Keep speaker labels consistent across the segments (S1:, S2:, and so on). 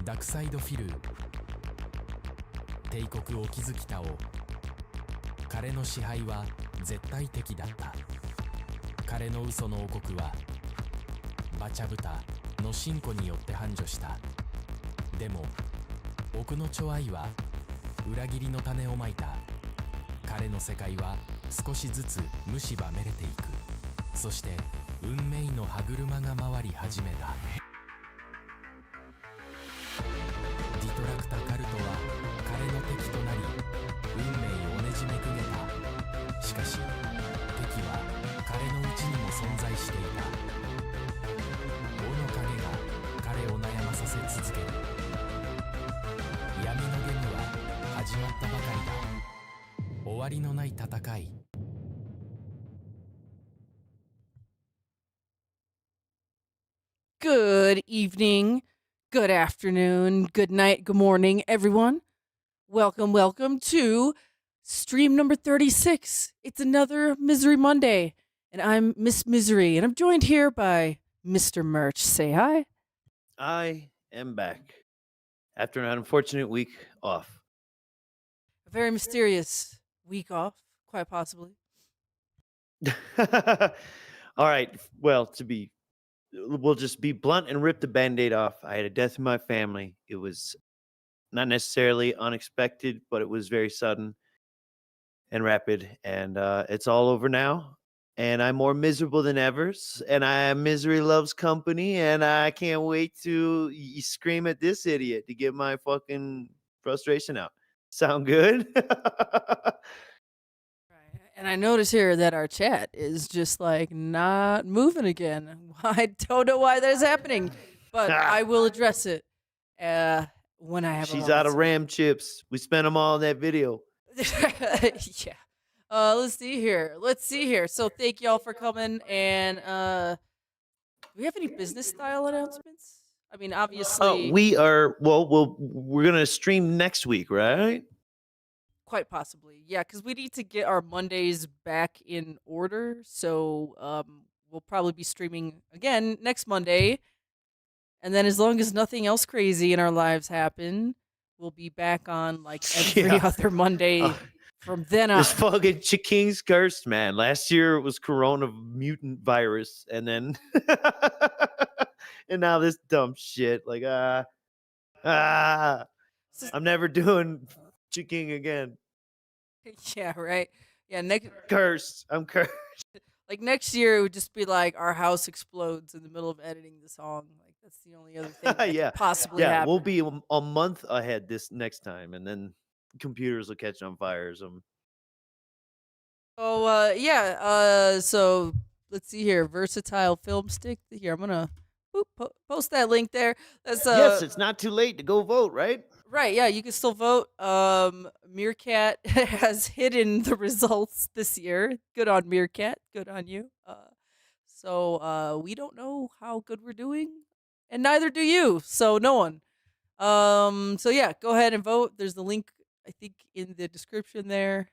S1: ダクサイドフィル帝国を築きたお。彼の支配は絶対的だった。彼の嘘の王国はバチャブタの進歩によって繁盛した。でも奥のチョアイは裏切りの種をまいた。彼の世界は少しずつ蝕めれていく。そして運命の歯車が回り始めた。ディトラクタカルトは彼の敵となり運命をねじめくげた。しかし敵は彼のうちにも存在していた。王の影が彼を悩まさせ続ける。闇のゲームは始まったばかりだ。終わりのない戦い。
S2: Good evening, good afternoon, good night, good morning, everyone. Welcome to stream number 36. It's another Misery Monday, and I'm Miss Misery, and I'm joined here by Mr. Merch. Say hi.
S3: I am back after an unfortunate week off.
S2: A very mysterious week off, quite possibly.
S3: All right. Well, we'll just be blunt and rip the Band-Aid off. I had a death in my family. It was not necessarily unexpected, but it was very sudden and rapid. And it's all over now. And I'm more miserable than ever. And misery loves company. And I can't wait to scream at this idiot to get my fucking frustration out. Sound good?
S2: And I notice here that our chat is just like not moving again. I don't know why that is happening, but I will address it when I have.
S3: She's out of RAM chips. We spent them all in that video.
S2: Yeah. Let's see here. So thank y'all for coming. And do we have any business style announcements? I mean, obviously,
S3: we are. We're gonna stream next week, right?
S2: Quite possibly, yeah, because we need to get our Mondays back in order. So we'll probably be streaming again next Monday. And then as long as nothing else crazy in our lives happen, we'll be back on like every other Monday from then on.
S3: This fucking Chiking's cursed, man. Last year it was Corona mutant virus, and then and now this dumb shit. Like I'm never doing Chiking again.
S2: Yeah, right. Yeah,
S3: cursed. I'm cursed.
S2: Like next year, it would just be like our house explodes in the middle of editing the song. Like that's the only other thing that could possibly happen.
S3: We'll be a month ahead this next time, and then computers will catch on fire.
S2: So let's see here. Versatile film stick. Here, I'm gonna post that link there. That's
S3: yes, it's not too late to go vote, right?
S2: Right, yeah, you can still vote. Meerkat has hidden the results this year. Good on Meerkat. Good on you. So we don't know how good we're doing, and neither do you. So no one. So yeah, go ahead and vote. There's the link, I think, in the description there.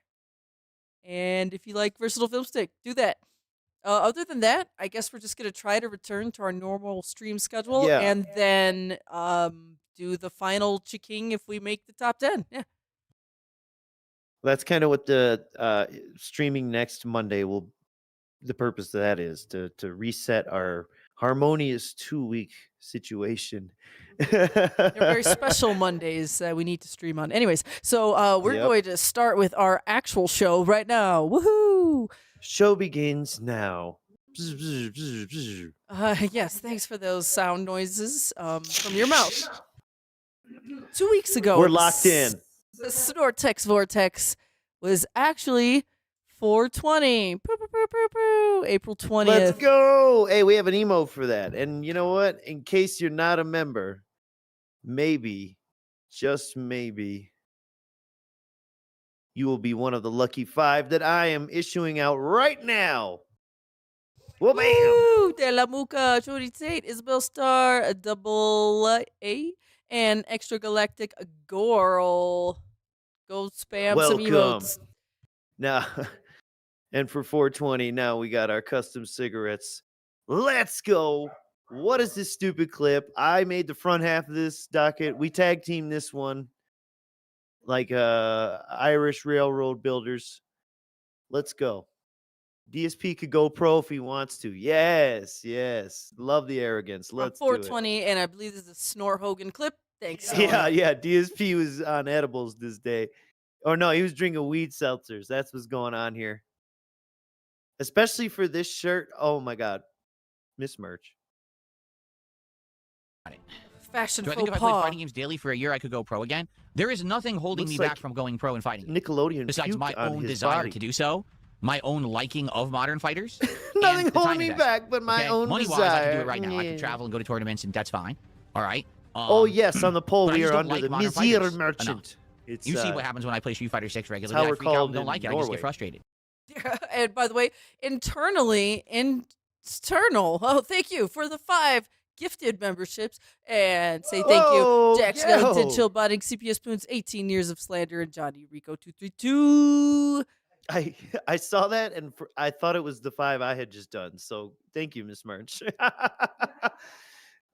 S2: And if you like Versatile Film Stick, do that. Other than that, I guess we're just gonna try to return to our normal stream schedule, and then do the final Chiking if we make the top 10. Yeah.
S3: That's kind of what the streaming next Monday the purpose of that is to reset our harmonious 2-week situation.
S2: They're very special Mondays that we need to stream on. Anyways, so we're going to start with our actual show right now. Woohoo!
S3: Show begins now.
S2: Yes, thanks for those sound noises from your mouth. 2 weeks ago,
S3: we're locked in.
S2: The snortex vortex was actually 420. April 20th.
S3: Let's go. Hey, we have an emo for that. And you know what? In case you're not a member, maybe, just maybe, you will be one of the lucky 5 that I am issuing out right now. Well, bam!
S2: Woo! De La Muca, Jody Tate, Isabel Star, a double A, and Extra Galactic Gorl. Go spam some emotes.
S3: Now, and for 420, now we got our custom cigarettes. Let's go. What is this stupid clip? I made the front half of this docket. We tag team this one like Irish railroad builders. Let's go. DSP could go pro if he wants to. Yes, yes. Love the arrogance.
S2: From
S3: Let's do
S2: 420, and I believe this is a Snore Hogan clip. Thanks.
S3: it. Yeah, yeah. DSP was on edibles this day. Or no, he was drinking weed seltzers. That's what's going on here. Especially for this shirt. Oh my God. Miss Merch.
S2: Fashion
S4: Do I think
S2: faux
S4: if I played
S2: pas.
S4: fighting games daily for a year, I could go pro again? There is nothing holding
S3: Looks
S4: me
S3: like
S4: back from going pro in fighting games,
S3: Nickelodeon
S4: besides
S3: puked
S4: my
S3: on
S4: own
S3: his
S4: desire
S3: body.
S4: to do so, my own liking of modern fighters.
S3: Nothing
S4: and the
S3: holding
S4: time
S3: me
S4: investment,
S3: back but my
S4: okay?
S3: own
S4: Money-wise,
S3: desire.
S4: I can do it right now. I
S3: Yeah.
S4: can travel and go to tournaments, and that's fine. All right.
S3: Oh yes, on the poll
S4: but I
S3: we
S4: just
S3: are
S4: don't
S3: under
S4: like
S3: the
S4: modern
S3: Mizir
S4: fighters
S3: Merchant.
S4: enough.
S3: It's
S4: You see what happens when I play Street Fighter 6
S3: how
S4: regularly. I
S3: we're
S4: freak out
S3: called
S4: and don't
S3: in
S4: like it. I just
S3: Norway.
S4: get frustrated.
S2: Yeah, and by the way, internal. Oh, thank you for the 5 gifted memberships, and say thank
S3: Whoa,
S2: you, Jack
S3: yo.
S2: Skellington, Chillbotting, CPS Spoons, 18 years of slander, and Johnny Rico 232.
S3: I saw that and I thought it was the 5 I had just done. So thank you, Miss Merch.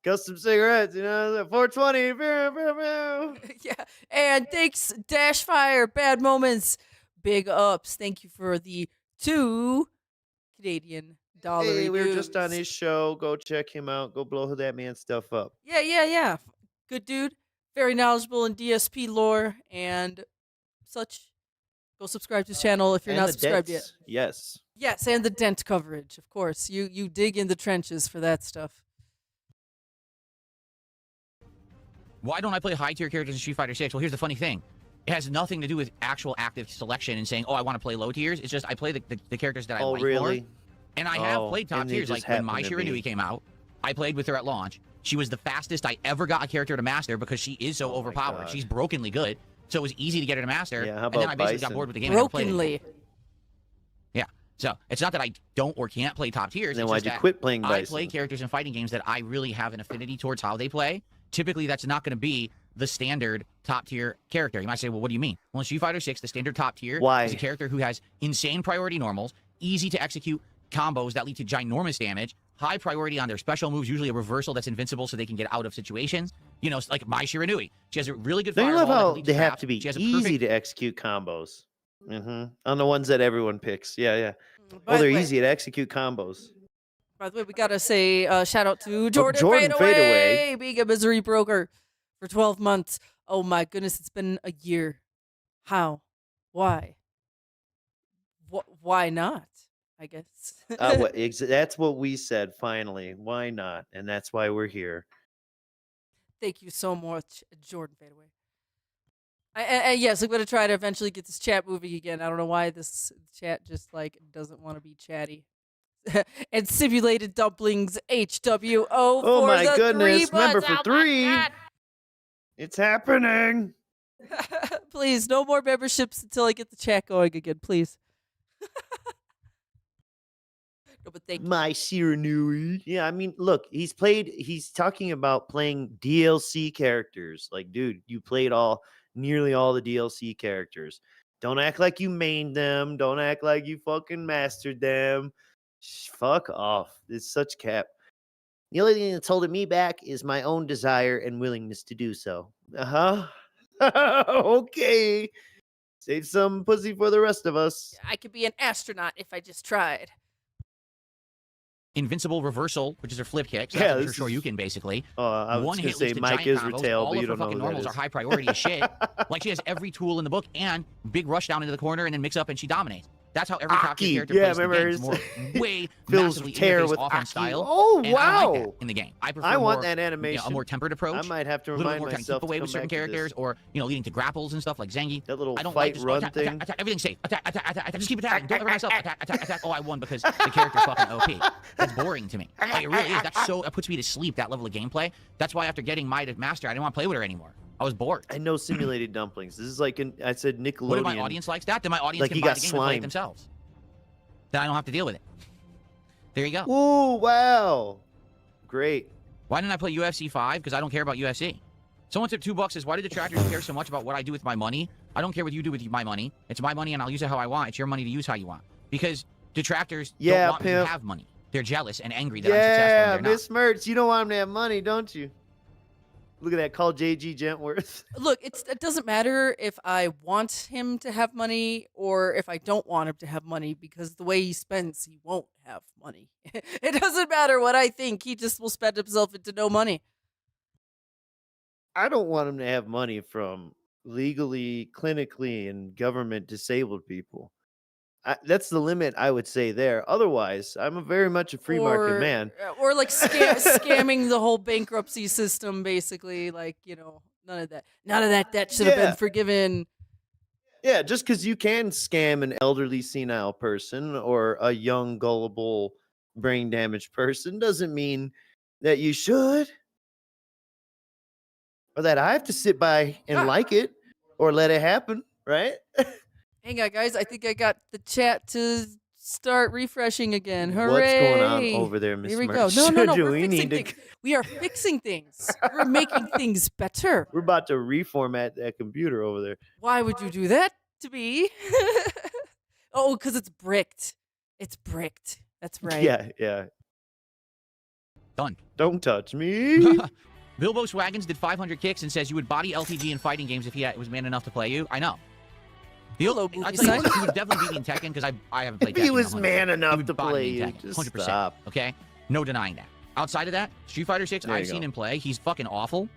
S3: Custom cigarettes, 420. Pew, pew, pew.
S2: Yeah, and thanks, Dashfire, Bad Moments, big ups. Thank you for the 2 Canadian dollar
S3: Hey, we were just on
S2: reviews.
S3: his show. Go check him out. Go blow that man's stuff up.
S2: Yeah. Good dude. Very knowledgeable in DSP lore and such. Go subscribe to his channel if you're
S3: And
S2: not
S3: the
S2: subscribed yet.
S3: dents. Yes.
S2: Yes, and the dent coverage, of course. You dig in the trenches for that stuff.
S4: Why don't I play high-tier characters in Street Fighter 6? Well, here's the funny thing. It has nothing to do with actual active selection and saying, oh, I want to play low tiers. It's just I play the characters that I like
S3: really?
S4: more. And I have played top
S3: and they
S4: tiers.
S3: just
S4: Like when
S3: happen
S4: my
S3: to be.
S4: Shiranui came out, I played with her at launch. She was the fastest I ever got a character to master because she is so
S3: Oh my
S4: overpowered.
S3: God.
S4: She's brokenly good. So it was easy to get her to master.
S3: Yeah, how
S4: and then
S3: about
S4: I basically
S3: Bison?
S4: got bored with the game and never played it
S2: Brokenly.
S4: again. Yeah. So it's not that I don't or can't play top tiers.
S3: Then
S4: it's
S3: why'd
S4: just
S3: you
S4: that
S3: quit playing
S4: I
S3: Bison?
S4: play characters in fighting games that I really have an affinity towards how they play. Typically, that's not going to be the standard top tier character. You might say, well, what do you mean? Well, in Street Fighter 6, the standard top tier
S3: Why?
S4: is a character who has insane priority normals, easy to execute combos that lead to ginormous damage, high priority on their special moves, usually a reversal that's invincible so they can get out of situations. Like my Shiranui. She has a really good
S3: Don't you
S4: fireball
S3: love
S4: that
S3: how
S4: can lead
S3: they have
S4: traps.
S3: to be
S4: She has a
S3: easy
S4: perfect
S3: to execute combos? On the ones that everyone picks. Yeah.
S2: By
S3: Oh, they're
S2: the way-
S3: easy to execute combos.
S2: By the way, we gotta say shout out to Jordan,
S3: Jordan
S2: Fadeaway, being a misery broker for 12 months. Oh my goodness, it's been a year. How? Why? Why not? I guess.
S3: That's what we said. Finally, why not? And that's why we're here.
S2: Thank you so much, Jordan Fadeaway. And yes, I'm gonna try to eventually get this chat moving again. I don't know why this chat just doesn't want to be chatty. And simulated dumplings HWO.
S3: Oh
S2: for
S3: my
S2: the
S3: goodness!
S2: 3
S3: Remember
S2: months.
S3: for
S2: Oh my
S3: 3.
S2: God.
S3: It's happening.
S2: Please, no more memberships until I get the chat going again, please. No, but thank you.
S3: My Shiranui. Yeah, I mean, look, he's talking about playing DLC characters. Like, dude, you played nearly all the DLC characters. Don't act like you mained them. Don't act like you fucking mastered them. Fuck off. It's such cap. The only thing that's holding me back is my own desire and willingness to do so. Okay. Save some pussy for the rest of us.
S2: I could be an astronaut if I just tried.
S4: invincible reversal, which is her flip kick. So
S3: Yeah,
S4: that's
S3: this
S4: her sure
S3: is-
S4: you can basically.
S3: I was
S4: One
S3: going
S4: hit
S3: to say
S4: leads to
S3: Mike
S4: giant
S3: is
S4: combos.
S3: Reeetail,
S4: All
S3: but
S4: of
S3: you
S4: her
S3: don't know
S4: fucking
S3: who that
S4: normals
S3: is.
S4: are high priority as shit. Like she has every tool in the book and big rush down into the corner and then mix up and she dominates. That's how every top tier
S3: Aki.
S4: character
S3: Yeah,
S4: plays the
S3: remember
S4: game.
S3: his-
S4: It's more way
S3: Phil's
S4: massively
S3: tear
S4: in-your-face
S3: with
S4: offense
S3: Aki.
S4: style.
S3: Oh,
S4: and I like
S3: wow.
S4: that in the game. I prefer
S3: I want
S4: more,
S3: that
S4: a
S3: animation.
S4: more tempered approach.
S3: I might have to
S4: a little bit
S3: remind
S4: more kind of
S3: myself
S4: keep away
S3: to
S4: with
S3: come
S4: certain
S3: back to this.
S4: characters, or leading to grapples and stuff like Zangief.
S3: That little
S4: I don't
S3: fight
S4: like just
S3: run
S4: attack,
S3: thing.
S4: attack, everything's safe. Attack. Just keep attacking. Don't ever mess up. Attack. Oh, I won because the character's fucking OP. That's boring to me. Like, it really is. That puts me to sleep. That level of gameplay. That's why after getting Mai to master, I didn't want to play with her anymore. I was bored.
S3: I know simulated dumplings. This is like I said Nickelodeon.
S4: What if my audience likes that? Then my audience
S3: Like
S4: can
S3: he
S4: buy
S3: got
S4: the game and play it
S3: slimed.
S4: themselves. Then I don't have to deal with it. There you go.
S3: Ooh, wow. Great.
S4: Why didn't I play UFC 5? Because I don't care about UFC. Someone tipped $2 says, why do detractors care so much about what I do with my money? I don't care what you do with my money. It's my money and I'll use it how I want. It's your money to use how you want. Because detractors
S3: Yeah,
S4: don't want me to
S3: pimp.
S4: have money. They're jealous and angry that I'm successful
S3: Yeah,
S4: and they're
S3: Miss Mertz, you don't want him to have money, don't you? Look at that. Call JG Gentworth.
S2: Look, it doesn't matter if I want him to have money or if I don't want him to have money, because the way he spends, he won't have money. It doesn't matter what I think. He just will spend himself into no money.
S3: I don't want him to have money from legally, clinically, and government disabled people. That's the limit I would say there. Otherwise, I'm very much a free market man.
S2: Or like scamming the whole bankruptcy system, basically. Like, you know, none of that. None of that. That should have
S3: Yeah.
S2: been forgiven.
S3: Yeah, just because you can scam an elderly senile person or a young gullible brain damaged person doesn't mean that you should. Or that I have to sit by and like it or let it happen, right?
S2: Hang on, guys. I think I got the chat to start refreshing again. Hooray!
S3: What's going on over there, Miss
S2: Here we
S3: Merch?
S2: go. No.
S3: Do
S2: We're
S3: we
S2: fixing
S3: need to-
S2: things. We are fixing things. We're making things better.
S3: We're about to reformat that computer over there.
S2: Why would you do that to me? Oh, because it's bricked. It's bricked. That's right.
S3: Yeah.
S4: done.
S3: Don't touch me.
S4: Bilbo Swaggins did 500 kicks and says you would body LTG in fighting games if he was man enough to play you. I know.
S2: Hello,
S4: I
S2: movie
S4: tell you
S2: sign.
S4: what, he would definitely beat me in Tekken because I haven't played
S3: If
S4: Tekken.
S3: he
S4: in
S3: was
S4: 100
S3: man
S4: He
S3: enough
S4: would
S3: to
S4: body
S3: play
S4: me in
S3: you,
S4: Tekken,
S3: just
S4: 100%.
S3: stop.
S4: Okay? No denying that. Outside of that, Street Fighter 6,
S3: There
S4: I've
S3: you
S4: seen
S3: go.
S4: him play. He's fucking awful.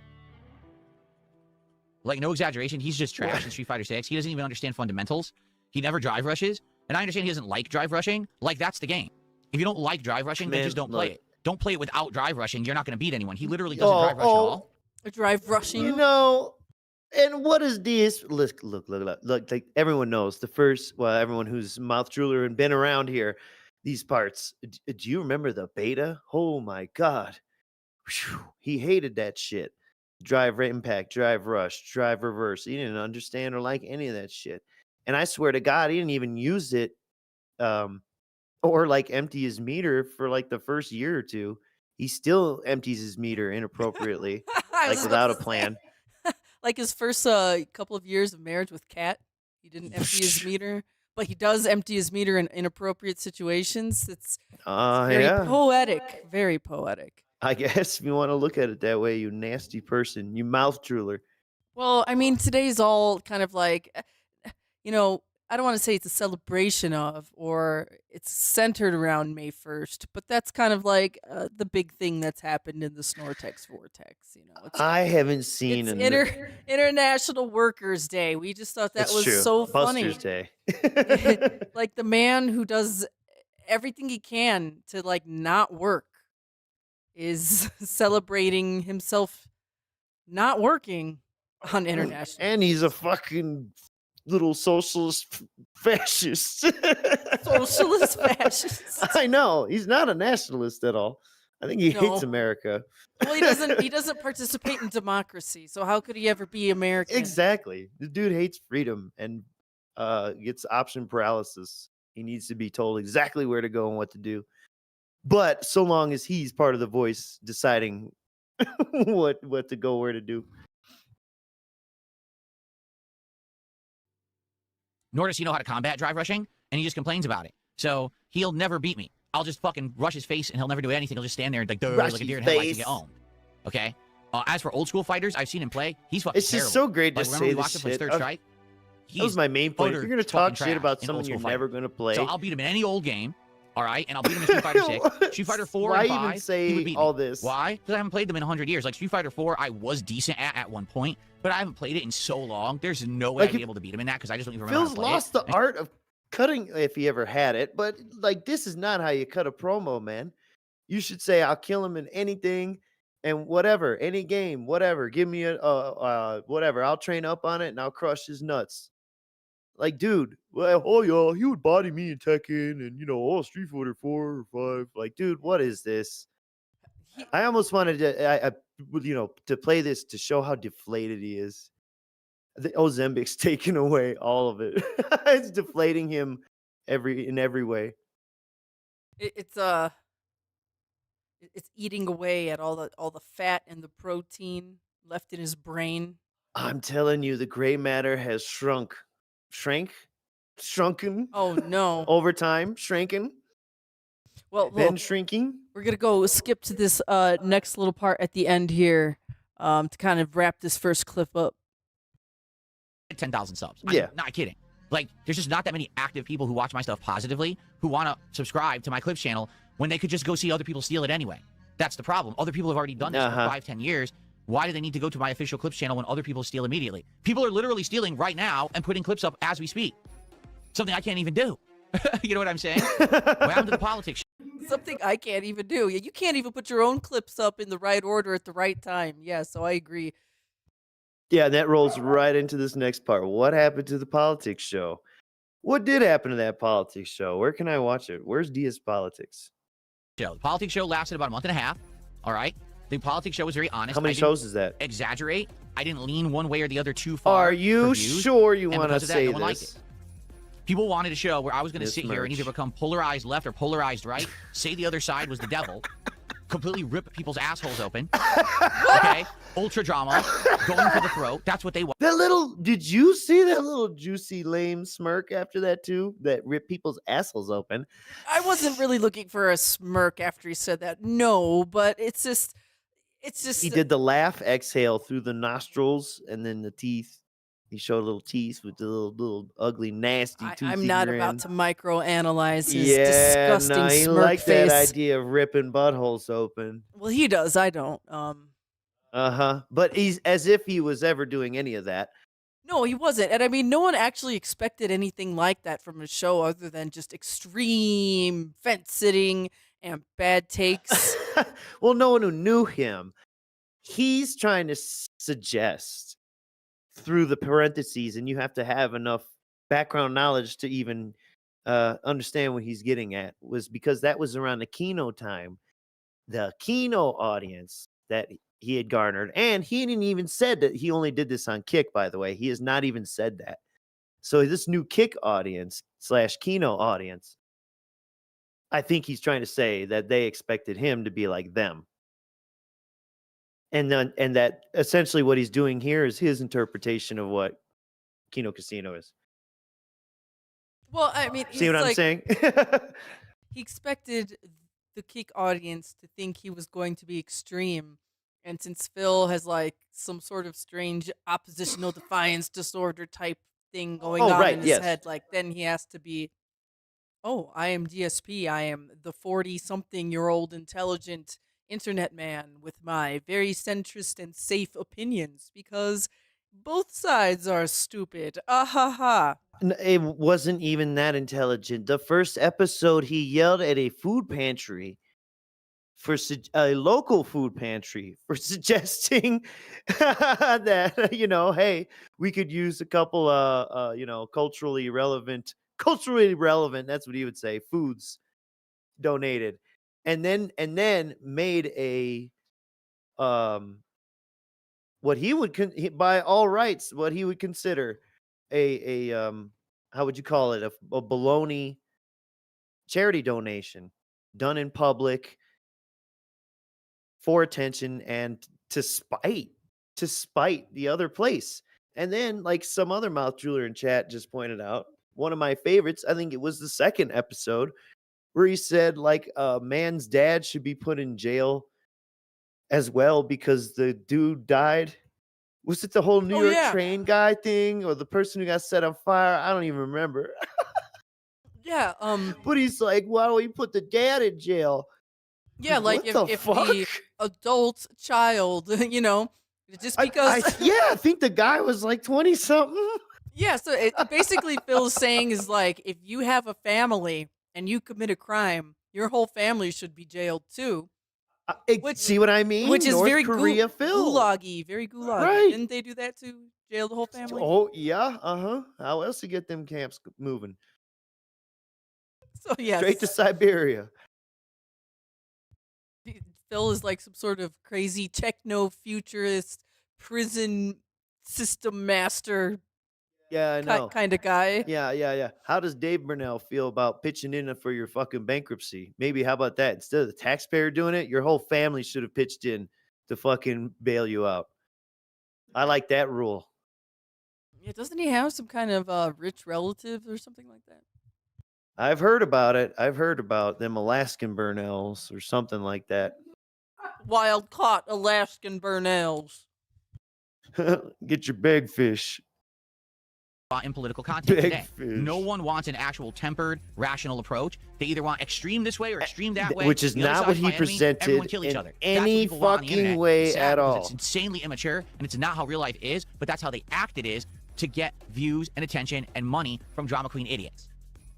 S4: Like, no exaggeration. He's just trash in Street Fighter 6. He doesn't even understand fundamentals. He never drive rushes. And I understand he doesn't like drive rushing. Like, that's the game. If you don't like drive rushing, then
S3: Man,
S4: just don't play
S3: look.
S4: it. Don't play it without drive rushing. You're not going to beat anyone. He literally doesn't drive rush at all.
S2: Drive rushing.
S3: You know, and what is this? Look, like everyone knows everyone who's mouth drooler and been around here, these parts. Do you remember the beta? Oh my God. Whew, he hated that shit. Drive impact, drive rush, drive reverse. He didn't understand or like any of that shit. And I swear to God, he didn't even use it or like empty his meter for like the first year or two. He still empties his meter inappropriately, like without a plan.
S2: Like his first couple of years of marriage with Kat, he didn't empty his meter, but he does empty his meter in inappropriate situations. It's very
S3: Yeah.
S2: poetic. Very poetic.
S3: I guess if you want to look at it that way, you nasty person, you mouth drooler.
S2: Well, I mean, today's all kind of like, you know, I don't want to say it's a celebration of, or it's centered around May 1st, but that's kind of like the big thing that's happened in the snortex vortex. You know, it's,
S3: I haven't seen
S2: it's International Workers' Day. We just thought that
S3: That's
S2: was
S3: true.
S2: so funny.
S3: Buster's Day.
S2: Like the man who does everything he can to like not work is celebrating himself not working on International.
S3: And he's a fucking little socialist fascist.
S2: Socialist fascist.
S3: I know. He's not a nationalist at all. I think he hates
S2: No.
S3: America.
S2: Well, he doesn't participate in democracy, so how could he ever be American?
S3: Exactly. The dude hates freedom and gets option paralysis. He needs to be told exactly where to go and what to do. But so long as he's part of the voice deciding what to go, where to do.
S4: Nor does he know how to combat drive rushing, and he just complains about it. So he'll never beat me. I'll just fucking rush his face, and he'll never do anything. He'll just stand there and like a deer in headlights and get owned. Okay? As for old school fighters, I've seen him play. He's fucking
S3: It's
S4: terrible.
S3: just so great to
S4: Like, remember
S3: say
S4: we
S3: this
S4: watched him play
S3: shit.
S4: Third Strike?
S3: That was my main point. If you're going to talk shit about someone you're never going to play.
S4: So I'll beat him in any old game, all right? And I'll beat him in Street Fighter 6. Street Fighter 4
S3: Why
S4: and 5,
S3: even
S4: he would
S3: say
S4: beat me.
S3: all this?
S4: Why? Because I haven't played them in 100 years. Like Street Fighter 4, I was decent at one point, but I haven't played it in so long. There's no way
S3: Like,
S4: I'd be able to beat him in that because I just don't even remember
S3: Phil's
S4: how to play
S3: lost
S4: it.
S3: the art of cutting if he ever had it, but like this is not how you cut a promo, man. You should say I'll kill him in anything and whatever, any game, whatever. Give me a whatever. I'll train up on it and I'll crush his nuts. Like, dude, well, oh yeah, he would body me in Tekken and Street Fighter 4 or 5. Like, dude, what is this? I almost wanted to to play this to show how deflated he is. The Ozembic's taking away all of it. It's deflating him in every way.
S2: It's eating away at all the fat and the protein left in his brain.
S3: I'm telling you, the gray matter has shrunken
S2: Oh no.
S3: over time, shrinking.
S2: Well,
S3: Then
S2: look,
S3: shrinking.
S2: we're gonna go skip to this next little part at the end here, to kind of wrap this first clip up.
S4: 10,000 subs.
S3: Yeah.
S4: I'm not kidding. Like, there's just not that many active people who watch my stuff positively who want to subscribe to my Clips channel when they could just go see other people steal it anyway. That's the problem. Other people have already done this for 5-10 years. Why do they need to go to my official Clips channel when other people steal immediately? People are literally stealing right now and putting clips up as we speak. Something I can't even do. You know what I'm saying? What happened to the politics?
S2: Something I can't even do. You can't even put your own clips up in the right order at the right time. Yeah, so I agree.
S3: Yeah, that rolls right into this next part. What happened to the politics show? What did happen to that politics show? Where can I watch it? Where's DS Politics?
S4: The politics show lasted about a month and a half. All right. The politics show was very honest.
S3: How many shows is that?
S4: Exaggerate. I didn't lean one way or the other too far.
S3: Are you sure you want to say
S4: no one liked
S3: this?
S4: it. People wanted a show where I was going to
S3: This
S4: sit here and either
S3: merch.
S4: become polarized left or polarized right, say the other side was the devil, completely rip people's assholes open. Okay? Ultra drama, going for the throat. That's what they want.
S3: That little, did you see that little juicy lame smirk after that too? That ripped people's assholes open.
S2: I wasn't really looking for a smirk after he said that. No, but it's just
S3: He did the laugh exhale through the nostrils and then the teeth. He showed little teeth with the little ugly, nasty toothy
S2: I'm not
S3: grin.
S2: about to microanalyze his
S3: Yeah,
S2: disgusting
S3: no, he
S2: smirk
S3: liked
S2: face.
S3: that idea of ripping buttholes open.
S2: Well, he does. I don't.
S3: But he's as if he was ever doing any of that.
S2: No, he wasn't. And I mean, no one actually expected anything like that from his show other than just extreme fence sitting and bad takes.
S3: Well, no one who knew him, he's trying to suggest through the parentheses, and you have to have enough background knowledge to even understand what he's getting at, was because that was around the Kino time, the Kino audience that he had garnered. And he didn't even said that he only did this on Kick, by the way. He has not even said that. So this new Kick audience / Kino audience, I think he's trying to say that they expected him to be like them. And that essentially what he's doing here is his interpretation of what Kino Casino is.
S2: Well, I mean,
S3: See what I'm saying?
S2: he expected the Kick audience to think he was going to be extreme. And since Phil has like some sort of strange oppositional defiance disorder type thing going on in his head, like then he has to be, oh, I am DSP. I am the 40-something-year-old intelligent internet man with my very centrist and safe opinions because both sides are stupid. Ah ha ha.
S3: It wasn't even that intelligent. The first episode, he yelled at a food pantry a local food pantry for suggesting that, hey, we could use a couple culturally relevant, that's what he would say, foods donated. And then made a what he would by all rights, what he would consider a how would you call it, a baloney charity donation done in public for attention and to spite the other place. And then, like some other mouth drooler in chat just pointed out, one of my favorites, I think it was the second episode, where he said like a man's dad should be put in jail as well because the dude died. Was it the whole New York train guy thing or the person who got set on fire? I don't even remember.
S2: Yeah.
S3: But he's like, why don't we put the dad in jail?
S2: Yeah, like if the adult child, just because.
S3: I think the guy was like 20 something.
S2: Yeah, so it basically Phil's saying is like, if you have a family and you commit a crime, your whole family should be jailed too.
S3: See what I mean?
S2: Which is
S3: North
S2: very
S3: Korea Phil.
S2: gulaggy, very gulaggy.
S3: Right.
S2: Didn't they do that to jail the whole family?
S3: Oh yeah, How else to get them camps moving?
S2: So yeah,
S3: straight to Siberia.
S2: Phil is like some sort of crazy techno-futurist prison system master.
S3: Yeah, I know.
S2: Kind of guy.
S3: Yeah. How does Dave Burnell feel about pitching in for your fucking bankruptcy? Maybe how about that? Instead of the taxpayer doing it, your whole family should have pitched in to fucking bail you out. I like that rule.
S2: Yeah, doesn't he have some kind of rich relative or something like that?
S3: I've heard about it. I've heard about them Alaskan burnells or something like that.
S2: Wild caught Alaskan burnells.
S3: Get your big fish.
S4: In political content
S3: Big
S4: today.
S3: fish.
S4: No one wants an actual tempered, rational approach. They either want extreme this way or extreme that way.
S3: Which is
S4: The other
S3: not what
S4: side's
S3: he
S4: my enemy,
S3: presented
S4: everyone kill each
S3: in
S4: other.
S3: any
S4: That's what people want on the
S3: fucking
S4: internet.
S3: way
S4: It's sad
S3: at
S4: because
S3: all.
S4: It's insanely immature, and it's not how real life is, but that's how they act it is to get views and attention and money from drama queen idiots.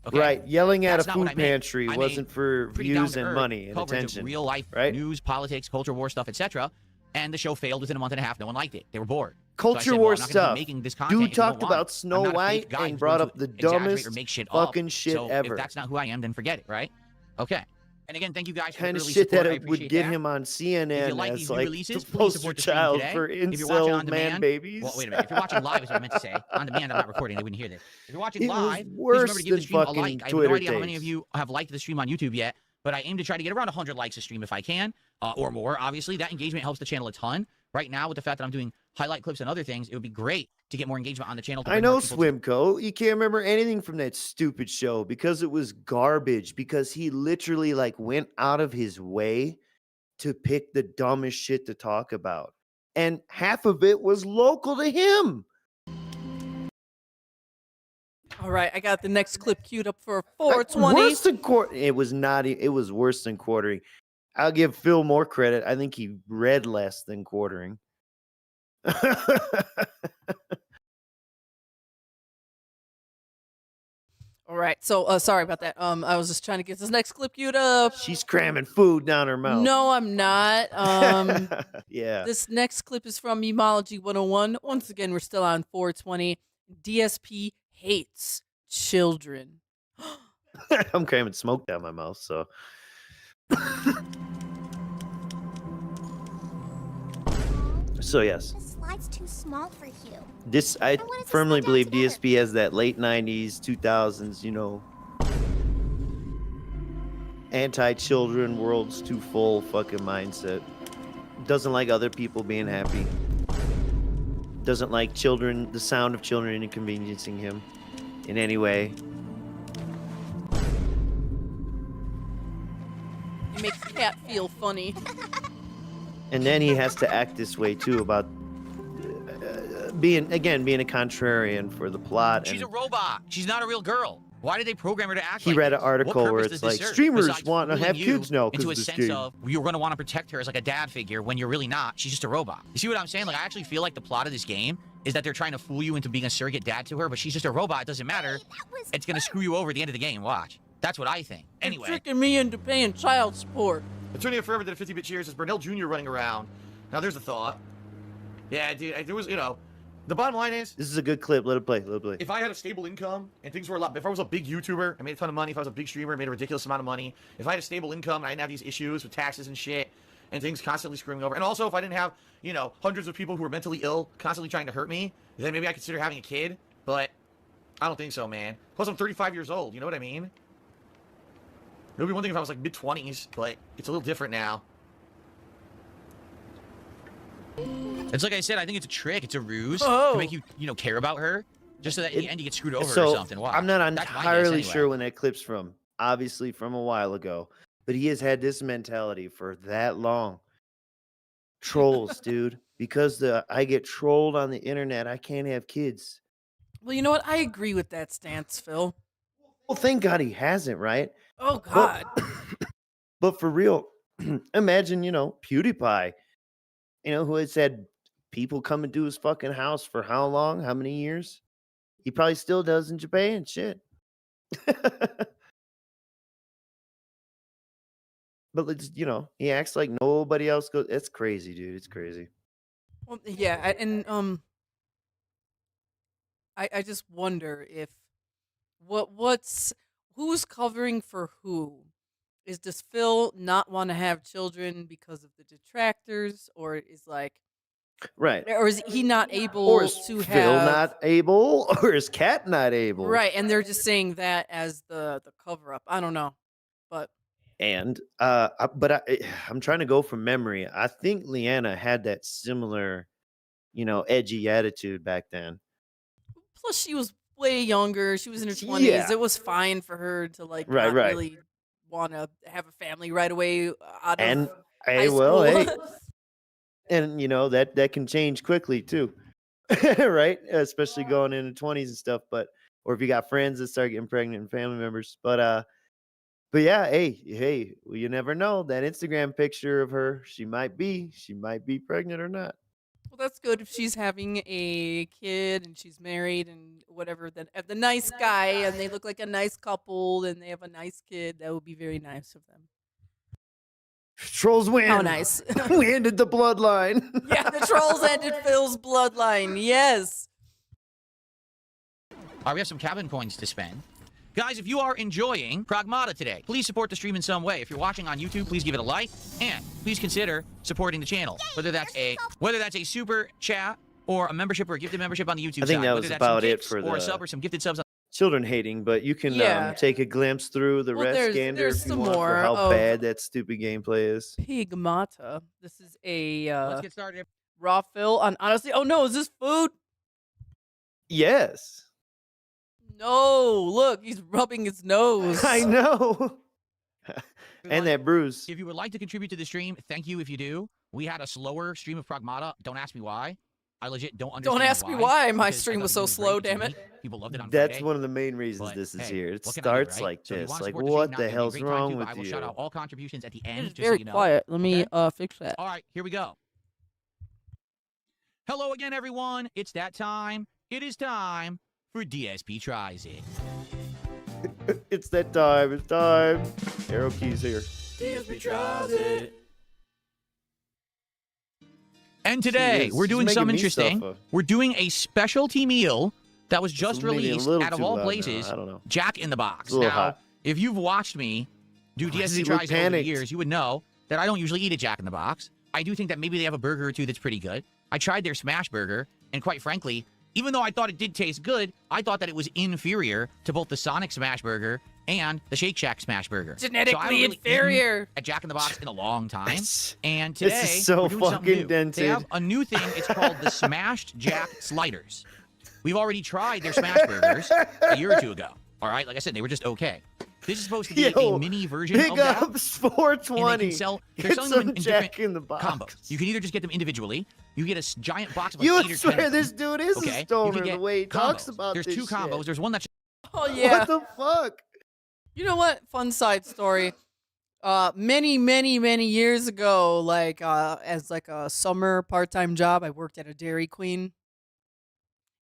S4: Okay?
S3: Right, yelling at
S4: That's
S3: a
S4: not what
S3: food
S4: I meant.
S3: pantry
S4: I
S3: wasn't
S4: made
S3: for
S4: pretty
S3: views and
S4: down-to-earth
S3: money and
S4: coverage
S3: attention.
S4: of real life
S3: right?
S4: news, politics, culture war stuff, etc. And the show failed within a month and a half. No one liked it. They were bored.
S3: Culture
S4: so I said,
S3: war
S4: well, I'm not gonna
S3: stuff.
S4: be making this content
S3: Dude
S4: if you don't
S3: talked
S4: want it.
S3: about Snow
S4: I'm not a
S3: White
S4: fake guy
S3: and
S4: who's
S3: brought
S4: going
S3: up
S4: to
S3: the
S4: exaggerate
S3: dumbest
S4: or make shit
S3: fucking
S4: up.
S3: shit
S4: So
S3: ever.
S4: If that's not who I am, then forget it, right? Okay. And again, thank you guys for
S3: Kind
S4: the
S3: of
S4: early
S3: shit
S4: support.
S3: that
S4: I
S3: it would
S4: appreciate
S3: get
S4: that.
S3: him on
S4: If you
S3: CNN
S4: like
S3: as
S4: these new
S3: like
S4: releases,
S3: the
S4: please
S3: poster
S4: support the stream
S3: child
S4: today.
S3: for
S4: If you're watching
S3: incel
S4: on
S3: man
S4: demand,
S3: babies.
S4: well, wait a minute. If you're watching live, is what I meant to say. On demand, I'm not recording. They wouldn't hear this. If you're watching
S3: It was
S4: live, please
S3: worse
S4: remember to give the
S3: than
S4: stream a
S3: fucking
S4: like. I have
S3: Twitter
S4: no idea how many of
S3: takes.
S4: you have liked the stream on YouTube yet, but I aim to try to get around 100 likes a stream if I can, or more. Obviously, that engagement helps the channel a ton. Right now, with the fact that I'm doing highlight clips and other things, it would be great to get more engagement on the channel. To
S3: I
S4: bring
S3: know
S4: more people to-
S3: Swimco. You can't remember anything from that stupid show because it was garbage. Because he literally like went out of his way to pick the dumbest shit to talk about, and half of it was local to him.
S2: All right, I got the next clip queued up for 420.
S3: Worse than it was not. It was worse than quartering. I'll give Phil more credit. I think he read less than quartering.
S2: All right, so sorry about that. I was just trying to get this next clip queued up.
S3: She's cramming food down her mouth.
S2: No, I'm not.
S3: Yeah.
S2: This next clip is from Memology 101. Once again, we're still on 420. DSP hates children.
S3: I'm cramming smoke down my mouth, so. So yes,
S5: The slide's too small for you.
S3: this I
S5: wanted to
S3: firmly
S5: slide down
S3: believe
S5: together.
S3: DSP has that late '90s, 2000s, anti-children, world's too full fucking mindset. Doesn't like other people being happy. Doesn't like children, the sound of children inconveniencing him in any way.
S2: It makes Cat feel funny.
S3: And then he has to act this way too about being a contrarian for the plot.
S4: She's a
S3: And
S4: robot. She's not a real girl. Why did they program her to act
S3: he
S4: like
S3: read
S4: this?
S3: an article
S4: What
S3: where
S4: purpose
S3: it's
S4: does this
S3: like
S4: serve
S3: streamers
S4: besides
S3: want to
S4: fooling
S3: have
S4: you
S3: kids now
S4: into
S3: because
S4: a
S3: of this
S4: sense
S3: game.
S4: of you're going to want to protect her as like a dad figure when you're really not. She's just a robot. You see what I'm saying? Like I actually feel like the plot of this game is that they're trying to fool you into being a surrogate dad to her, but she's just a robot. It doesn't matter.
S5: That was
S4: It's going to screw you over at the end of the game. Watch. That's what I think.
S2: You're
S4: Anyway.
S2: tricking me into paying child support.
S6: Attorney of Forever did a 50-bit cheers. It's Burnell Jr. running around. Now there's a thought. Yeah, dude, there was, the bottom line is,
S3: This is a good clip. Let it play. Let it play.
S6: if I had a stable income and things were if I was a big YouTuber, I made a ton of money, if I was a big streamer, I made a ridiculous amount of money, if I had a stable income and I didn't have these issues with taxes and shit, and things constantly screwing over, and also if I didn't have, hundreds of people who were mentally ill constantly trying to hurt me, then maybe I consider having a kid, but I don't think so, man. Plus, I'm 35 years old, you know what I mean? It would be one thing if I was like mid-20s, but it's a little different now.
S4: It's like I said, I think it's a trick. It's a ruse
S2: Oh.
S4: to make you, care about her, just so that in the end you get screwed over or
S3: So
S4: something. Why?
S3: I'm not
S4: That's my guess
S3: entirely
S4: anyway.
S3: sure when that clip's from. Obviously from a while ago, but he has had this mentality for that long. Trolls, dude. Because I get trolled on the internet, I can't have kids.
S2: Well, you know what? I agree with that stance, Phil.
S3: Well, thank God he hasn't, right?
S2: Oh, God.
S3: But for real, imagine, PewDiePie, who had said people come into his fucking house for how long? How many years? He probably still does in Japan. Shit. But it's, he acts like nobody else goes. It's crazy, dude. It's crazy.
S2: Well, yeah, I just wonder if who's covering for who? Does Phil not want to have children because of the detractors, or
S3: Right.
S2: or is he not able
S3: Or is
S2: to
S3: Phil
S2: have
S3: not able? Or is Cat not able?
S2: right? And they're just saying that as the cover up. I don't know, but
S3: And I'm trying to go from memory. I think Leanna had that similar, edgy attitude back then.
S2: plus she was way younger. She was in her 20s.
S3: Yeah.
S2: It was fine for her to like
S3: Right,
S2: not
S3: right.
S2: really want to have a family right away out
S3: And
S2: of high
S3: well,
S2: school.
S3: hey, and you know that can change quickly too, right? Especially going into 20s and stuff. But or if you got friends that start getting pregnant and family members. But yeah, hey, well, you never know. That Instagram picture of her, she might be pregnant or not.
S2: Well, that's good if she's having a kid and she's married and whatever. Then the nice guy and they look like a nice couple and they have a nice kid. That would be very nice of them.
S3: Trolls win.
S2: How nice.
S3: We ended the bloodline.
S2: Yeah, the trolls ended Phil's bloodline. Yes.
S4: All right, we have some cabin coins to spend. Guys, if you are enjoying Begmata today, please support the stream in some way. If you're watching on YouTube, please give it a like, and please consider supporting the channel. Whether that's a super chat or a membership or a gifted membership on the YouTube
S3: I think
S4: side.
S3: that
S4: Whether
S3: was
S4: that's
S3: about
S4: some
S3: it
S4: gifts
S3: for
S4: or a
S3: the
S4: sub or some gifted subs.
S3: children hating, but you can
S2: Yeah.
S3: take a glimpse through the
S2: Well,
S3: rest
S2: there's
S3: gander if you
S2: some
S3: want for
S2: more
S3: how
S2: of-
S3: bad that stupid gameplay is.
S2: Pigmata. This is a
S4: Let's get started.
S2: raw Phil on honestly. Oh no, is this food?
S3: Yes.
S2: No, look, he's rubbing his nose.
S3: I know. And that bruise.
S4: If you would like to contribute to the stream, thank you if you do. We had a slower stream of Begmata. Don't ask me why. I legit don't understand
S2: Don't ask me why my
S4: because I
S2: stream
S4: thought
S2: was
S4: the
S2: so
S4: game
S2: slow,
S4: great. It
S2: damn
S4: was
S2: it.
S4: unique. People loved it on
S3: That's
S4: Friday.
S3: one of the main reasons
S4: But,
S3: this is
S4: hey,
S3: here. It
S4: what can I do,
S3: starts
S4: right?
S3: like
S4: So if you
S3: this.
S4: wanna
S3: Like,
S4: support the
S3: what
S4: stream,
S3: the
S4: now, it'd be a
S3: hell's
S4: great time
S3: wrong
S4: to,
S3: with
S4: I will
S3: you?
S4: shout out all contributions at the end,
S2: It's
S4: just
S2: very
S4: so you know.
S2: quiet. Let me fix that.
S4: All right, here we go. Hello again, everyone. It's that time. It is time for DSP Tries It.
S3: It's that time. It's time. Arrow keys here.
S1: DSP tries it.
S4: And today,
S3: is.
S4: we're
S3: She's
S4: doing
S3: making
S4: something
S3: me
S4: interesting.
S3: suffer.
S4: We're doing a specialty meal that was just
S3: This is maybe a
S4: released
S3: little
S4: out of
S3: too
S4: all
S3: loud now.
S4: places.
S3: I don't know.
S4: Jack in the Box.
S3: It's a little
S4: Now,
S3: hot.
S4: if you've watched me do
S3: I see
S4: DSP
S3: Luke
S4: Tries It over the
S3: panicked.
S4: years, you would know that I don't usually eat at Jack in the Box. I do think that maybe they have a burger or two that's pretty good. I tried their smash burger, and quite frankly, even though I thought it did taste good, I thought that it was inferior to both the Sonic smash burger and the Shake Shack smash burger. So I haven't
S2: Genetically
S4: really eaten
S2: inferior.
S4: at Jack in the Box in a long time.
S3: It's-
S4: And
S3: This
S4: today,
S3: is so
S4: we're doing something
S3: fucking
S4: new. They
S3: dented.
S4: have a new thing. It's called the Smashed Jack Sliders. We've already tried their smash burgers a year or two ago. All right, like I said, they were just okay. This is supposed to be
S3: Yo,
S4: a mini version
S3: Big
S4: of that.
S3: ups 420.
S4: And they can sell. They're
S3: Get
S4: selling them
S3: some
S4: in
S3: Jack
S4: different
S3: in the box.
S4: combos. You can either just get them individually. You get a giant box of like
S3: You
S4: 8 or 10
S3: swear
S4: of them,
S3: this dude is
S4: okay?
S3: a
S4: You
S3: stoner
S4: can
S3: the
S4: get
S3: way he talks
S4: combos.
S3: about
S4: There's
S3: this
S4: two combos.
S3: shit.
S4: There's one that's
S2: Oh yeah.
S3: What the fuck?
S2: You know what? Fun side story. Many years ago, like as like a summer part-time job, I worked at a Dairy Queen,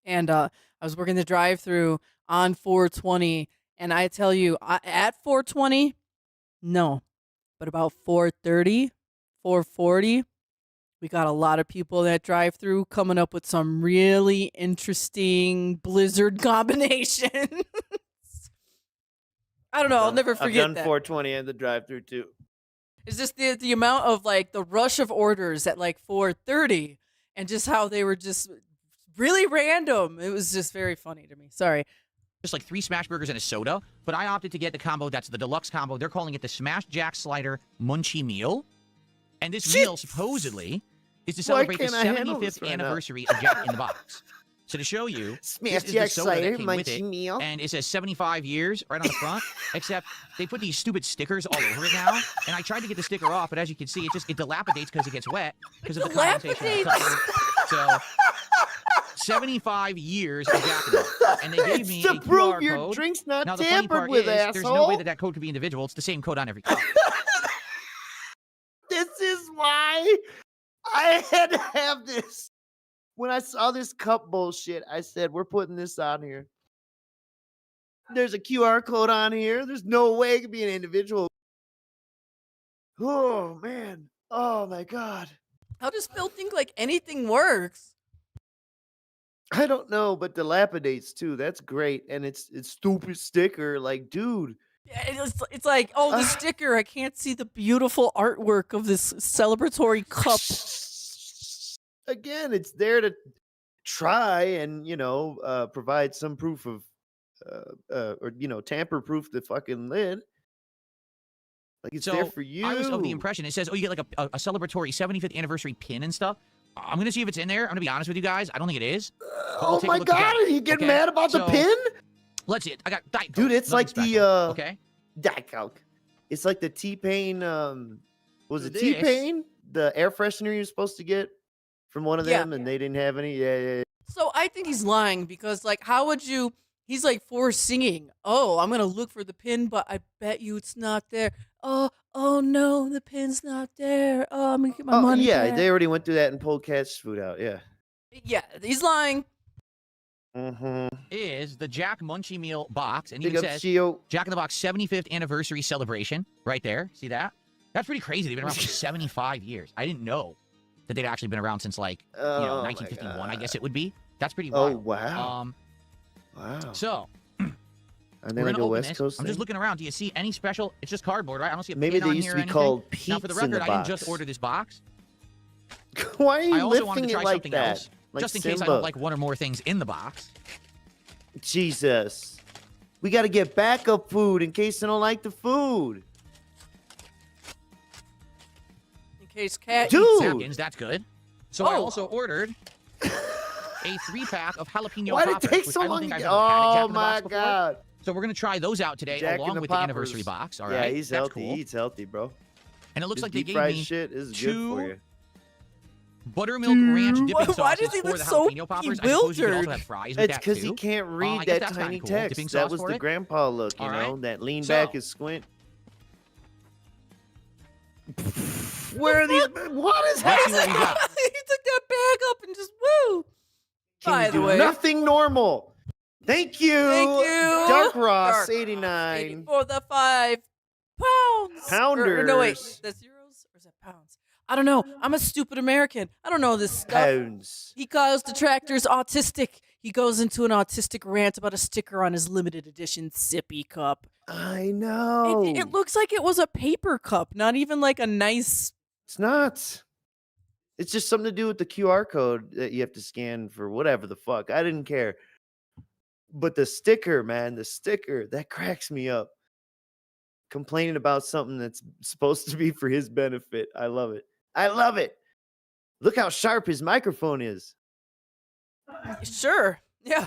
S2: and I was working the drive-through on 420. And I tell you, at 420, no, but about 430, 440, we got a lot of people that drive-through coming up with some really interesting Blizzard combinations. I don't know. I'll never forget
S3: I've done
S2: that.
S3: 420 and the drive-through too.
S2: It's just the amount of like the rush of orders at like 4:30 and just how they were just really random. It was just very funny to me. Sorry.
S4: just like 3 smash burgers and a soda, but I opted to get the combo that's the deluxe combo. They're calling it the Smash Jack Slider Munchie Meal. And this meal supposedly is to
S3: Why
S4: celebrate the
S3: can't I handle this
S4: 75th
S3: right now?
S4: anniversary of Jack in the Box. So to show you,
S3: Smash
S4: this is the
S3: Jack
S4: soda that
S3: Slider
S4: came with it,
S3: Munchie Meal.
S4: and it says 75 years right on the front, except they put these stupid stickers all over it now, and I tried to get the sticker off, but as you can see, it dilapidates because it gets wet because of the condensation. in the cup. So 75 years of Jack in the Box, and they gave me
S3: to
S4: a
S3: prove
S4: QR
S3: your
S4: code.
S3: drink's not
S4: Now the funny
S3: tampered
S4: part
S3: with,
S4: is,
S3: asshole.
S4: there's no way that that code could be individual. It's the same code on every cup.
S3: This is why I had to have this. When I saw this cup bullshit, I said, we're putting this on here. There's a QR code on here. There's no way it could be an individual. Oh, man. Oh, my God.
S2: How does Phil think like anything works?
S3: I don't know, but dilapidates too. That's great. And it's stupid sticker. Like, dude.
S2: Yeah, it's like, oh, the sticker. I can't see the beautiful artwork of this celebratory cup.
S3: Again, it's there to try and, provide some proof of, tamper proof the fucking lid. Like, it's there for you.
S4: I was of the impression, it says, oh, you get like a celebratory 75th anniversary pin and stuff. I'm gonna see if it's in there. I'm gonna be honest with you guys. I don't think it is. But we'll
S3: Oh
S4: take a
S3: my
S4: look
S3: god,
S4: together,
S3: are you getting
S4: okay?
S3: mad about the
S4: So,
S3: pin?
S4: Let's see it. I got Diet Coke.
S3: Dude, it's
S4: Nothing
S3: like
S4: special,
S3: the
S4: okay.
S3: Diet Coke. It's like the T-Pain was it
S4: This-
S3: T-Pain? The air freshener you're supposed to get from one of
S2: Yeah.
S3: them and they didn't have any? Yeah.
S2: So I think he's lying because, like, how would you? He's like for singing. Oh, I'm gonna look for the pin, but I bet you it's not there. Oh no, the pin's not there. Oh, I'm gonna get my money
S3: yeah,
S2: back.
S3: they already went through that and pulled cat's food out. Yeah.
S2: Yeah, he's lying.
S3: Mm-hmm.
S4: Is the Jack Munchie Meal box, and
S3: Big
S4: even
S3: up,
S4: says
S3: Shio.
S4: Jack in the Box 75th anniversary celebration right there. See that? That's pretty crazy. They've been around for 75 years. I didn't know that they'd actually been around since like
S3: Oh, my
S4: 1951. I
S3: God.
S4: guess it would be. That's pretty
S3: Oh
S4: wild.
S3: wow. Wow.
S4: So
S3: And
S4: we're
S3: then like
S4: gonna
S3: a
S4: open
S3: West
S4: this.
S3: Coast
S4: I'm just
S3: thing?
S4: looking around. Do you see any special? It's just cardboard, right? I don't see a
S3: Maybe
S4: pin
S3: they
S4: on
S3: used
S4: here
S3: to
S4: or
S3: be
S4: anything.
S3: called
S4: Now, for the
S3: Pete's in
S4: record,
S3: the
S4: I didn't just
S3: box.
S4: order this box.
S3: Why are you
S4: I also wanted
S3: lifting
S4: to try
S3: it like
S4: something
S3: that?
S4: else,
S3: Like
S4: just in case I
S3: Simba.
S4: don't like one or more things in the box.
S3: Jesus. We got to get backup food in case they don't like the food.
S2: In case cat
S3: Dude.
S2: eats
S4: Napkins, that's good. So I
S2: Oh.
S4: also ordered a 3-pack of jalapeno
S3: Why did it
S4: poppers,
S3: take
S4: which
S3: so
S4: I don't
S3: long?
S4: think I've ever had at Jack
S3: Oh
S4: in the Box
S3: my
S4: before.
S3: god.
S4: So we're gonna try those out today,
S3: Jack in
S4: along
S3: the
S4: with
S3: Poppers.
S4: the anniversary box. All
S3: Yeah,
S4: right,
S3: he's
S4: that's
S3: healthy.
S4: cool.
S3: He eats healthy, bro.
S4: And it looks
S3: This
S4: like they
S3: deep
S4: gave
S3: fried
S4: me
S3: shit is good for you.
S4: buttermilk ranch dipping
S2: Why
S4: sauces
S2: does he
S4: for
S2: look
S4: the
S2: so
S4: jalapeno poppers. I suppose you could also
S2: bewildered?
S4: have fries with
S3: It's
S4: that
S3: because
S4: too.
S3: he can't
S4: I
S3: read
S4: guess
S3: that
S4: that's
S3: tiny
S4: kinda cool.
S3: text.
S4: Dipping
S3: That
S4: sauce
S3: was
S4: for
S3: the
S4: it?
S3: grandpa look, you
S4: All
S3: know?
S4: right.
S3: That lean
S4: So-
S3: back is squint. Where are these? What is
S4: Let's see
S3: happening?
S4: what we got.
S2: he took that bag up and just woo.
S3: Can
S2: By
S3: you
S2: the
S3: do
S2: way,
S3: nothing normal? Thank you.
S2: Thank you.
S3: Dark Ross,
S2: Dark
S3: 89.
S2: for the 5 pounds. Or no, wait,
S3: Pounders.
S2: that's euros or is that pounds? I don't know. I'm a stupid American. I don't know this stuff.
S3: Pounds.
S2: He calls detractors autistic. He goes into an autistic rant about a sticker on his limited edition sippy cup.
S3: I know.
S2: It looks like it was a paper cup, not even like a nice.
S3: It's not. It's just something to do with the QR code that you have to scan for whatever the fuck. I didn't care. But the sticker, man, the sticker, that cracks me up. Complaining about something that's supposed to be for his benefit. I love it. I love it. Look how sharp his microphone is.
S2: Sure. Yeah.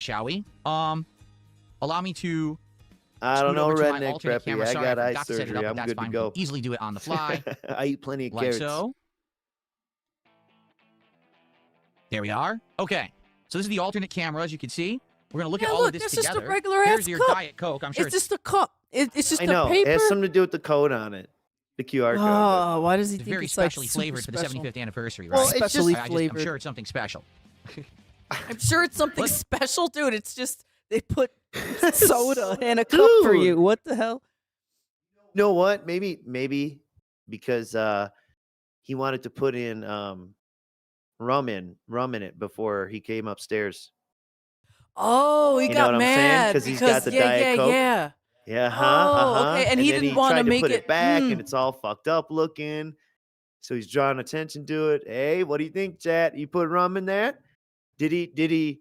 S4: Shall we? Allow me to.
S3: I don't
S4: scoot
S3: know,
S4: over to my
S3: redneck
S4: alternate
S3: preppy.
S4: camera.
S3: I
S4: Sorry,
S3: got eye
S4: forgot to set it
S3: surgery.
S4: up, but
S3: I'm
S4: that's
S3: good to
S4: fine. We
S3: go.
S4: can easily do it on the fly,
S3: I eat plenty of
S4: like
S3: carrots.
S4: so. There we are. Okay. So this is the alternate camera, as you can see. We're gonna look at all
S2: look,
S4: of this
S2: that's
S4: together.
S2: just a regular
S4: Here's
S2: ass
S4: your
S2: cup.
S4: Diet Coke. I'm sure
S2: It's just a cup. It's just
S3: I know.
S2: a paper.
S3: It has something to do with the code on it. The QR code.
S2: Oh, why does he
S4: it's
S2: think
S4: very
S2: it's like
S4: specially
S2: super
S4: flavored for the
S2: special?
S4: 75th anniversary, right?
S3: Well, it's just-
S2: Specially
S4: I'm
S2: flavored.
S4: sure it's something special.
S2: I'm sure it's something
S4: What?
S2: special, dude. It's just they put soda in a cup for
S3: Dude.
S2: you. What the hell?
S3: You know what? Maybe because he wanted to put in rum in it before he came upstairs.
S2: Oh, he
S3: You know
S2: got
S3: what I'm saying?
S2: mad
S3: 'Cause he's got the
S2: yeah,
S3: Diet
S2: yeah,
S3: Coke.
S2: yeah.
S3: Yeah,
S2: Oh, okay, and he
S3: then
S2: didn't wanna
S3: tried to
S2: make
S3: put
S2: it-
S3: back,
S2: mm.
S3: and it's all fucked up looking. So he's drawing attention to it. Hey, what do you think, chat? You put rum in there? Did he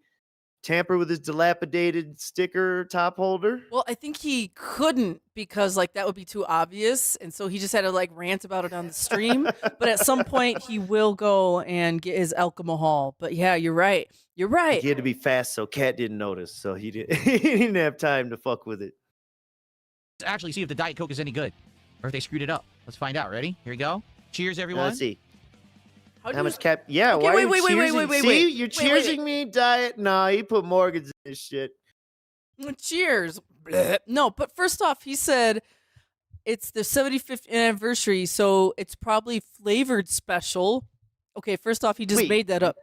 S3: tamper with his dilapidated sticker top holder?
S2: Well, I think he couldn't because like that would be too obvious, and so he just had to like rant about it on the stream. But at some point, he will go and get his alcohol. But yeah, you're right. You're right.
S3: He had to be fast, so Cat didn't notice. So he didn't have time to fuck with it.
S4: Let's actually see if the Diet Coke is any good, or if they screwed it up. Let's find out. Ready? Here we go. Cheers, everyone.
S3: Let's see.
S2: How do
S3: How
S2: you-
S3: much cap? Yeah,
S2: Okay,
S3: why are
S2: wait,
S3: you
S2: wait, wait, wait,
S3: cheersing?
S2: wait, wait,
S3: See,
S2: wait.
S3: you're
S2: Wait, wait.
S3: cheersing me, Diet. No, he put Morgan's in this shit.
S2: Cheers. Bleh. No, but first off, he said it's the 75th anniversary, so it's probably flavored special. Okay, first off, he just
S3: Wait.
S2: made that up.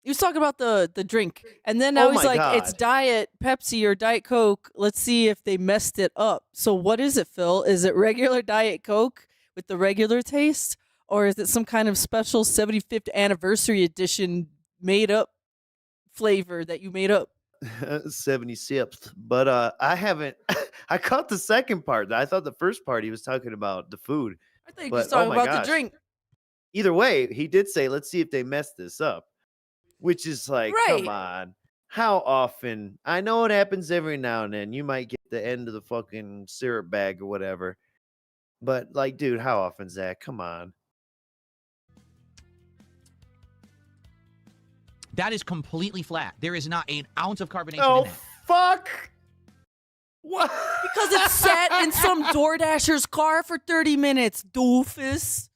S2: He was talking about the drink, and then now
S3: Oh
S2: he's
S3: my
S2: like, it's
S3: God.
S2: Diet Pepsi or Diet Coke. Let's see if they messed it up. So what is it, Phil? Is it regular Diet Coke with the regular taste, or is it some kind of special 75th anniversary edition made up flavor that you made up?
S3: 76th. But I haven't. I caught the second part. I thought the first part he was talking about the food.
S2: I think
S3: But,
S2: he's talking
S3: oh my
S2: about
S3: gosh.
S2: the drink.
S3: Either way, he did say, let's see if they messed this up. Which is like,
S2: Right.
S3: come on. How often? I know it happens every now and then. You might get the end of the fucking syrup bag or whatever. But like, dude, how often, Zach? Come on.
S4: That is completely flat. There is not an ounce of carbonation in
S3: Oh,
S4: that.
S3: fuck. What?
S2: Because it sat in some DoorDasher's car for 30 minutes, doofus.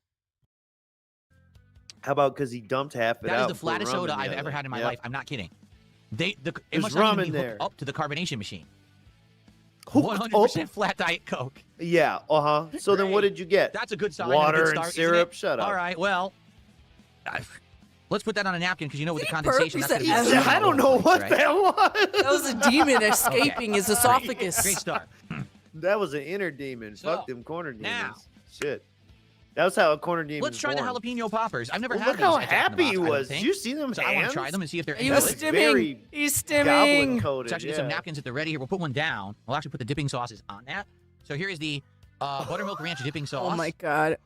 S3: How about because he dumped half it out?
S4: That is the
S3: and put
S4: flattest
S3: rum in
S4: soda
S3: the
S4: I've
S3: other?
S4: ever had in my
S3: Yep.
S4: life. I'm not kidding. It
S3: There's
S4: must
S3: rum
S4: not
S3: in
S4: even be
S3: there.
S4: hooked up to the carbonation machine.
S3: Hooked
S4: 100%
S3: up?
S4: flat Diet Coke.
S3: Yeah, So then what
S4: Great.
S3: did you get?
S4: That's a good sign.
S3: Water
S4: and a good
S3: and
S4: start,
S3: syrup?
S4: isn't it?
S3: Shut up.
S4: All right, well, let's put that on a napkin because you know with the
S2: Did he
S4: condensation,
S2: burp?
S4: that's
S2: He
S4: gonna
S2: said,
S4: be
S2: "I
S3: I don't know what
S4: right?
S3: that was.
S2: That was a demon escaping his esophagus.
S4: Great start.
S3: That was an inner demon.
S4: So,
S3: Fuck them corner demons.
S4: now-
S3: Shit. That was how a corner demon
S4: Let's try
S3: born.
S4: the jalapeno poppers. I've never
S3: Well,
S4: had
S3: look how
S4: these at Jack in the
S3: happy he
S4: Box, I don't
S3: was. Did
S4: think.
S3: you see them
S4: So I want to
S3: hands?
S4: try them and see if they're
S2: He
S4: any
S2: was
S4: good.
S3: very
S2: stimming. He's
S3: goblin
S2: stimming.
S3: coated.
S4: Let's actually get some napkins at the ready here. We'll put one down. We'll actually put the dipping sauces on that. So here is the buttermilk ranch dipping sauce
S2: Oh my god.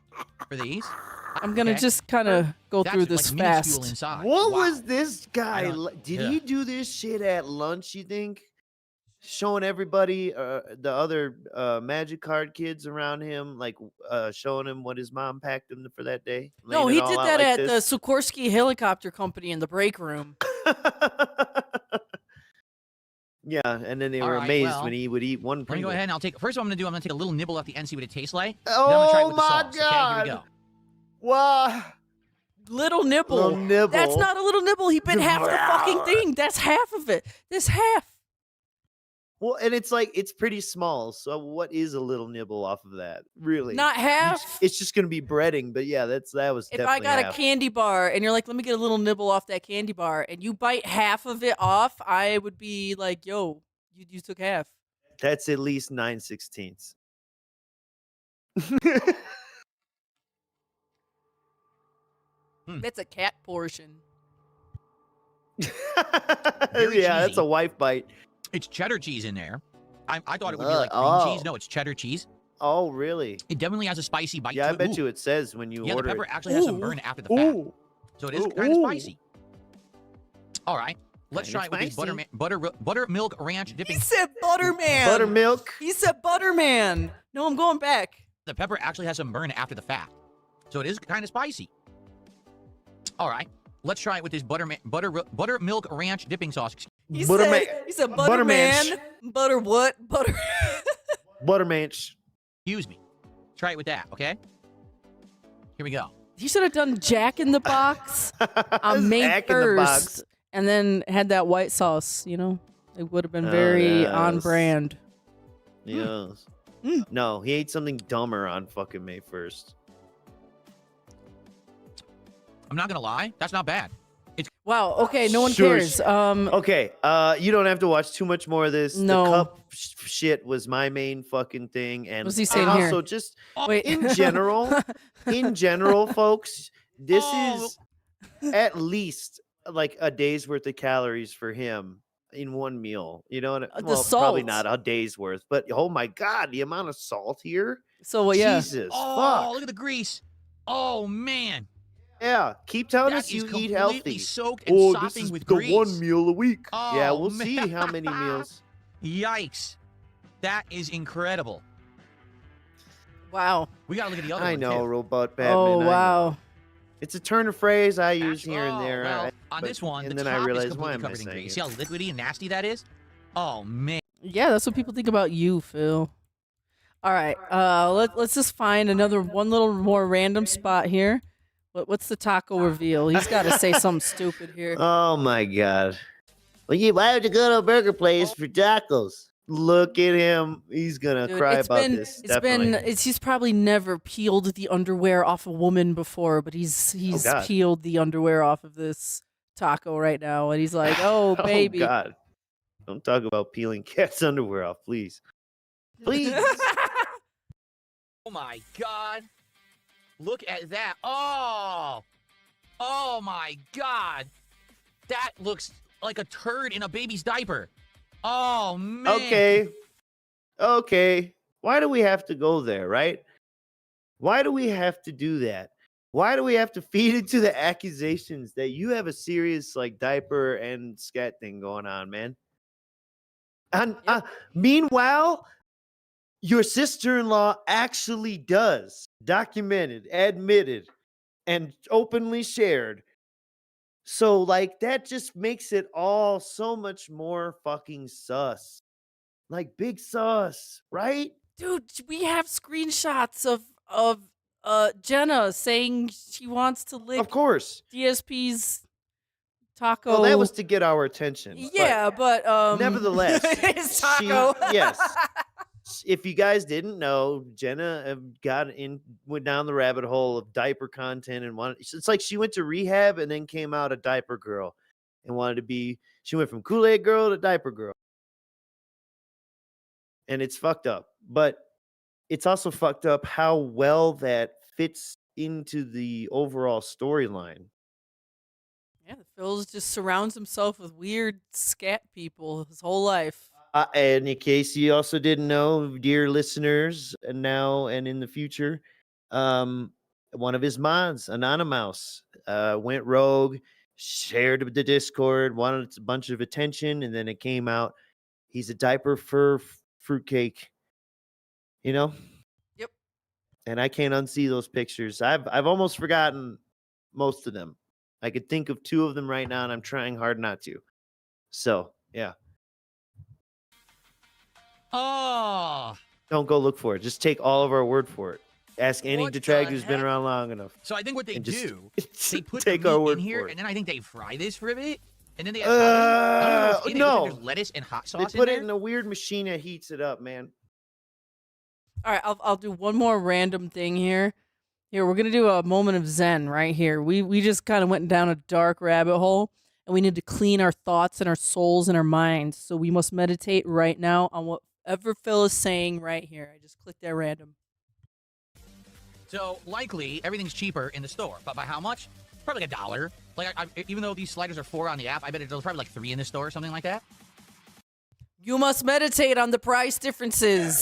S4: for these.
S2: I'm gonna
S4: Okay.
S2: just kind of go
S4: That's
S2: through this
S4: like minuscule
S2: fast.
S4: inside.
S3: What
S4: Wow.
S3: was this guy?
S4: don't-
S3: Like? Did
S4: yeah.
S3: he do this shit at lunch, you think? Showing everybody, the other magic card kids around him, like showing him what his mom packed him for that day?
S2: No,
S3: Laying
S2: he
S3: it all
S2: did
S3: out
S2: that
S3: like
S2: at
S3: this?
S2: the Sikorsky Helicopter Company in the break room.
S3: Yeah, and then they
S4: All
S3: were
S4: right,
S3: amazed
S4: well,
S3: when he would eat one
S4: Let me
S3: Pringle.
S4: go ahead and I'll take. First, what I'm going to do, I'm going to take a little nibble off the end, see what it tastes like. Then I'm gonna try it
S3: Oh
S4: with the
S3: my
S4: sauce. Okay, here we
S3: god!
S4: go.
S3: Wow!
S2: Little nibble.
S3: Little nibble.
S2: That's not a little nibble. He bit half the fucking thing. That's half of it. This half.
S3: Well, and it's like it's pretty small. So what is a little nibble off of that? Really?
S2: Not half.
S3: It's just gonna be breading. But yeah, that was
S2: If
S3: definitely
S2: I got
S3: half.
S2: a candy bar and you're like, let me get a little nibble off that candy bar, and you bite half of it off, I would be like, yo, you took half.
S3: That's at least 9/16.
S2: That's a cat portion.
S4: Very
S3: Yeah, that's
S4: cheesy.
S3: a wife bite.
S4: It's cheddar cheese in there. I thought it would be
S3: Ugh,
S4: like cream
S3: oh.
S4: cheese. No, it's cheddar cheese.
S3: Oh, really?
S4: It definitely has a spicy bite
S3: Yeah,
S4: to
S3: I
S4: it.
S3: bet
S4: Ooh.
S3: you it says when you
S4: Yeah, the
S3: order
S4: pepper
S3: it.
S4: actually has some burn after the fact.
S3: Ooh.
S4: So it is
S3: Ooh,
S4: kind of
S3: ooh.
S4: spicy. All right. Let's
S3: Kinda
S4: try it with the
S3: spicy.
S4: buttermilk ranch dipping.
S2: He said Butterman.
S3: Buttermilk.
S2: He said Butterman. No, I'm going back.
S4: The pepper actually has some burn after the fact. So it is kind of spicy. All right. Let's try it with this buttermilk ranch dipping sauce.
S2: He
S3: Butterman-
S2: said
S3: Buttermanch.
S2: Butterman. Butter what? Butter.
S3: Buttermanch.
S4: Excuse me. Try it with that, okay? Here we go.
S2: He should have done Jack in the Box on May
S3: Jack in the box.
S2: 1st and then had that white sauce, you know? It would have been very on
S3: yes.
S2: brand.
S3: Yes.
S2: Mm.
S3: No, he ate something dumber on fucking May 1st.
S4: I'm not going to lie. That's not bad.
S2: Wow, okay, no one
S3: Shush.
S2: cares.
S3: Okay, you don't have to watch too much more of this.
S2: No.
S3: The cup shit was my main fucking thing, and
S2: What's he saying
S3: and
S2: here?
S3: also just
S2: Wait.
S3: in general, folks, this
S4: Oh.
S3: is at least like a day's worth of calories for him in one meal. You know,
S2: The
S3: well, probably
S2: salt.
S3: not a day's worth, but oh my god, the amount of salt here.
S2: So, well, yeah.
S3: Jesus,
S4: Oh,
S3: fuck.
S4: look at the grease. Oh, man.
S3: Yeah, keep telling
S4: That
S3: us
S4: is
S3: you eat
S4: completely
S3: healthy.
S4: soaked and
S3: Oh,
S4: sopping
S3: this is
S4: with
S3: the
S4: grease.
S3: one meal a week. Yeah,
S4: Oh,
S3: we'll see
S4: man.
S3: how many meals.
S4: Yikes. That is incredible.
S2: Wow.
S4: We got to look at the other
S3: I
S4: one,
S3: know,
S4: too.
S3: Robot Batman.
S2: Oh,
S3: I know.
S2: wow.
S3: It's a turn of phrase I use here and
S4: Oh,
S3: there.
S4: well,
S3: I-
S4: on
S3: but-
S4: this one,
S3: and
S4: the
S3: then
S4: top
S3: I realized,
S4: is
S3: why
S4: completely
S3: am I
S4: covered in
S3: saying
S4: grease.
S3: it?
S4: See how liquidy and nasty that is? Oh, man.
S2: Yeah, that's what people think about you, Phil. All right, let's just find one little more random spot here. What's the taco reveal? He's got to say something stupid here.
S3: Oh my god. Well, why would you go to a burger place for tacos? Look at him. He's gonna
S2: Dude,
S3: cry
S2: it's
S3: about
S2: been,
S3: this.
S2: it's
S3: Definitely.
S2: been, he's probably never peeled the underwear off a woman before, but he's
S3: God.
S2: peeled the underwear off of this taco right now, and he's like, "Oh, baby."
S3: Oh god. Don't talk about peeling cat's underwear off, please. Please.
S4: Oh, my God. Look at that. Oh. Oh, my God. That looks like a turd in a baby's diaper. Oh, man.
S3: Okay. Okay. Why do we have to go there, right? Why do we have to do that? Why do we have to feed into the accusations that you have a serious like diaper and scat thing going on, man? And meanwhile, your sister-in-law actually does, documented, admitted, and openly shared So like that just makes it all so much more fucking sus. Like big sus, right?
S2: Dude, we have screenshots of Jenna saying she wants to lick
S3: Of course.
S2: DSP's taco.
S3: Well, that was to get our attention.
S2: Yeah, but
S3: nevertheless,
S2: his taco.
S3: yes. If you guys didn't know, Jenna went down the rabbit hole of diaper content and wanted. It's like she went to rehab and then came out a diaper girl, and wanted to be. She went from Kool-Aid girl to diaper girl, and it's fucked up. But it's also fucked up how well that fits into the overall storyline.
S2: Yeah, Phil just surrounds himself with weird scat people his whole life.
S3: And in case you also didn't know, dear listeners, and now and in the future, one of his mods, Anonymous, went rogue, shared the Discord, wanted a bunch of attention, and then it came out he's a diaper for fruitcake. You know?
S2: Yep.
S3: And I can't unsee those pictures. I've almost forgotten most of them. I could think of 2 of them right now, and I'm trying hard not to. So, yeah.
S4: Oh.
S3: Don't go look for it. Just take all of our word for it. Ask any
S4: What
S3: detractor
S4: the
S3: who's been
S4: heck?
S3: around long enough.
S4: So I think what they
S3: And just-
S4: do, they put
S3: take
S4: the
S3: our
S4: meat
S3: word
S4: in here,
S3: for it.
S4: and then I think they fry this for a bit, and then they add I don't know what's in it. It looks like
S3: no.
S4: there's lettuce and hot
S3: They
S4: sauce
S3: put
S4: in
S3: it
S4: there.
S3: in a weird machine that heats it up, man.
S2: All right, I'll do one more random thing here. Here, we're gonna do a moment of zen right here. We just kind of went down a dark rabbit hole, and we need to clean our thoughts and our souls and our minds. So we must meditate right now on whatever Phil is saying right here. I just clicked that random.
S4: So likely everything's cheaper in the store, but by how much? Probably like $1. Like even though these sliders are $4 on the app, I bet it's probably like $3 in the store or something like that.
S2: You must meditate on the price differences.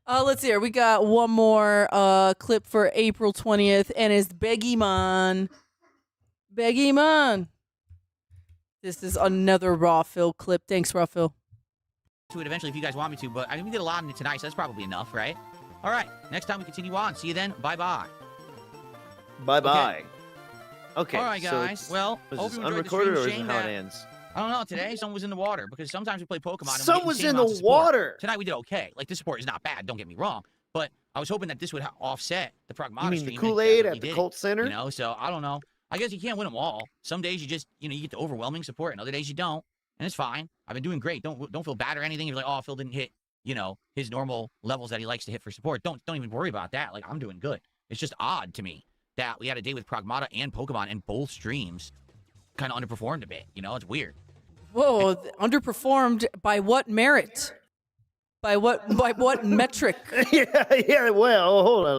S2: Let's see here. We got one more clip for April 20th, and it's Begemon. Begemon. This is another Raw Phil clip. Thanks, Raw Phil.
S4: To it eventually if you guys want me to, but I mean, we did a lot in it tonight, so that's probably enough, right? All right, next time we continue on. See you then. Bye-bye.
S3: Bye-bye. Okay.
S4: All right,
S3: so
S4: guys.
S3: it's-
S4: Well,
S3: was
S4: hope
S3: this
S4: you enjoyed the
S3: unrecorded,
S4: stream.
S3: or is it
S4: Shame
S3: how it
S4: that-
S3: ends?
S4: I don't know. Today, someone was in the water because sometimes we play Pokemon. And we
S3: Some
S4: get
S3: was
S4: insane
S3: in
S4: amounts
S3: the
S4: of support.
S3: water.
S4: Tonight we did okay. Like this support is not bad. Don't get me wrong, but I was hoping that this would offset the Pragmata
S3: You mean
S4: stream.
S3: the
S4: and it
S3: Kool-Aid
S4: definitely
S3: at the
S4: did.
S3: Colt Center?
S4: You know, so I don't know. I guess you can't win them all. Some days you just, you get the overwhelming support, and other days you don't, and it's fine. I've been doing great. Don't feel bad or anything. You're like, oh, Phil didn't hit, his normal levels that he likes to hit for support. Don't even worry about that. Like, I'm doing good. It's just odd to me that we had a day with Pragmata and Pokemon, and both streams kind of underperformed a bit. It's weird.
S2: Whoa, underperformed by what merit? By what metric?
S3: yeah. Well, hold on.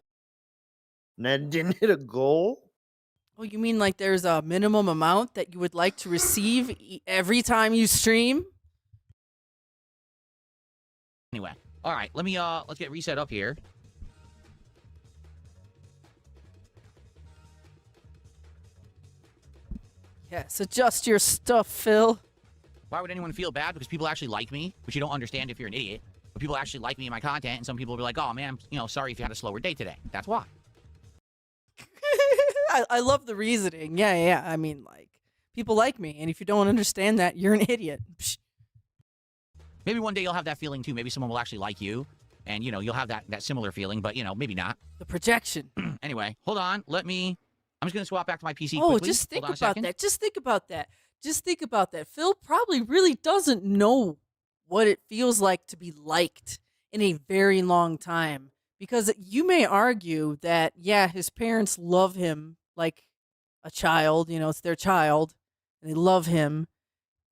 S3: That didn't hit a goal.
S2: Oh, you mean like there's a minimum amount that you would like to receive every time you stream?
S4: Anyway, all right. Let's get reset up here.
S2: Yes, adjust your stuff, Phil.
S4: Why would anyone feel bad? Because people actually like me, which you don't understand if you're an idiot. But people actually like me and my content, and some people will be like, "Oh man, sorry if you had a slower day today." That's why.
S2: I love the reasoning. Yeah. I mean, like, people like me, and if you don't understand that, you're an idiot. Psh.
S4: Maybe one day you'll have that feeling too. Maybe someone will actually like you, and you'll have that similar feeling. But maybe not.
S2: The projection.
S4: Anyway, hold on. I'm just gonna swap back to my PC.
S2: Oh,
S4: quickly.
S2: just think
S4: Hold on a
S2: about
S4: second.
S2: that. Just think about that. Just think about that. Phil probably really doesn't know what it feels like to be liked in a very long time. Because you may argue that, yeah, his parents love him like a child. It's their child, and they love him.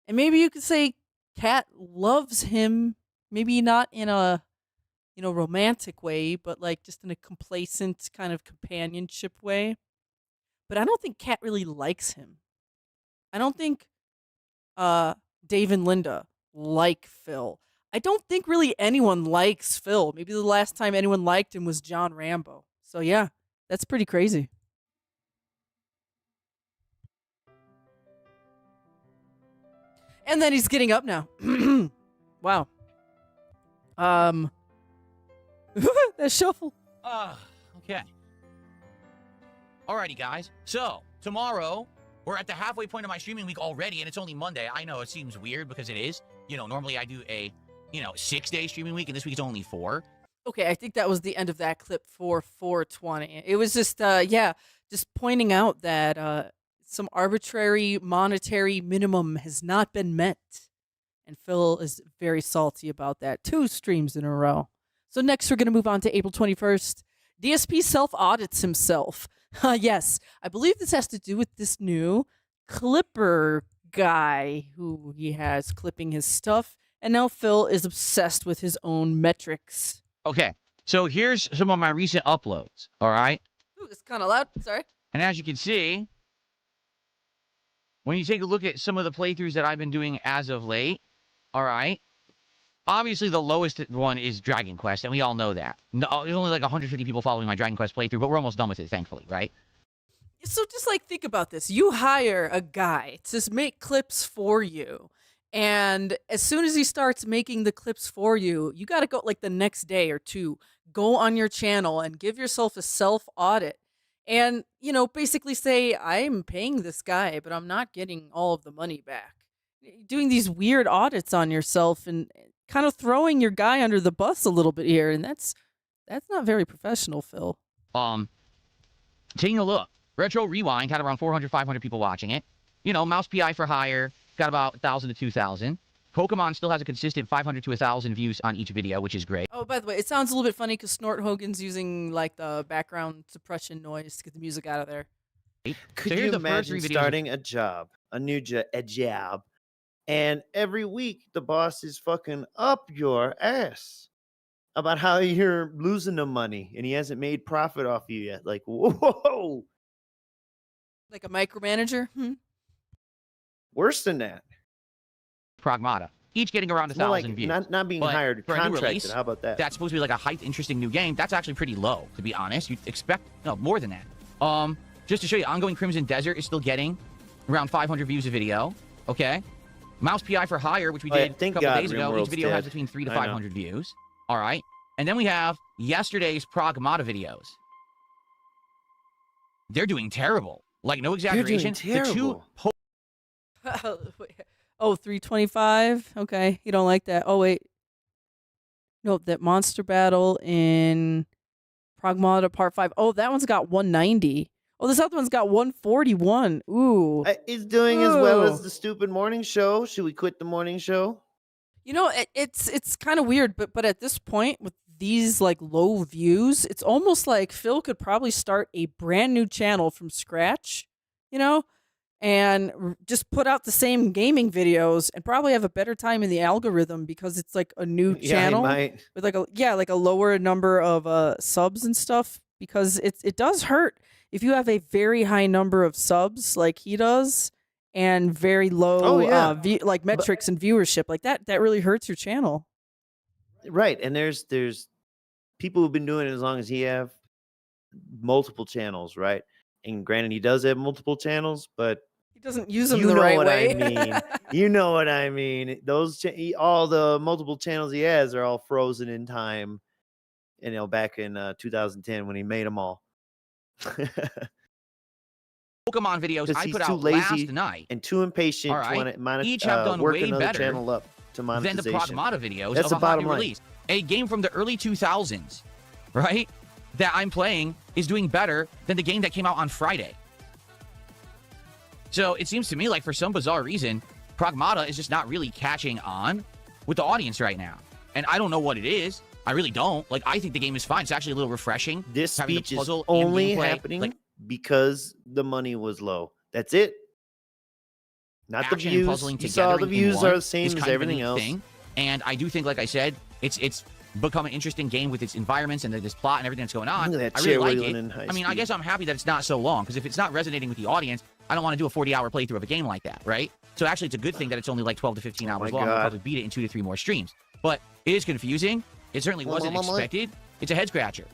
S2: And maybe you could say Kat loves him, maybe not in a, romantic way, but like just in a complacent kind of companionship way. But I don't think Kat really likes him. I don't think Dave and Linda like Phil. I don't think really anyone likes Phil. Maybe the last time anyone liked him was John Rambo. So yeah, that's pretty crazy. And then he's getting up now. Wow. That shuffle.
S4: Okay. Alrighty, guys. So, tomorrow, we're at the halfway point of my streaming week already, and it's only Monday. I know it seems weird because it is. You know, normally I do a, 6-day streaming week, and this week it's only 4.
S2: Okay, I think that was the end of that clip for 420. It was just, just pointing out that some arbitrary monetary minimum has not been met. And Phil is very salty about that. 2 streams in a row. So next we're going to move on to April 21st. DSP self-audits himself. Yes, I believe this has to do with this new clipper guy who he has clipping his stuff. And now Phil is obsessed with his own metrics.
S4: Okay, so here's some of my recent uploads, all right?
S2: Ooh, it's kind of loud. Sorry.
S4: And as you can see, when you take a look at some of the playthroughs that I've been doing as of late, all right, obviously the lowest one is Dragon Quest, and we all know that. No, there's only like 150 people following my Dragon Quest playthrough, but we're almost done with it, thankfully, right?
S2: So just like think about this. You hire a guy to make clips for you. And as soon as he starts making the clips for you, you got to go like the next day or 2, go on your channel and give yourself a self-audit. And, basically say, I'm paying this guy, but I'm not getting all of the money back. Doing these weird audits on yourself and kind of throwing your guy under the bus a little bit here. And that's not very professional, Phil.
S4: Taking a look. Retro Rewind had around 400, 500 people watching it. Mouse PI for Hire got about 1,000 to 2,000. Pokemon still has a consistent 500 to 1,000 views on each video, which is great.
S2: Oh, by the way, it sounds a little bit funny because Snort Hogan's using like the background suppression noise to get the music out of there.
S3: Could
S4: So
S3: you
S4: here's the first
S3: imagine
S4: 3 videos.
S3: starting a job, a job, and every week the boss is fucking up your ass about how you're losing the money and he hasn't made profit off you yet? Like, whoa!
S2: Like a micromanager?
S3: Worse than that.
S4: Pragmata. Each getting around
S3: It's more
S4: 1,000
S3: like
S4: views.
S3: not being
S4: But
S3: hired,
S4: for a new
S3: contracted.
S4: release,
S3: How about that?
S4: That's supposed to be like a hyped, interesting new game. That's actually pretty low, to be honest. You'd expect more than that. Just to show you, Ongoing Crimson Desert is still getting around 500 views a video. Okay. Mouse PI for Hire, which we
S3: Oh, yeah,
S4: did a
S3: thank
S4: couple
S3: God
S4: days ago.
S3: RimWorld's
S4: Each video has
S3: dead.
S4: between 3 to
S3: I know.
S4: 500 views. All right. And then we have yesterday's Pragmata videos. They're doing terrible. Like, no exaggeration.
S3: They're doing terrible.
S2: Oh, 325? Okay, you don't like that. Oh, wait. No, that monster battle in Pragmata Part 5. Oh, that one's got 190. Oh, this other one's got 141. Ooh.
S3: It's doing as well as
S2: Ooh.
S3: the stupid morning show. Should we quit the morning show?
S2: It's kind of weird, but at this point with these like low views, it's almost like Phil could probably start a brand new channel from scratch, and just put out the same gaming videos and probably have a better time in the algorithm because it's like a new channel with like a lower number of subs and stuff, because it does hurt if you have a very high number of subs like he does and very low metrics and viewership like that really hurts your channel.
S3: Right, and there's people who've been doing it as long as he have, multiple channels, right? And granted, he does have multiple channels, but
S2: He doesn't use them
S3: you
S2: the
S3: know
S2: right
S3: what
S2: way.
S3: I mean. You know what I mean. Those all the multiple channels he has are all frozen in time. Back in 2010 when he made them all.
S4: Pokemon videos I
S3: He's
S4: put
S3: too
S4: out
S3: lazy
S4: last night
S3: and too impatient
S4: All right.
S3: to want
S4: Each have done
S3: work
S4: way
S3: another
S4: better
S3: channel up to
S4: than the
S3: monetization.
S4: Pragmata videos
S3: That's
S4: of
S3: the
S4: a
S3: bottom
S4: hockey
S3: line.
S4: release. A game from the early 2000s, right, that I'm playing is doing better than the game that came out on Friday. So it seems to me like for some bizarre reason, Pragmata is just not really catching on with the audience right now. And I don't know what it is. I really don't. Like, I think the game is fine. It's actually a little refreshing.
S3: This
S4: having the
S3: speech is
S4: puzzle and
S3: only
S4: gameplay,
S3: happening
S4: like,
S3: because the money was low. That's it. Not the
S4: action and
S3: views.
S4: puzzling
S3: You
S4: together
S3: saw the
S4: in
S3: views
S4: one
S3: are the same
S4: is
S3: as
S4: kind of a
S3: everything
S4: neat
S3: else.
S4: thing. And I do think, like I said, it's become an interesting game with its environments and this plot and everything that's going on.
S3: Look at that
S4: I really
S3: chair
S4: like
S3: wiggling
S4: it.
S3: in high
S4: I mean, I
S3: speed.
S4: guess I'm happy that it's not so long, because if it's not resonating with the audience, I don't want to do a 40-hour playthrough of a game like that, right? So actually, it's a good thing that it's only like 12 to 15 hours long. I'll
S3: God.
S4: probably beat it in 2 to 3 more streams. But it is confusing. It certainly wasn't expected. It's a head scratcher.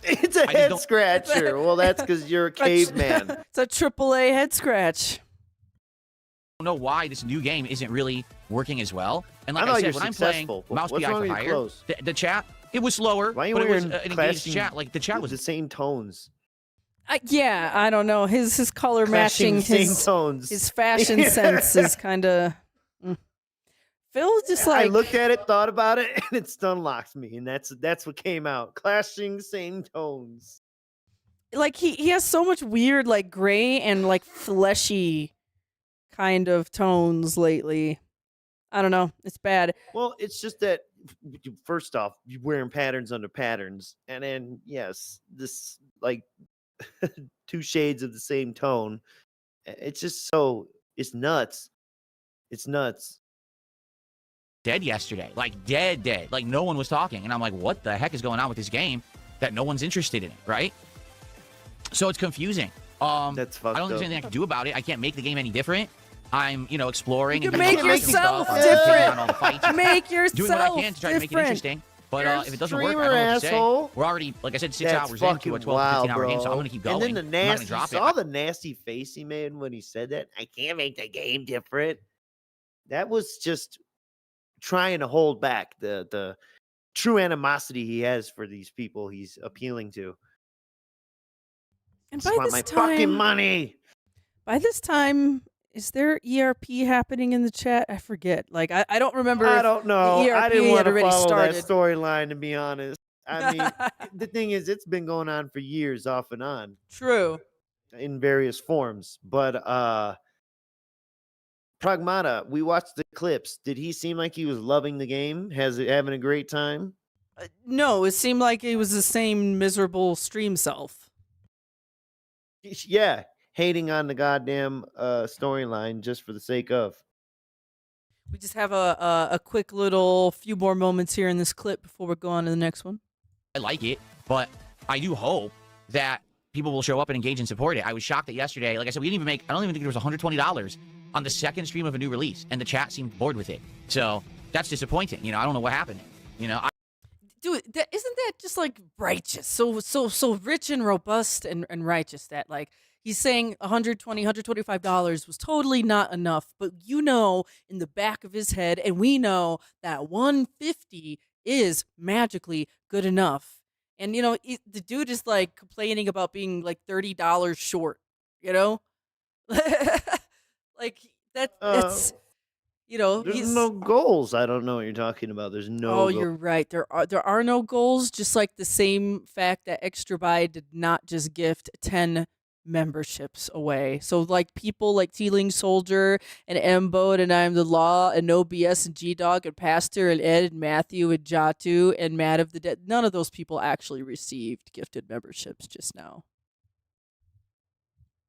S3: It's a
S4: just
S3: head
S4: don't-
S3: scratcher. Well, that's because you're a caveman.
S2: It's a AAA head scratch.
S4: don't know why this new game isn't really working as well. And like
S3: I know
S4: I said,
S3: you're
S4: when I'm
S3: successful,
S4: playing
S3: but
S4: Mouse
S3: what's
S4: PI
S3: wrong
S4: for
S3: with your
S4: Hire,
S3: clothes?
S4: the chat, it was slower,
S3: Why are you
S4: but it was
S3: wearing
S4: an engaged
S3: classy
S4: chat. Like, the chat was
S3: the same tones?
S2: Yeah, I don't know. His color
S3: Clashing
S2: matching
S3: same
S2: his
S3: tones.
S2: his fashion sense is kind of. Phil's just
S3: I
S2: like
S3: looked at it, thought about it, and it stun locked me, and that's what came out. Clashing same tones.
S2: he has so much weird like gray and like fleshy kind of tones lately. I don't know. It's bad.
S3: Well, it's just that first off, you're wearing patterns under patterns, and then yes, this like 2 shades of the same tone. It's just it's nuts. It's nuts.
S4: Dead yesterday, like dead. Like no one was talking, and I'm like, what the heck is going on with this game that no one's interested in it, right? So it's confusing.
S3: That's fucked
S4: I don't think there's
S3: up.
S4: anything I can do about it. I can't make the game any different. I'm, exploring.
S2: You
S4: and
S2: can
S4: doing
S2: make
S4: all the interesting
S2: yourself
S4: stuff. I'm taking
S2: different.
S4: on all the fights.
S2: Make yourself
S4: Doing what I can to try to make it
S2: different.
S4: interesting. But
S3: You're
S4: if it doesn't work, I
S3: streamer,
S4: don't know what to say.
S3: asshole.
S4: We're already, like I said, 6
S3: That's
S4: hours into
S3: fucking
S4: a 12 to
S3: wild,
S4: 15-hour game, so I'm
S3: bro.
S4: going to keep going.
S3: And then the
S4: I'm not
S3: nasty,
S4: gonna drop
S3: saw
S4: it.
S3: the nasty face he made when he said that. I can't make the game different. That was just trying to hold back the true animosity he has for these people he's appealing to.
S2: And
S3: Just
S2: by
S3: want
S2: this
S3: my
S2: time,
S3: fucking money.
S2: By this time, is there ERP happening in the chat? I forget. Like I don't remember.
S3: I
S2: if
S3: don't know.
S2: the
S3: I
S2: ERP
S3: didn't
S2: had
S3: want to
S2: already
S3: follow
S2: started.
S3: that storyline, to be honest. I mean, the thing is, it's been going on for years, off and on,
S2: True.
S3: in various forms. But Pragmata, we watched the clips. Did he seem like he was loving the game? Having a great time?
S2: No, it seemed like it was the same miserable stream self.
S3: Yeah, hating on the goddamn storyline just for the sake of.
S2: We just have a quick little few more moments here in this clip before we go on to the next one.
S4: I like it, but I do hope that people will show up and engage and support it. I was shocked that yesterday, like I said, I don't even think there was $120 on the second stream of a new release, and the chat seemed bored with it. So that's disappointing. I don't know what happened.
S2: Dude, isn't that just like righteous? So rich and robust and righteous that like he's saying $120, $125 was totally not enough, but in the back of his head, and we know that $150 is magically good enough. And the dude is like complaining about being like $30 short, like that's
S3: There's
S2: he's
S3: no goals. I don't know what you're talking about. There's no.
S2: You're right. There are no goals. Just like the same fact that ExtraBuy did not just gift 10 memberships away. So like people like Teeling Soldier and Embo and I'm the Law and No BS and G Dog and Pastor and Ed and Matthew and Jatu and Matt of the Dead. None of those people actually received gifted memberships just now.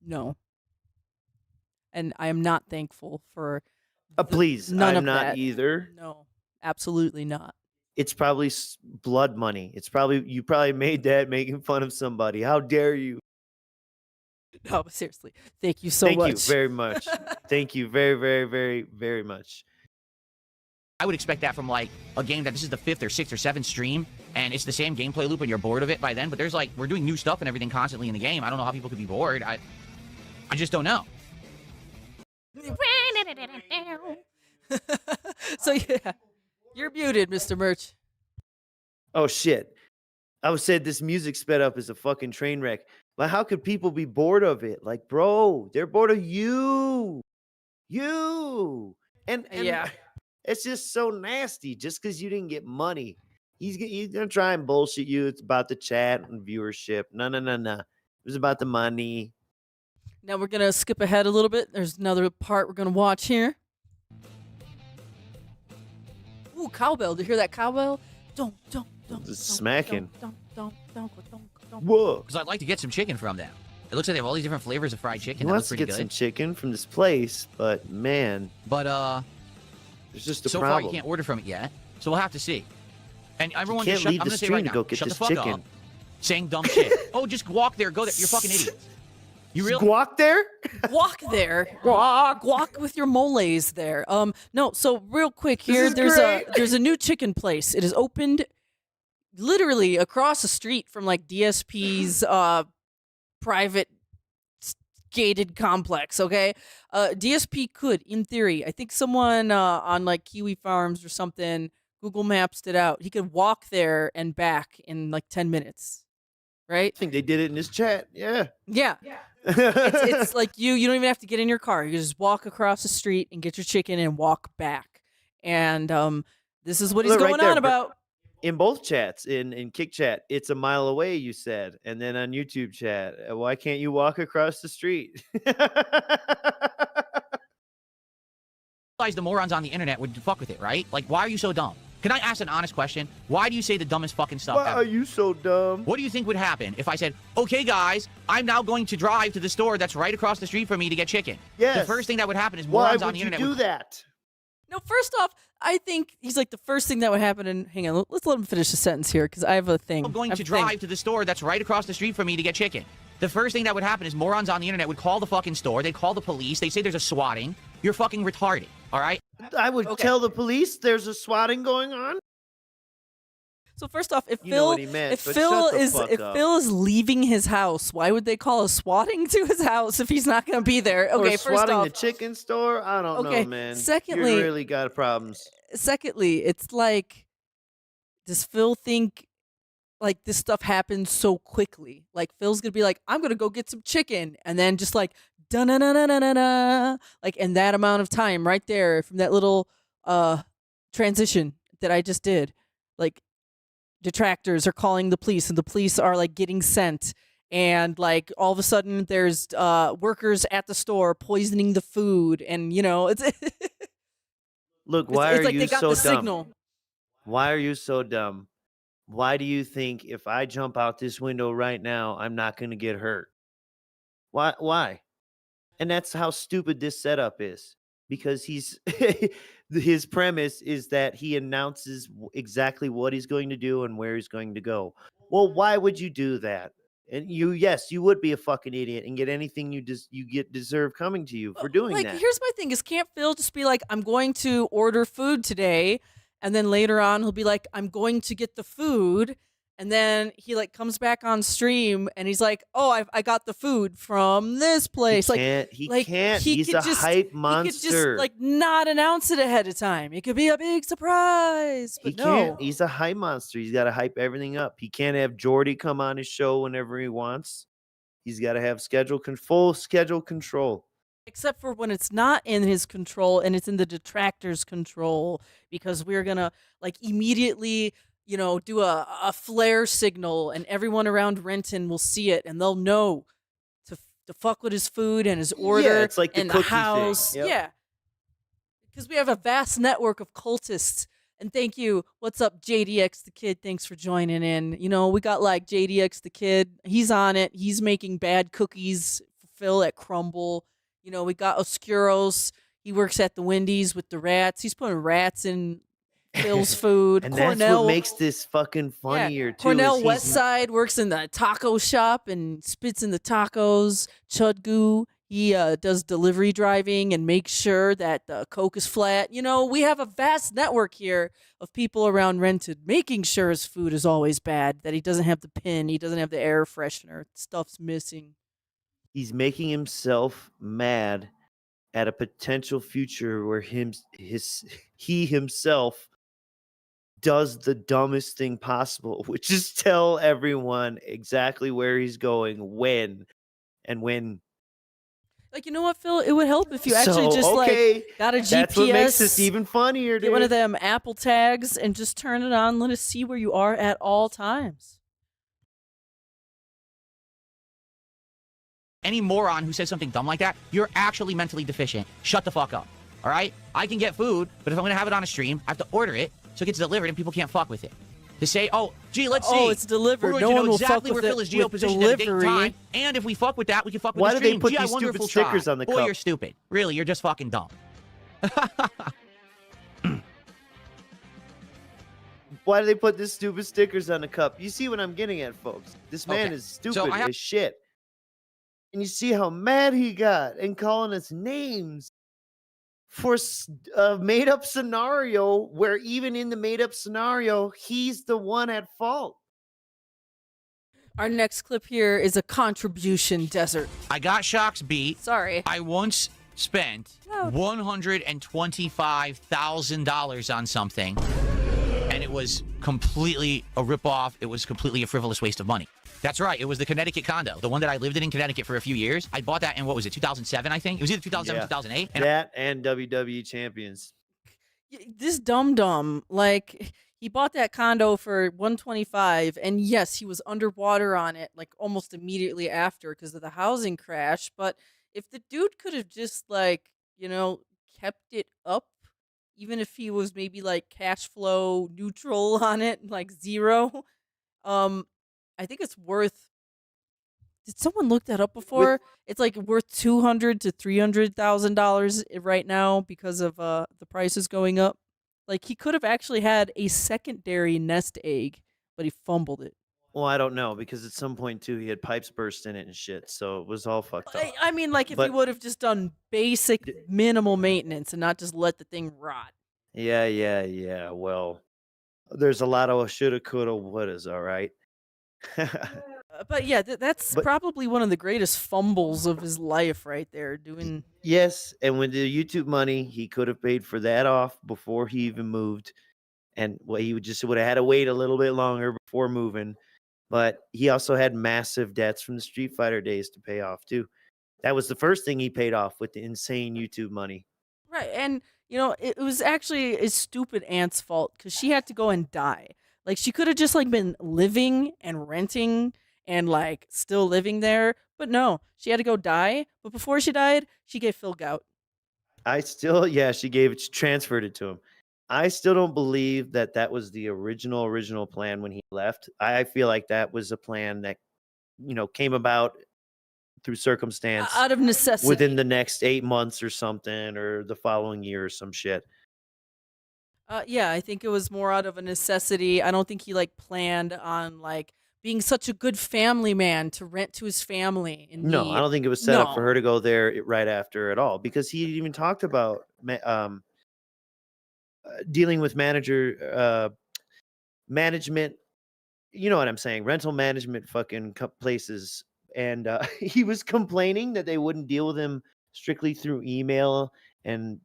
S2: No. And I am not thankful for.
S3: Please,
S2: none
S3: I'm
S2: of
S3: not
S2: that.
S3: either.
S2: No, absolutely not.
S3: It's probably blood money. You probably made that making fun of somebody. How dare you?
S2: No, but seriously, thank you so
S3: Thank
S2: much.
S3: you very much. Thank you very, very, very, very much.
S4: I would expect that from like a game that this is the 5th or 6th or 7th stream, and it's the same gameplay loop, and you're bored of it by then. But there's we're doing new stuff and everything constantly in the game. I don't know how people could be bored. I just don't know.
S2: So yeah, you're muted, Mr. Merch.
S3: Oh shit! I was said this music sped up is a fucking train wreck. But how could people be bored of it? Like, bro, they're bored of you, and
S2: Yeah.
S3: It's just so nasty. Just because you didn't get money, he's gonna try and bullshit you. It's about the chat and viewership. No. It was about the money.
S2: Now we're gonna skip ahead a little bit. There's another part we're gonna watch here. Ooh, cowbell! Do you hear that cowbell? Don't.
S3: It's smacking.
S2: Don't.
S3: Whoa!
S4: Because I'd like to get some chicken from them. It looks like they have all these different flavors of fried chicken.
S3: He
S4: That
S3: wants
S4: looks
S3: to
S4: pretty
S3: get some
S4: good.
S3: chicken from this place, but man,
S4: But
S3: there's just a
S4: so far
S3: problem.
S4: you can't order from it yet. So we'll have to see. And everyone
S3: can't
S4: just shut.
S3: leave
S4: I'm
S3: the
S4: gonna say
S3: stream
S4: right
S3: to
S4: now,
S3: go get
S4: shut
S3: this
S4: the fuck
S3: chicken.
S4: up, saying dumb shit. Oh, just walk there, go there. You're fucking idiots. You really?
S3: Squawk there?
S2: Walk there. Walk with your moles there. No, so real quick here,
S3: is
S2: there's
S3: great.
S2: a new chicken place. It is opened literally across the street from like DSP's private gated complex, okay? DSP could, in theory, I think someone on like Kiwi Farms or something, Google Maps it out. He could walk there and back in like 10 minutes. right?
S3: I think they did it in this chat. Yeah.
S2: Yeah. It's like you don't even have to get in your car. You just walk across the street and get your chicken and walk back. And this is what he's
S3: Look, right
S2: going
S3: there,
S2: on about.
S3: In both chats, in Kick Chat, it's a mile away, you said. And then on YouTube chat, why can't you walk across the street?
S4: Realize the morons on the internet would fuck with it, right? Like, why are you so dumb? Can I ask an honest question? Why do you say the dumbest fucking stuff
S3: Why
S4: ever?
S3: are you so dumb?
S4: What do you think would happen if I said, okay, guys, I'm now going to drive to the store that's right across the street from me to get chicken?
S3: Yes.
S4: The first thing that would happen is
S3: Why
S4: morons on
S3: would
S4: the
S3: you
S4: internet
S3: do
S4: would
S3: that?
S2: No, first off, I think he's like the first thing that would happen. And hang on, let's let him finish the sentence here because I have a thing.
S4: I'm going to drive to the store that's right across the street from me to get chicken. The first thing that would happen is morons on the internet would call the fucking store. They'd call the police. They'd say there's a swatting. You're fucking retarded, all right?
S3: I would tell the police there's a swatting going on.
S2: So first off, if
S3: You know what he meant,
S2: if
S3: but
S2: Phil
S3: shut the
S2: is
S3: fuck
S2: if
S3: up.
S2: Phil is leaving his house, why would they call a swatting to his house if he's not going to be there?
S3: Or
S2: Okay, first
S3: swatting
S2: off,
S3: the chicken store. I don't
S2: Okay,
S3: know, man.
S2: secondly-
S3: you really got problems.
S2: secondly, it's like, does Phil think like this stuff happens so quickly? Like Phil's gonna be like, I'm gonna go get some chicken, and then just like da na na na na na na, like in that amount of time, right there from that little transition that I just did, like detractors are calling the police, and the police are like getting sent. And like all of a sudden, there's workers at the store poisoning the food, and you know it's
S3: Look, why
S2: it's
S3: are
S2: like
S3: you
S2: they got
S3: so
S2: the
S3: dumb?
S2: signal.
S3: Why are you so dumb? Why do you think if I jump out this window right now, I'm not going to get hurt? Why? Why? And that's how stupid this setup is. Because his premise is that he announces exactly what he's going to do and where he's going to go. Well, why would you do that? And yes, you would be a fucking idiot and get anything you deserve coming to you for doing
S2: like,
S3: that.
S2: here's my thing: is can't Phil just be like, I'm going to order food today, and then later on he'll be like, I'm going to get the food, and then he like comes back on stream and he's like, oh, I got the food from this place.
S3: He can't.
S2: he
S3: He's
S2: could
S3: a
S2: just-
S3: hype
S2: He could
S3: monster.
S2: just like not announce it ahead of time. It could be a big surprise, but
S3: He
S2: no.
S3: can't. He's a hype monster. He's got to hype everything up. He can't have Jordy come on his show whenever he wants. He's got to have full schedule control.
S2: Except for when it's not in his control and it's in the detractors' control, because we're gonna like immediately, you know, do a flare signal, and everyone around Renton will see it and they'll know to fuck with his food and his order.
S3: it's like the
S2: and
S3: cookie thing.
S2: house.
S3: Yep.
S2: Yeah, because we have a vast network of cultists. And thank you. What's up, JDX the Kid? Thanks for joining in. You know, we got like JDX the Kid. He's on it. He's making bad cookies for Phil at Crumble. You know, we got Oscuros. He works at the Wendy's with the rats. He's putting rats in Phil's food.
S3: And
S2: Cornell,
S3: that's what makes this fucking funnier too.
S2: Cornell
S3: is he's-
S2: Westside works in the taco shop and spits in the tacos. Chudgu, he does delivery driving and makes sure that the Coke is flat. You know, we have a vast network here of people around Renton making sure his food is always bad, that he doesn't have the pin, he doesn't have the air freshener, stuff's missing.
S3: He's making himself mad at a potential future where he himself does the dumbest thing possible, which is tell everyone exactly where he's going, when.
S2: Like, you know what, Phil? It would help if you actually just like got a GPS.
S3: That's what makes this even funnier, dude.
S2: Get one of them Apple tags and just turn it on. Let us see where you are at all times.
S4: Any moron who says something dumb like that, you're actually mentally deficient. Shut the fuck up. All right? I can get food, but if I'm going to have it on a stream, I have to order it so it gets delivered and people can't fuck with it. To say, oh, gee, let's see.
S2: Oh, it's delivered.
S4: We're going
S2: No
S4: to
S2: one
S4: know
S2: will
S4: exactly
S2: fuck
S4: where
S2: with
S4: Phil
S2: it
S4: is
S2: with
S4: geopositioned at a date
S2: delivery.
S4: time. And if we fuck with that, we can fuck with
S3: Why
S4: the
S3: do they
S4: stream.
S3: put
S4: Gee, I
S3: these
S4: wonder if
S3: stupid
S4: we'll
S3: stickers
S4: try.
S3: on the
S4: Boy,
S3: cup?
S4: you're stupid. Really, you're just fucking dumb.
S3: Why do they put this stupid stickers on the cup? You see what I'm getting at, folks. This man
S4: Okay.
S3: is stupid
S4: So I have-
S3: as shit. And you see how mad he got and calling us names for a made-up scenario where even in the made-up scenario, he's the one at fault.
S2: Our next clip here is a contribution desert.
S4: I got Shock's beat.
S2: Sorry.
S4: I once spent
S2: Loud.
S4: $125,000 on something, and it was completely a ripoff. It was completely a frivolous waste of money. That's right. It was the Connecticut condo, the one that I lived in Connecticut for a few years. I bought that in, what was it, 2007, I think? It was either 2007
S3: Yeah.
S4: 2008. And
S3: That and WWE champions.
S2: This dum-dum, like, he bought that condo for 125, and yes, he was underwater on it, like, almost immediately after because of the housing crash. But if the dude could have just, like, you know, kept it up, even if he was maybe, like, cash flow neutral on it, like, zero, I think it's worth. Did someone look that up before? It's like worth $200,000 to $300,000 right now because of the prices going up. Like, he could have actually had a secondary nest egg, but he fumbled it.
S3: Well, I don't know because at some point too he had pipes burst in it and shit, so it was all fucked up.
S2: I mean, like, if he
S3: But-
S2: would have just done basic minimal maintenance and not just let the thing rot.
S3: Yeah. Well, there's a lot of shoulda, coulda, wouldas. All right.
S2: But yeah, that's
S3: But-
S2: probably one of the greatest fumbles of his life right there. Doing
S3: Yes, and with the YouTube money, he could have paid for that off before he even moved, and well, he would have had to wait a little bit longer before moving. But he also had massive debts from the Street Fighter days to pay off too. That was the first thing he paid off with the insane YouTube money.
S2: right, and you know, it was actually his stupid aunt's fault because she had to go and die. Like, she could have just like been living and renting and like still living there, but no, she had to go die. But before she died, she gave Phil gout.
S3: She transferred it to him. I still don't believe that was the original plan when he left. I feel like that was a plan that, came about through circumstance
S2: Out of necessity.
S3: within the next 8 months or something, or the following year or some shit.
S2: Yeah, I think it was more out of a necessity. I don't think he like planned on like being such a good family man to rent to his family. And
S3: No,
S2: he-
S3: I don't think it was set up for
S2: No.
S3: her to go there right after at all, because he even talked about dealing with management. You know what I'm saying? Rental management fucking places. And he was complaining that they wouldn't deal with him strictly through email and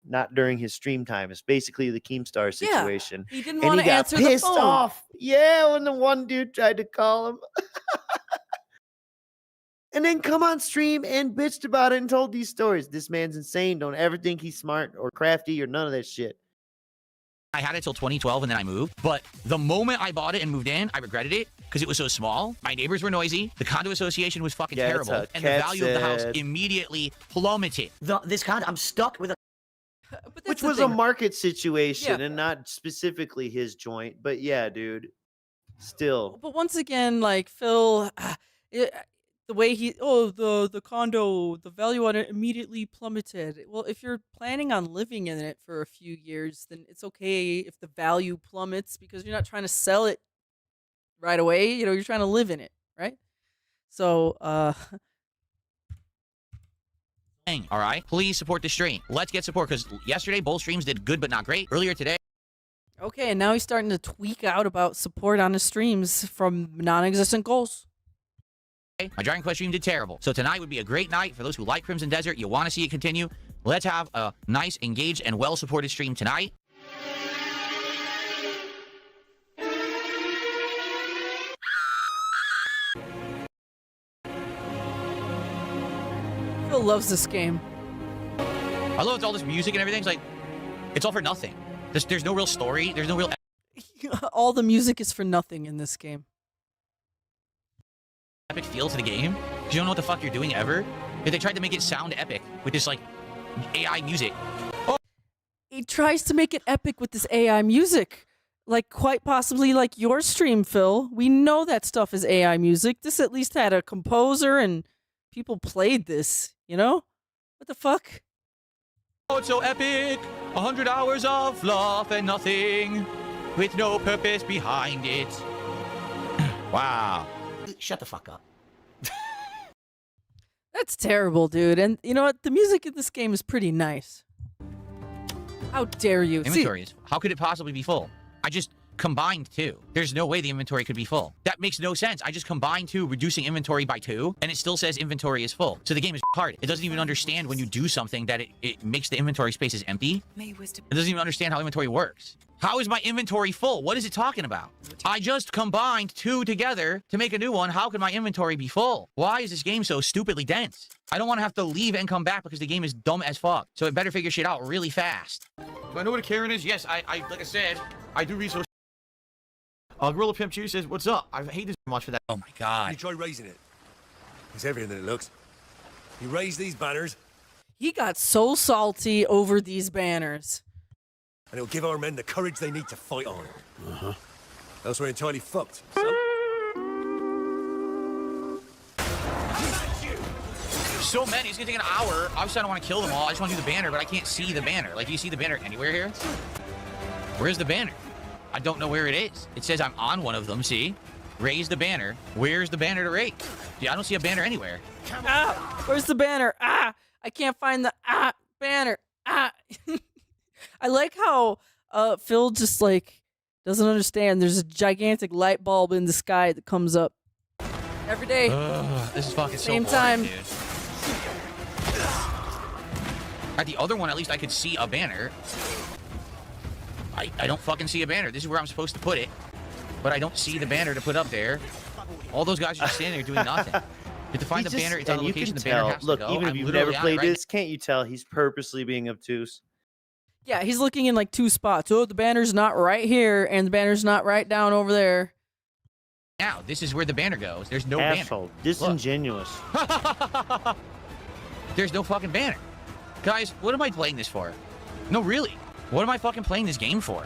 S3: not during his stream time. It's basically the Keemstar
S2: Yeah,
S3: situation.
S2: He didn't
S3: And
S2: want
S3: he
S2: to
S3: got
S2: answer the
S3: pissed
S2: phone.
S3: off. Yeah, when the one dude tried to call him. And then come on stream and bitched about it and told these stories. This man's insane. Don't ever think he's smart or crafty or none of that shit.
S4: I had it till 2012 and then I moved. But the moment I bought it and moved in, I regretted it because it was so small. My neighbors were noisy. The condo association was fucking
S3: Yeah, it's
S4: terrible.
S3: a
S4: And the
S3: cat
S4: value of the house
S3: said.
S4: immediately plummeted.
S7: This condo, I'm stuck with a.
S2: But that's
S3: Which
S2: the
S3: was a
S2: thing.
S3: market situation
S2: Yeah.
S3: and not specifically his joint. But yeah, dude. Still.
S2: But once again, like Phil, the way the condo, the value on it immediately plummeted. Well, if you're planning on living in it for a few years, then it's okay if the value plummets because you're not trying to sell it right away. You know, you're trying to live in it, right? So,
S4: All right, please support the stream. Let's get support because yesterday both streams did good but not great. Earlier today,
S2: okay, and now he's starting to tweak out about support on his streams from non-existent goals.
S4: my Dragon Quest stream did terrible. So tonight would be a great night for those who like Crimson Desert. You want to see it continue. Let's have a nice, engaged, and well-supported stream tonight.
S2: Phil loves this game.
S4: I love all this music and everything. It's like, it's all for nothing. There's no real story. There's no real
S2: All the music is for nothing in this game.
S4: epic feel to the game. 'Cause you don't know what the fuck you're doing ever. They tried to make it sound epic with this, like, AI music.
S2: He tries to make it epic with this AI music. Like, quite possibly like your stream, Phil. We know that stuff is AI music. This at least had a composer and people played this, you know? What the fuck?
S4: Oh, it's so epic. 100 hours of fluff and nothing with no purpose behind it. Wow.
S7: Shut the fuck up.
S2: That's terrible, dude. And you know what? The music in this game is pretty nice. How dare you? See,
S4: Inventories. How could it possibly be full? combined 2. There's no way the inventory could be full. That makes no sense. I just combined 2, reducing inventory by 2, and it still says inventory is full. So the game is hard. It doesn't even understand when you do something that it makes the inventory spaces empty. It doesn't even understand how inventory works. How is my inventory full? What is it talking about? I just combined 2 together to make a new one. How can my inventory be full? Why is this game so stupidly dense? I don't want to have to leave and come back because the game is dumb as fuck. So it better figure shit out really fast.
S6: Do I know what a Karen is? Yes, I like I said, I do read social. Gorilla Pimp Chew says, "What's up?" I hate this much for that.
S4: Oh my god.
S8: You try raising it. It's heavier than it looks. You raise these banners,
S2: He got so salty over these banners.
S8: and it'll give our men the courage they need to fight on. Else we're entirely fucked.
S4: So many. It's gonna take an hour. Obviously, I don't want to kill them all. I just want to do the banner, but I can't see the banner. Like, do you see the banner anywhere here? Where's the banner? I don't know where it is. It says I'm on one of them, see? Raise the banner. Where's the banner to raise? Yeah, I don't see a banner anywhere.
S2: Ah, where's the banner? Ah, I can't find the banner. Ah. I like how Phil just like doesn't understand. There's a gigantic light bulb in the sky that comes up every day.
S4: This is fucking so
S2: Same
S4: boring,
S2: time.
S4: dude. At the other one, at least I could see a banner. I don't fucking see a banner. This is where I'm supposed to put it, but I don't see the banner to put up there. All those guys are just standing there doing nothing. You have to find the banner. It's on the location the banner has
S3: Look,
S4: to go.
S3: even if
S4: I'm
S3: you've
S4: literally
S3: never
S4: on it
S3: played
S4: right
S3: this, can't you tell he's purposely being obtuse?
S2: Yeah, he's looking in like 2 spots. Oh, the banner's not right here, and the banner's not right down over there.
S4: now. This is where the banner goes. There's no
S3: Asshole. Disingenuous.
S4: banner. There's no fucking banner. Guys, what am I playing this for? No, really. What am I fucking playing this game for?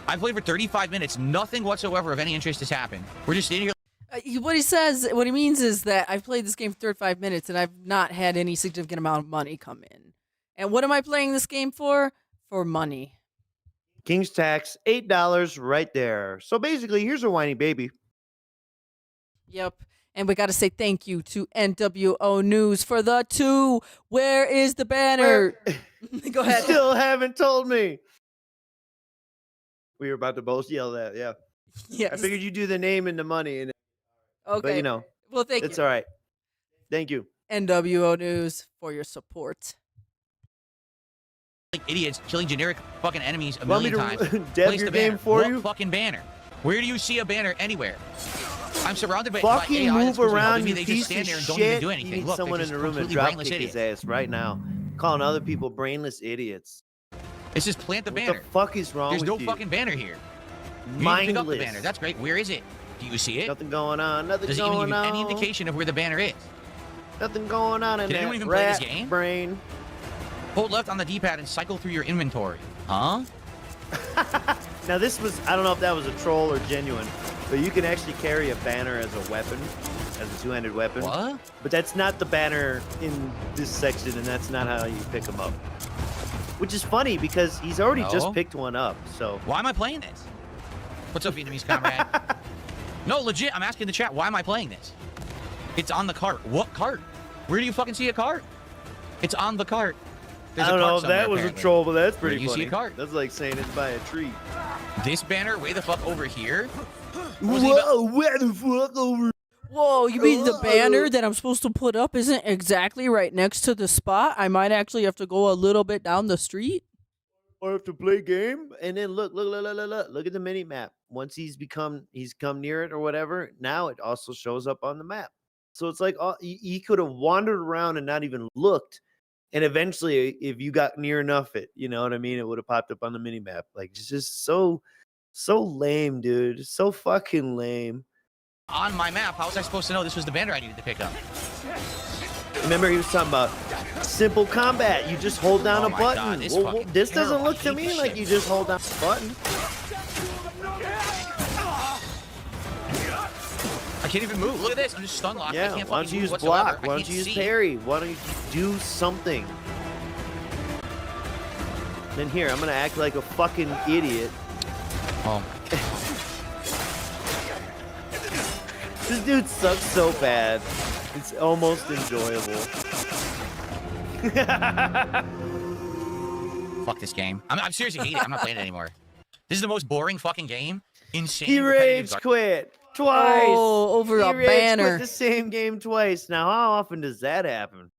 S4: I played for 35 minutes. Nothing whatsoever of any interest has happened. We're just standing here.
S2: What he means is that I've played this game for 35 minutes and I've not had any significant amount of money come in. And what am I playing this game for? For money.
S3: King's tax, $8 right there. So basically, here's a whiny baby.
S2: Yep. And we got to say thank you to NWO News for the 2. Where is the banner? Go
S3: You
S2: ahead.
S3: still haven't told me. We were about to both yell that, yeah.
S2: Yes.
S3: I figured you'd do the name and the money, and
S2: Okay.
S3: but you know,
S2: Well, thank
S3: it's
S2: you.
S3: all right. Thank you.
S2: NWO News for your support.
S4: like idiots killing generic fucking enemies a
S3: Want me
S4: million
S3: to
S4: times.
S3: deb
S4: Place
S3: your
S4: the banner.
S3: game for
S4: What
S3: you?
S4: fucking banner? Where do you see a banner anywhere? I'm surrounded by
S3: Fucking
S4: AI
S3: move
S4: that's supposed to be helping
S3: around,
S4: me.
S3: you
S4: They
S3: piece
S4: just stand
S3: of
S4: there and don't
S3: shit.
S4: even do
S3: You
S4: anything.
S3: need
S4: Look,
S3: someone
S4: they're
S3: in
S4: just
S3: the room to
S4: completely
S3: drop
S4: brainless
S3: kick his
S4: idiots.
S3: ass right now. Calling other people brainless idiots.
S4: It's just plant the
S3: What
S4: banner.
S3: the fuck is wrong
S4: There's
S3: with
S4: no
S3: you?
S4: fucking banner here. You
S3: Mindless.
S4: pick up the banner. That's great. Where is it? Do you see it?
S3: Nothing going on. Nothing
S4: Does it even
S3: going
S4: give you any
S3: on.
S4: indication of where the banner is?
S3: Nothing going on in
S4: Did
S3: that
S4: anyone even play this
S3: rat
S4: game?
S3: brain.
S4: Hold left on the D-pad and cycle through your inventory. Huh?
S3: Now this was, I don't know if that was a troll or genuine, but you can actually carry a banner as a weapon, as a two-handed weapon.
S4: What?
S3: But that's not the banner in this section, and that's not how you pick them up. Which is funny because he's already
S4: No.
S3: just picked one up, so.
S4: Why am I playing this? What's up, Vietnamese comrade? No, legit, I'm asking the chat, why am I playing this? It's on the cart. What cart? Where do you fucking see a cart? It's on the cart. There's
S3: I don't
S4: a cart
S3: know if
S4: somewhere,
S3: that was
S4: apparently.
S3: a troll, but that's
S4: Where
S3: pretty
S4: do you see
S3: funny.
S4: a cart?
S3: That's like saying it's by a tree.
S4: This banner way the fuck over here?
S3: Whoa, where the fuck over?
S2: Whoa, you mean the banner that I'm supposed to put up isn't exactly right next to the spot? I might actually have to go a little bit down the street?
S3: Or have to play game, and then look at the mini map. Once he's come near it or whatever, now it also shows up on the map. So it's like he could have wandered around and not even looked, and eventually, if you got near enough, you know what I mean, it would have popped up on the mini map. Like it's just so lame, dude. So fucking lame.
S4: On my map, how was I supposed to know this was the banner I needed to pick up?
S3: Remember, he was talking about simple combat. You just hold down
S4: Oh
S3: a
S4: my
S3: button.
S4: God, this
S3: Well,
S4: fucking
S3: this doesn't
S4: terrible.
S3: look
S4: I
S3: to
S4: hate
S3: me
S4: this
S3: like
S4: shit.
S3: you just hold down a button.
S4: I can't even move. Look at this. I'm just stun locked. I
S3: Yeah,
S4: can't
S3: why don't
S4: fucking
S3: you
S4: move
S3: use
S4: whatsoever.
S3: block?
S4: I
S3: Why don't
S4: can't
S3: you use
S4: see.
S3: parry? Why don't you do something? Then here, I'm gonna act like a fucking idiot.
S4: Oh.
S3: This dude sucks so bad. It's almost enjoyable.
S4: Fuck this game. I'm seriously hating it. I'm not playing it anymore. This is the most boring fucking game insane.
S3: He
S4: repetitive
S3: rage quit twice.
S2: Oh, over
S3: he
S2: a
S3: rage
S2: banner.
S3: quit the same game twice. Now, how often does that happen?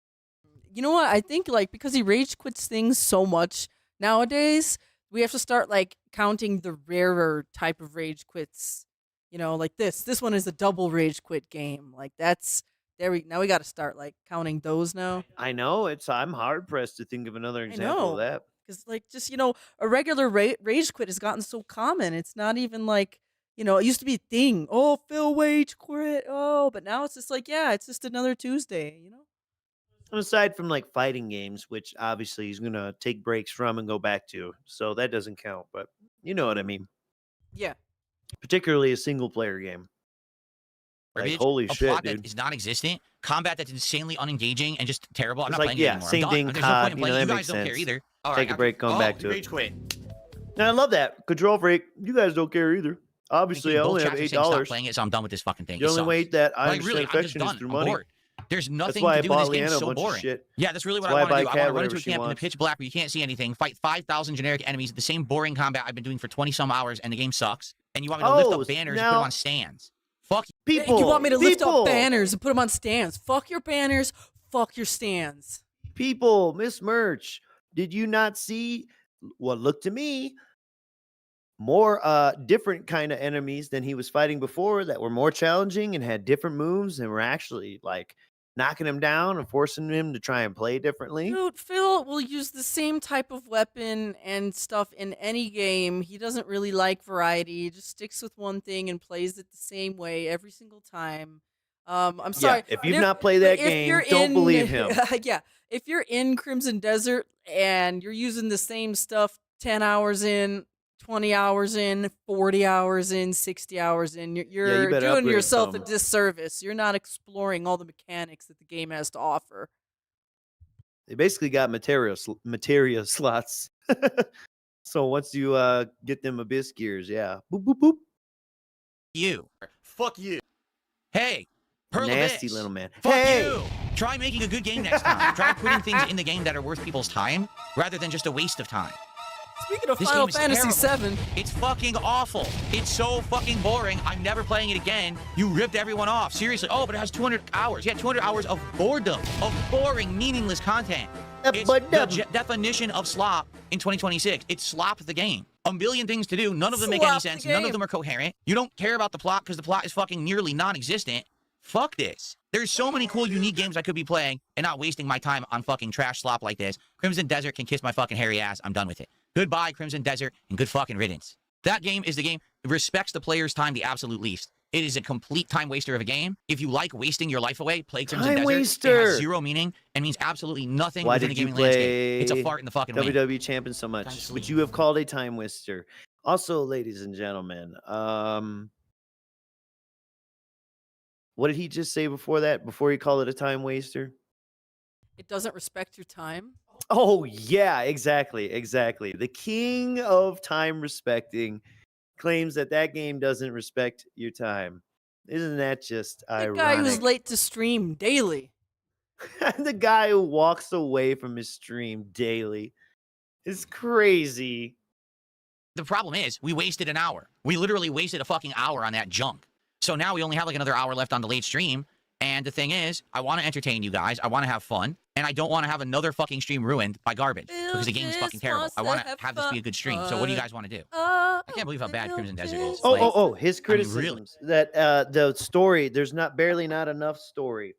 S2: You know what? I think like because he rage quits things so much nowadays, we have to start like counting the rarer type of rage quits. You know, like this. This one is a double rage quit game. Like that's now we got to start like counting those now.
S3: I know I'm hard pressed to think of another example of
S2: know.
S3: that.
S2: Because like just a regular rage quit has gotten so common. It's not even like it used to be a thing. Oh, Phil rage quit. Oh, but now it's just like it's just another Tuesday.
S3: And aside from like fighting games, which obviously he's gonna take breaks from and go back to, so that doesn't count. But you know what I mean.
S2: Yeah.
S3: Particularly a single player game. Like,
S4: Garbage,
S3: holy
S4: a
S3: shit,
S4: plot
S3: dude.
S4: that is non-existent, combat that's insanely unengaging and just terrible. I'm
S3: It's
S4: not
S3: like,
S4: playing
S3: yeah,
S4: it anymore.
S3: same
S4: I'm done.
S3: thing,
S4: There's no
S3: COD,
S4: point in playing.
S3: that
S4: You guys
S3: makes
S4: don't care
S3: sense.
S4: either. All
S3: Take
S4: right,
S3: a break, come back to
S6: rage
S3: it.
S6: quit.
S3: Now I love that control freak. You guys don't care either. Obviously, I only have $8.
S4: Stop playing it, so I'm done with this fucking thing.
S3: The only way that I
S4: like, really,
S3: understand
S4: I'm just
S3: affection
S4: done.
S3: is through
S4: I'm
S3: money.
S4: bored. There's
S3: That's
S4: nothing
S3: why
S4: to
S3: I
S4: do in this
S3: bought
S4: game. It's
S3: Leanna a
S4: so
S3: bunch of
S4: boring.
S3: shit.
S4: Yeah, that's really what
S3: That's
S4: I
S3: why
S4: want to
S3: I
S4: do.
S3: buy
S4: I
S3: Kat
S4: want to run
S3: whatever
S4: into a
S3: she
S4: camp in the
S3: wants.
S4: pitch black where you can't see anything, fight 5,000 generic enemies, the same boring combat I've been doing for 20-some hours, and the game sucks. And you want me to lift up banners and put them on stands. Fuck you.
S3: People,
S2: You want me to lift up banners and put them on stands? Fuck your banners. Fuck your stands.
S3: People, Miss Merch, did you not see what looked to me more different kind of enemies than he was fighting before that were more challenging and had different moves and were actually like knocking him down and forcing him to try and play differently?
S2: Dude, Phil will use the same type of weapon and stuff in any game. He doesn't really like variety. He just sticks with one thing and plays it the same way every single time. I'm sorry.
S3: Yeah, if
S2: but
S3: you've not played that
S2: if
S3: game,
S2: you're
S3: don't believe him.
S2: Yeah, if you're in Crimson Desert and you're using the same stuff 10 hours in, 20 hours in, 40 hours in, 60 hours in, you're
S3: better
S2: doing
S3: upgrade
S2: yourself a
S3: some.
S2: disservice. You're not exploring all the mechanics that the game has to offer.
S3: They basically got materia slots. So once you get them abyss gears, yeah. Boop, boop, boop.
S4: You.
S6: Fuck you.
S4: Hey, Pearl
S3: Nasty
S4: Abyss.
S3: little man.
S4: Fuck
S3: Hey!
S4: you. Try making a good game next time. Try putting things in the game that are worth people's time rather than just a waste of time.
S2: Speaking of
S4: This
S2: Final
S4: game is
S2: Fantasy
S4: terrible.
S2: VII,
S4: It's fucking awful. It's so fucking boring. I'm never playing it again. You ripped everyone off. Seriously. Oh, but it has 200 hours. Yeah, 200 hours of boredom, of boring, meaningless content. It's the definition of slop in 2026. It's slop the game. A million things to do. None of them make any
S2: Slop the
S4: sense. None of
S2: game.
S4: them are coherent. You don't care about the plot because the plot is fucking nearly non-existent. Fuck this. There's so many cool, unique games I could be playing and not wasting my time on fucking trash slop like this. Crimson Desert can kiss my fucking hairy ass. I'm done with it. Goodbye, Crimson Desert, and good fucking riddance. That game is the game that respects the player's time the absolute least. It is a complete time waster of a game. If you like wasting your life away, play Crimson
S3: Time
S4: Desert.
S3: waster.
S4: It has zero meaning and means absolutely nothing
S3: Why
S4: within the
S3: did you
S4: gaming landscape.
S3: play
S4: It's a fart in the fucking wind.
S3: WWE Champion so
S4: Time
S3: much,
S4: to
S3: which
S4: sleep.
S3: you have called a time waster? Also, ladies and gentlemen, what did he just say before that? Before he called it a time waster?
S2: it doesn't respect your time.
S3: Oh, yeah, exactly. The king of time respecting claims that game doesn't respect your time. Isn't that just
S2: The
S3: ironic?
S2: guy who's late to stream daily.
S3: The guy who walks away from his stream daily is crazy.
S4: The problem is, we wasted an hour. We literally wasted a fucking hour on that junk. So now we only have like another hour left on the late stream. And the thing is, I want to entertain you guys. I want to have fun. And I don't want to have another fucking stream ruined by garbage. Because the game's fucking terrible. I want to have this be a good stream. So what do you guys want to do? I can't believe how bad Crimson Desert is.
S3: His criticisms that the story, there's barely not enough story,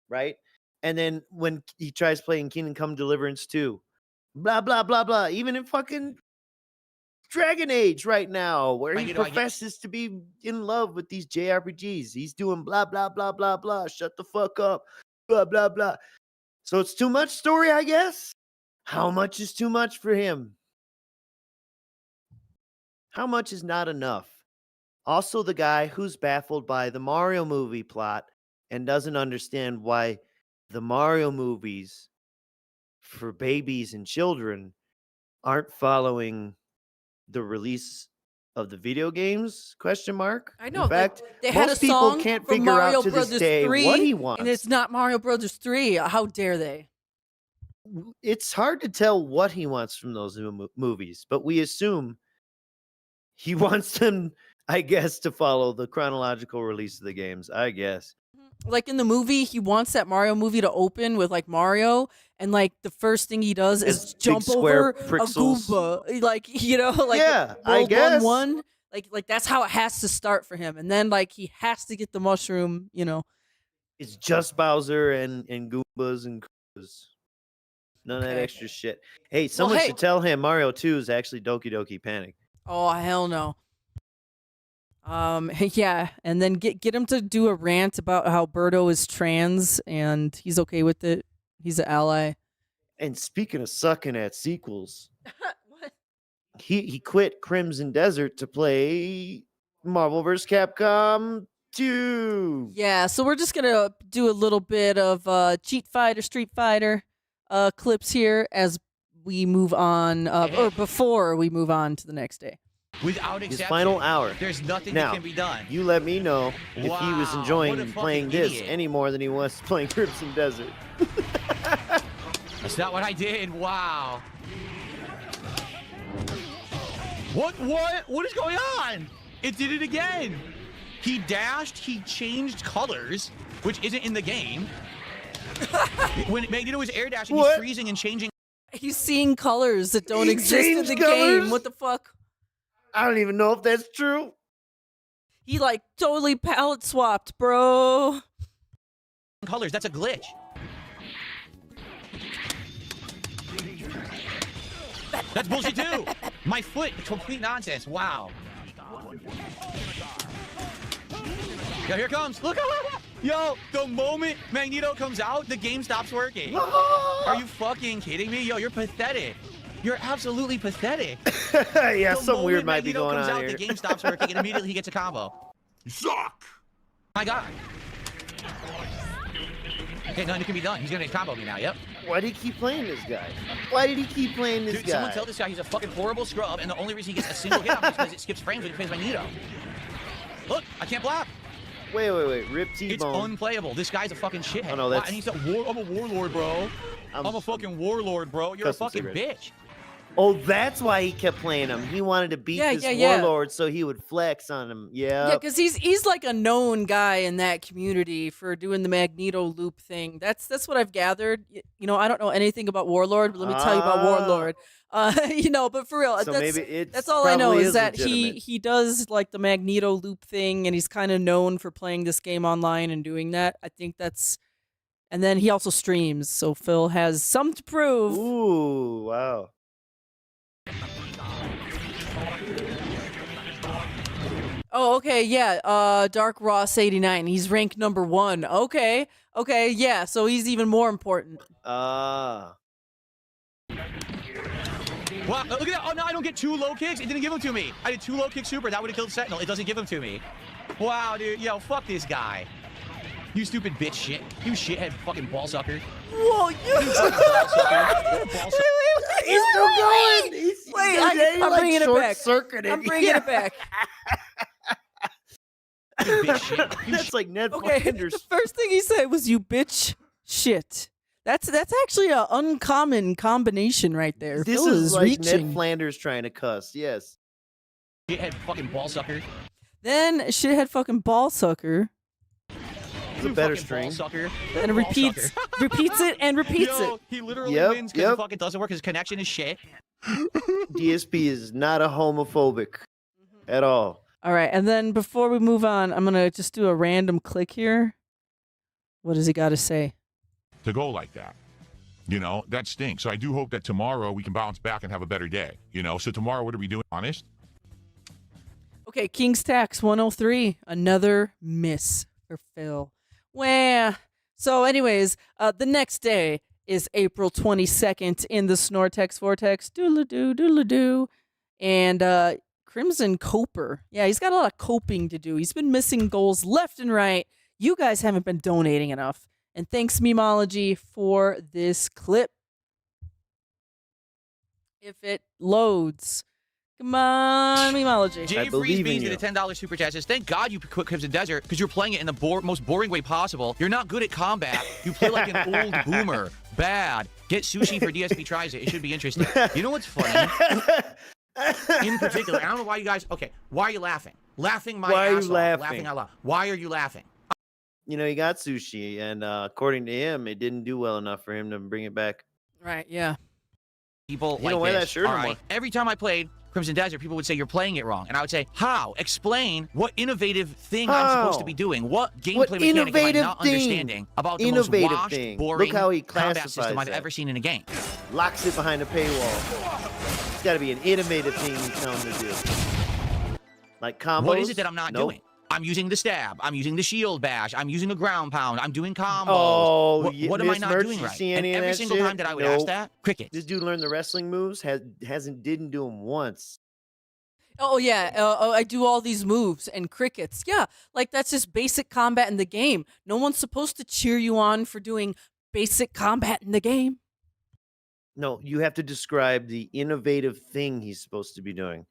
S3: right? And then when he tries playing Kingdom Come Deliverance 2, blah, blah, blah, blah. Even in fucking Dragon Age right now, where he professes to be in love with these JRPGs. He's doing blah, blah, blah, blah, blah. Shut the fuck up. Blah, blah, blah. So it's too much story, I guess? How much is too much for him? How much is not enough? Also, the guy who's baffled by the Mario movie plot and doesn't understand why the Mario movies for babies and children aren't following the release of the video games? Question mark.
S2: I know.
S3: In fact,
S2: they had
S3: most
S2: a song
S3: people can't
S2: from
S3: figure
S2: Mario
S3: out to
S2: Brothers
S3: this day
S2: 3,
S3: what he wants.
S2: and it's not Mario Brothers 3. How dare they?
S3: It's hard to tell what he wants from those movies, but we assume he wants them I guess, to follow the chronological release of the games. I guess.
S2: Like in the movie, he wants that Mario movie to open with like Mario, and like the first thing he does
S3: As
S2: is
S3: big
S2: jump
S3: square
S2: over
S3: pixels.
S2: a Goomba. Like, you know, like
S3: Yeah, I
S2: World
S3: guess.
S2: 1-1. Like that's how it has to start for him. And then like he has to get the mushroom, you know.
S3: It's just Bowser and Goombas and Koopas. None of that
S2: Okay.
S3: extra shit. Hey, someone
S2: hey.
S3: should tell him Mario 2 is actually Doki Doki Panic.
S2: Oh hell no. Yeah, and then get him to do a rant about how Birdo is trans and he's okay with it. He's an ally.
S3: And speaking of sucking at sequels,
S2: What?
S3: he quit Crimson Desert to play Marvel vs. Capcom 2.
S2: Yeah, so we're just gonna do a little bit of Cheat Fighter, Street Fighter clips here as we move on, or before we move on to the next day.
S4: Without
S3: His
S4: exception,
S3: final hour.
S4: there's nothing
S3: Now,
S4: that can be done.
S3: you let me know if he was
S4: Wow, what a
S3: enjoying
S4: fucking
S3: playing this
S4: idiot.
S3: any more than he was playing Crimson Desert.
S4: That's not what I did. Wow. What is going on? It did it again. He dashed, he changed colors, which isn't in the game. When Magneto was air dashing,
S3: What?
S4: he's freezing and changing.
S2: He's seeing colors that don't
S3: He
S2: exist in
S3: changed
S2: the
S3: colors?
S2: game. What the fuck?
S3: I don't even know if that's true.
S2: He like totally palette swapped, bro.
S4: colors. That's a glitch. That's bullshit too. My foot, complete nonsense. Wow. Yo, here it comes. Look. Yo, the moment Magneto comes out, the game stops working. Are you fucking kidding me? Yo, you're pathetic. You're absolutely pathetic.
S3: Yeah,
S4: The
S3: something weird
S4: moment
S3: might be
S4: Magneto
S3: going
S4: comes
S3: on
S4: out,
S3: here.
S4: the game stops working, and immediately he gets a combo.
S8: You suck!
S4: My God. Okay, nothing can be done. He's gonna combo me now. Yep.
S3: Why did he keep playing this guy? Why did he keep playing this
S4: Dude,
S3: guy?
S4: someone tell this guy he's a fucking horrible scrub, and the only reason he gets a single hit on me is because it skips frames when he plays Magneto. Look, I can't block.
S3: Wait. Rip
S4: It's
S3: T-Bone.
S4: unplayable. This guy's a fucking shithead.
S3: Oh, no,
S4: Why-
S3: that's-
S4: And he's I'm a warlord, bro. I'm a fucking warlord, bro. You're a
S3: Custom
S4: fucking
S3: cigarette.
S4: bitch.
S3: Oh, that's why he kept playing him. He wanted to beat
S2: Yeah,
S3: this
S2: yeah.
S3: warlord so he would flex on him. Yeah.
S2: Yeah, because he's like a known guy in that community for doing the Magneto loop thing. That's what I've gathered. You know, I don't know anything about Warlord, but let me tell you about Warlord. You know, but for real,
S3: So
S2: that's,
S3: maybe it's
S2: that's all I know
S3: probably
S2: is that
S3: legitimate.
S2: he does like the Magneto loop thing, and he's kind of known for playing this game online and doing that. I think that's, and then he also streams, so Phil has some to prove.
S3: Ooh, wow.
S2: Oh, okay, yeah. Dark Ross 89. He's ranked number 1. Okay, yeah. So he's even more important.
S3: Ah.
S4: Wow, look at that. Oh, no, I don't get 2 low kicks. It didn't give them to me. I did 2 low kick super. That would have killed Sentinel. It doesn't give them to me. Wow, dude. Yo, fuck this guy. You stupid bitch shit. You shithead fucking ball sucker.
S2: Whoa, you
S4: You fucking ball sucker. You're a ball sucker.
S3: He's still going.
S2: Wait, I'm
S3: like
S2: bringing it back.
S3: short-circuited.
S2: I'm bringing it back.
S4: You bitch shit. You
S3: That's like Ned
S2: Okay, the
S3: Flanders.
S2: first thing he said was "you bitch shit." That's actually an uncommon combination right there.
S3: This
S2: Phil
S3: is like
S2: reaching.
S3: Ned Flanders trying to cuss. Yes.
S4: shithead fucking ball sucker.
S2: Then shithead fucking ball sucker,
S3: It's a
S4: You
S3: better
S4: fucking
S3: string.
S4: Ball sucker.
S2: and
S4: Ball
S2: repeats
S4: sucker.
S2: repeats it and repeats
S4: Yo,
S2: it.
S4: he literally
S3: Yep,
S4: wins because
S3: yep.
S4: it fucking doesn't work. His connection is shit.
S3: DSP is not a homophobic at all.
S2: All right, and then before we move on, I'm gonna just do a random click here. What does he got to say?
S9: To go like that. You know, that stinks. So I do hope that tomorrow we can bounce back and have a better day. You know, so tomorrow, what are we doing? Honest?
S2: Okay, King's Tax 103. Another miss for Phil. Wah. So, anyways, the next day is April 22nd in the Snortex Vortex. Doodle-doo, doodle-doo. And Crimson Coper. Yeah, he's got a lot of coping to do. He's been missing goals left and right. You guys haven't been donating enough. And thanks, Memology, for this clip. If it loads. Come on, Memology.
S3: I
S4: Jay
S3: believe
S4: Freeze
S3: in
S4: did a $10 super chat. Says, thank God you quit Crimson Desert because you're playing it in the most boring way possible. You're not good at combat. You play like an old boomer. Bad. Get sushi for DSP tries it. It should be interesting. You know what's funny? In particular, I don't know why you guys. Okay, why are you laughing?
S6: Laughing my
S3: Why are you
S6: ass off.
S3: laughing?
S6: Out loud. Why are you laughing?
S3: You know, he got sushi, and according to him, it didn't do well enough for him to bring it back.
S2: Right, yeah.
S6: People
S3: You
S6: like
S3: don't wear
S6: this,
S3: that shirt
S6: all
S3: no
S6: right?
S3: more.
S6: Every time I played Crimson Desert, people would say, you're playing it wrong. And I would say, how? Explain what innovative thing I'm supposed to be doing. What gameplay mechanic am I
S3: innovative
S6: not
S3: thing?
S6: understanding about the
S3: Innovative
S6: most washed,
S3: thing.
S6: boring
S3: Look how he
S6: combat
S3: classifies
S6: system I've
S3: that.
S6: ever seen in a game?
S3: Locks it behind a paywall. It's got to be an innovative thing you tell him to do. Like combos.
S6: What is it that I'm not
S3: Nope.
S6: doing? I'm using the stab. I'm using the shield bash. I'm using a ground pound. I'm doing combos.
S3: Oh,
S6: what am I
S3: Miss
S6: not
S3: Merch,
S6: doing
S3: you
S6: right?
S3: see
S6: And
S3: any of
S6: every
S3: that
S6: single
S3: shit?
S6: time that I would ask
S3: Nope.
S6: that, crickets.
S3: This dude learned the wrestling moves. Didn't do them once.
S2: Oh yeah, I do all these moves and crickets. Yeah, like that's just basic combat in the game. No one's supposed to cheer you on for doing basic combat in the game.
S3: No, you have to describe the innovative thing he's supposed to be doing.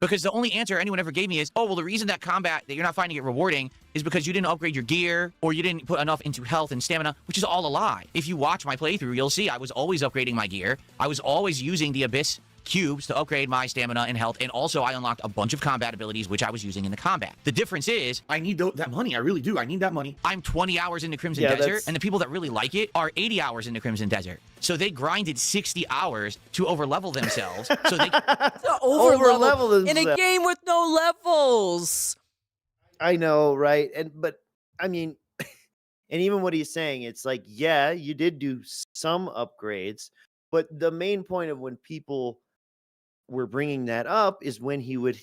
S6: Because the only answer anyone ever gave me is, oh, well, the reason that combat, that you're not finding it rewarding is because you didn't upgrade your gear or you didn't put enough into health and stamina, which is all a lie. If you watch my playthrough, you'll see I was always upgrading my gear. I was always using the Abyss cubes to upgrade my stamina and health, and also I unlocked a bunch of combat abilities, which I was using in the combat. The difference is, I need that money. I really do. I need that money. I'm 20 hours into Crimson Desert, and the people that really like it are 80 hours into Crimson Desert. So they grinded 60 hours to overlevel themselves. So they
S2: Overlevel in a game with no levels.
S3: I know, right? But I mean, and even what he's saying, it's like, yeah, you did do some upgrades, but the main point of when people were bringing that up is when he would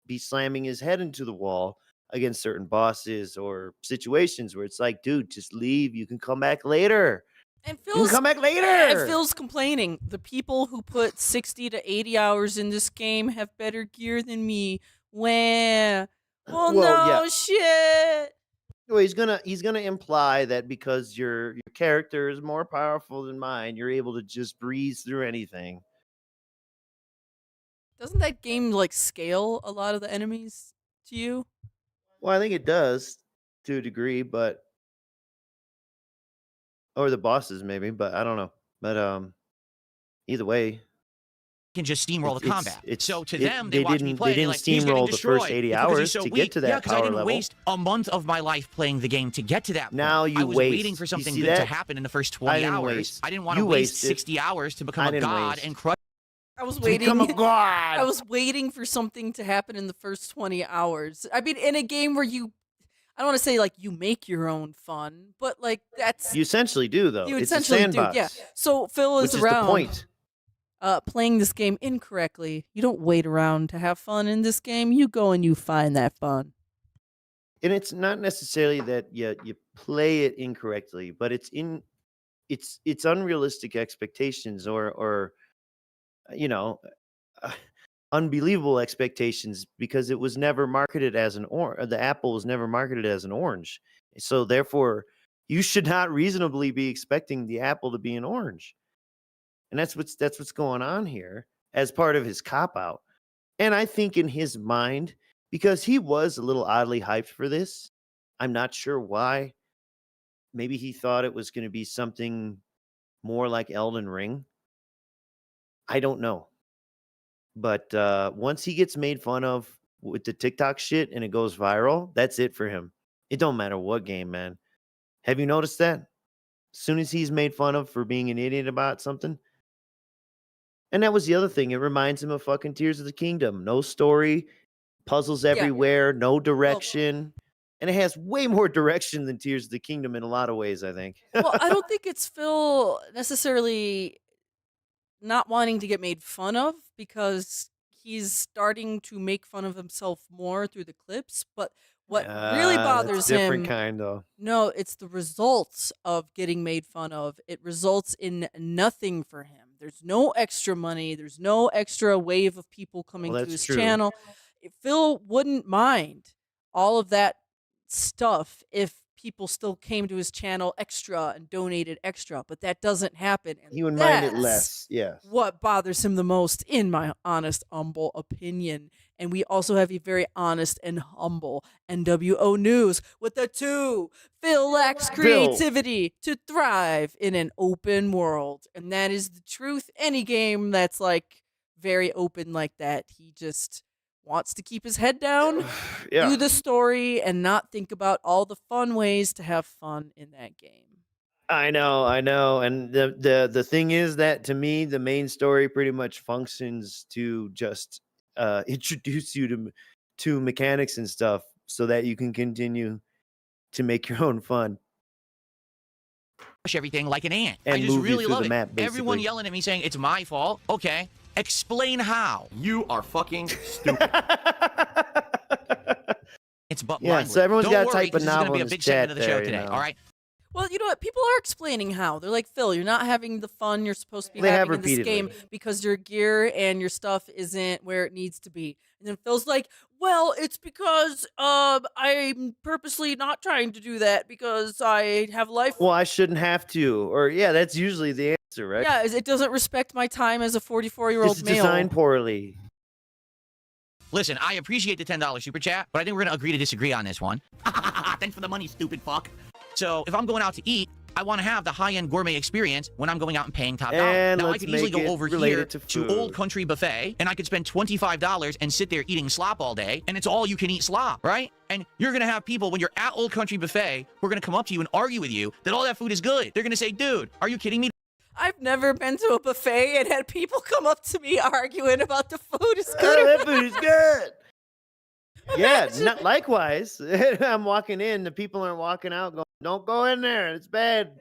S3: be slamming his head into the wall against certain bosses or situations where it's like, dude, just leave. You can come back later.
S2: And
S3: you can come back later.
S2: And Phil's complaining. The people who put 60 to 80 hours in this game have better gear than me. Wah. Well, no shit.
S3: Well, he's gonna imply that because your character is more powerful than mine, you're able to just breeze through anything.
S2: Doesn't that game like scale a lot of the enemies to you?
S3: Well, I think it does to a degree, but or the bosses maybe, but I don't know. But either way,
S6: can just steamroll the combat. So to them,
S3: they
S6: they watch me
S3: didn't
S6: play.
S3: they didn't
S6: like, he's getting
S3: steamroll the first
S6: destroyed.
S3: 80
S6: It's because
S3: hours
S6: he's so
S3: to
S6: weak.
S3: get to that
S6: yeah, because I
S3: power
S6: didn't
S3: level.
S6: waste a month of my life playing the game to get to that point.
S3: Now you
S6: I was
S3: waste.
S6: waiting for
S3: You
S6: something
S3: see
S6: good to
S3: that?
S6: happen in the first
S3: I
S6: 20
S3: didn't
S6: hours.
S3: waste.
S6: I didn't want to
S3: You
S6: waste
S3: wasted.
S6: 60 hours to become
S3: I
S6: a
S3: didn't
S6: god
S3: waste.
S6: and crush.
S2: I was
S3: To
S2: waiting.
S3: become a god.
S2: I was waiting for something to happen in the first 20 hours. I mean, in a game where I don't want to say like you make your own fun, but like that's
S3: You essentially do though.
S2: you
S3: It's
S2: essentially
S3: a sandbox,
S2: do. Yeah. So Phil
S3: which
S2: is
S3: is
S2: around
S3: the point.
S2: playing this game incorrectly. You don't wait around to have fun in this game. You go and you find that fun.
S3: And it's not necessarily that you play it incorrectly, but it's unrealistic expectations or unbelievable expectations because it was never marketed as an orange. The apple was never marketed as an orange, so therefore you should not reasonably be expecting the apple to be an orange. And that's what's going on here as part of his cop out. And I think in his mind, because he was a little oddly hyped for this, I'm not sure why. Maybe he thought it was going to be something more like Elden Ring. I don't know. But once he gets made fun of with the TikTok shit and it goes viral, that's it for him. It don't matter what game, man. Have you noticed that? As soon as he's made fun of for being an idiot about something. And that was the other thing. It reminds him of fucking Tears of the Kingdom. No story, puzzles everywhere, no direction. And it has way more direction than Tears of the Kingdom in a lot of ways, I think.
S2: Well, I don't think it's Phil necessarily not wanting to get made fun of because he's starting to make fun of himself more through the clips. But what really bothers him,
S3: different kind though.
S2: No, it's the results of getting made fun of. It results in nothing for him. There's no extra money. There's no extra wave of people coming to his channel. Phil wouldn't mind all of that stuff if people still came to his channel extra and donated extra, but that doesn't happen. And
S3: He would mind it less. Yeah.
S2: what bothers him the most, in my honest, humble opinion. And we also have a very honest and humble NWO News with the two. Phil lacks creativity to thrive in an open world. And that is the truth. Any game that's like very open like that, he just wants to keep his head down,
S3: Yeah.
S2: do the story, and not think about all the fun ways to have fun in that game.
S3: I know, and the thing is that to me, the main story pretty much functions to just introduce you to mechanics and stuff, so that you can continue to make your own fun
S4: everything like an ant.
S3: and
S4: I just
S3: move you
S4: really
S3: through
S4: love
S3: the
S4: it.
S3: map.
S4: Everyone
S3: Basically,
S4: yelling at me saying it's my fault. Okay, explain how.
S6: You are fucking stupid.
S4: It's but
S3: Yeah,
S4: blindly.
S3: so everyone's
S4: Don't
S3: got a
S4: worry,
S3: type
S4: 'cause
S3: of
S4: this is gonna
S3: novel
S4: be a
S3: in
S4: big
S3: this
S4: segment
S3: chat
S4: of the show
S3: there,
S4: today.
S3: you know.
S4: All right.
S2: Well, you know what? People are explaining how. They're like, Phil, you're not having the fun you're supposed to be
S3: They have
S2: having in this
S3: repeatedly.
S2: game because your gear and your stuff isn't where it needs to be. And then Phil's like, well, it's because I'm purposely not trying to do that because I have life.
S3: Well, I shouldn't have to, or yeah, that's usually the answer, right?
S2: Yeah, it doesn't respect my time as a 44-year-old
S3: It's
S2: male.
S3: designed poorly.
S4: Listen, I appreciate the $10 super chat, but I think we're gonna agree to disagree on this one.
S7: Thanks for the money, stupid fuck.
S4: So if I'm going out to eat, I want to have the high-end gourmet experience when I'm going out and paying top dollar.
S3: And
S4: Now I
S3: let's
S4: could easily
S3: make
S4: go
S3: it
S4: over
S3: related
S4: here
S3: to
S4: to
S3: food.
S4: Old Country Buffet, and I could spend $25 and sit there eating slop all day, and it's all you can eat slop, right? And you're gonna have people when you're at Old Country Buffet who are gonna come up to you and argue with you that all that food is good. They're gonna say, "Dude, are you kidding me?"
S2: I've never been to a buffet and had people come up to me arguing about the food is
S3: Oh,
S2: good.
S3: that food is good. Yeah, not likewise. I'm walking in, the people aren't walking out going, don't go in there, it's bad.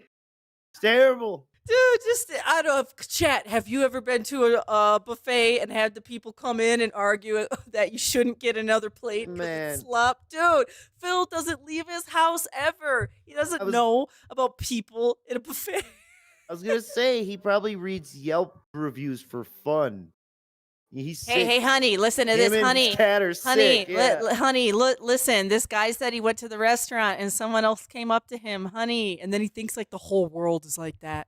S3: It's terrible.
S2: Dude, just out of chat, have you ever been to a buffet and had the people come in and argue that you shouldn't get another plate because
S3: Man.
S2: it's slop? Dude, Phil doesn't leave his house ever. He doesn't know about people in a buffet.
S3: I was gonna say he probably reads Yelp reviews for fun. He's
S2: Hey,
S3: sick.
S2: hey, honey, listen to
S3: Him
S2: this,
S3: and
S2: honey.
S3: his cat are
S2: Honey,
S3: sick, yeah.
S2: honey, listen. This guy said he went to the restaurant and someone else came up to him, honey, and then he thinks like the whole world is like that.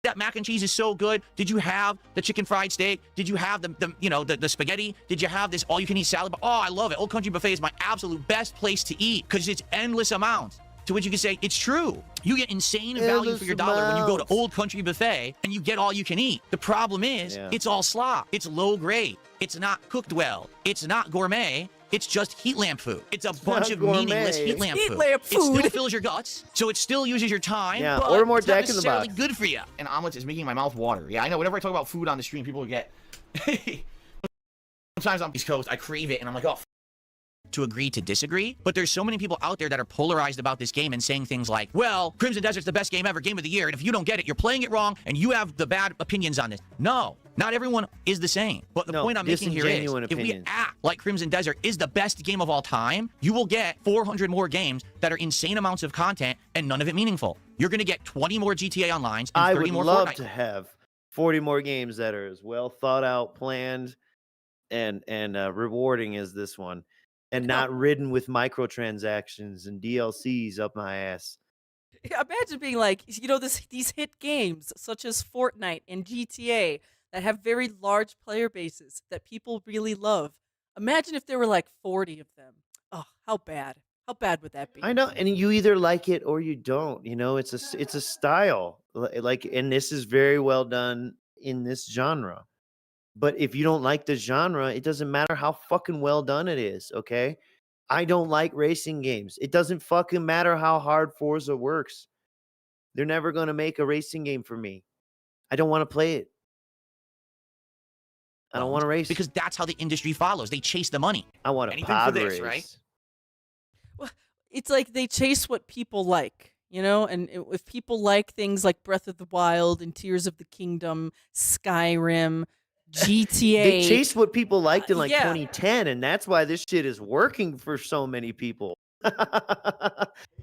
S4: That mac and cheese is so good. Did you have the chicken fried steak? Did you have the spaghetti? Did you have this all-you-can-eat salad? Oh, I love it. Old Country Buffet is my absolute best place to eat because it's endless amounts. To which you can say, it's true. You get insane value for your dollar when you go to Old Country Buffet and you get all you can eat. The problem is, it's all slop. It's low grade. It's not cooked well. It's not gourmet. It's just heat lamp food. It's a bunch of meaningless heat lamp food. It still fills your guts, so it still uses your time,
S3: Yeah,
S4: but
S3: order more
S4: it's not
S3: Jack in the
S4: necessarily
S3: Box.
S4: good for you.
S6: And omelets is making my mouth water. Yeah, I know. Whenever I talk about food on the stream, people get. Sometimes on the East Coast, I crave it, and I'm like, oh.
S4: To agree to disagree, but there's so many people out there that are polarized about this game and saying things like, well, Crimson Desert's the best game ever, game of the year, and if you don't get it, you're playing it wrong, and you have the bad opinions on this. No, not everyone is the same. But the point I'm making here is,
S3: disingenuine
S4: if we
S3: opinions.
S4: act like Crimson Desert is the best game of all time, you will get 400 more games that are insane amounts of content and none of it meaningful. You're going to get 20 more GTA Onlines and
S3: I
S4: 30
S3: would
S4: more
S3: love
S4: Fortnite.
S3: to have 40 more games that are as well thought out, planned, and rewarding as this one, and not ridden with microtransactions and DLCs up my ass.
S2: Imagine being like, you know, these hit games such as Fortnite and GTA that have very large player bases that people really love. Imagine if there were like 40 of them. Oh, how bad. How bad would that be?
S3: I know, and you either like it or you don't. You know, it's a style, like, and this is very well done in this genre. But if you don't like the genre, it doesn't matter how fucking well done it is, okay? I don't like racing games. It doesn't fucking matter how hard Forza works. They're never going to make a racing game for me. I don't want to play it. I don't want to race.
S4: Because that's how the industry follows. They chase the money.
S3: I want to
S6: Anything
S3: pod
S6: for this,
S3: race.
S6: right?
S2: Well, it's like they chase what people like, you know? And if people like things like Breath of the Wild and Tears of the Kingdom, Skyrim, GTA.
S3: They chased what people liked in like
S2: yeah.
S3: 2010, and that's why this shit is working for so many people.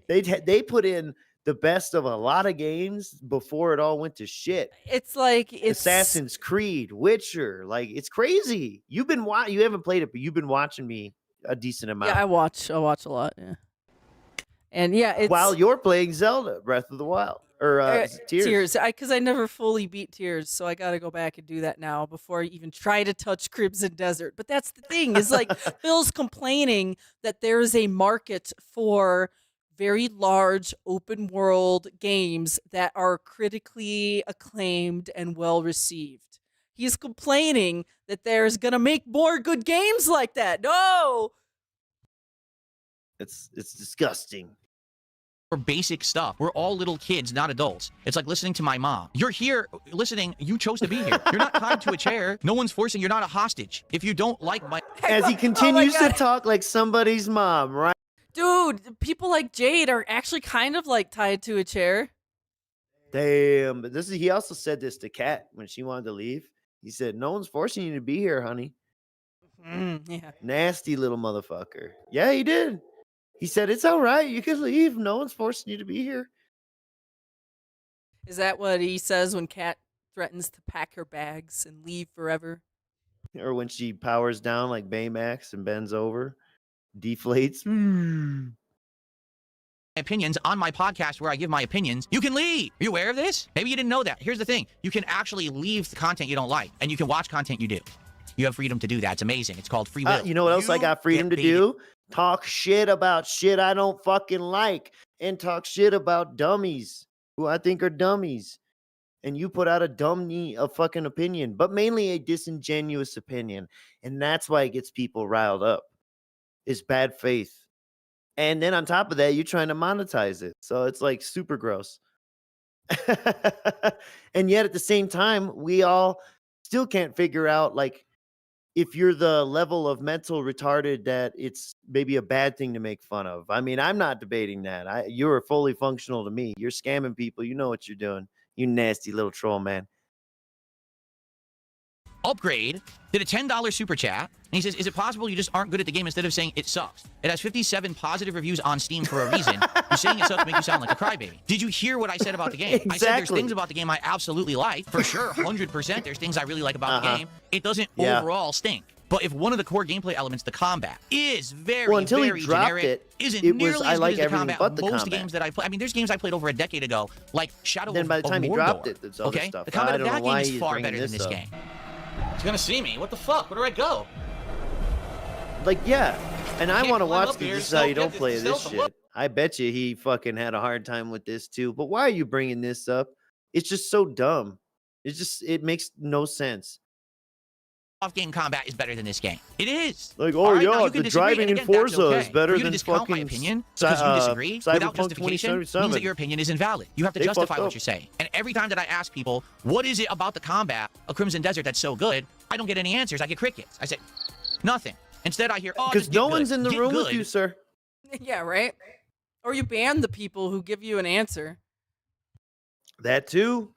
S3: They put in the best of a lot of games before it all went to shit.
S2: It's like
S3: Assassin's Creed, Witcher, like it's crazy. You haven't played it, but you've been watching me a decent amount.
S2: Yeah, I watch a lot, yeah. And yeah, it's
S3: while you're playing Zelda Breath of the Wild or Tears.
S2: Because I never fully beat Tears, so I got to go back and do that now before I even try to touch Crimson Desert. But that's the thing is like Phil's complaining that there is a market for very large open world games that are critically acclaimed and well received. He's complaining that there's gonna make more good games like that. No.
S3: It's disgusting.
S4: For basic stuff. We're all little kids, not adults. It's like listening to my mom. You're here listening. You chose to be here. You're not tied to a chair. No one's forcing. You're not a hostage. If you don't like my...
S3: As he continues to talk like somebody's mom, right?
S2: Dude, people like Jade are actually kind of like tied to a chair.
S3: Damn. But he also said this to Kat when she wanted to leave. He said, no one's forcing you to be here, honey.
S2: Yeah.
S3: Nasty little motherfucker. Yeah, he did. He said, it's all right. You can leave. No one's forcing you to be here.
S2: Is that what he says when Kat threatens to pack her bags and leave forever?
S3: Or when she powers down like Baymax and bends over, deflates.
S4: opinions on my podcast where I give my opinions, you can leave. Are you aware of this? Maybe you didn't know that. Here's the thing. You can actually leave the content you don't like, and you can watch content you do. You have freedom to do that. It's amazing. It's called free will.
S3: You know what else I got freedom to do? Talk shit about shit I don't fucking like, and talk shit about dummies who I think are dummies. And you put out a fucking opinion, but mainly a disingenuous opinion. And that's why it gets people riled up. It's bad faith. And then on top of that, you're trying to monetize it. So it's like super gross. And yet at the same time, we all still can't figure out, like, if you're the level of mental retarded that it's maybe a bad thing to make fun of. I mean, I'm not debating that. You're fully functional to me. You're scamming people. You know what you're doing. You nasty little troll, man.
S4: Upgrade did a $10 super chat, and he says, is it possible you just aren't good at the game instead of saying it sucks? It has 57 positive reviews on Steam for a reason. You're saying it sucks to make you sound like a crybaby. Did you hear what I said about the game?
S3: Exactly.
S4: I said there's things about the game I absolutely like. For sure, 100%. There's things I really like about the game. It doesn't overall stink. But if one of the core gameplay elements, the combat, is very,
S3: until
S4: very
S3: he dropped
S4: generic, isn't
S3: it
S4: nearly
S3: was,
S4: as
S3: I
S4: good
S3: like
S4: as the
S3: everything
S4: combat
S3: but the
S4: most
S3: combat.
S4: games that I play. I mean, there's games I played over a decade ago, like Shadow
S3: Then by the time he
S4: Mordor,
S3: dropped it, there's other stuff.
S4: The combat
S3: I
S4: of
S3: don't
S4: that
S3: know why
S4: game is
S3: he's
S4: far
S3: bringing
S4: better than
S3: this
S4: this
S3: up.
S4: game.
S6: He's gonna see me. What the fuck? Where do I go?
S3: Like, yeah. And I
S6: Can't
S3: want to
S6: climb
S3: watch
S6: up here,
S3: this. This is how you
S6: stealth,
S3: don't
S6: get
S3: play
S6: this
S3: this
S6: stealth,
S3: shit. I bet you he fucking had a hard time with this too. But why are you bringing this up? It's just so dumb. It makes no sense.
S4: Off-game combat is better than this game. It is.
S3: Like,
S4: All
S3: oh
S4: right, now
S3: yeah,
S4: you can
S3: the
S4: disagree,
S3: driving
S4: and
S3: in
S4: again, that's
S3: Forza
S4: okay.
S3: is better
S4: For you to
S3: than
S4: discount my
S3: fucking
S4: opinion because you disagree without
S3: Cyberpunk
S4: justification
S3: 2077.
S4: means that your opinion is invalid. You have to
S3: They
S4: justify
S3: fucked
S4: what
S3: up.
S4: you're saying. And every time that I ask people, what is it about the combat of Crimson Desert that's so good, I don't get any answers. I get crickets. I say, nothing. Instead, I hear, oh,
S3: Because
S4: just get
S3: no
S4: good.
S3: one's in the
S4: Get
S3: room with
S4: good.
S3: you, sir.
S2: Yeah, right? Or you ban the people who give you an answer.
S3: That too.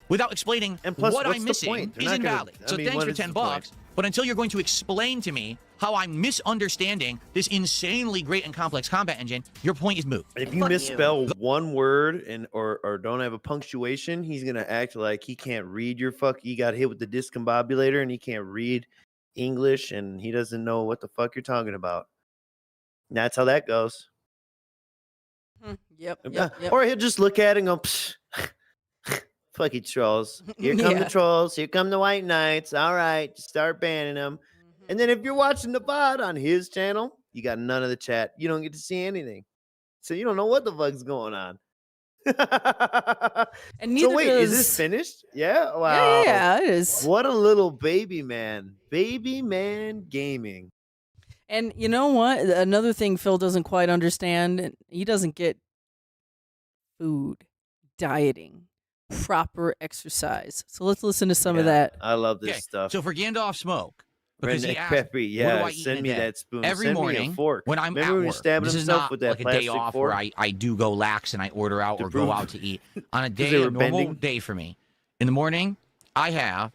S4: Without explaining
S3: And plus,
S4: what
S3: what's
S4: I'm
S3: the
S4: missing
S3: point? They're
S4: is
S3: not gonna-
S4: invalid.
S3: I
S4: So
S3: mean,
S4: thanks
S3: what
S4: for
S3: is
S4: $10.
S3: the point?
S4: But until you're going to explain to me how I'm misunderstanding this insanely great and complex combat engine, your point is moot.
S3: If you misspell one word or don't have a punctuation, he's gonna act like he can't read your He got hit with the discombobulator and he can't read English and he doesn't know what the fuck you're talking about. And that's how that goes.
S2: Yep.
S3: Or he'll just look at it and go, Psh, fucking trolls. Here come the trolls. Here come the white knights. All right, just start banning them. And then if you're watching the VOD on his channel, you got none of the chat. You don't get to see anything. So you don't know what the fuck's going on.
S2: And neither
S3: so wait, is
S2: does...
S3: this finished? Yeah? Wow.
S2: Yeah, it is.
S3: What a little baby man. Baby man gaming.
S2: And you know what? Another thing Phil doesn't quite understand, he doesn't get food, dieting, proper exercise. So let's listen to some of that.
S3: I love this
S4: Okay,
S3: stuff.
S4: so for Gandalf Smoke, because he
S3: Redneck
S4: asked,
S3: Peppy,
S4: what do
S3: yeah,
S4: I eat
S3: send
S4: in
S3: me
S4: a day?
S3: that spoon.
S4: Every
S3: Send
S4: morning
S3: me a fork.
S4: when I'm
S3: Remember
S4: at
S3: when he
S4: work,
S3: stabbed
S4: this is
S3: himself
S4: not
S3: with that
S4: like a day
S3: plastic
S4: off
S3: fork?
S4: where I do go lax and I order out
S3: To
S4: or go
S3: prove-
S4: out to eat. On a
S3: they
S4: day,
S3: were
S4: a normal
S3: bending?
S4: day for me, in the morning, I have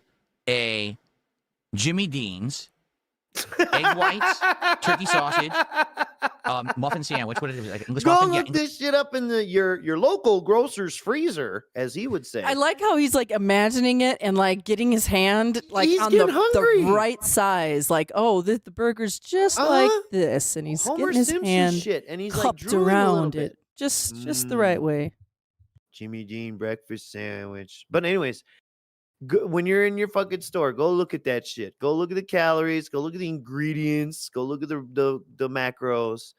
S4: a Jimmy Dean's egg whites, turkey sausage, muffin sandwich. What is it? Like English
S3: Go
S4: muffin? Yeah,
S3: look this shit up in your local grocer's freezer, as he would say.
S2: I like how he's like imagining it and like getting his hand like
S3: He's
S2: on the
S3: getting hungry.
S2: right size. Like, oh, the burger's just like this. And he's
S3: Homer
S2: getting his
S3: Simpson
S2: hand
S3: shit, and he's like
S2: cupped
S3: drooling a little
S2: around
S3: bit.
S2: it. Just the right way.
S3: Jimmy Dean breakfast sandwich. But anyways, when you're in your fucking store, go look at that shit. Go look at the calories. Go look at the ingredients. Go look at the macros.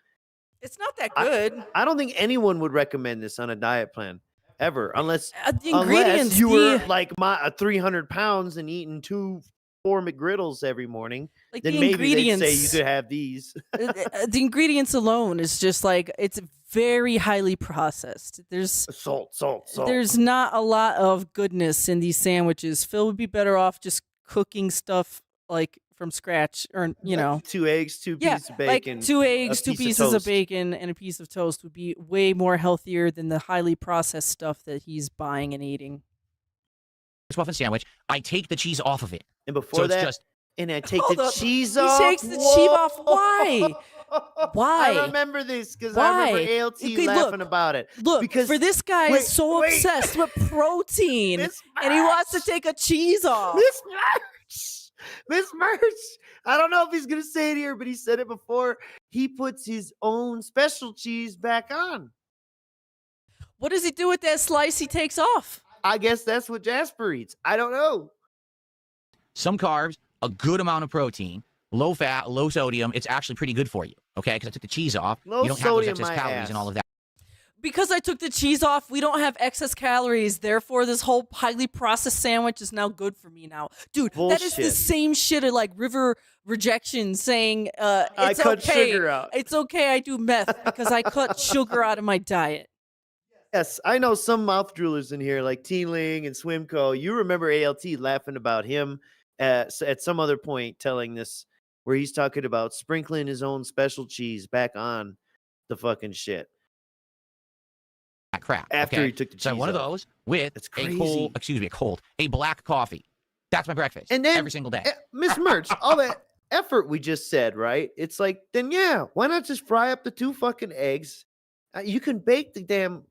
S2: It's not that good.
S3: I don't think anyone would recommend this on a diet plan. ever, unless
S2: The ingredients,
S3: you were like 300 pounds and eating 4 McGriddles every morning.
S2: like
S3: Then
S2: the
S3: maybe they'd
S2: ingredients,
S3: say you could have these.
S2: the ingredients alone is just like it's very highly processed. There's
S3: Salt.
S2: There's not a lot of goodness in these sandwiches. Phil would be better off just cooking stuff like from scratch, or
S3: 2 eggs, 2 pieces of bacon,
S2: like 2 eggs, 2
S3: piece of
S2: pieces of
S3: toast.
S2: bacon, and a piece of toast would be way more healthier than the highly processed stuff that he's buying and eating.
S4: muffin sandwich. I take the cheese off of it.
S3: And before
S4: So it's
S3: that,
S4: just
S3: and I take
S2: Hold
S3: the
S2: up.
S3: cheese
S2: He
S3: off.
S2: takes the cheese off. Why? Why?
S3: I remember this because I remember
S2: Why?
S3: ALT
S2: Okay,
S3: laughing about it.
S2: Look,
S3: because
S2: for this guy
S3: wait,
S2: is so
S3: wait.
S2: obsessed with protein,
S3: Miss
S2: and he wants to
S3: Merch.
S2: take a cheese off.
S3: Miss Merch. I don't know if he's gonna say it here, but he said it before. He puts his own special cheese back on.
S2: What does he do with that slice he takes off?
S3: I guess that's what Jasper eats. I don't know.
S4: some carbs, a good amount of protein, low fat, low sodium. It's actually pretty good for you, okay? Because I took the cheese off.
S3: Low
S4: you don't have those
S3: sodium,
S4: excess
S3: my
S4: calories
S3: ass.
S4: and all of that.
S2: Because I took the cheese off, we don't have excess calories. Therefore, this whole highly processed sandwich is now good for me now. Dude, that is the
S3: Bullshit.
S2: same shit at like River Rejection saying,
S3: I
S2: it's
S3: cut
S2: okay.
S3: sugar out.
S2: It's okay I do meth because I cut sugar out of my diet.
S3: Yes, I know some mouth droolers in here like T-Ling and Swimco. You remember ALT laughing about him at some other point telling this where he's talking about sprinkling his own special cheese back on the fucking shit.
S4: That crap.
S3: After
S4: okay?
S3: he took the
S4: So
S3: cheese
S4: one of
S3: off.
S4: those with
S3: That's
S4: a black coffee. That's my breakfast.
S3: And then
S4: every single day.
S3: Miss Merch, all that effort we just said, right? It's like, then yeah, why not just fry up the 2 fucking eggs? You can bake the damn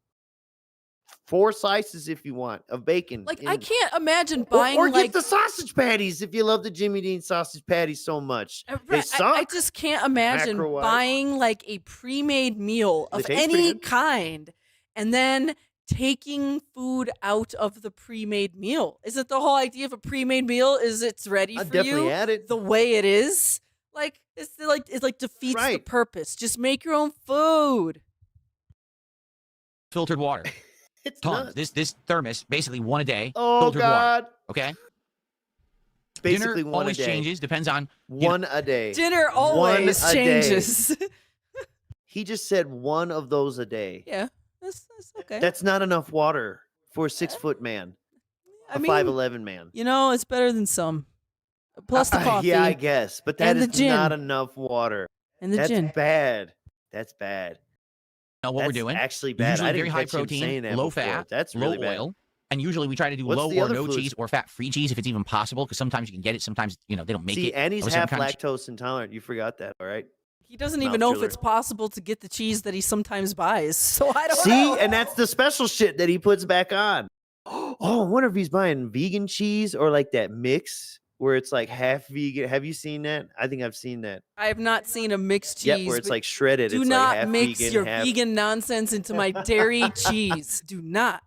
S3: 4 slices if you want of bacon.
S2: Like, I can't imagine
S3: Or,
S2: buying
S3: or
S2: like
S3: get the sausage patties if you love the Jimmy Dean sausage patties so much. They
S2: I
S3: suck.
S2: just can't imagine
S3: macro-wise.
S2: buying like a pre-made meal
S3: They
S2: of
S3: taste pretty
S2: any
S3: good.
S2: kind and then taking food out of the pre-made meal. Isn't the whole idea of a pre-made meal is it's ready
S3: I'd
S2: for
S3: definitely
S2: you
S3: add it.
S2: the way it is? Like it defeats the
S3: Right.
S2: purpose. Just make your own food.
S4: Filtered water.
S3: It's
S4: Tons.
S3: nuts.
S4: This thermos, basically one a day.
S3: Oh
S4: filtered water.
S3: God.
S4: Okay.
S3: Basically
S4: Dinner
S3: one
S4: always
S3: a day.
S4: changes. Depends on you know,
S3: One a day.
S2: Dinner always
S3: a day.
S2: changes.
S3: He just said one of those a day.
S2: Yeah, that's okay.
S3: That's not enough water for a 6-foot man,
S2: I
S3: a
S2: mean,
S3: 5'11" man.
S2: you know, it's better than some. Plus the coffee
S3: Yeah, I guess, but that
S2: and the
S3: is not
S2: gin.
S3: enough water.
S2: and the
S3: That's
S2: gin.
S3: bad. That's bad.
S4: know what
S3: That's
S4: we're doing.
S3: actually bad.
S4: Usually
S3: I
S4: very
S3: didn't
S4: high
S3: catch him saying
S4: protein,
S3: that
S4: low
S3: before.
S4: fat,
S3: That's
S4: low
S3: really bad.
S4: oil. And usually we try to do
S3: What's
S4: low
S3: the
S4: or
S3: other
S4: no
S3: fluids?
S4: cheese or fat-free cheese if it's even possible, because sometimes you can get it, sometimes they don't make
S3: See,
S4: it.
S3: and he's
S4: of a certain
S3: half
S4: kind of cheese.
S3: lactose intolerant. You forgot that, all right?
S2: He doesn't
S3: Mouth
S2: even know if
S3: driller.
S2: it's possible to get the cheese that he sometimes buys. So I don't
S3: See,
S2: know.
S3: and that's the special shit that he puts back on. Oh, I wonder if he's buying vegan cheese or like that mix where it's like half vegan. Have you seen that? I think I've seen that.
S2: I have not seen a mixed cheese.
S3: Yeah, where it's
S2: but
S3: like shredded.
S2: do
S3: It's
S2: not
S3: like half
S2: mix
S3: vegan,
S2: your
S3: half.
S2: vegan nonsense into my dairy cheese. Do not.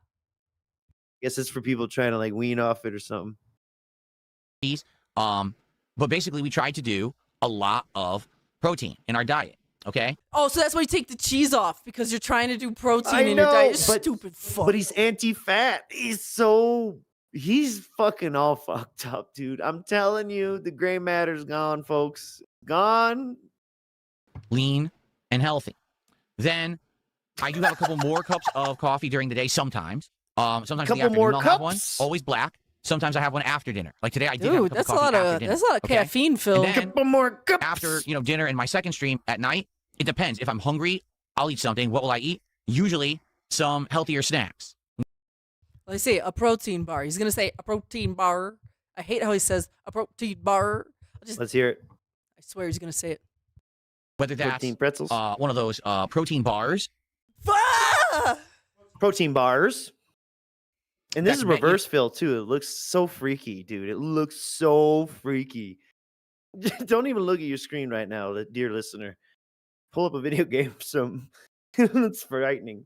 S3: Guess it's for people trying to like wean off it or something.
S4: cheese. But basically we try to do a lot of protein in our diet. Okay.
S2: Oh, so that's why you take the cheese off because you're trying to do protein
S3: I
S2: in your diet.
S3: know,
S2: You
S3: but-
S2: stupid fuck.
S3: But he's anti-fat. He's fucking all fucked up, dude. I'm telling you, the gray matter's gone, folks. Gone.
S4: Lean and healthy. Then I do have a couple more cups of coffee during the day sometimes. Sometimes in the
S3: Couple
S4: afternoon
S3: more
S4: I'll have one.
S3: cups?
S4: Always black. Sometimes I have one after dinner. Like today I did have a
S2: Dude,
S4: cup
S2: that's a
S4: of coffee
S2: lot
S4: after
S2: of
S4: dinner.
S2: that's a lot of
S4: okay?
S2: caffeine, Phil.
S4: And then
S3: Couple more cups.
S4: after dinner and my second stream at night, it depends. If I'm hungry, I'll eat something. What will I eat? Usually some healthier snacks.
S2: Let's say a protein bar. He's gonna say a protein bar. I hate how he says a protein bar.
S3: Let's hear it.
S2: I swear he's gonna say it.
S4: Whether that's
S3: Protein pretzels.
S4: one of those protein bars.
S2: Ah!
S3: Protein bars. And this
S4: That's
S3: is
S4: meant-
S3: reverse fill too. It looks so freaky, dude. It looks so freaky. Don't even look at your screen right now, dear listener. Pull up a video game or something. It's frightening.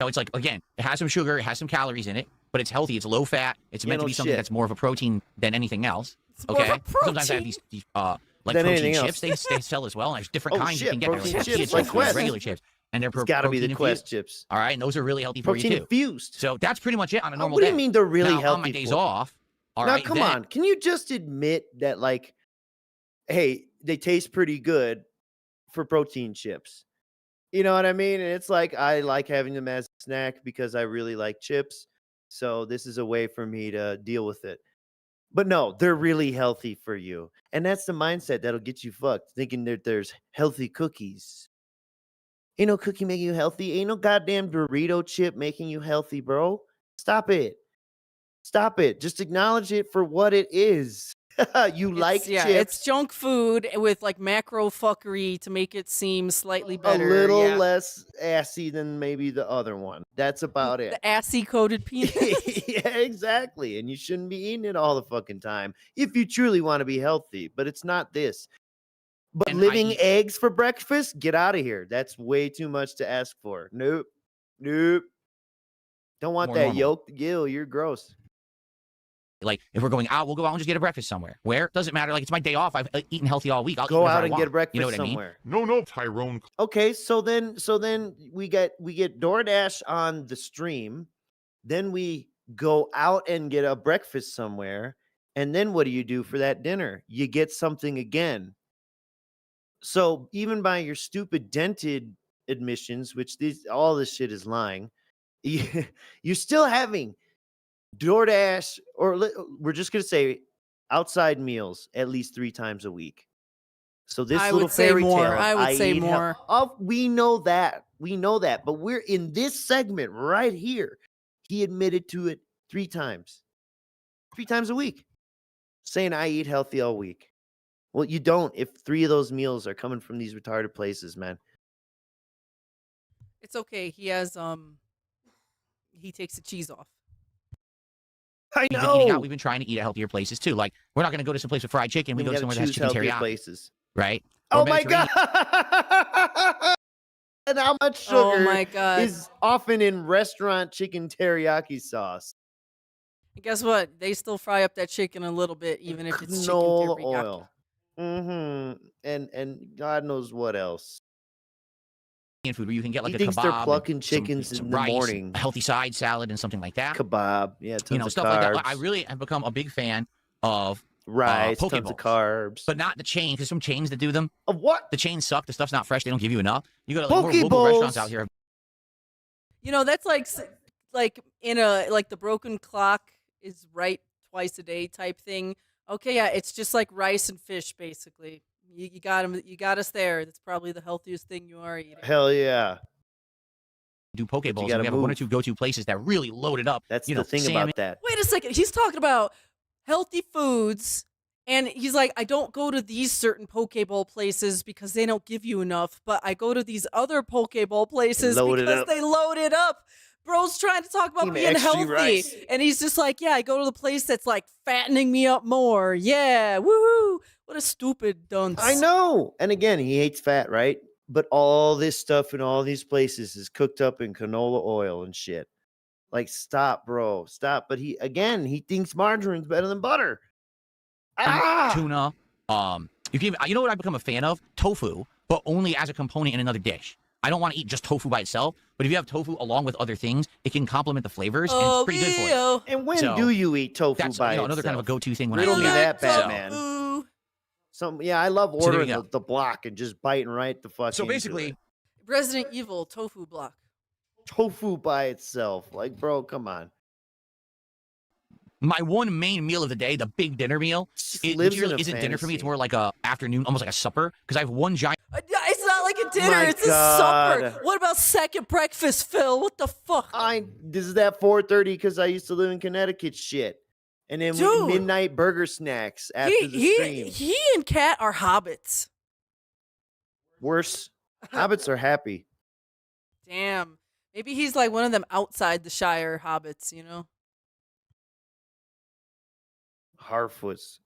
S4: It's like, again, it has some sugar, it has some calories in it, but it's healthy, it's low fat, it's
S3: Yeah,
S4: meant to
S3: no
S4: be something
S3: shit.
S4: that's more of a protein than anything else.
S2: It's more of
S4: Okay.
S2: a
S4: Sometimes I have
S2: protein.
S4: these like
S3: Than
S4: protein
S3: anything
S4: chips they sell as well, and there's different
S3: Oh,
S4: kinds you
S3: shit,
S4: can get. There's
S3: protein
S4: like chia
S3: chips, like
S4: chips,
S3: Quest.
S4: regular chips. and they're
S3: It's got to be the
S4: protein
S3: Quest
S4: infused.
S3: chips.
S4: All right, and those are really healthy for
S3: Protein
S4: you too.
S3: infused.
S4: So that's pretty much it on a normal
S3: What do
S4: day.
S3: you mean they're really
S4: now,
S3: healthy?
S4: on my days
S3: for?
S4: off, all
S3: now,
S4: right,
S3: come
S4: then-
S3: on. Can you just admit that, like, hey, they taste pretty good for protein chips? You know what I mean? And it's like, I like having them as a snack because I really like chips. So this is a way for me to deal with it. But no, they're really healthy for you. And that's the mindset that'll get you fucked, thinking that there's healthy cookies. Ain't no cookie making you healthy. Ain't no goddamn Dorito chip making you healthy, bro. Stop it. Stop it. Just acknowledge it for what it is. You like
S2: Yeah,
S3: chips.
S2: it's junk food with like macro fuckery to make it seem slightly
S3: A
S2: better.
S3: little
S2: yeah.
S3: less assy than maybe the other one. That's about it.
S2: The assy coated peanut.
S3: Yeah, exactly. And you shouldn't be eating it all the fucking time if you truly want to be healthy. But it's not this. But
S4: And I
S3: living
S4: eat-
S3: eggs for breakfast? Get out of here. That's way too much to ask for. Nope. Nope. Don't want
S4: More
S3: that
S4: normal.
S3: yolk. Ew, you're gross.
S4: Like, if we're going out, we'll go out and just get a breakfast somewhere. Where? Doesn't matter. Like, it's my day off. I've eaten healthy all week. I'll
S3: Go
S4: eat whatever
S3: out
S4: I
S3: and
S4: want.
S3: get a breakfast
S4: You know what
S3: somewhere.
S9: No, Tyrone.
S3: Okay, so then we get DoorDash on the stream, then we go out and get a breakfast somewhere, and then what do you do for that dinner? You get something again. So even by your stupid dented admissions, which all this shit is lying, you're still having DoorDash, or we're just gonna say outside meals at least 3 times a week. So this
S2: I
S3: little
S2: would say
S3: fairy
S2: more.
S3: tale,
S2: I would say
S3: eat
S2: more.
S3: we know that, but we're in this segment right here. He admitted to it 3 times a week, saying I eat healthy all week. Well, you don't if 3 of those meals are coming from these retarded places, man.
S2: It's okay. He has he takes the cheese off.
S3: I
S4: We've been eating out.
S3: know.
S4: We've been trying to eat at healthier places too. Like, we're not going to go to some place with fried chicken. We go to
S3: gotta
S4: somewhere that has
S3: choose
S4: chicken
S3: healthier
S4: teriyaki,
S3: places.
S4: right?
S3: Oh
S4: Or
S3: my
S4: Mediterranean.
S3: god! And how much sugar
S2: Oh my god.
S3: is often in restaurant chicken teriyaki sauce?
S2: And guess what? They still fry up that chicken a little bit, even if it's chicken
S3: Canola
S2: teriyaki.
S3: oil. And God knows what else.
S4: Food where you can get like
S3: He
S4: a
S3: thinks
S4: kebab,
S3: they're
S4: and
S3: plucking
S4: some
S3: chickens in the
S4: rice,
S3: morning.
S4: a healthy side salad, and something like that.
S3: Kebab, yeah, tons
S4: You know,
S3: of
S4: stuff
S3: carbs.
S4: like that. I really have become a big fan of
S3: rice,
S4: Poke
S3: tons of
S4: Bowls.
S3: carbs.
S4: but not the chain. Because some chains that do them,
S3: Of what?
S4: the chains suck. The stuff's not fresh. They don't give you enough. You go to like, more
S3: Poke
S4: local restaurants
S3: Bowls.
S4: out here.
S2: You know, that's like in a like the broken clock is right twice a day type thing. Okay, yeah, it's just like rice and fish basically. You got 'em- you got us there. That's probably the healthiest thing you are eating.
S3: Hell yeah.
S4: Do poke
S3: you
S4: bowls.
S3: gotta
S4: And we have one or
S3: move.
S4: two go-to places that really load it up.
S3: That's
S4: you
S3: the
S4: know,
S3: thing
S4: salmon.
S3: about that.
S2: Wait a second. He's talking about healthy foods, and he's like, I don't go to these certain poke bowl places because they don't give you enough, but I go to these other poke bowl places
S3: Load it
S2: because
S3: up.
S2: they load it up. Bro's trying to talk about
S3: Eating
S2: being
S3: extra
S2: healthy,
S3: rice.
S2: and he's just like, yeah, I go to the place that's like fattening me up more. Yeah, woohoo! What a stupid dunce.
S3: I know. And again, he hates fat, right? But all this stuff in all these places is cooked up in canola oil and shit. Like, stop, bro. Stop. But he thinks margarine's better than butter. Ah!
S4: Tuna. You know what I've become a fan of? Tofu, but only as a component in another dish. I don't want to eat just tofu by itself, but if you have tofu along with other things, it can complement the flavors, and it's pretty good for you.
S3: And when
S4: So,
S3: do you eat tofu
S4: That's
S3: by
S4: another kind of a
S3: itself?
S4: go-to thing when
S3: Riddle
S4: I
S3: me
S4: eat
S3: that,
S4: out.
S3: Batman. I love
S4: So there you
S3: ordering
S4: go.
S3: the block and just biting right the fuck
S4: So
S3: into
S4: basically,
S3: it.
S2: Resident Evil tofu block.
S3: Tofu by itself. Like, bro, come on.
S4: my one main meal of the day, the big dinner meal, it
S3: lives in
S4: really
S3: a
S4: isn't dinner for me. It's
S3: fantasy.
S4: more like a afternoon, almost like a supper, because I have one giant
S2: It's not like a dinner.
S3: My
S2: It's
S3: God.
S2: a supper. What about second breakfast, Phil? What the fuck?
S3: This is that 4:30 because I used to live in Connecticut shit. And then
S2: Dude.
S3: midnight burger snacks after the stream.
S2: He and Kat are hobbits.
S3: Worse. Hobbits are happy.
S2: Damn. Maybe he's like one of them outside the Shire hobbits, you know?
S3: Harfoots.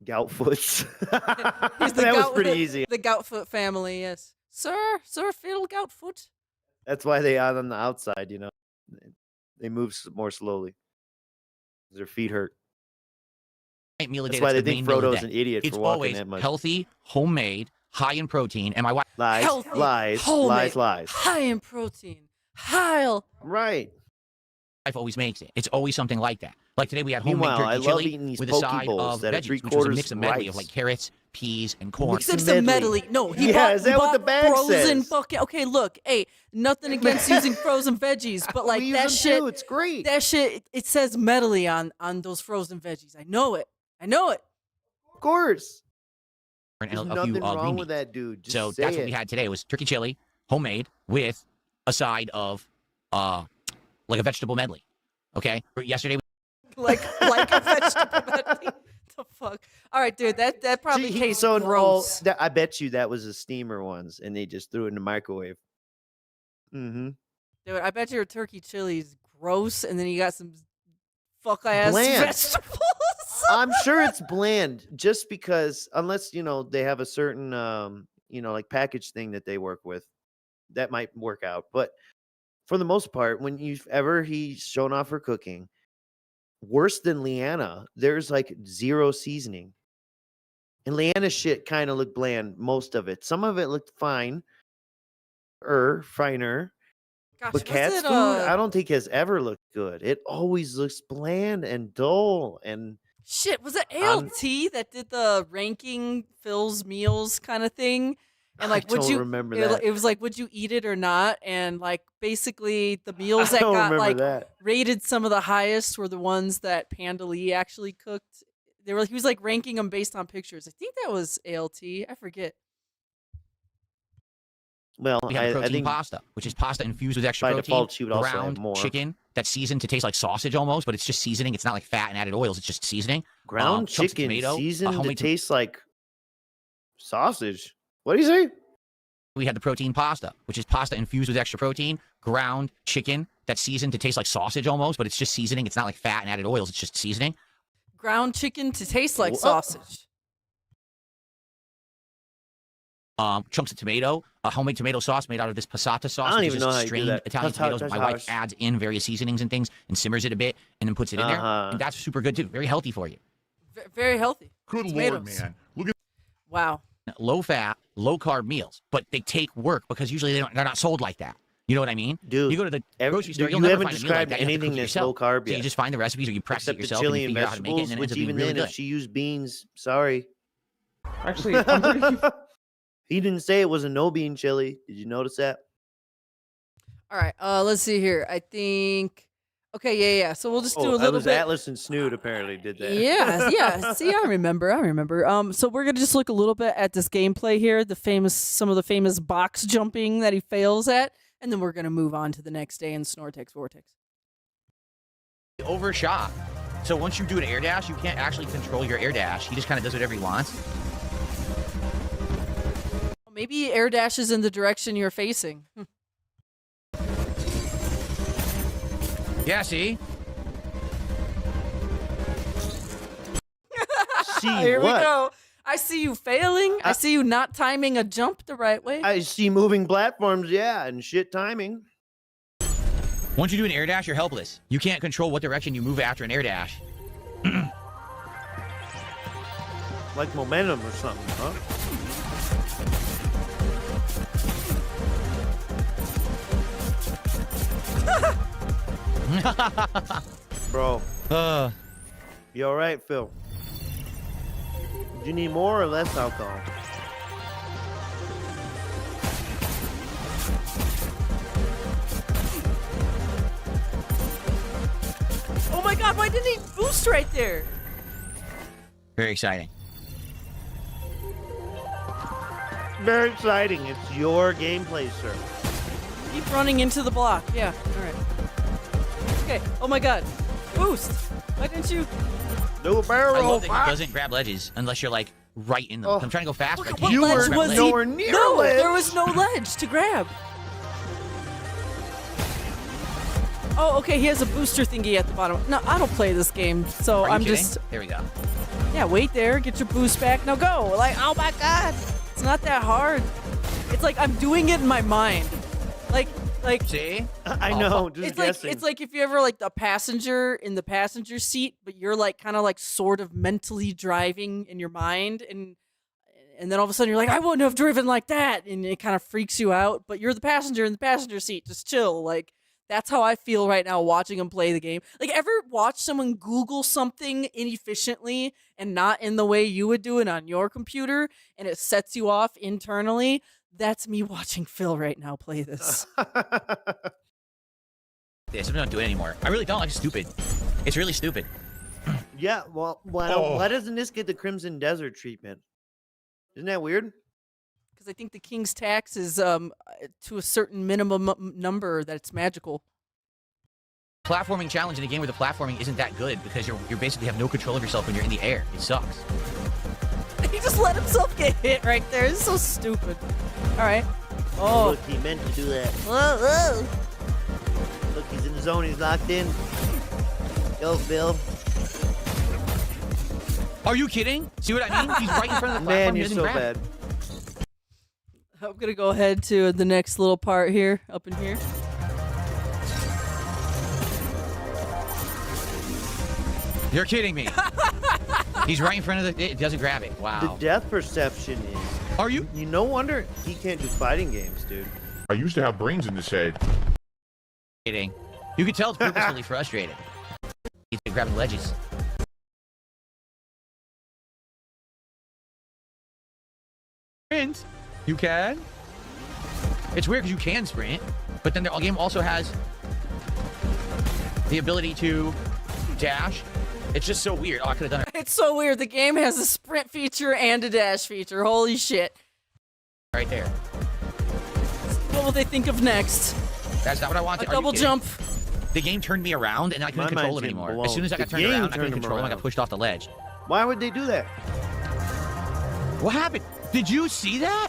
S3: Goutfoots.
S2: He's
S3: that was pretty easy.
S2: The Goutfoot family, yes. Sir Phil Goutfoot.
S3: That's why they are on the outside, you know. They move more slowly. Their feet hurt.
S4: meal a day.
S3: That's why they
S4: the
S3: think
S4: main meal of the
S3: Frodo's
S4: day.
S3: an idiot
S4: It's
S3: for walking
S4: always
S3: that much.
S4: healthy, homemade, high in protein, and my wife
S3: Lies,
S2: Healthy,
S3: lies,
S2: homemade,
S3: lies.
S2: high in protein, high.
S3: Right.
S4: always makes it. It's always something like that. Like today we had homemade
S3: Meanwhile, I
S4: turkey
S3: love
S4: chili
S3: eating these
S4: with a
S3: poke
S4: side
S3: bowls
S4: of
S3: that are
S4: veggies, which was a mix
S3: three-quarters
S4: and medley of
S3: rice.
S4: like carrots, peas, and corn.
S3: Mix
S2: It's
S3: and
S2: a
S3: medley.
S2: medley. No, he
S3: Yeah,
S2: bought,
S3: is that
S2: he
S3: what the
S2: bought
S3: bag
S2: frozen
S3: says?
S2: fucking. Okay, look, hey, nothing against using frozen veggies, but like
S3: We
S2: that
S3: use them
S2: shit,
S3: too. It's great.
S2: that shit, it says medley on those frozen veggies. I know it. I know it.
S3: Of course.
S4: and
S3: There's
S4: a
S3: nothing
S4: few
S3: wrong
S4: green
S3: with
S4: beans.
S3: that, dude. Just
S4: So
S3: say
S4: that's what
S3: it.
S4: we had today. It was turkey chili, homemade, with a side of like a vegetable medley. Okay. Yesterday
S2: Like a vegetable medley. The fuck. All right, dude. That probably
S3: See,
S2: tastes
S3: so
S2: gross.
S3: I bet you that was the steamer ones, and they just threw it in the microwave. Mm-hmm.
S2: Dude, I bet your turkey chili is gross, and then you got some fuck ass
S3: Bland.
S2: vegetables.
S3: I'm sure it's bland, just because unless they have a certain like package thing that they work with, that might work out. But for the most part, when he's shown off her cooking, worse than Leanna, there's like zero seasoning. And Leanna's shit kind of looked bland, most of it. Some of it looked finer.
S2: Gosh,
S3: But Cat's food, I don't think has ever looked good. It always looks bland and dull. And
S2: shit, was it ALT that did the ranking Phil's meals kind of thing? And like,
S3: I
S2: would
S3: don't
S2: you
S3: remember
S2: it,
S3: that.
S2: it was like, would you eat it or not? And like, basically, the meals
S3: I
S2: that
S3: don't
S2: got
S3: remember
S2: like
S3: that.
S2: rated some of the highest were the ones that Panda Lee actually cooked. He was like ranking them based on pictures. I think that was ALT. I forget.
S3: Well,
S4: we have
S3: I
S4: protein
S3: think
S4: pasta, which is pasta infused with extra
S3: by
S4: protein.
S3: default she would also have
S4: ground
S3: more.
S4: chicken that's seasoned to taste like sausage almost, but it's just seasoning. It's not like fat and added oils. It's just seasoning.
S3: ground
S4: chunks of
S3: chicken
S4: tomato,
S3: seasoned to
S4: homemade
S3: taste like sausage. What do you say?
S4: We had the protein pasta, which is pasta infused with extra protein, ground chicken that's seasoned to taste like sausage almost, but it's just seasoning. It's not like fat and added oils. It's just seasoning.
S2: Ground chicken to taste like
S3: What?
S2: sausage.
S4: Chunks of tomato, a homemade tomato sauce made out of this passata sauce.
S3: I don't
S4: which
S3: even
S4: is
S3: know
S4: just
S3: how you do
S4: strained
S3: that.
S4: Italian tomatoes. My wife adds in various seasonings and things and simmers it a bit and then puts it in there. And that's super good too. Very healthy for you.
S2: Very healthy.
S9: Good
S2: Tomatoes.
S9: lord, man. Look at
S2: Wow.
S4: Low fat, low carb meals, but they take work because usually they're not sold like that. You know what I mean?
S3: Dude,
S4: you go to the grocery store,
S3: dude,
S4: you'll
S3: you
S4: never
S3: haven't
S4: find a meal like
S3: described
S4: that. You have to
S3: anything
S4: cook it
S3: that's
S4: yourself.
S3: low carb
S4: So you
S3: yet.
S4: just find the recipes or you practice
S3: Except
S4: it
S3: the
S4: yourself
S3: chili
S4: and
S3: and
S4: you figure out how to make it,
S3: vegetables,
S4: and it ends
S3: which
S4: up being
S3: even
S4: really
S3: then,
S4: good.
S3: if she used beans, sorry.
S10: Actually, I'm pretty.
S3: He didn't say it was a no bean chili. Did you notice that?
S2: All right. Let's see here. I think. Okay. Yeah. So we'll just do a
S3: Oh,
S2: little
S3: it was
S2: bit.
S3: Atlas and Snoot apparently did that.
S2: Yeah. See, I remember. So we're gonna just look a little bit at this gameplay here, some of the famous box jumping that he fails at, and then we're gonna move on to the next day in Snortex Vortex.
S4: Overshot. So once you do an air dash, you can't actually control your air dash. He just kind of does whatever he wants.
S2: Maybe air dashes in the direction you're facing.
S4: Yeah, see?
S3: See
S2: Here
S3: what?
S2: we go. I see you failing. I see you not timing a jump the right way.
S3: I see moving platforms, yeah, and shit timing.
S4: Once you do an air dash, you're helpless. You can't control what direction you move after an air dash.
S3: Like momentum or something, huh? Bro, you all right, Phil? Do you need more or less alcohol?
S2: Oh my god, why didn't he boost right there?
S4: Very exciting.
S3: Very exciting. It's your gameplay, sir.
S2: Keep running into the block. Yeah, alright. Okay, oh my god. Boost! Why didn't you?
S3: Do a barrel
S4: I love that
S3: roll.
S4: he doesn't grab ledges unless you're like right in them.
S3: Oh.
S4: I'm trying to go fast, but I
S2: What
S4: can't.
S3: You
S2: ledge
S3: were
S4: grab
S2: was
S4: ledge.
S2: he?
S3: nowhere near
S2: No,
S3: ledge.
S2: there was no ledge to grab. Oh, okay, he has a booster thingy at the bottom. No, I don't play this game, so
S4: Are you
S2: I'm
S4: kidding?
S2: just...
S4: There we go.
S2: Yeah, wait there, get your boost back. Now go! Like, oh my god! It's not that hard. It's like I'm doing it in my mind. Like...
S4: See?
S3: I know, just
S2: It's like
S3: guessing.
S2: it's like if you ever like the passenger in the passenger seat, but you're like kind of like sort of mentally driving in your mind, and And then all of a sudden you're like, I wouldn't have driven like that. And it kind of freaks you out, but you're the passenger in the passenger seat. Just chill. Like, that's how I feel right now watching him play the game. Like, ever watch someone Google something inefficiently and not in the way you would do it on your computer, and it sets you off internally? That's me watching Phil right now play this.
S4: This, I don't do it anymore. I really don't. Like, it's stupid. It's really stupid.
S3: Yeah, well, why doesn't this get the Crimson Desert treatment? Isn't that weird?
S2: Because I think the King's Tax is to a certain minimum number that it's magical.
S4: Platforming challenge in a game where the platforming isn't that good because you basically have no control of yourself when you're in the air. It sucks.
S2: He just let himself get hit right there. It's so stupid. All right. Oh.
S3: Look, he meant to do that.
S2: Whoa, whoa.
S3: Look, he's in the zone. He's locked in. Go, Phil.
S4: Are you kidding? See what I mean? He's right in front of the platform.
S3: Man,
S4: He
S3: you're
S4: doesn't
S3: so
S4: grab it.
S3: bad.
S2: I'm going to go ahead to the next little part here, up in here.
S4: You're kidding me. He's right in front of the... It doesn't grab it. Wow.
S3: The depth perception is...
S4: Are you?
S3: No wonder he can't do fighting games, dude.
S9: I used to have brains in this head.
S4: Kidding. You can tell it's purposefully frustrated. He's grabbing ledges. Sprint. You can. It's weird because you can sprint, but then the game also has the ability to dash. It's just so weird. Oh, I could have done it
S2: It's so weird. The game has a sprint feature and a dash feature. Holy shit.
S4: right there.
S2: What will they think of next?
S4: That's not what I wanted.
S2: A double jump.
S4: The game turned me around, and I couldn't
S3: My
S4: control it
S3: mind's getting
S4: anymore. As soon as I got
S3: blown.
S4: turned
S3: The game
S4: around, I couldn't
S3: turned him
S4: control him. I got
S3: around.
S4: pushed off the ledge.
S3: Why would they do that?
S4: What happened? Did you see that?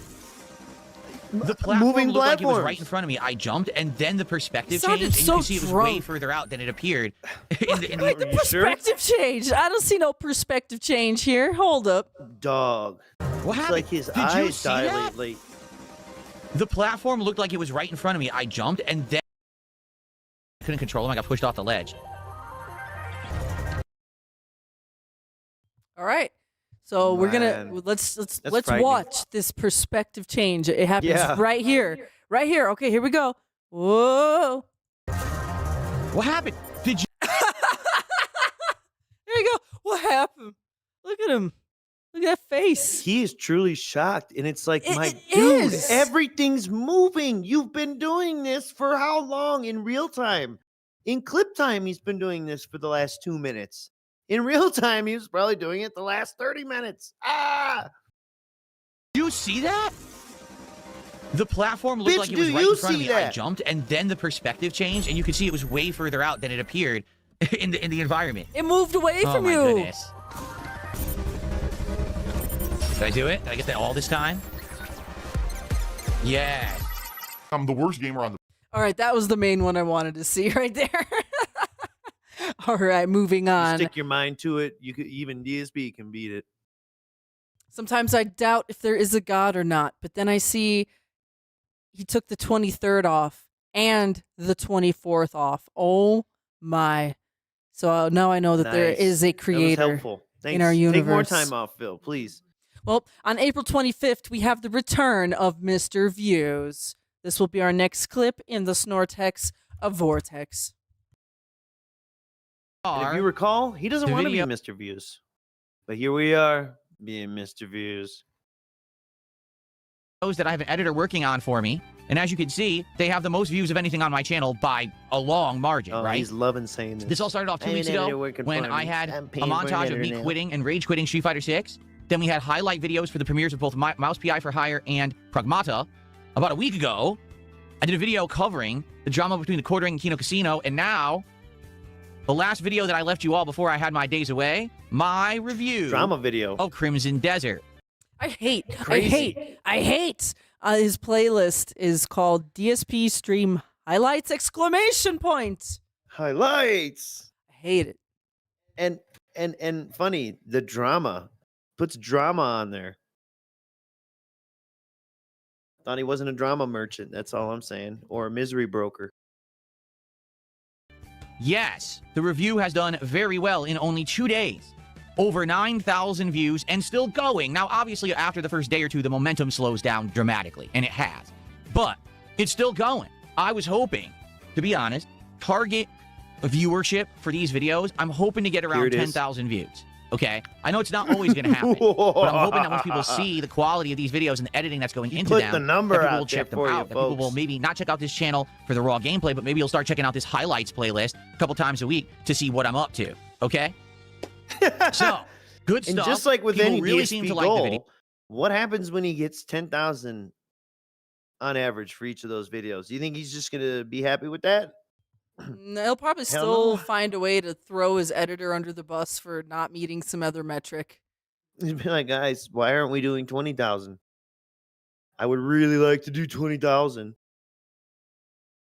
S4: The platform
S3: Moving
S4: looked like it was
S3: platforms.
S4: right in front of me. I jumped, and then the perspective
S2: Sounded
S4: changed, and
S2: so
S4: you can see it was way
S2: drunk.
S4: further out than it appeared. in
S2: Wait, the
S3: Are you sure?
S2: perspective change. I don't see no perspective change here. Hold up.
S3: Dog.
S4: What
S3: It's
S4: happened?
S3: like his
S4: Did you
S3: eyes
S4: see
S3: dilate.
S4: that?
S3: Like,
S4: The platform looked like it was right in front of me. I jumped, and then I couldn't control him. I got pushed off the ledge.
S2: All right. So we're
S3: Man.
S2: gonna let's
S3: frightening.
S2: watch this perspective change. It happens
S3: Yeah.
S2: right here. Right here. Okay, here we go. Whoa.
S4: What happened? Did you?
S2: There you go. What happened? Look at him. Look at that face.
S3: he is truly shocked, and it's like, my
S2: It
S3: dude,
S2: is.
S3: everything's moving. You've been doing this for how long in real time? In clip time, he's been doing this for the last 2 minutes. In real time, he was probably doing it the last 30 minutes. Ah!
S4: Did you see that? The platform looked
S3: Bitch,
S4: like it was
S3: do
S4: right
S3: you
S4: in front of
S3: see
S4: me. I
S3: that?
S4: jumped, and then the perspective changed, and you could see it was way further out than it appeared in the environment.
S2: It moved away
S4: Oh
S2: from
S4: my
S2: you.
S4: goodness. Did I do it? Did I get that all this time? Yeah.
S9: I'm the worst gamer on the...
S2: All right, that was the main one I wanted to see right there. All right, moving
S3: You
S2: on.
S3: stick your mind to it. You could even DSP can beat it.
S2: Sometimes I doubt if there is a God or not, but then I see he took the 23rd off and the 24th off. Oh my. So now I know that there
S3: Nice.
S2: is a
S3: That was
S2: creator.
S3: helpful. Thanks.
S2: our
S3: Take more
S2: universe.
S3: time off, Phil, please.
S2: Well, on April 25th, we have the return of Mr. Views. This will be our next clip in the snortex of Vortex.
S3: And if you recall, he doesn't
S4: the
S3: want to be
S4: video-
S3: Mr. Views. But here we are, being Mr. Views.
S4: That I have an editor working on for me, and as you can see, they have the most views of anything on my channel by a long margin,
S3: Oh,
S4: right?
S3: he's loving saying this.
S4: This all started off 2
S3: I'm
S4: weeks
S3: an editor
S4: ago
S3: working
S4: when
S3: for
S4: I
S3: me.
S4: had
S3: I'm
S4: a
S3: paying for an
S4: montage of
S3: editor
S4: me
S3: now.
S4: quitting and rage quitting Street Fighter 6. Then we had highlight videos for the premieres of both Mouse PI for Hire and Pigmata. About a week ago, I did a video covering the drama between the Quartering and Kino Casino, and now, the last video that I left you all before I had my days away, my review
S3: Drama video.
S4: of Crimson Desert.
S2: I hate.
S3: Crazy.
S2: I hate. His playlist is called DSP Stream Highlights exclamation point.
S3: Highlights.
S2: I hate it.
S3: And funny, the drama. Puts drama on there. Thought he wasn't a drama merchant, that's all I'm saying. Or a misery broker.
S4: Yes, the review has done very well in only 2 days. over 9,000 views and still going. Now, obviously, after the first day or two, the momentum slows down dramatically, and it has. But it's still going. I was hoping, to be honest, target viewership for these videos, I'm hoping to get around 10,000 views. Okay? I know it's not always going to happen, but I'm hoping that once people see the quality of these videos and the editing that's going into them,
S3: the number
S4: that people will
S3: out there
S4: check them
S3: for you,
S4: out. That people will maybe not check out this channel for the raw gameplay, but maybe you'll start checking out this highlights playlist a couple times a week to see what I'm up to. Okay? So, good stuff.
S3: And just like with
S4: people
S3: any
S4: really
S3: DSP
S4: seem to
S3: goal,
S4: like the video.
S3: what happens when he gets 10,000 on average for each of those videos? Do you think he's just going to be happy with that?
S2: He'll probably
S3: Hell
S2: still
S3: no.
S2: find a way to throw his editor under the bus for not meeting some other metric.
S3: He'd be like, guys, why aren't we doing 20,000? I would really like to do 20,000.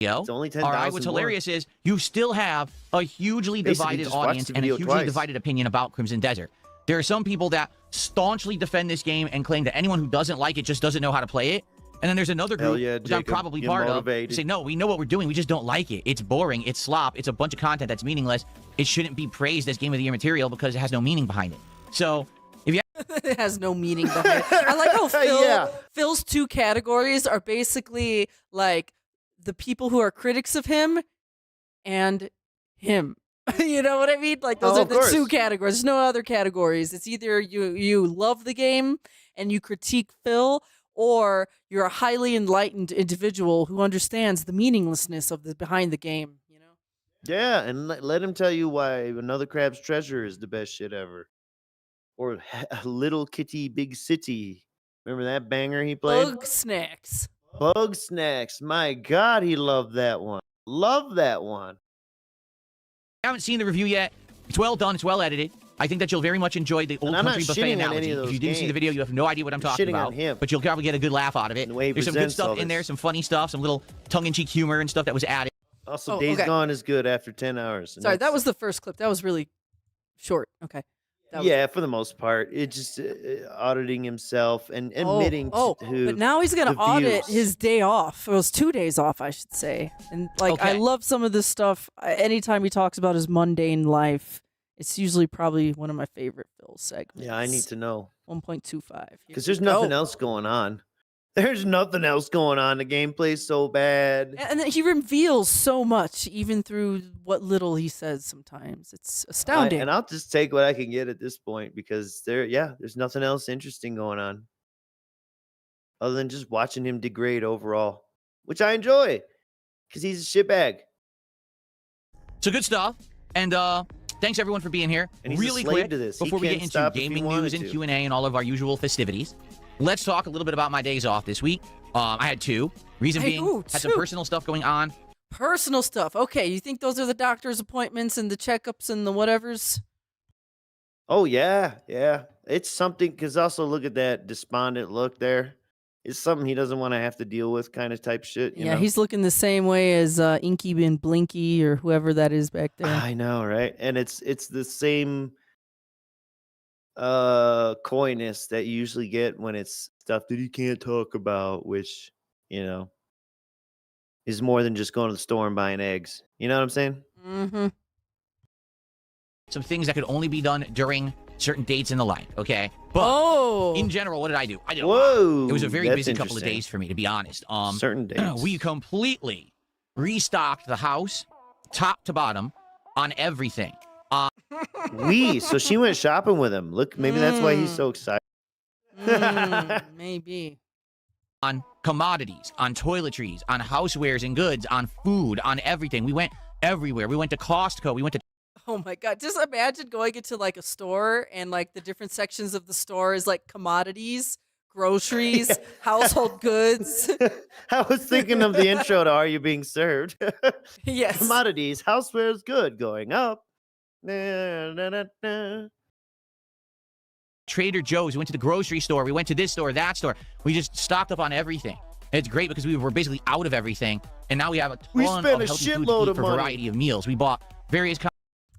S3: It's only 10,000.
S4: All right, what's hilarious is you still have a hugely
S3: Basically,
S4: divided
S3: just watch
S4: audience
S3: the
S4: and a
S3: video
S4: hugely
S3: twice.
S4: divided opinion about Crimson Desert. There are some people that staunchly defend this game and claim that anyone who doesn't like it just doesn't know how to play it. And then there's another
S3: Hell
S4: group,
S3: yeah,
S4: which I'm
S3: Jacob,
S4: probably
S3: get
S4: part
S3: motivated.
S4: of, who say, no, we know what we're doing. We just don't like it. It's boring. It's slop. It's a bunch of content that's meaningless. It shouldn't be praised as Game of the Year material because it has no meaning behind it. So, if you
S2: It has no meaning behind it. I like how Phil's two categories are basically like the people who are critics of him and him. You know what I mean? Like those are the two categories. There's no other categories. It's either you love the game and you critique Phil, or you're a highly enlightened individual who understands the meaninglessness of the behind the game. You know?
S3: Yeah, and let him tell you why Another Crab's Treasure is the best shit ever. Or Little Kitty Big City. Remember that banger he played?
S2: Bug Snacks.
S3: Bug Snacks. My God, he loved that one. Love that one.
S4: haven't seen the review yet, it's well done. It's well edited. I think that you'll very much enjoy the old
S3: I'm not
S4: country buffet
S3: shitting on
S4: analogy.
S3: any of
S4: If
S3: those
S4: you didn't see the video, you have no idea what I'm talking
S3: shitting on
S4: about.
S3: him.
S4: But you'll probably get a good laugh out of it.
S3: The way he
S4: There's some good
S3: presents
S4: stuff
S3: all
S4: in there,
S3: this.
S4: some funny stuff, some little tongue-in-cheek humor and stuff that was added.
S3: Also, Days Gone is good after 10 hours. and
S2: Sorry, that
S3: that's-
S2: was the first clip. That was really short. Okay. That was-
S3: Yeah, for the most part. It just auditing himself and admitting to
S2: but now he's gonna
S3: the
S2: audit
S3: views.
S2: his day off. It was 2 days off, I should say. And like, I
S4: Okay.
S2: love some of this stuff. Anytime he talks about his mundane life, it's usually probably one of my favorite Phil segments.
S3: Yeah, I need to know.
S2: 1.25.
S3: Because there's nothing else going on. There's nothing else going on. The gameplay's so bad.
S2: And then he reveals so much, even through what little he says sometimes. It's astounding.
S3: And I'll just take what I can get at this point because there's nothing else interesting going on. Other than just watching him degrade overall, which I enjoy because he's a shitbag.
S4: So good stuff. And thanks everyone for being here.
S3: And he's a
S4: really
S3: slave
S4: quick,
S3: to this. He
S4: before we
S3: can't
S4: get into
S3: stop if he
S4: gaming
S3: wanted
S4: news and
S3: to.
S4: Q&A and all of our usual festivities, let's talk a little bit about my days off this week. I had 2. Reason being, had some
S2: 2.
S4: personal stuff going on.
S2: Personal stuff. Okay, you think those are the doctor's appointments and the checkups and the whatevers?
S3: Oh yeah. It's something because also look at that despondent look there. It's something he doesn't want to have to deal with, kind of type shit. You
S2: Yeah,
S3: know?
S2: he's looking the same way as Inky and Blinky or whoever that is back there.
S3: I know, right? And it's the same coyness that you usually get when it's stuff that you can't talk about, which, is more than just going to the store and buying eggs. You know what I'm saying?
S2: Mm-hmm.
S4: Some things that could only be done during certain dates and the like, okay? But in general, what did I do? I did a lot.
S3: Whoa,
S4: It was a very
S3: that's
S4: busy couple of
S3: interesting.
S4: days for me, to be honest.
S3: Certain dates.
S4: We completely restocked the house, top to bottom, on everything.
S3: So she went shopping with him. Look, maybe that's why he's so excited.
S2: Maybe.
S4: On commodities, on toiletries, on housewares and goods, on food, on everything. We went everywhere. We went to Costco. We went to
S2: Oh my God. Just imagine going into like a store and like the different sections of the store is like commodities, groceries, household goods.
S3: I was thinking of the intro to Are You Being Served?
S2: Yes.
S3: Commodities, houseware is good, going up. Na, na, na, na.
S4: Trader Joe's. We went to the grocery store. We went to this store, that store. We just stocked up on everything. And it's great because we were basically out of everything. And now we have a ton
S3: We
S4: of
S3: spent a
S4: healthy food
S3: shitload
S4: to eat
S3: of
S4: for a
S3: money.
S4: variety of meals. We bought various kinds.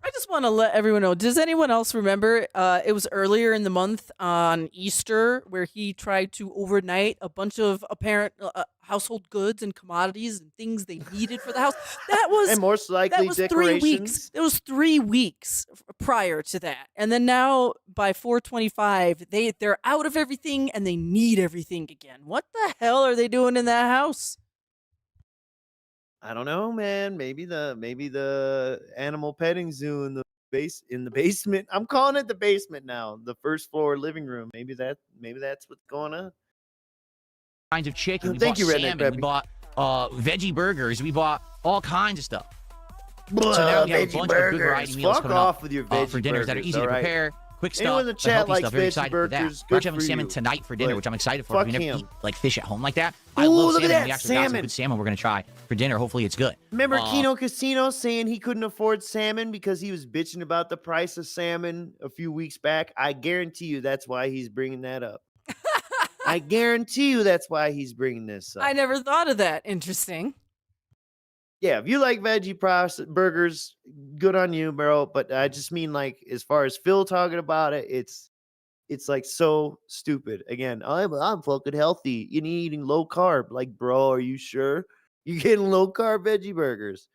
S2: I just want to let everyone know. Does anyone else remember? It was earlier in the month on Easter where he tried to overnight a bunch of apparent household goods and commodities and things they needed for the house. That was
S3: And most likely
S2: 3 weeks.
S3: decorations.
S2: It was 3 weeks prior to that, and then now by 4:25, they're out of everything and they need everything again. What the hell are they doing in that house?
S3: I don't know, man. Maybe the animal petting zoo in the basement. I'm calling it the basement now. The first floor living room. Maybe that's what's going on.
S4: Kinds of chicken. We
S3: Thank
S4: bought
S3: you, Redneck
S4: salmon.
S3: Preppy.
S4: We bought veggie burgers. We bought all kinds of stuff.
S3: Blah,
S4: So now we have a
S3: veggie
S4: bunch of good
S3: burgers.
S4: variety meals
S3: Fuck
S4: coming
S3: off
S4: up
S3: with your veggie
S4: for dinners that are
S3: burgers,
S4: easy to
S3: all right?
S4: prepare. Quick stuff.
S3: Anyone in the
S4: but
S3: chat
S4: healthy
S3: likes
S4: stuff. Very
S3: veggie
S4: excited for that.
S3: burgers,
S4: We're
S3: good
S4: actually having
S3: for
S4: salmon
S3: you.
S4: tonight for dinner,
S3: But
S4: which I'm excited for.
S3: fuck
S4: We never
S3: him.
S4: eat like fish at home like that. I
S3: Ooh,
S4: love
S3: look at
S4: salmon.
S3: that
S4: We actually got some
S3: salmon.
S4: good salmon we're gonna try for dinner. Hopefully it's good.
S3: Remember Kino Casino saying he couldn't afford salmon because he was bitching about the price of salmon a few weeks back? I guarantee you that's why he's bringing that up. I guarantee you that's why he's bringing this up.
S2: I never thought of that. Interesting.
S3: Yeah, if you like veggie burgers, good on you, bro. But I just mean, like, as far as Phil talking about it, it's like so stupid. Again, I'm fucking healthy. You're eating low carb. Like, bro, are you sure? You're getting low carb veggie burgers.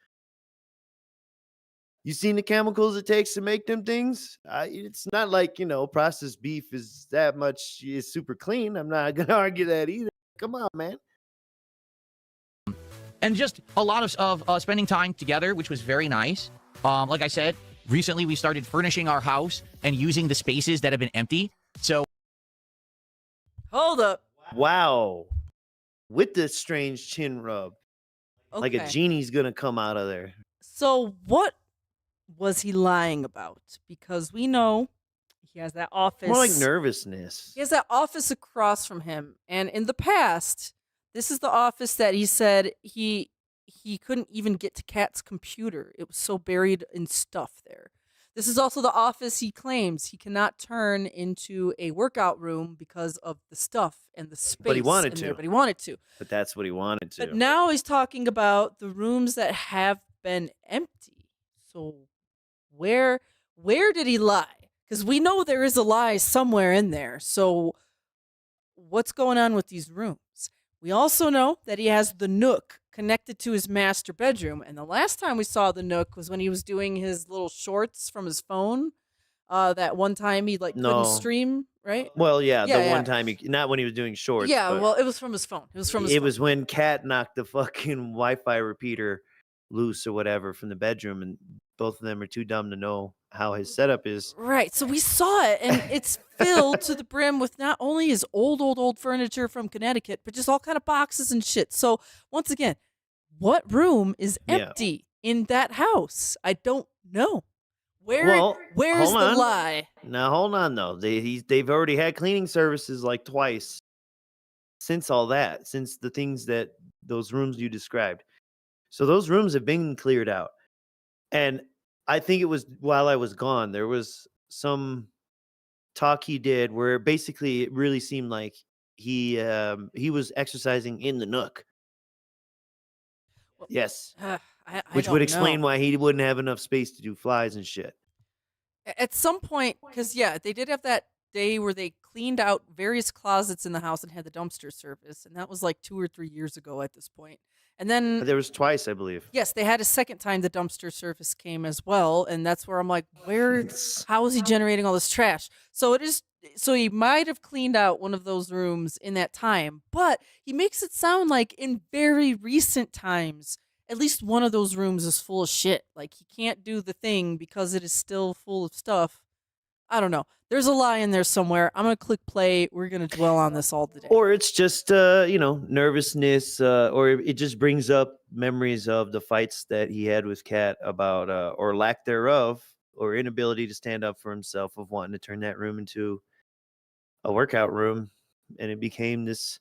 S3: You seen the chemicals it takes to make them things? It's not like, processed beef is that much is super clean. I'm not gonna argue that either. Come on, man.
S4: And just a lot of spending time together, which was very nice. Like I said, recently we started furnishing our house and using the spaces that have been empty. So
S2: Hold up.
S3: Wow. With the strange chin rub. Like a
S2: Okay.
S3: genie's gonna come out of there.
S2: So what was he lying about? Because we know he has that office.
S3: More like nervousness.
S2: He has that office across from him, and in the past, this is the office that he said he couldn't even get to Kat's computer. It was so buried in stuff there. This is also the office he claims he cannot turn into a workout room because of the stuff and the space.
S3: But he wanted
S2: in
S3: to.
S2: there, but he wanted to.
S3: But that's what he wanted to.
S2: But now he's talking about the rooms that have been empty. So where did he lie? Because we know there is a lie somewhere in there. So what's going on with these rooms? We also know that he has the Nook connected to his master bedroom. And the last time we saw the Nook was when he was doing his little shorts from his phone. That one time he
S3: No.
S2: couldn't stream, right?
S3: Well, yeah,
S2: Yeah,
S3: the
S2: yeah.
S3: one time not when he was doing shorts.
S2: Yeah,
S3: but
S2: well, it was from his phone. It was from his
S3: it
S2: phone.
S3: was when Kat knocked the fucking Wi-Fi repeater loose or whatever from the bedroom, and both of them are too dumb to know how his setup is.
S2: Right. So we saw it, and it's filled to the brim with not only his old furniture from Connecticut, but just all kind of boxes and shit. So once again, what room is
S3: Yeah.
S2: empty in that house? I don't know. Where's
S3: Well,
S2: the
S3: hold on.
S2: lie?
S3: Now hold on though. They've already had cleaning services like twice since all that, since the things that those rooms you described. So those rooms have been cleared out. And I think it was while I was gone, there was some talk he did where basically it really seemed like he was exercising in the Nook.
S2: Well,
S3: Yes.
S2: I
S3: Which
S2: don't
S3: would explain
S2: know.
S3: why he wouldn't have enough space to do flies and shit.
S2: At some point, because they did have that day where they cleaned out various closets in the house and had the dumpster service, and that was like 2 or 3 years ago at this point. And then
S3: There was twice, I believe.
S2: yes, they had a second time the dumpster service came as well, and that's where I'm like, how is he generating all this trash? So he might have cleaned out one of those rooms in that time, but he makes it sound like in very recent times, at least one of those rooms is full of shit. Like he can't do the thing because it is still full of stuff. I don't know. There's a lie in there somewhere. I'm gonna click play. We're gonna dwell on this all today.
S3: Or it's just nervousness, or it just brings up memories of the fights that he had with Kat about or lack thereof, or inability to stand up for himself of wanting to turn that room into a workout room, and it became this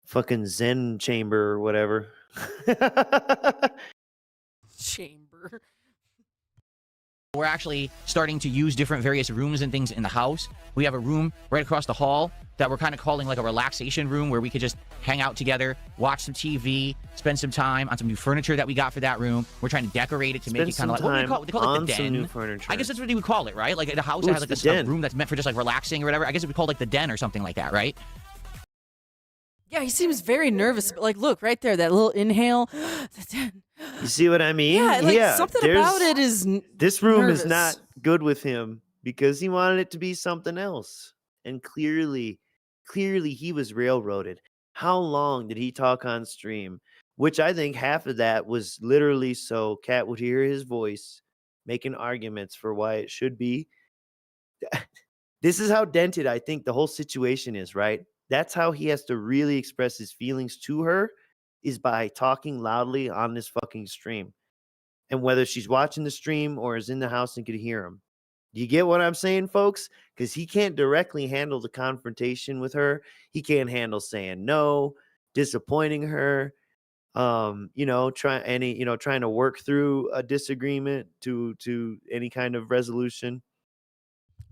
S3: fucking Zen chamber or whatever.
S2: Chamber.
S4: We're actually starting to use different various rooms and things in the house. We have a room right across the hall that we're kind of calling like a relaxation room where we could just hang out together, watch some TV, spend some time on some new furniture that we got for that room. We're trying to decorate it to make it kind of like, what do they call it? They call it like the den.
S3: New furniture.
S4: I guess that's what they would call it, right? Like the house that has like this room that's meant for just like relaxing or whatever. I guess it would be called like the den or something like that, right?
S2: Yeah, he seems very nervous. Like, look, right there, that little inhale. The den.
S3: You see what I mean?
S2: Yeah, like something about it is
S3: this room
S2: nervous.
S3: is not good with him because he wanted it to be something else. And clearly he was railroaded. How long did he talk on stream? Which I think half of that was literally so Kat would hear his voice making arguments for why it should be. This is how dented I think the whole situation is, right? That's how he has to really express his feelings to her, is by talking loudly on this fucking stream. And whether she's watching the stream or is in the house and could hear him. Do you get what I'm saying, folks? Because he can't directly handle the confrontation with her. He can't handle saying no, disappointing her, trying to work through a disagreement to any kind of resolution.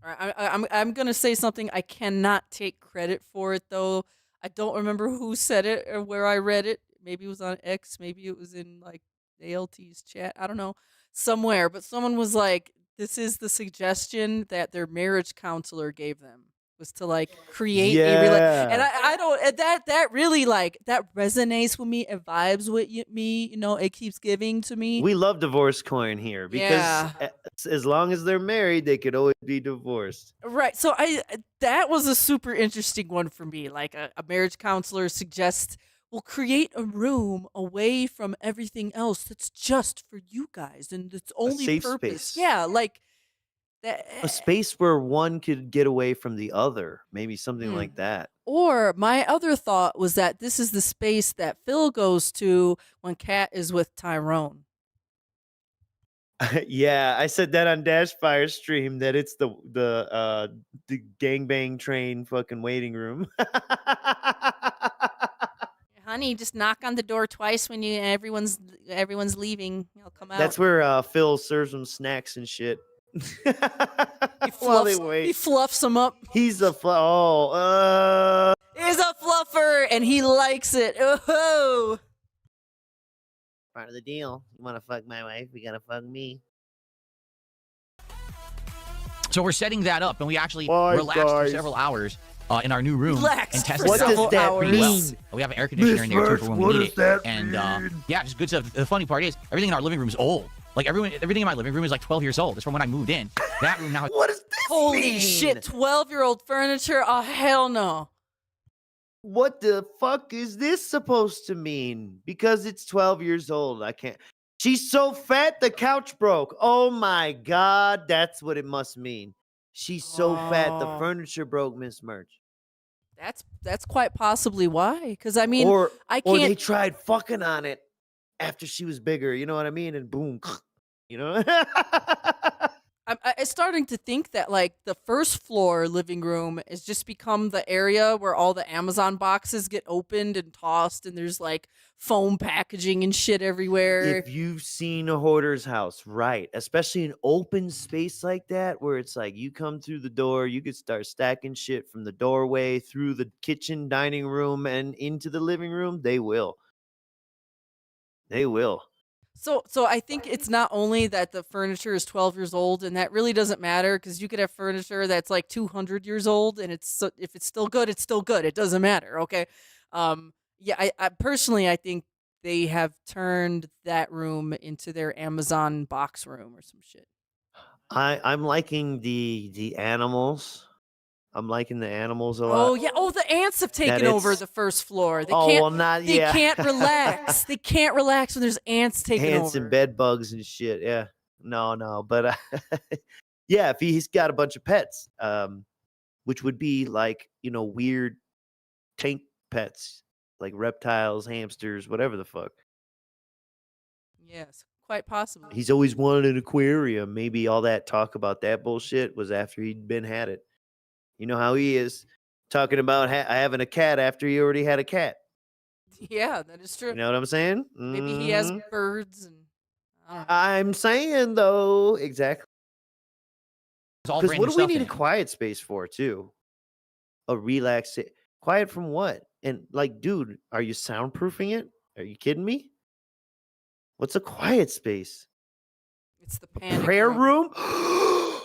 S2: I'm gonna say something. I cannot take credit for it though. I don't remember who said it or where I read it. Maybe it was on X. Maybe it was in like ALT's chat. I don't know, somewhere. But someone was like, "This is the suggestion that their marriage counselor gave them, was to like create a and I don't and that really like that resonates with me. It vibes with me. You know, it keeps giving to me.
S3: We love divorce coin here because as long as they're married, they could always be divorced.
S2: Right. So that was a super interesting one for me. Like a marriage counselor suggests, we'll create a room away from everything else that's just for you guys and its only
S3: safe
S2: purpose.
S3: space.
S2: Yeah, like that.
S3: A space where one could get away from the other, maybe something like that.
S2: Or my other thought was that this is the space that Phil goes to when Kat is with Tyrone.
S3: Yeah, I said that on Dashfire's stream that it's the gangbang train fucking waiting room.
S2: Honey, just knock on the door twice when everyone's leaving. I'll come out.
S3: That's where Phil serves them snacks and shit. While they wait.
S2: He fluffs them up.
S3: He's a
S2: He's a fluffer, and he likes it. Oh.
S3: Part of the deal. You want to fuck my wife? You gotta fuck me.
S4: So we're setting that up, and we actually relaxed for several hours in our new room and tested
S3: what
S4: it out.
S3: does that
S4: pretty
S3: mean?
S4: well. We have an air conditioner in there too for when we need it. And yeah, just good stuff. The funny part is everything in our living room is old. Like everything in my living room is like 12 years old. It's from when I moved in. That room now.
S3: What does this
S2: Holy
S3: mean?
S2: shit! 12-year-old furniture? Oh hell no!
S3: What the fuck is this supposed to mean? Because it's 12 years old. I can't. She's so fat, the couch broke. Oh my God, that's what it must mean. She's so fat, the furniture broke, Miss Merch.
S2: That's quite possibly why. Because I mean, I can't.
S3: Or they tried fucking on it after she was bigger. You know what I mean? And boom, you know.
S2: I'm starting to think that like the first floor living room has just become the area where all the Amazon boxes get opened and tossed, and there's like foam packaging and shit everywhere.
S3: If you've seen a hoarder's house, right, especially an open space like that, where it's like you come through the door, you could start stacking shit from the doorway through the kitchen, dining room, and into the living room, they will. They will.
S2: So I think it's not only that the furniture is 12 years old, and that really doesn't matter because you could have furniture that's like 200 years old, and if it's still good, it's still good. It doesn't matter. Okay. Yeah. I personally, I think they have turned that room into their Amazon box room or some shit.
S3: I'm liking the animals. I'm liking the animals a lot.
S2: Oh yeah. Oh, the ants have taken over the first floor. They can't relax. They can't relax when there's ants taking over.
S3: Ants and bed bugs and shit. Yeah. No. But yeah, if he's got a bunch of pets, which would be like, weird tank pets, like reptiles, hamsters, whatever the fuck.
S2: Yes, quite possibly.
S3: He's always wanted an aquarium. Maybe all that talk about that bullshit was after he'd had it. You know how he is, talking about having a cat after he already had a cat.
S2: Yeah, that is true.
S3: You know what I'm saying?
S2: Maybe he has birds and. I don't know.
S3: I'm saying though, exactly.
S4: It's all
S3: Because
S4: brand
S3: what
S4: new
S3: do we
S4: stuff
S3: need
S4: in
S3: a
S4: it.
S3: quiet space for, too? A relax. Quiet from what? And like, dude, are you soundproofing it? Are you kidding me? What's a quiet space?
S2: It's the panic
S3: Prayer
S2: room.
S3: room?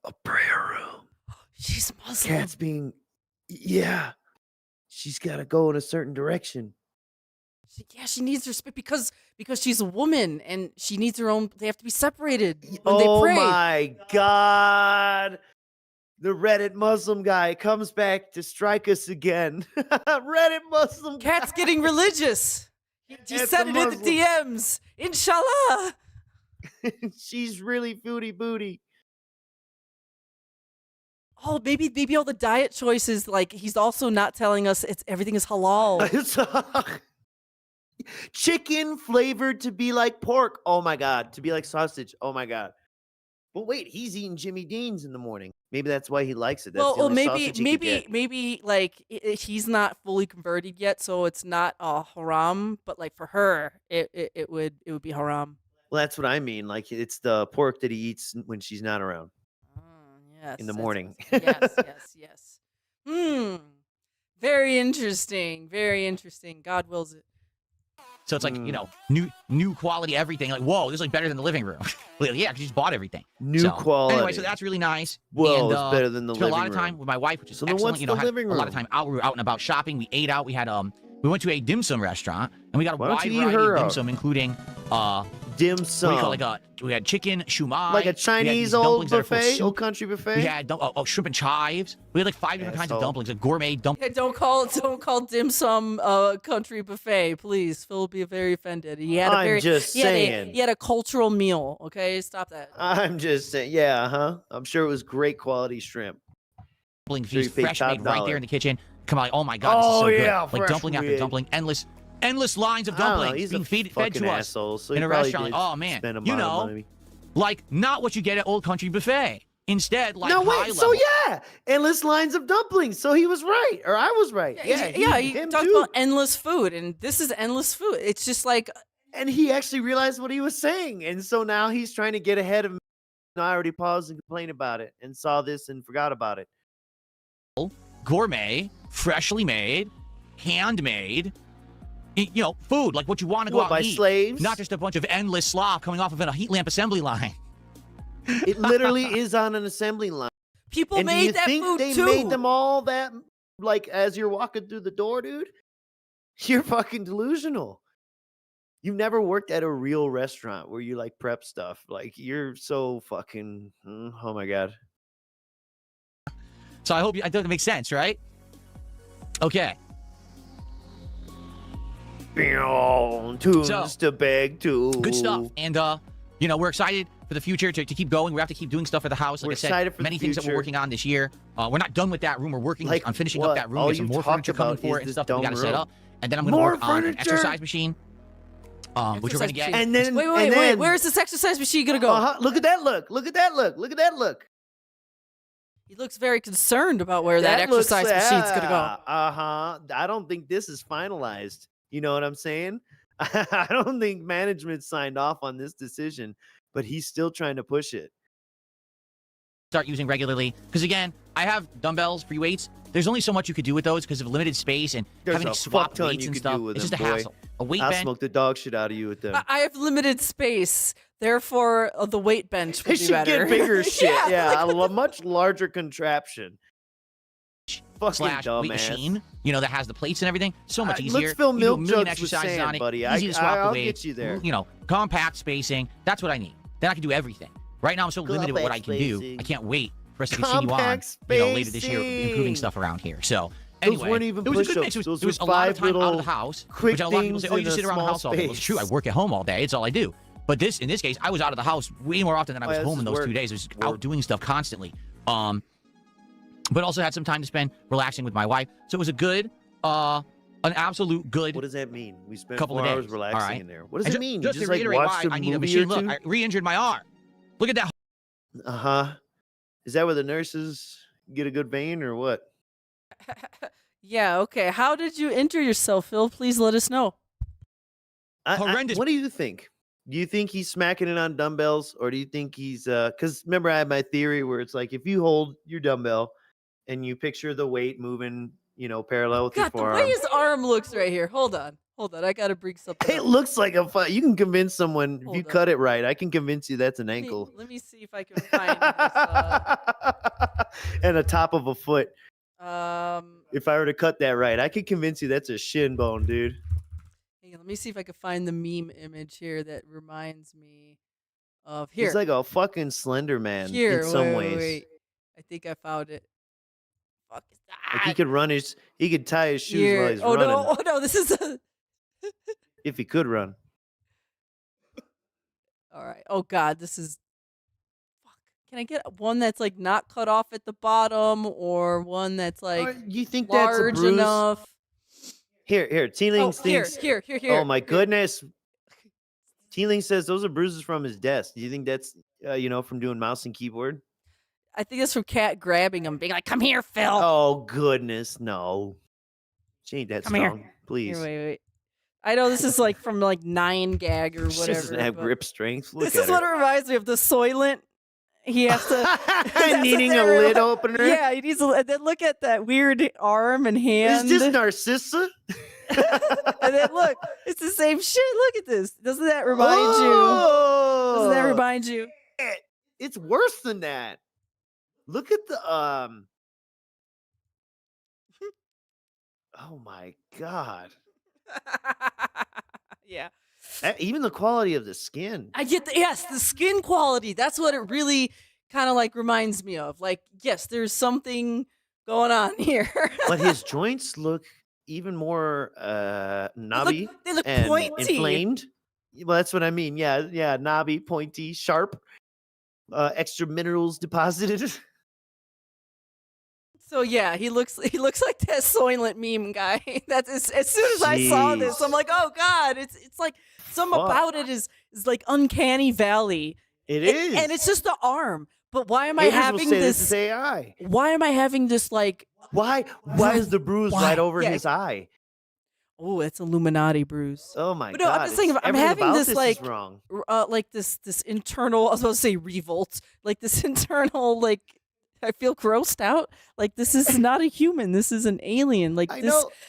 S3: A prayer room.
S2: She's Muslim.
S3: Cat's being, yeah. She's got to go in a certain direction.
S2: She needs her space because she's a woman and she needs her own. They have to be separated when
S3: Oh
S2: they pray.
S3: my God. The Reddit Muslim guy comes back to strike us again. Reddit Muslim
S2: Cat's
S3: guy.
S2: getting religious. He
S3: It's
S2: said
S3: a
S2: it in the
S3: Muslim.
S2: DMs. Inshallah.
S3: She's really booty booty.
S2: Oh, maybe all the diet choices. Like he's also not telling us everything is halal.
S3: Chicken flavored to be like pork. Oh my God. To be like sausage. Oh my God. But wait, he's eating Jimmy Dean's in the morning. Maybe that's why he likes it. That's the only sausage he could get.
S2: maybe like he's not fully converted yet, so it's not haram. But like for her, it would be haram.
S3: Well, that's what I mean. Like it's the pork that he eats when she's not around
S2: Yes,
S3: in the morning.
S2: yes. Very interesting. Very interesting. God wills it.
S4: So it's like, you know, new quality everything. Like, whoa, this is like better than the living room. Well, yeah, because you just bought everything.
S3: New quality.
S4: Anyway, so that's really nice.
S3: Whoa,
S4: and,
S3: it's better than the
S4: spent
S3: living
S4: a lot of time
S3: room.
S4: with my wife, which is
S3: So then
S4: excellent.
S3: what's
S4: You know,
S3: the
S4: had
S3: living
S4: a lot of
S3: room?
S4: time out. We were out and about shopping. We ate out. We had we went to a dim sum restaurant and we got a
S3: Why don't
S4: wide
S3: you eat
S4: variety
S3: her
S4: of dim
S3: out?
S4: sum, including
S3: dim
S4: what
S3: sum.
S4: do you call it? Like we had chicken shumai,
S3: Like a
S4: we had
S3: Chinese
S4: these
S3: old
S4: dumplings that are full of
S3: buffet,
S4: soup.
S3: old country buffet.
S4: We had shrimp and chives. We had like 5 different kinds of
S3: Asshole.
S4: dumplings, like gourmet dumplings.
S2: Yeah, don't call dim sum country buffet, please. Phil will be very offended. He had a
S3: I'm
S2: very
S3: just
S2: he had
S3: saying.
S2: he had a cultural meal. Okay, stop that.
S3: I'm just saying. Yeah, huh? I'm sure it was great quality shrimp.
S4: Dumplings,
S3: Sure you
S4: just
S3: paid
S4: fresh
S3: top
S4: made right
S3: dollar.
S4: there in the kitchen. Come on, oh my God, this is
S3: Oh,
S4: so
S3: yeah,
S4: good. Like
S3: fresh
S4: dumpling after
S3: meat.
S4: dumpling, endless lines of
S3: I don't know,
S4: dumplings
S3: he's
S4: being
S3: a
S4: fed
S3: fucking
S4: to us
S3: asshole, so
S4: in
S3: he
S4: a
S3: probably
S4: restaurant.
S3: did
S4: Like, oh man,
S3: spend a
S4: you
S3: lot of
S4: know,
S3: money.
S4: like not what you get at Old Country Buffet. Instead, like
S3: No,
S4: high
S3: wait. So
S4: level.
S3: yeah, endless lines of dumplings. So he was right, or I was right. Yeah,
S2: He
S3: him
S2: talked
S3: too.
S2: about endless food, and this is endless food. It's just like
S3: And he actually realized what he was saying, and so now he's trying to get ahead of me. I already paused and complained about it, and saw this and forgot about it.
S4: Gourmet, freshly made, handmade. You know, food like what you want to go
S3: What,
S4: out
S3: by
S4: and eat.
S3: slaves?
S4: Not just a bunch of endless slop coming off of a heat lamp assembly line.
S3: It literally is on an assembly line.
S2: people
S3: And do
S2: made
S3: you
S2: that
S3: think
S2: food
S3: they
S2: too.
S3: made them all that, like, as you're walking through the door, dude? You're fucking delusional. You've never worked at a real restaurant where you, like, prep stuff. Like, you're so fucking, oh my God.
S4: So I hope I think it makes sense, right? Okay.
S3: Tunes to beg to.
S4: Good stuff. And you know, we're excited for the future to keep going. We have to keep doing stuff for the house. Like
S3: We're
S4: I said,
S3: excited for the
S4: many things that we're
S3: future.
S4: working on this year. We're not done with that room. We're working
S3: Like
S4: on finishing
S3: what?
S4: up that room.
S3: All
S4: There's some
S3: you've
S4: more
S3: talked
S4: furniture coming
S3: about
S4: for
S3: is
S4: it and
S3: this
S4: stuff that we got to
S3: dumb
S4: set
S3: room.
S4: up. And then I'm going to
S3: More
S4: work on an
S3: furniture?
S4: exercise machine, which we're going to get.
S2: Exercise
S3: And then,
S2: Wait,
S3: and then,
S2: where's this exercise machine gonna go?
S3: Look at that look. Look at that look. Look at that look.
S2: He looks very concerned about where that exercise machine's gonna go.
S3: I don't think this is finalized. You know what I'm saying? I don't think management signed off on this decision, but he's still trying to push it.
S4: Start using regularly. Because again, I have dumbbells, free weights. There's only so much you could do with those because of limited space and
S3: There's
S4: having
S3: a
S4: to swap
S3: fuck ton
S4: weights
S3: you
S4: and
S3: could
S4: stuff.
S3: do with
S4: It's just
S3: them,
S4: a
S3: boy.
S4: hassle. A weight
S3: I'll
S4: bench.
S3: smoke the dog shit out of you with them.
S2: I have limited space, therefore the weight bench would
S3: They
S2: be
S3: should
S2: better.
S3: get bigger shit. Yeah,
S2: like,
S3: a much larger contraption. Fucking
S4: Slash weight
S3: dumbass.
S4: machine, you know, that has the plates and everything. So much
S3: Let's
S4: easier.
S3: fill
S4: You do a
S3: milk
S4: million
S3: jugs with
S4: exercises
S3: sand,
S4: on it.
S3: buddy.
S4: Easy to swap
S3: I'll
S4: the weights.
S3: get you there.
S4: You know, compact spacing. That's what I need. Then I can do everything. Right now, I'm so limited with what I can do.
S3: spacing.
S4: I can't wait for us to continue on.
S3: Compact
S4: You know, later this year,
S3: spacing.
S4: improving stuff around here. So.
S3: Those
S4: Anyway,
S3: weren't even
S4: it was a good
S3: push-ups.
S4: mix.
S3: Those
S4: It was
S3: were
S4: a lot of
S3: 5
S4: time out of
S3: little
S4: the house.
S3: quick
S4: Which a lot of people
S3: things
S4: say, oh, you
S3: in
S4: just
S3: a
S4: sit around the
S3: small
S4: house all day. Well, it's true. I
S3: space.
S4: work at home all day. It's all I do. But in this case, I was out of the house way more often than I was
S3: yeah,
S4: home
S3: this
S4: in
S3: is
S4: those
S3: work.
S4: 2 days. I was out doing stuff constantly. But also had some time to spend relaxing with my wife. So it was a good, an absolute good.
S3: What does that mean? We spent
S4: Couple
S3: 4
S4: of
S3: hours
S4: days.
S3: relaxing
S4: All right.
S3: in there. What does
S4: And
S3: it mean?
S4: Just
S3: You
S4: to
S3: just like
S4: reiterate
S3: watched
S4: why
S3: a
S4: I need a
S3: movie or
S4: machine. Look,
S3: two?
S4: I re-injured my arm. Look at that.
S3: Is that where the nurses get a good vein or what?
S2: yeah, okay. How did you injure yourself, Phil? Please let us know.
S4: Horrendous.
S3: What do you think? Do you think he's smacking it on dumbbells, or do you think he's because remember I had my theory where it's like if you hold your dumbbell and you picture the weight moving, parallel with your
S2: God, the
S3: forearm.
S2: way his arm looks right here. Hold on. I gotta bring something
S3: It
S2: up.
S3: looks like you can convince someone if you
S2: Hold
S3: cut it right. I can convince you that's an ankle.
S2: Let me see if I can find this.
S3: And the top of a foot.
S2: Um,
S3: If I were to cut that right, I could convince you that's a shin bone, dude.
S2: hang on, let me see if I can find the meme image here that reminds me of here.
S3: He's like a fucking Slender Man
S2: Here,
S3: in some
S2: wait,
S3: ways.
S2: wait. I think I found it. Fuck is that?
S3: Like he could tie his shoes while he's running.
S2: Oh no, this is a
S3: If he could run.
S2: all right. Oh god, this is fuck. Can I get one that's like not cut off at the bottom or one that's like
S3: You think that's a
S2: large
S3: bruise?
S2: enough?
S3: Here, Teelings
S2: Here.
S3: thinks.
S2: Here.
S3: Oh my goodness. Teeling says those are bruises from his desk. Do you think that's from doing mouse and keyboard?
S2: I think it's from Cat grabbing him, being like, "Come here, Phil."
S3: Oh goodness, no. She ain't that
S2: Come here.
S3: strong. Please.
S2: Here, wait. I know this is like from like 9 gag or
S3: She
S2: whatever.
S3: doesn't have
S2: but
S3: grip strength. Look
S2: This
S3: at
S2: is what it
S3: her.
S2: reminds me of. The Soylent. He has to that's
S3: Needing
S2: what
S3: a
S2: they
S3: lid
S2: remi-
S3: opener.
S2: Yeah, he needs. And then look at that weird arm and hand.
S3: Is this Narcissa?
S2: And then look, it's the same shit. Look at this. Doesn't that remind you? Doesn't that remind you?
S3: It's worse than that. Look at the Oh my god.
S2: Yeah.
S3: Even the quality of the skin.
S2: I get the skin quality. That's what it really kind of like reminds me of. Like, yes, there's something going on here.
S3: But his joints look even more knobby
S2: they look
S3: and
S2: pointy.
S3: inflamed. Well, that's what I mean. Yeah, knobby, pointy, sharp. Extra minerals deposited.
S2: So yeah, he looks like that Soylent meme guy. That's as soon as I saw this, I'm like, oh god, it's like something about it is like uncanny valley.
S3: It is,
S2: and it's just the arm. But why am I
S3: Haters will
S2: having
S3: say
S2: this?
S3: This is AI.
S2: Why am I having this like?
S3: Why is the bruise right over his eye?
S2: Oh, it's Illuminati bruise.
S3: Oh my
S2: But no,
S3: god!
S2: I'm just thinking, I'm
S3: everything
S2: having
S3: about
S2: this
S3: is
S2: like,
S3: wrong.
S2: Like this internal. I was supposed to say revolt. Like this internal like. I feel grossed out. Like this is not a human. This is an alien. Like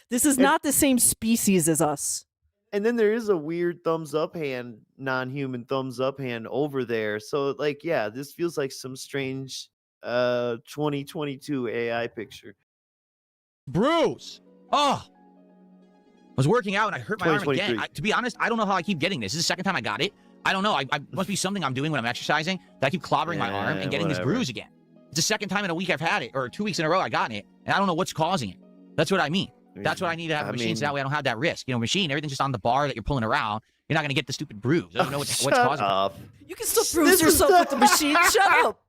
S2: this is not the same species as us.
S3: And then there is a weird thumbs up hand, non-human thumbs up hand over there. So like, yeah, this feels like some strange 2022 AI picture.
S4: Bruce. Oh. I was working out and I hurt my arm again.
S3: 2023.
S4: To be honest, I don't know how I keep getting this. This is the second time I got it. I don't know. I must be something I'm doing when I'm exercising that I keep clobbering my arm and getting this bruise again. It's the second time in a week I've had it, or 2 weeks in a row I gotten it, and I don't know what's causing it. That's what I mean. That's what I need to have a machine so that way I don't have that risk. Machine, everything's just on the bar that you're pulling around. You're not going to get the stupid bruise. I don't know what's causing it.
S2: You can still bruise yourself with the machine. Shut up.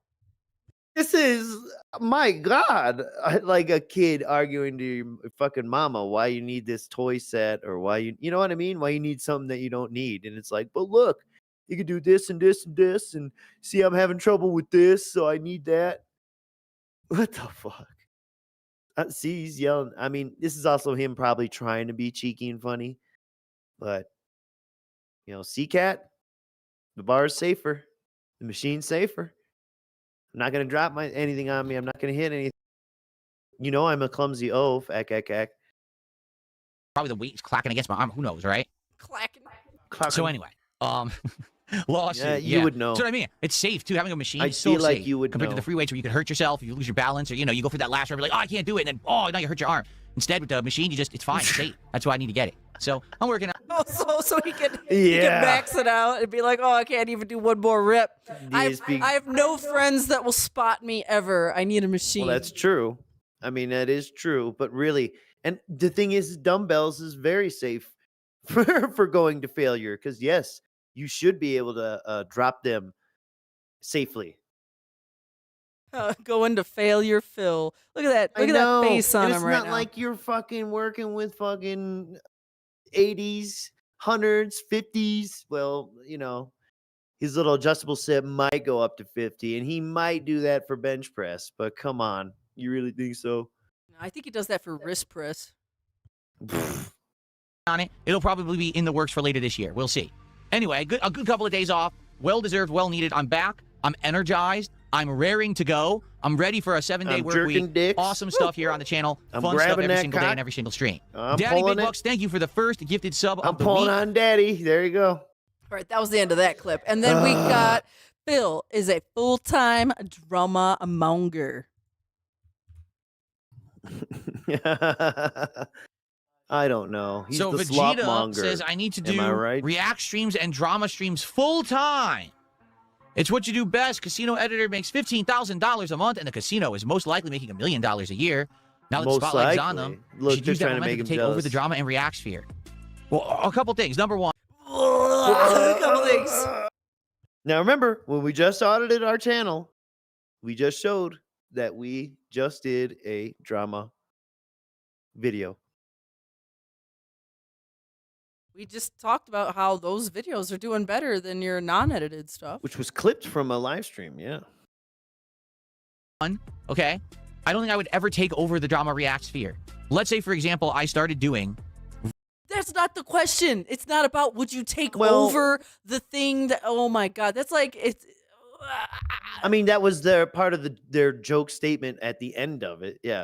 S3: This is, my God, like a kid arguing to your fucking mama why you need this toy set or why you know what I mean? Why you need something that you don't need. And it's like, but look, you can do this and this and this and see I'm having trouble with this, so I need that. What the fuck? See, he's yelling. I mean, this is also him probably trying to be cheeky and funny. But, C-Cat, the bar is safer. The machine's safer. I'm not going to drop anything on me. I'm not going to hit anything. I'm a clumsy oaf. Ack.
S4: Probably the weight's clacking against my arm. Who knows, right?
S2: Clacking.
S4: So anyway, lawsuit.
S3: Yeah, you would know.
S4: That's what I mean. It's safe too. Having a machine is
S3: feel
S4: so
S3: like
S4: safe
S3: you would
S4: compared to
S3: know.
S4: the free weights where you could hurt yourself if you lose your balance, or you go for that last run, you're like, oh, I can't do it, and then now you hurt your arm. Instead, with the machine, it's fine. It's safe. That's why I need to get it. So I'm working out.
S2: Oh, so he can max it out and be like, oh, I can't even do one more rep. I have no friends that will spot me ever. I need a machine.
S3: Well, that's true. I mean, that is true. But really, and the thing is, dumbbells is very safe for going to failure. Because, yes, you should be able to drop them safely.
S2: Go into failure, Phil. Look at that. Look at that face on him right now.
S3: It's not like you're fucking working with fucking 80s, 100s, 50s. Well, his little adjustable set might go up to 50, and he might do that for bench press. But come on, you really think so?
S2: I think he does that for wrist press.
S4: On it. It'll probably be in the works for later this year. We'll see. Anyway, a good couple of days off. Well deserved, well needed. I'm back. I'm energized. I'm raring to go. I'm ready for a 7-day work week.
S3: Dicks.
S4: Awesome stuff here on the channel.
S3: I'm
S4: Fun stuff
S3: grabbing
S4: every
S3: that
S4: single day
S3: cock.
S4: and every single stream.
S3: I'm
S4: Daddy
S3: pulling
S4: Big
S3: it.
S4: Bucks, thank you for the first gifted sub
S3: I'm
S4: of the
S3: pulling
S4: week.
S3: on Daddy. There you go.
S2: All right, that was the end of that clip. And then we got Phil is a full-time drama monger.
S3: I don't know. He's
S4: So
S3: the slop
S4: Vegeta
S3: monger.
S4: says I need to
S3: Am I
S4: do
S3: right?
S4: react streams and drama streams full time. It's what you do best. Casino editor makes $15,000 a month, and the casino is most likely making $1 million a year. Now that the
S3: Most
S4: spotlight's on
S3: likely.
S4: them,
S3: Look,
S4: should
S3: they're
S4: use that
S3: trying to
S4: momentum
S3: make
S4: to
S3: him
S4: take over
S3: jealous.
S4: the drama and react sphere. Well, a couple things. Number one,
S2: A couple things.
S3: Now remember, when we just audited our channel, we just showed that we just did a drama video.
S2: We just talked about how those videos are doing better than your non-edited stuff.
S3: Which was clipped from a live stream, yeah.
S4: okay? I don't think I would ever take over the drama react sphere. Let's say, for example, I started doing...
S2: That's not the question. It's not about would you take
S3: Well-
S2: over the thing that, oh my God, that's like, it's...
S3: I mean, that was their part of their joke statement at the end of it. Yeah.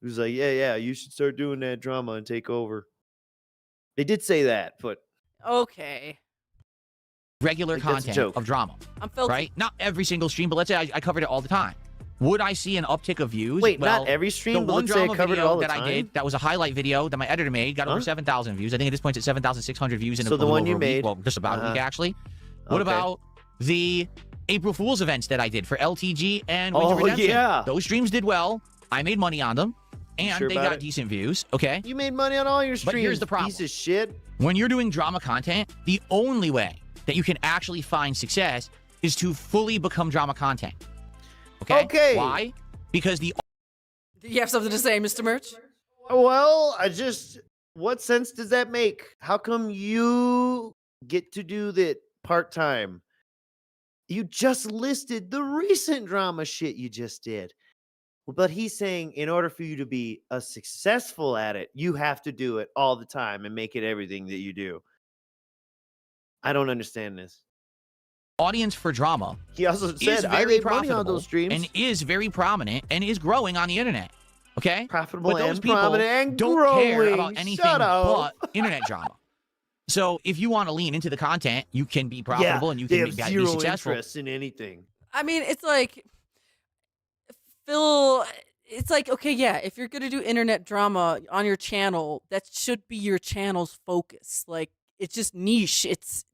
S3: It was like, yeah, you should start doing that drama and take over. They did say that, but
S2: Okay.
S4: regular
S3: Like, that's a
S4: content
S3: joke.
S4: of drama,
S2: I'm felt
S4: right? Not every single stream, but let's say I covered it all the time. Would I see an uptick of views?
S3: wait,
S4: Well,
S3: not every
S4: the
S3: stream, but
S4: one
S3: let's say I
S4: drama
S3: covered it
S4: video
S3: all the
S4: that
S3: time.
S4: I did, that was a highlight video that my editor made, got over
S3: Huh?
S4: 7,000 views. I think at this point it's at 7,600 views in
S3: So
S4: a
S3: the
S4: little
S3: one
S4: over
S3: you
S4: a week.
S3: made.
S4: Well, just about a week, actually. What
S3: Okay.
S4: about the April Fool's events that I did for LTG and Winter
S3: Oh,
S4: Redemption?
S3: yeah.
S4: Those streams did well. I made money on them, and
S3: sure
S4: they
S3: about
S4: got
S3: it?
S4: decent views, okay?
S3: You made money on all your streams.
S4: But here's the problem.
S3: Piece of shit.
S4: When you're doing drama content, the only way that you can actually find success is to fully become drama content. Okay? Why? Because the
S2: You have something to say, Mr. Merch?
S3: Well, what sense does that make? How come you get to do that part-time? You just listed the recent drama shit you just did. But he's saying in order for you to be successful at it, you have to do it all the time and make it everything that you do. I don't understand this.
S4: audience for drama
S3: He also
S4: is
S3: said, I
S4: very
S3: made money on
S4: profitable
S3: those streams.
S4: and is very prominent and is growing on the internet. Okay?
S3: Profitable
S4: But those
S3: and
S4: people
S3: prominent and
S4: don't
S3: growing.
S4: care about anything
S3: Shut up.
S4: but internet drama. So if you want to lean into the content, you can be profitable and you
S3: they
S4: can
S3: have
S4: be
S3: zero
S4: successful.
S3: interest in anything.
S2: I mean, it's like, Phil, it's like, okay, yeah, if you're going to do internet drama on your channel, that should be your channel's focus. Like, it's just niche.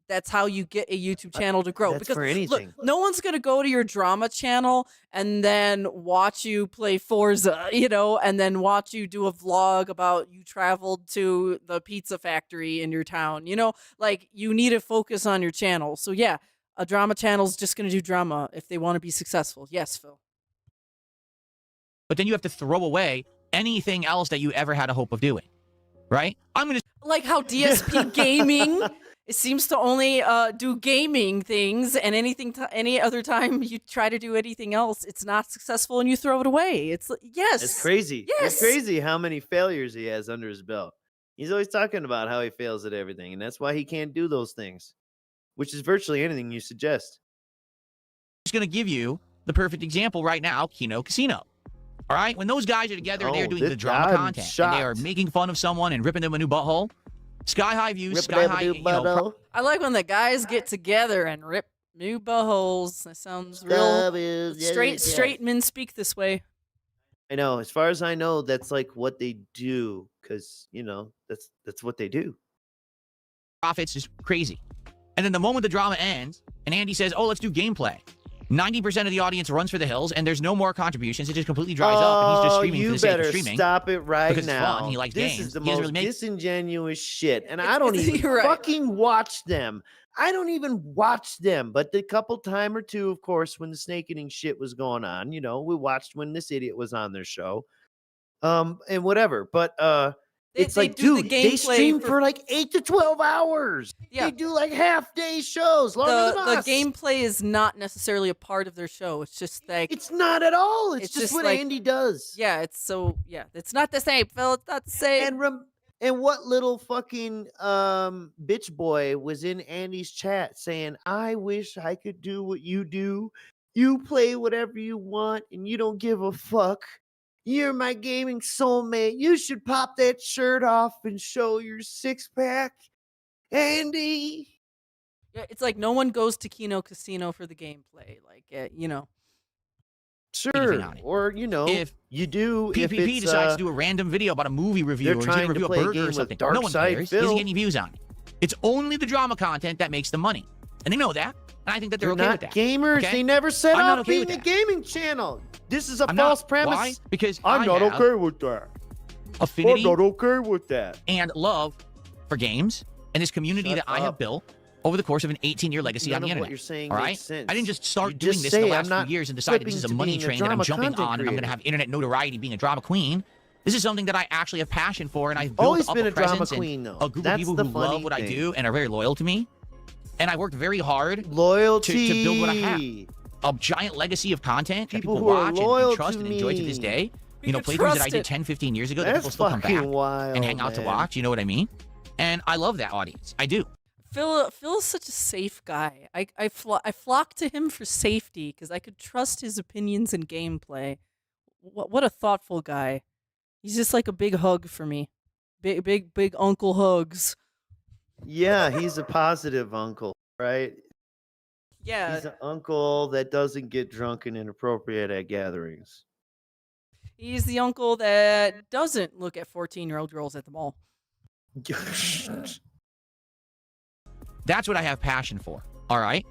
S2: That's how you get a YouTube channel to grow.
S3: That's
S2: because
S3: for anything.
S2: look, no one's gonna go to your drama channel and then watch you play Forza, and then watch you do a vlog about you traveled to the pizza factory in your town. Like you need to focus on your channel. So yeah, a drama channel's just gonna do drama if they want to be successful. Yes, Phil.
S4: But then you have to throw away anything else that you ever had a hope of doing. Right? I'm going to
S2: Like how DSP Gaming, it seems to only do gaming things, and any other time you try to do anything else, it's not successful, and you throw it away. It's yes,
S3: It's crazy.
S2: Yes.
S3: It's crazy how many failures he has under his belt. He's always talking about how he fails at everything, and that's why he can't do those things, which is virtually anything you suggest.
S4: just going to give you the perfect example right now, Kino Casino. All right? When those guys are together and they're doing the drama
S3: I'm
S4: content and they are
S3: shocked.
S4: making fun of someone and ripping them a new butthole, sky high views,
S3: Rip
S4: sky
S3: it
S4: high,
S3: up, butthole.
S2: I like when the guys get together and rip new buttholes. That sounds real
S3: Love is-
S2: straight men speak this way.
S3: I know. As far as I know, that's like what they do, because that's what they do.
S4: profits is crazy. And then the moment the drama ends and Andy says, oh, let's do gameplay, 90% of the audience runs for the hills and there's no more contributions. It just completely dries up and he's just streaming
S3: you
S4: for the sake of
S3: better
S4: streaming.
S3: stop it right
S4: because it's
S3: now.
S4: fun. He likes
S3: this
S4: games.
S3: is the
S4: He doesn't
S3: most
S4: really make-
S3: disingenuous shit, and I don't even
S2: You're right.
S3: fucking watch them. I don't even watch them. But the couple time or two, of course, when the snake eating shit was going on, we watched when this idiot was on their show, and whatever. But it's
S2: they
S3: like,
S2: do the
S3: dude, they
S2: gameplay
S3: stream
S2: for-
S3: for like 8 to 12 hours.
S2: Yeah.
S3: They do like half-day shows, longer than
S2: The
S3: us.
S2: gameplay is not necessarily a part of their show. It's just like
S3: It's not at all. It's
S2: It's
S3: just
S2: just
S3: what
S2: like-
S3: Andy does.
S2: it's not the same, Phil. It's not the same.
S3: And what little fucking bitch boy was in Andy's chat saying, I wish I could do what you do. You play whatever you want and you don't give a fuck. You're my gaming soulmate. You should pop that shirt off and show your six pack. Andy.
S2: Yeah, it's like no one goes to Kino Casino for the gameplay. Like, you know.
S3: Sure. Or, you know,
S4: If
S3: you do. If
S4: PPP
S3: it's,
S4: decides to do a random video about a movie review, or he's
S3: trying
S4: going to
S3: to
S4: review a
S3: play a
S4: burger
S3: game
S4: or
S3: with
S4: something, no one cares. He doesn't
S3: DarksydePhil.
S4: get any views on it. It's only the drama content that makes the money. And they know that. And I think that they're okay
S3: not
S4: with that.
S3: gamers.
S4: Okay?
S3: They never set
S4: I'm not
S3: up
S4: okay
S3: being
S4: with
S3: a
S4: that.
S3: gaming channel. This is a
S4: I'm
S3: false
S4: not.
S3: premise.
S4: Why? Because
S3: I'm
S4: I
S3: not
S4: have
S3: okay with that.
S4: affinity
S3: I'm not okay with that.
S4: and love for games and this community
S3: Shut
S4: that I have
S3: up.
S4: built over the course of an 18-year legacy on
S3: None
S4: the
S3: of
S4: internet.
S3: what you're saying
S4: all right?
S3: makes sense.
S4: I didn't just start
S3: You
S4: doing
S3: just
S4: this in the
S3: say,
S4: last
S3: "I'm not
S4: few years and decided this is a
S3: flipping to
S4: money
S3: being a
S4: train that I'm
S3: drama
S4: jumping
S3: content
S4: on and I'm going to
S3: creator.
S4: have internet notoriety being a drama queen. This is something that I actually have passion for, and I've built
S3: Always
S4: up
S3: been
S4: a
S3: a drama
S4: presence
S3: queen,
S4: and
S3: though.
S4: a group
S3: That's
S4: of people
S3: the
S4: who
S3: funny
S4: love what I
S3: thing.
S4: do and are very loyal to me. And I worked very hard
S3: Loyalty.
S4: to build what I have. A giant legacy of content
S3: People
S4: that
S3: who
S4: people
S3: are
S4: watch
S3: loyal
S4: and trust
S3: to
S4: and enjoy to this
S3: me.
S4: day.
S2: We
S4: You know,
S2: can
S4: playthroughs that
S2: trust
S4: I did
S2: it.
S4: 10, 15 years ago that
S3: That's
S4: people still come back
S3: fucking wild,
S4: and hang out to
S3: man.
S4: watch. You know what I mean? And I love that audience. I do.
S2: Phil is such a safe guy. I flock to him for safety because I could trust his opinions and gameplay. What a thoughtful guy. He's just like a big hug for me. Big uncle hugs.
S3: Yeah, he's a positive uncle, right?
S2: Yeah.
S3: He's an uncle that doesn't get drunk and inappropriate at gatherings.
S2: He's the uncle that doesn't look at 14-year-old girls at the mall.
S4: That's what I have passion for. All right?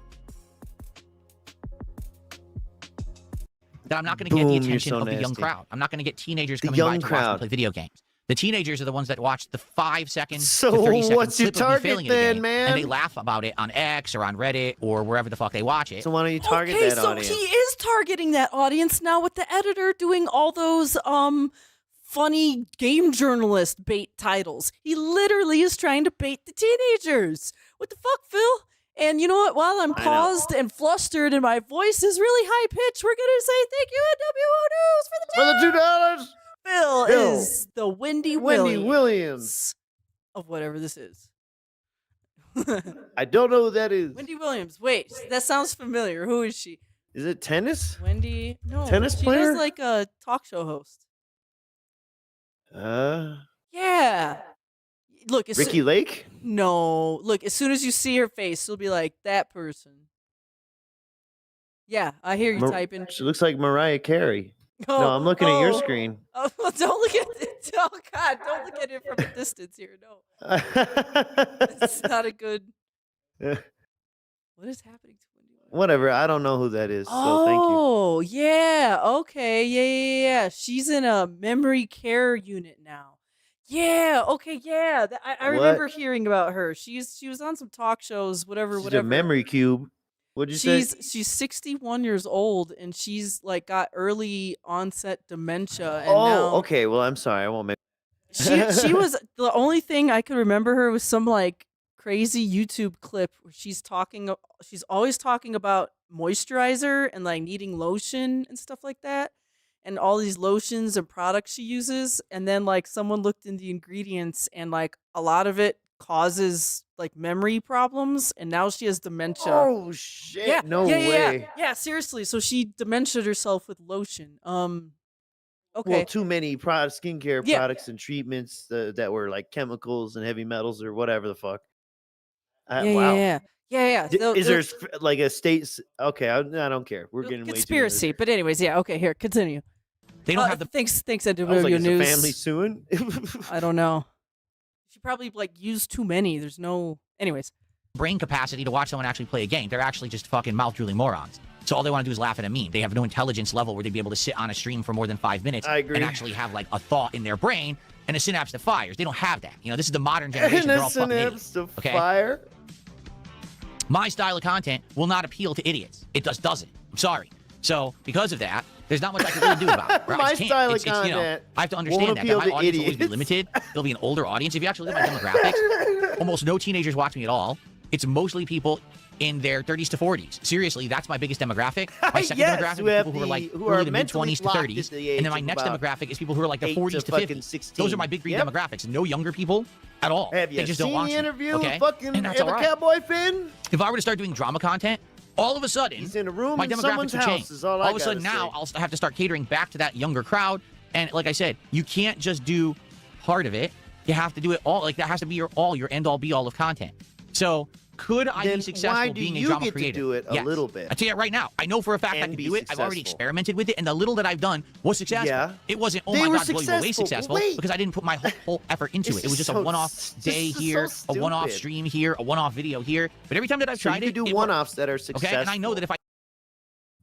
S4: That I'm not going to get the
S3: Boom, you're
S4: attention
S3: so
S4: of the young
S3: nasty.
S4: crowd. I'm not going to get teenagers
S3: The
S4: coming by
S3: young
S4: to watch
S3: crowd.
S4: me play video games. The teenagers are the ones that watch the 5-second
S3: So
S4: to 30-second
S3: what's your
S4: clip of me
S3: target
S4: failing at a
S3: then,
S4: game,
S3: man?
S4: and they laugh about it on X or on Reddit or wherever the fuck they watch it.
S3: So why don't you target
S2: Okay,
S3: that
S2: so
S3: audience?
S2: he is targeting that audience now with the editor doing all those funny game journalist bait titles. He literally is trying to bait the teenagers. What the fuck, Phil? And you know what? While I'm
S3: I know.
S2: paused and flustered and my voice is really high pitched, we're gonna say thank you NWO News for the
S3: $2.
S2: Phil
S3: Phil.
S2: is the Wendy
S3: Wendy
S2: Williams
S3: Williams.
S2: of whatever this is.
S3: I don't know who that is.
S2: Wendy Williams. Wait, that sounds familiar. Who is she?
S3: Is it tennis?
S2: Wendy? No,
S3: Tennis
S2: she
S3: player?
S2: does like a talk show host.
S3: Uh,
S2: Yeah. Look,
S3: Ricky Lake?
S2: No, look. As soon as you see her face, you'll be like that person. Yeah, I hear you typing.
S3: She looks like Mariah Carey.
S2: Oh,
S3: No, I'm looking at your
S2: oh.
S3: screen.
S2: Oh, don't look at it. Oh God, don't look at it from a distance here. No, it's not a good. What is happening to Wendy?
S3: Whatever. I don't know who that is. So thank you.
S2: Oh, yeah. Okay. Yeah. She's in a memory care unit now. Yeah. Okay. Yeah. I remember hearing about her. She was on some talk shows. Whatever.
S3: She's a memory cube. What'd you say?
S2: She's 61 years old and she's like got early onset dementia. And
S3: Oh,
S2: now
S3: okay. Well, I'm sorry. I won't make.
S2: she was the only thing I could remember her was some like crazy YouTube clip where she's always talking about moisturizer and like needing lotion and stuff like that and all these lotions and products she uses, and then like someone looked in the ingredients and like a lot of it causes like memory problems, and now she has dementia.
S3: Oh shit!
S2: Yeah,
S3: no
S2: yeah,
S3: way.
S2: Yeah, seriously. So she dementiaed herself with lotion. Okay.
S3: Well, too many skincare
S2: Yeah.
S3: products and treatments that were like chemicals and heavy metals or whatever the fuck.
S2: Yeah,
S3: Wow.
S2: yeah. So-
S3: Is there like a state? Okay, I don't care. We're getting way too
S2: conspiracy, but anyways, yeah. Okay, here, continue.
S4: They don't have the
S2: thanks
S3: I was like,
S2: NWO
S3: is the
S2: News.
S3: family suing?
S2: I don't know. She probably like used too many. There's no. Anyways.
S4: brain capacity to watch someone actually play a game. They're actually just fucking mouth-drooling morons. So all they want to do is laugh at a meme. They have no intelligence level where they'd be able to sit on a stream for more than 5 minutes
S3: I agree.
S4: and actually have like a thought in their brain and a synapse that fires. They don't have that. You know, this is the modern generation.
S3: And
S4: They're
S3: a
S4: all fucking idiots.
S3: synapse to
S4: Okay?
S3: fire.
S4: My style of content will not appeal to idiots. It just doesn't. I'm sorry. So because of that, there's not much I can really do about it. Right? I
S3: My
S4: just can't.
S3: style of
S4: It's, you know,
S3: content
S4: I have to
S3: won't
S4: understand that
S3: appeal
S4: my
S3: to
S4: audience will always be
S3: idiots.
S4: limited. There'll be an older audience. If you actually look at my demographics, almost no teenagers watch me at all. it's mostly people in their 30s to 40s. Seriously, that's my biggest demographic. My second
S3: Yes,
S4: demographic
S3: who
S4: is
S3: have
S4: people who are like
S3: who are
S4: early to mid
S3: mentally
S4: 20s to
S3: locked
S4: 30s,
S3: at the age
S4: and then my
S3: of
S4: next
S3: about
S4: demographic is people who are like the
S3: 8
S4: 40s
S3: to
S4: to
S3: fucking
S4: 50s.
S3: 16.
S4: Those are my big three
S3: Yep.
S4: demographics. No younger people at all.
S3: Have you
S4: they just
S3: seen
S4: don't watch
S3: the
S4: me,
S3: interview
S4: okay?
S3: with fucking
S4: And that's all right.
S3: Cowboy Finn?
S4: If I were to start doing drama content, all of a sudden,
S3: He's in a room
S4: my
S3: in
S4: demographics
S3: someone's
S4: would
S3: house,
S4: change.
S3: is all
S4: All
S3: I
S4: of a sudden
S3: gotta
S4: now,
S3: say.
S4: I'll have to start catering back to that younger crowd. And like I said, you can't just do part of it. You have to do it all. Like that has to be your end all be all of content. So could I
S3: Then
S4: be successful
S3: why do
S4: being a
S3: you
S4: drama
S3: get to
S4: creator?
S3: do it a
S4: Yes.
S3: little bit?
S4: I tell you right now, I know for a fact I
S3: And
S4: can
S3: be
S4: do it. I've already
S3: successful?
S4: experimented with it, and the little that I've done was successful.
S3: Yeah.
S4: It wasn't, oh
S3: They
S4: my
S3: were
S4: God, blow you away
S3: successful.
S4: successful,
S3: Wait.
S4: because I didn't put my whole effort into it.
S3: It's
S4: It was just a
S3: so-
S4: one-off
S3: this
S4: day
S3: is so
S4: here, a one-off
S3: stupid.
S4: stream here, a one-off video here. But every time that I've
S3: So
S4: tried
S3: you
S4: it,
S3: could do
S4: it
S3: one-offs that are
S4: worked.
S3: successful.
S4: Okay, and I know that if I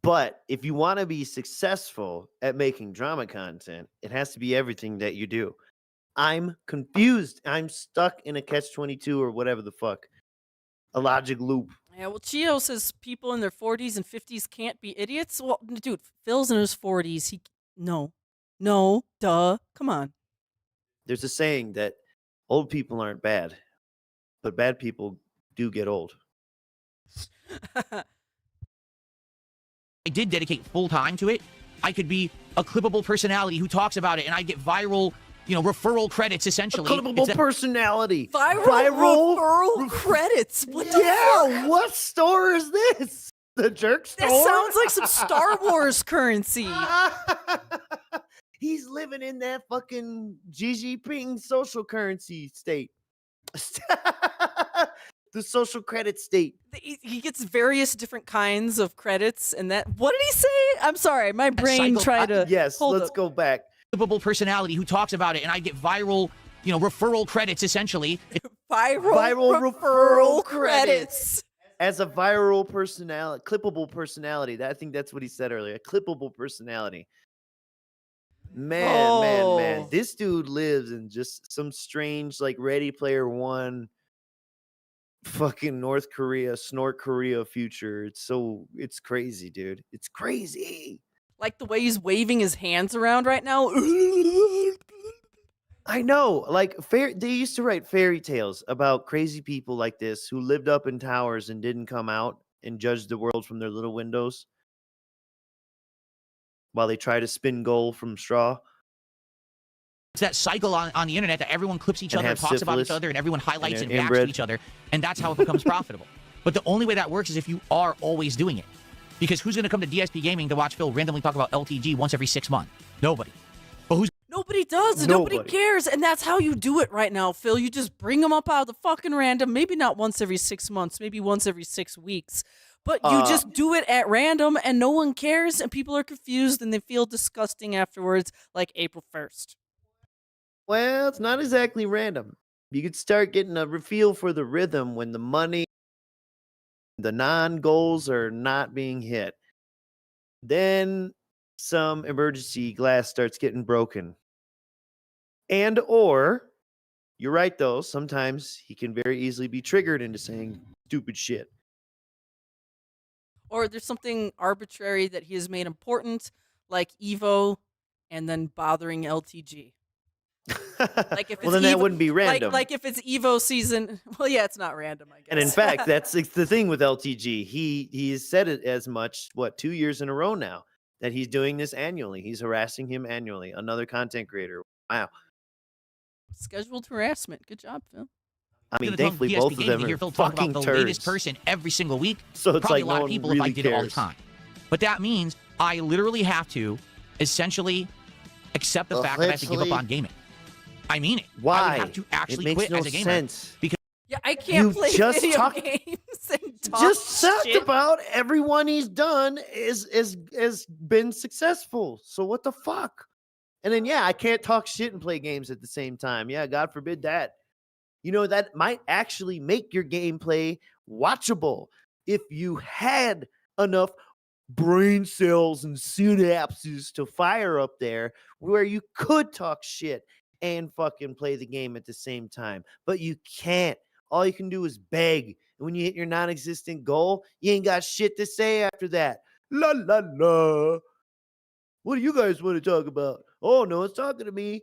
S3: But if you want to be successful at making drama content, it has to be everything that you do. I'm confused. I'm stuck in a catch-22 or whatever the fuck. A logic loop.
S2: Yeah, well, Chio says people in their 40s and 50s can't be idiots. Well, dude, Phil's in his 40s. No, duh. Come on.
S3: There's a saying that old people aren't bad, but bad people do get old.
S4: did dedicate full time to it, I could be a clippable personality who talks about it, and I'd get viral, referral credits essentially.
S3: Clippable personality.
S2: Viral referral credits. What the fuck?
S3: What store is this? The jerk store?
S2: That sounds like some Star Wars currency.
S3: He's living in that fucking Xi Jinping social currency state. The social credit state.
S2: He gets various different kinds of credits, and that. What did he say? I'm sorry, my brain tried to.
S3: Yes, let's go back.
S4: Clippable personality who talks about it, and I get viral, referral credits essentially.
S2: Viral referral credits.
S3: As a viral personality, clippable personality. I think that's what he said earlier. A clippable personality. Man. This dude lives in just some strange, like Ready Player One, fucking North Korea future. It's crazy, dude. It's crazy.
S2: Like the way he's waving his hands around right now.
S3: I know. Like they used to write fairy tales about crazy people like this who lived up in towers and didn't come out and judged the world from their little windows while they try to spin gold from straw.
S4: It's that cycle on the internet that everyone clips each other and talks about each other, and everyone highlights and reacts to each other, and that's how it becomes profitable. But the only way that works is if you are always doing it. Because who's going to come to DSP Gaming to watch Phil randomly talk about LTG once every 6 months? Nobody. But who's...
S2: Nobody does. Nobody cares. And that's how you do it right now, Phil. You just bring them up out of the fucking random. Maybe not once every 6 months. Maybe once every 6 weeks. But you just do it at random, and no one cares, and people are confused, and they feel disgusting afterwards, like April 1st.
S3: Well, it's not exactly random. You could start getting a feel for the rhythm when the money, the non-goals are not being hit. Then some emergency glass starts getting broken. And or, you're right though, sometimes he can very easily be triggered into saying stupid shit.
S2: Or there's something arbitrary that he has made important, like Evo, and then bothering LTG. Like if it's
S3: Well, then that wouldn't be random.
S2: Like if it's Evo season, well, yeah, it's not random, I guess.
S3: And in fact, that's the thing with LTG. He has said it as much, 2 years in a row now, that he's doing this annually. He's harassing him annually. Another content creator. Wow.
S2: Scheduled harassment. Good job, Phil.
S3: I mean,
S4: Gonna come
S3: thankfully
S4: DSP
S3: both of
S4: Gaming
S3: them
S4: to
S3: are
S4: hear Phil talk
S3: fucking
S4: about the
S3: turds.
S4: latest person every single week.
S3: So it's
S4: probably
S3: like
S4: a lot
S3: no
S4: of people
S3: one
S4: if I
S3: really
S4: did it all the
S3: cares.
S4: time. But that means I literally have to essentially accept the fact that I have to give up on gaming. I mean it.
S3: Why?
S4: I would have to actually
S3: it makes
S4: quit
S3: no
S4: as a gamer.
S3: Sense.
S4: Because
S2: Yeah, I can't play video
S3: talk-
S2: games and talk
S3: Just talked
S2: shit.
S3: about everyone he's done is been successful. So what the fuck? And then I can't talk shit and play games at the same time. Yeah, God forbid that. That might actually make your gameplay watchable if you had enough brain cells and synapses to fire up there where you could talk shit and fucking play the game at the same time. But you can't. All you can do is beg. And when you hit your non-existent goal, you ain't got shit to say after that. La la la. What do you guys want to talk about? Oh, no one's talking to me.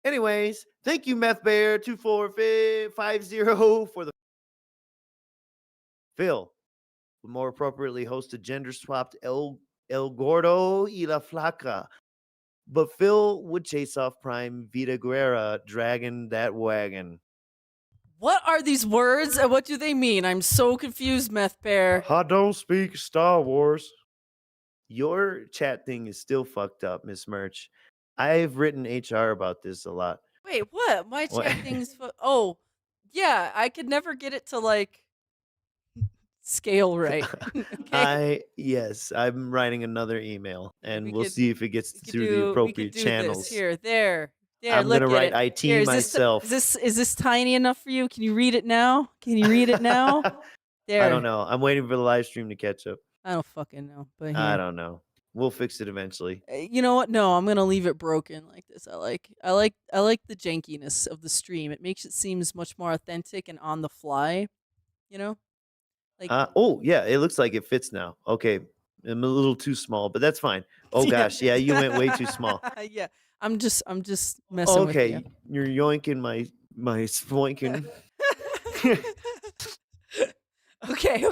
S3: Anyways, thank you, Meth Bear 2450 for the Phil would more appropriately host a gender-swapped El Gordo y la Flaca. But Phil would chase off Prime Vita Guerra, dragging that wagon.
S2: What are these words and what do they mean? I'm so confused, Meth Bear.
S3: I don't speak Star Wars. Your chat thing is still fucked up, Miss Merch. I've written HR about this a lot.
S2: Wait, what? My
S3: What?
S2: chat thing's oh, yeah, I could never get it to like scale right. Okay.
S3: Yes, I'm writing another email, and
S2: We
S3: we'll
S2: could-
S3: see if it gets
S2: we could
S3: through
S2: do-
S3: the
S2: we
S3: appropriate
S2: could do
S3: channels.
S2: This. Here, there.
S3: I'm
S2: look
S3: gonna
S2: at
S3: write
S2: it.
S3: IT
S2: Here,
S3: myself.
S2: Is this tiny enough for you? Can you read it now? Can you read it now? There.
S3: I don't know. I'm waiting for the live stream to catch up.
S2: I don't fucking know. But
S3: I
S2: here.
S3: don't know. We'll fix it eventually.
S2: You know what? No, I'm gonna leave it broken like this. I like the jankiness of the stream. It makes it seems much more authentic and on the fly. You know, like
S3: Oh yeah, it looks like it fits now. Okay, I'm a little too small, but that's fine. Oh gosh, yeah, you went way too small.
S2: Yeah, I'm just messing with
S3: Okay,
S2: you.
S3: you're yoinking my spoinking.
S2: Okay.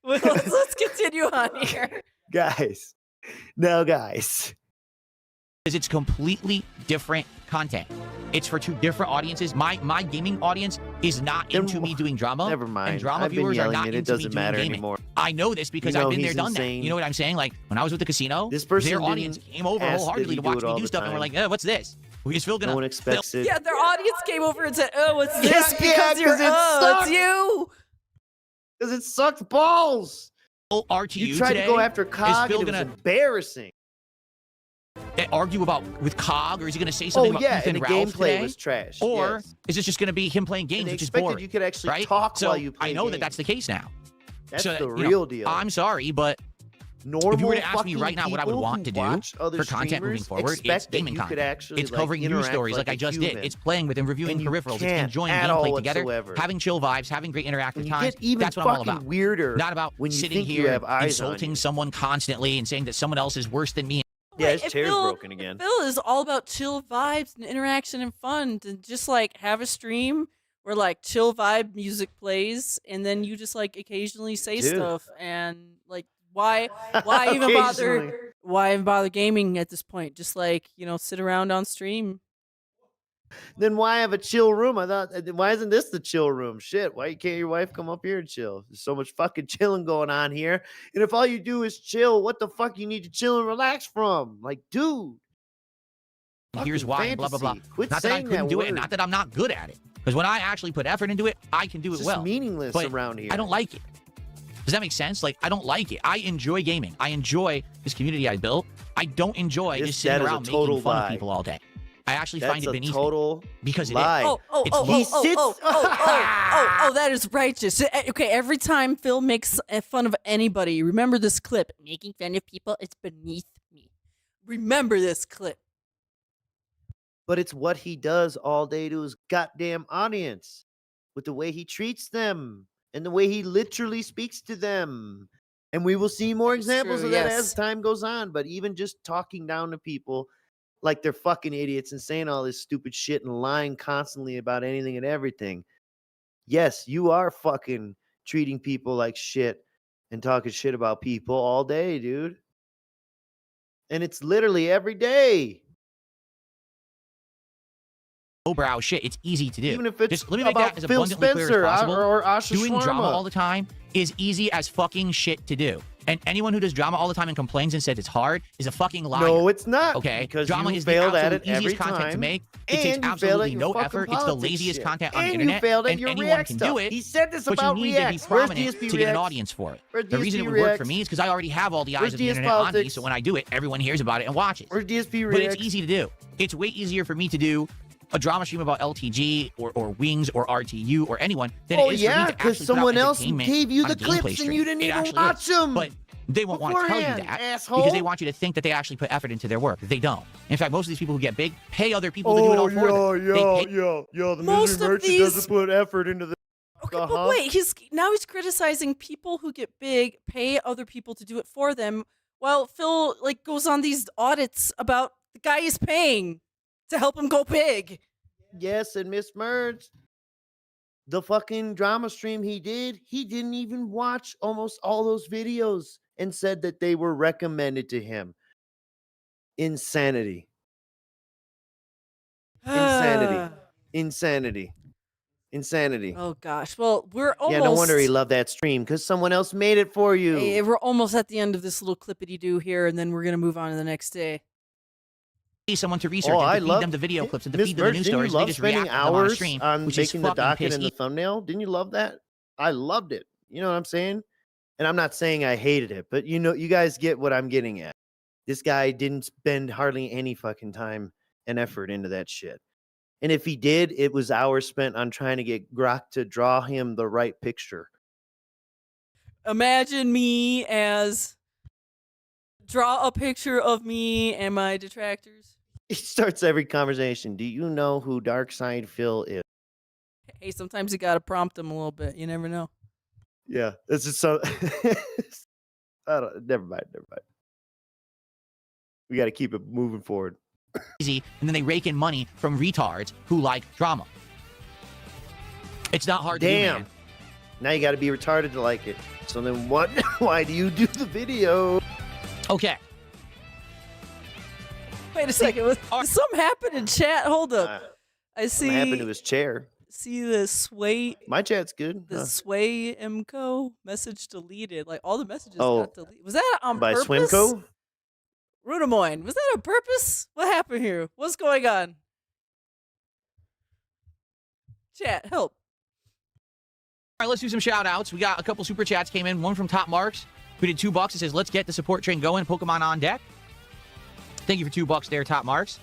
S2: Well, let's continue on here.
S3: guys.
S4: Because it's completely different content. It's for two different audiences. My gaming audience is not into me doing drama.
S3: Never mind.
S4: And drama
S3: I've been
S4: viewers are
S3: yelling
S4: not
S3: it.
S4: into
S3: It doesn't
S4: me doing
S3: matter
S4: gaming.
S3: anymore.
S4: I know this because
S3: You know
S4: I've been there,
S3: he's
S4: done that.
S3: insane.
S4: You know what I'm saying? Like when I was with the casino,
S3: This person
S4: their audience
S3: didn't
S4: came over
S3: ask that
S4: wholeheartedly
S3: he
S4: to
S3: do
S4: watch
S3: it
S4: me
S3: all
S4: do
S3: the
S4: stuff, and we're
S3: time.
S4: like, what's this? Is Phil gonna?
S3: No one expects it.
S2: Yeah, their audience came over and said, "Oh, what's this?"
S3: Yeah,
S2: because you're
S3: it sucks.
S2: it's you.
S3: Because it sucks balls.
S4: RTU
S3: You tried
S4: today,
S3: to go after
S4: is
S3: Cog,
S4: Phil
S3: and it was
S4: gonna
S3: embarrassing.
S4: argue about with Cog, or is he gonna say something
S3: Oh
S4: about
S3: yeah,
S4: Ethan
S3: and the
S4: Ralph
S3: gameplay
S4: today?
S3: was trash.
S4: Or
S3: yes.
S4: is this just gonna be him playing games,
S3: And they
S4: which is
S3: expected
S4: boring?
S3: you could actually
S4: right?
S3: talk
S4: so
S3: while you play
S4: I know that
S3: games.
S4: that's the case now.
S3: That's
S4: So,
S3: the
S4: you know,
S3: real deal.
S4: I'm sorry, but
S3: Normal
S4: if you were to ask me
S3: fucking
S4: right now what I would
S3: people
S4: want
S3: who
S4: to do
S3: watch other
S4: for content moving
S3: streamers
S4: forward, it's
S3: expect that
S4: gaming
S3: you could
S4: content.
S3: actually,
S4: It's
S3: like,
S4: covering news
S3: interact
S4: stories
S3: like
S4: like I
S3: a
S4: just did.
S3: human.
S4: It's playing with and reviewing
S3: And you
S4: peripherals. It's
S3: can't
S4: enjoying
S3: at all
S4: gameplay together,
S3: whatsoever.
S4: having chill vibes, having great interactive
S3: And you
S4: times.
S3: get even
S4: That's what I'm all
S3: fucking
S4: about.
S3: weirder
S4: Not about
S3: when you
S4: sitting
S3: think you
S4: here
S3: have eyes on
S4: insulting
S3: you.
S4: someone constantly and saying that someone else is worse than me.
S3: Yeah,
S2: Right,
S3: his chair's broken again.
S2: Phil is all about chill vibes and interaction and fun. To just like have a stream where like chill vibe music plays, and then you just like occasionally say
S3: Dude.
S2: stuff. And like, why even bother?
S3: Occasionally.
S2: Why even bother gaming at this point? Just like sit around on stream.
S3: Then why have a chill room? I thought, why isn't this the chill room? Shit, why can't your wife come up here and chill? There's so much fucking chilling going on here. And if all you do is chill, what the fuck you need to chill and relax from? Like, dude.
S4: Here's
S3: fucking
S4: why, and blah, blah, blah.
S3: fantasy. Quit
S4: Not that I
S3: saying
S4: couldn't
S3: that
S4: do it,
S3: word.
S4: and not that I'm not good at it. Because when I actually put effort into it, I can do
S3: It's
S4: it
S3: just
S4: well.
S3: meaningless
S4: But
S3: around here.
S4: I don't like it. Does that make sense? Like, I don't like it. I enjoy gaming. I enjoy this community I built. I don't enjoy just sitting
S3: that is a
S4: around
S3: total
S4: making fun
S3: lie.
S4: of people all day. I actually
S3: That's
S4: find it
S3: a
S4: beneath
S3: total
S4: me. Because it
S3: lie.
S4: is.
S2: That is righteous. Okay, every time Phil makes fun of anybody, remember this clip. Making fun of people, it's beneath me. Remember this clip.
S3: But it's what he does all day to his goddamn audience with the way he treats them and the way he literally speaks to them. And we will see more
S2: That is
S3: examples
S2: true,
S3: of that
S2: yes.
S3: as time goes on. But even just talking down to people like they're fucking idiots and saying all this stupid shit and lying constantly about anything and everything. Yes, you are fucking treating people like shit and talking shit about people all day, dude. And it's literally every day.
S4: Lowbrow shit. It's easy to do.
S3: Even if it's
S4: just let me make
S3: about
S4: that as
S3: Phil
S4: abundantly clear
S3: Spencer
S4: as possible.
S3: or Asha
S4: Doing drama
S3: Shawarma.
S4: all the time is easy as fucking shit to do. And anyone who does drama all the time and complains and says it's hard is a fucking liar.
S3: No, it's not.
S4: Okay,
S3: Because
S4: drama
S3: you
S4: is the
S3: failed at
S4: absolute
S3: it every
S4: easiest content to
S3: time,
S4: make. It
S3: and
S4: takes
S3: you failed at
S4: absolutely
S3: your
S4: no
S3: fucking
S4: effort. It's the
S3: politics
S4: laziest
S3: shit.
S4: content on the
S3: And you
S4: internet.
S3: failed at
S4: and
S3: your
S4: anyone
S3: React
S4: can
S3: stuff.
S4: do it.
S3: He said this
S4: but
S3: about
S4: you need to be
S3: Reacts. Where's
S4: prominent
S3: DSP
S4: to get an
S3: Reacts?
S4: audience for it.
S3: Where's
S4: The reason
S3: DSP
S4: it would work for
S3: Reacts?
S4: me is because I already have all the eyes
S3: Where's
S4: of the
S3: DS
S4: internet on me,
S3: Politics?
S4: so when I do it, everyone hears about it and watches.
S3: Where's DSP
S4: But
S3: Reacts?
S4: it's easy to do. It's way easier for me to do a drama stream about LTG or Wings or RTU or anyone than
S3: Oh
S4: it is
S3: yeah,
S4: for me to
S3: because
S4: actually put out
S3: someone else
S4: entertainment
S3: gave you
S4: on
S3: the
S4: a gameplay
S3: clips and
S4: stream.
S3: you didn't
S4: It
S3: even
S4: actually
S3: watch
S4: is.
S3: them.
S4: But they won't want to tell you
S3: beforehand,
S4: that
S3: asshole.
S4: because they want you to think that they actually put effort into their work. They don't. In fact, most of these people who get big pay other people to do it all for them. They pay-
S3: yo, the
S2: Most
S3: misery
S2: of
S3: merchant
S2: these-
S3: doesn't put effort into the.
S2: Okay, but wait, he's criticizing people who get big, pay other people to do it for them, while Phil like goes on these audits about the guy he's paying to help him go big.
S3: Yes, and Miss Merge. the fucking drama stream he didn't even watch almost all those videos and said that they were recommended to him. Insanity. Insanity. Insanity. Insanity.
S2: Oh gosh. Well, we're almost.
S3: Yeah, no wonder he loved that stream, because someone else made it for you.
S2: Hey, we're almost at the end of this little clippity do here, and then we're gonna move on to the next day.
S4: Someone to research and to feed them the video clips and to feed them the news stories.
S3: Didn't you
S4: They
S3: love
S4: just
S3: spending
S4: react to them on a
S3: hours
S4: stream,
S3: on
S4: which is
S3: making the
S4: fucking
S3: docket
S4: piss
S3: and the thumbnail? Didn't you love that? I loved it. You know what I'm saying? And I'm not saying I hated it, but you know, you guys get what I'm getting at. This guy didn't spend hardly any fucking time and effort into that shit. And if he did, it was hours spent on trying to get Grok to draw him the right picture.
S2: Imagine me as draw a picture of me and my detractors.
S3: He starts every conversation. Do you know who DarksydePhil is?
S2: Hey, sometimes you gotta prompt them a little bit. You never know.
S3: Yeah, this is so. Never mind. We got to keep it moving forward.
S4: Easy, and then they rake in money from retards who like drama. It's not hard to do, man.
S3: Now you got to be retarded to like it. So then what? Why do you do the video?
S4: Okay.
S2: Wait a second. Did something happen in chat? Hold up. I see.
S3: What happened to his chair?
S2: See the sway.
S3: My chat's good.
S2: The sway Mco message deleted. Like all the messages got deleted. Was that on
S3: by
S2: purpose?
S3: Swimco?
S2: Rudamoin, was that on purpose? What happened here? What's going on? Chat, help.
S4: All right, let's do some shout outs. We got a couple super chats came in. One from Top Marks, who did $2. It says, let's get the support train going. Pokemon on deck. Thank you for $2 there, Top Marks.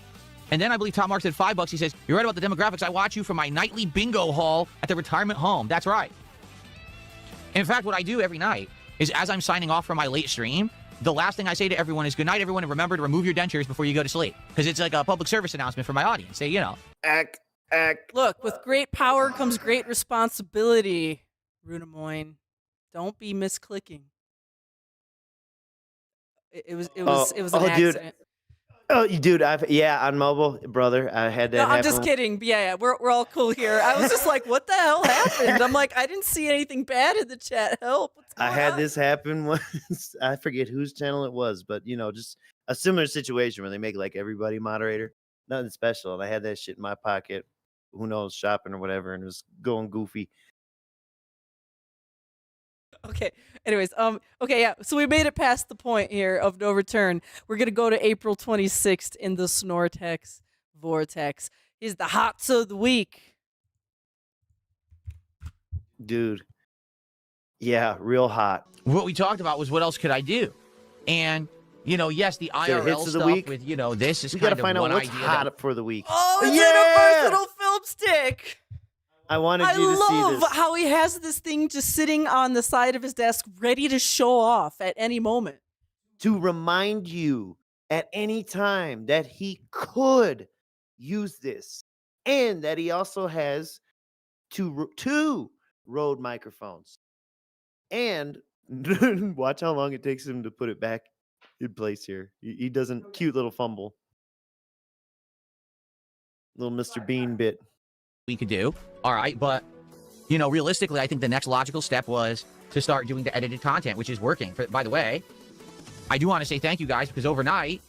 S4: And then I believe Top Marks did $5. He says, you're right about the demographics. I watch you from my nightly bingo hall at the retirement home. That's right. In fact, what I do every night is as I'm signing off from my late stream, the last thing I say to everyone is, good night, everyone, and remember to remove your dentures before you go to sleep. Because it's like a public service announcement for my audience. Say, you know.
S3: Act.
S2: Look, with great power comes great responsibility, Rudamoin. Don't be misclicking. It was an accident.
S3: Dude. Oh, dude, on mobile, brother, I had that happen.
S2: I'm just kidding. Yeah, we're all cool here. I was just like, what the hell happened? I'm like, I didn't see anything bad in the chat. Help.
S3: I had this happen once. I forget whose channel it was, but, you know, just a similar situation where they make, like, everybody moderator. Nothing special. And I had that shit in my pocket. Who knows, shopping or whatever, and it was going goofy.
S2: Okay. Anyways, okay, yeah. So we made it past the point here of no return. We're gonna go to April 26th in the Snortex Vortex. He's the Hawts of the week.
S3: Dude. Yeah, real hot.
S4: What we talked about was what else could I do? And, you know, yes, the IRL stuff with, you know, this is kind of one idea. We gotta find out what's
S3: hot for the week.
S2: Oh, it's in a versatile film stick.
S3: I wanted you to see this.
S2: I love how he has this thing just sitting on the side of his desk, ready to show off at any moment.
S3: To remind you at any time that he could use this. And that he also has two Rode microphones. And watch how long it takes him to put it back in place here. He doesn't. Cute little fumble. Little Mr. Bean bit.
S4: We could do. All right, but, you know, realistically, I think the next logical step was to start doing the edited content, which is working. By the way, I do want to say thank you guys, because overnight,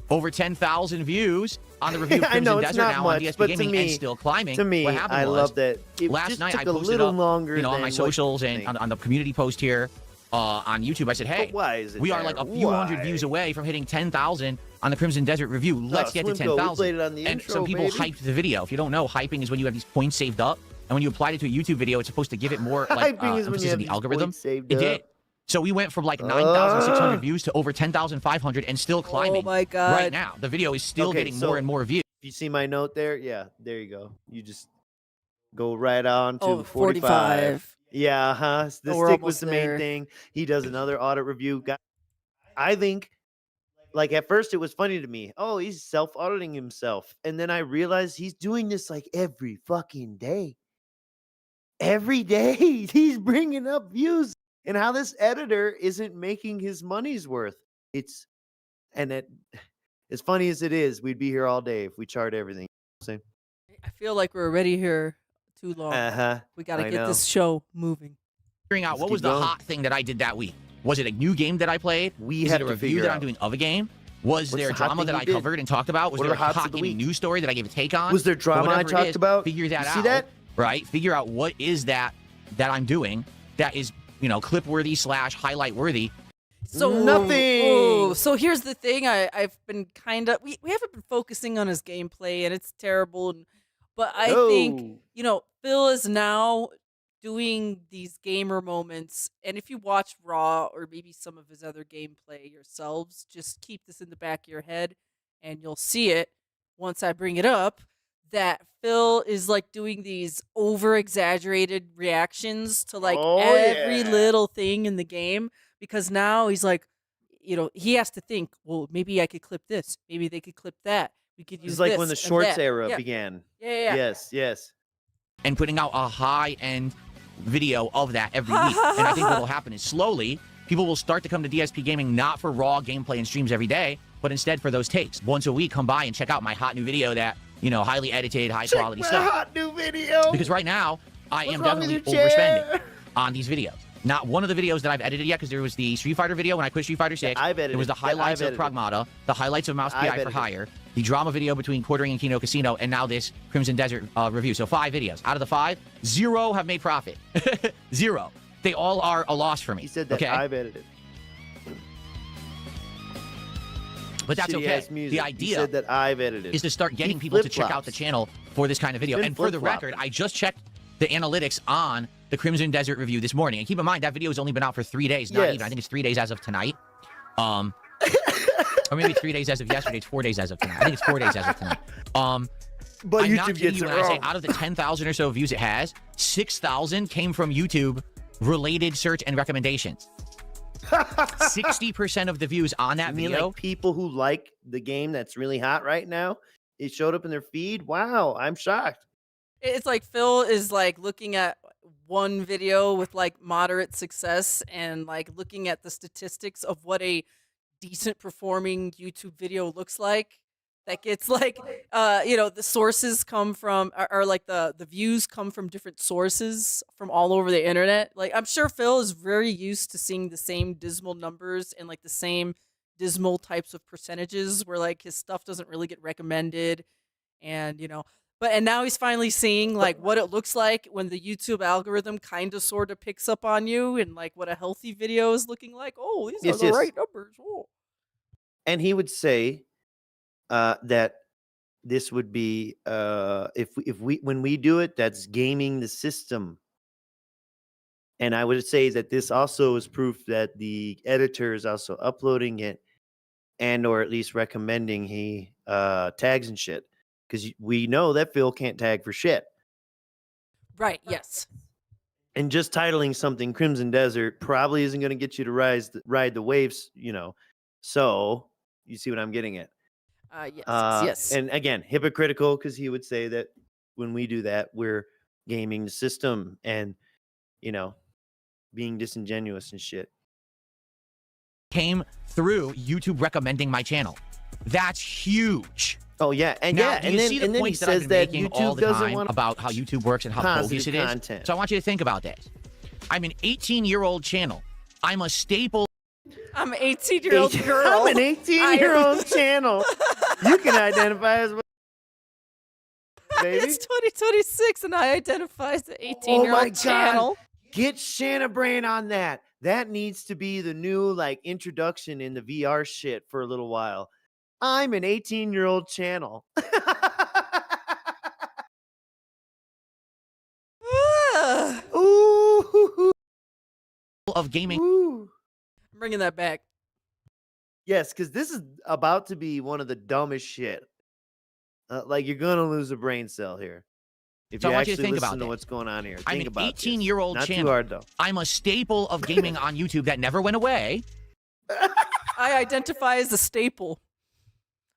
S4: over 10,000 views on the review of Crimson Desert now on DSP Gaming and still climbing.
S3: To me,
S4: what happened
S3: I
S4: was,
S3: love that.
S4: Last night I posted up, you know, on my socials and on the community post here on YouTube. I said, hey, we are like a few hundred views away from hitting 10,000 on the Crimson Desert review. Let's get to 10,000. And some people hyped the video. If you don't know, hyping is when you have these points saved up, and when you applied it to a YouTube video, it's supposed to give it more like emphasis in the algorithm. It did. So we went from like 9,600 views to over 10,500 and still climbing.
S2: Oh my God.
S4: Right now, the video is still getting more and more views.
S3: You see my note there? Yeah, there you go. You just go right on to 45.
S2: 45.
S3: Yeah, the stick was the main thing. He does another audit review. I think, like, at first it was funny to me. Oh, he's self-auditing himself. And then I realized he's doing this like every fucking day. Every day he's bringing up views. And how this editor isn't making his money's worth. As funny as it is, we'd be here all day if we chart everything.
S2: I feel like we're already here Too long.
S3: Uh-huh.
S2: We got to
S3: I
S2: get
S3: know.
S2: this show moving.
S4: Figuring out
S3: Let's
S4: what
S3: keep
S4: was the
S3: going.
S4: hot thing that I did that week. Was it a new game that I played?
S3: We
S4: Is
S3: have
S4: it a
S3: to
S4: review
S3: figure
S4: that I'm
S3: out.
S4: doing of a game? Was
S3: What's
S4: there
S3: the hot
S4: drama
S3: thing
S4: that
S3: you
S4: I
S3: did?
S4: covered and talked about? Was
S3: What
S4: there
S3: are
S4: a
S3: the hots
S4: hot
S3: of the
S4: hitting
S3: week?
S4: news story that I gave a take on?
S3: Was there
S4: But
S3: drama I
S4: whatever it
S3: talked
S4: is,
S3: about?
S4: Figure that
S3: You
S4: out.
S3: see that?
S4: Right? Figure out what is that I'm doing that is, clip worthy / highlight worthy.
S2: So
S3: Nothing.
S2: So here's the thing. I've been kind of we haven't been focusing on his gameplay, and it's terrible. But I think Phil is now doing these gamer moments, and if you watch Raw or maybe some of his other gameplay yourselves, just keep this in the back of your head, and you'll see it once I bring it up. That Phil is like doing these over exaggerated reactions to like every little thing in the game, because now he's like, he has to think, well, maybe I could clip this, maybe they could clip that. We could use
S3: It's like
S2: this
S3: when the
S2: and
S3: shorts
S2: that.
S3: era
S2: Yeah.
S3: began.
S2: Yeah.
S3: Yes.
S4: And putting out a high-end video of that every week. And I think what will happen is slowly, people will start to come to DSP Gaming not for raw gameplay and streams every day, but instead for those takes. Once a week, come by and check out my hot new video that, highly edited, high-quality stuff.
S3: Hot new video.
S4: Because right now, I am
S3: wrong with
S4: definitely
S3: your chair?
S4: overspending on these videos. Not one of the videos that I've edited yet, because there was the Street Fighter video when I quit Street Fighter 6.
S3: I've edited.
S4: There was the highlights of Pigmata, the highlights of Mouse
S3: I've
S4: PI for
S3: edited.
S4: Hire, the drama video between Quartering and Kino Casino, and now this Crimson Desert review. So 5 videos. Out of the 5, 0 have made profit. 0. They all are a loss for me.
S3: He said that
S4: okay?
S3: I've edited.
S4: But that's okay.
S3: Shitty-ass music.
S4: The
S3: He
S4: idea
S3: said that I've edited.
S4: is to start getting
S3: He
S4: people to check out
S3: flip-flops.
S4: the channel for this kind of video.
S3: Been
S4: And for the
S3: flip-flopping.
S4: record, I just checked the analytics on the Crimson Desert review this morning. And keep in mind, that video has only been out for 3 days. Not
S3: Yes.
S4: even. I think it's 3 days as of tonight. Or maybe 3 days as of yesterday. It's 4 days as of tonight. I think it's 4 days as of tonight.
S3: But
S4: I'm not
S3: YouTube
S4: kidding
S3: gets
S4: you
S3: it
S4: when I say
S3: wrong.
S4: out of the 10,000 or so views it has, 6,000 came from YouTube related search and recommendations. 60% of the views on that
S3: You mean
S4: video.
S3: like people who like the game that's really hot right now? It showed up in their feed. Wow, I'm shocked.
S2: It's like Phil is like looking at one video with like moderate success and like looking at the statistics of what a decent performing YouTube video looks like. That gets like, the sources come from, or like the views come from different sources from all over the internet. Like, I'm sure Phil is very used to seeing the same dismal numbers and like the same dismal types of percentages where like his stuff doesn't really get recommended. And, and now he's finally seeing like what it looks like when the YouTube algorithm kind of sort of picks up on you and like what a healthy video is looking like. Oh, these are the right numbers. Oh.
S3: And he would say that this would be if we when we do it, that's gaming the system. And I would say that this also is proof that the editor is also uploading it and or at least recommending he tags and shit. Because we know that Phil can't tag for shit.
S2: Right, yes.
S3: And just titling something Crimson Desert probably isn't going to get you to ride the waves, So you see what I'm getting at.
S2: Yes.
S3: And again, hypocritical because he would say that when we do that, we're gaming the system and, being disingenuous and shit.
S4: Came through YouTube recommending my channel. That's huge.
S3: Oh yeah, and
S4: Now,
S3: yeah,
S4: do
S3: and
S4: you
S3: then
S4: see the
S3: and then he
S4: points that I've
S3: says
S4: been
S3: that
S4: making all
S3: YouTube
S4: the
S3: doesn't
S4: time
S3: want
S4: about how YouTube works and how
S3: positive
S4: bogus it is?
S3: content.
S4: So I want you to think about this. I'm an 18-year-old channel. I'm a staple.
S2: I'm an 18-year-old girl.
S3: I'm an 18-year-old channel. You can identify as baby.
S2: It's 2026 and I identify as an 18-year-old
S3: Oh my
S2: channel.
S3: God. Get Shanna Brain on that. That needs to be the new introduction in the VR shit for a little while. I'm an 18-year-old channel. Ooh.
S4: Of gaming.
S3: Ooh.
S2: I'm bringing that back.
S3: Yes, because this is about to be one of the dumbest shit. You're gonna lose a brain cell here if
S4: So
S3: you
S4: I want you
S3: actually
S4: to think
S3: listen
S4: about
S3: to
S4: this.
S3: what's going on here.
S4: I'm
S3: Think
S4: an
S3: about this.
S4: 18-year-old
S3: Not
S4: channel.
S3: too hard though.
S4: I'm a staple of gaming on YouTube that never went away.
S2: I identify as a staple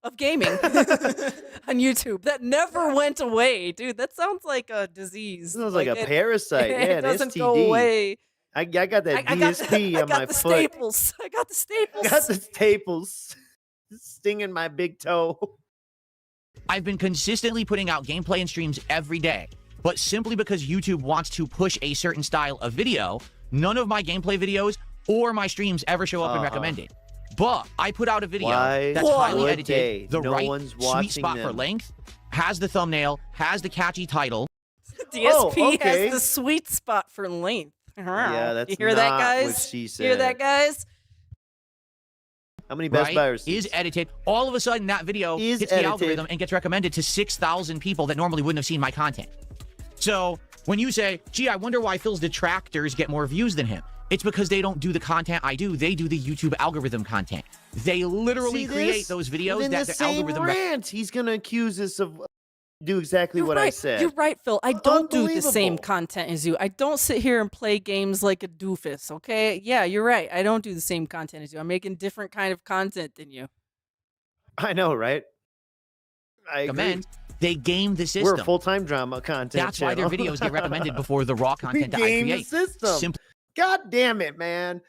S2: of gaming on YouTube that never went away. Dude, that sounds like a disease.
S3: This sounds like a parasite. Yeah,
S2: It
S3: an
S2: doesn't
S3: STD.
S2: go away.
S3: I got that DSP on my foot.
S2: Staples. I got the staples.
S3: I got the staples stinging my big toe.
S4: I've been consistently putting out gameplay and streams every day. But simply because YouTube wants to push a certain style of video, none of my gameplay videos or my streams ever show up in recommended. But I put out a video that's highly edited, the sweet spot for length, has the thumbnail, has the catchy title.
S2: DSP has the sweet spot for length.
S3: Yeah, that's
S2: you hear that,
S3: not
S2: guys?
S3: what she said.
S2: Hear that, guys?
S3: How many Best Buy receipts?
S4: Is edited. All of a sudden, that video hits the algorithm and gets recommended to 6,000 people that normally wouldn't have seen my content. So when you say, gee, I wonder why Phil's detractors get more views than him, it's because they don't do the content I do. They do the YouTube algorithm content. They literally create those videos that the algorithm...
S3: rant, he's going to accuse us of do exactly what I said.
S2: You're right, Phil. I don't do the same content as you. I don't sit here and play games like a doofus, okay? Yeah, you're right. I don't do the same content as you. I'm making different kind of content than you.
S3: I know, right? I agree.
S4: They game the system.
S3: We're a full-time drama content
S4: That's why their videos get recommended before the raw content that I
S3: game
S4: create.
S3: The system. God damn it, man.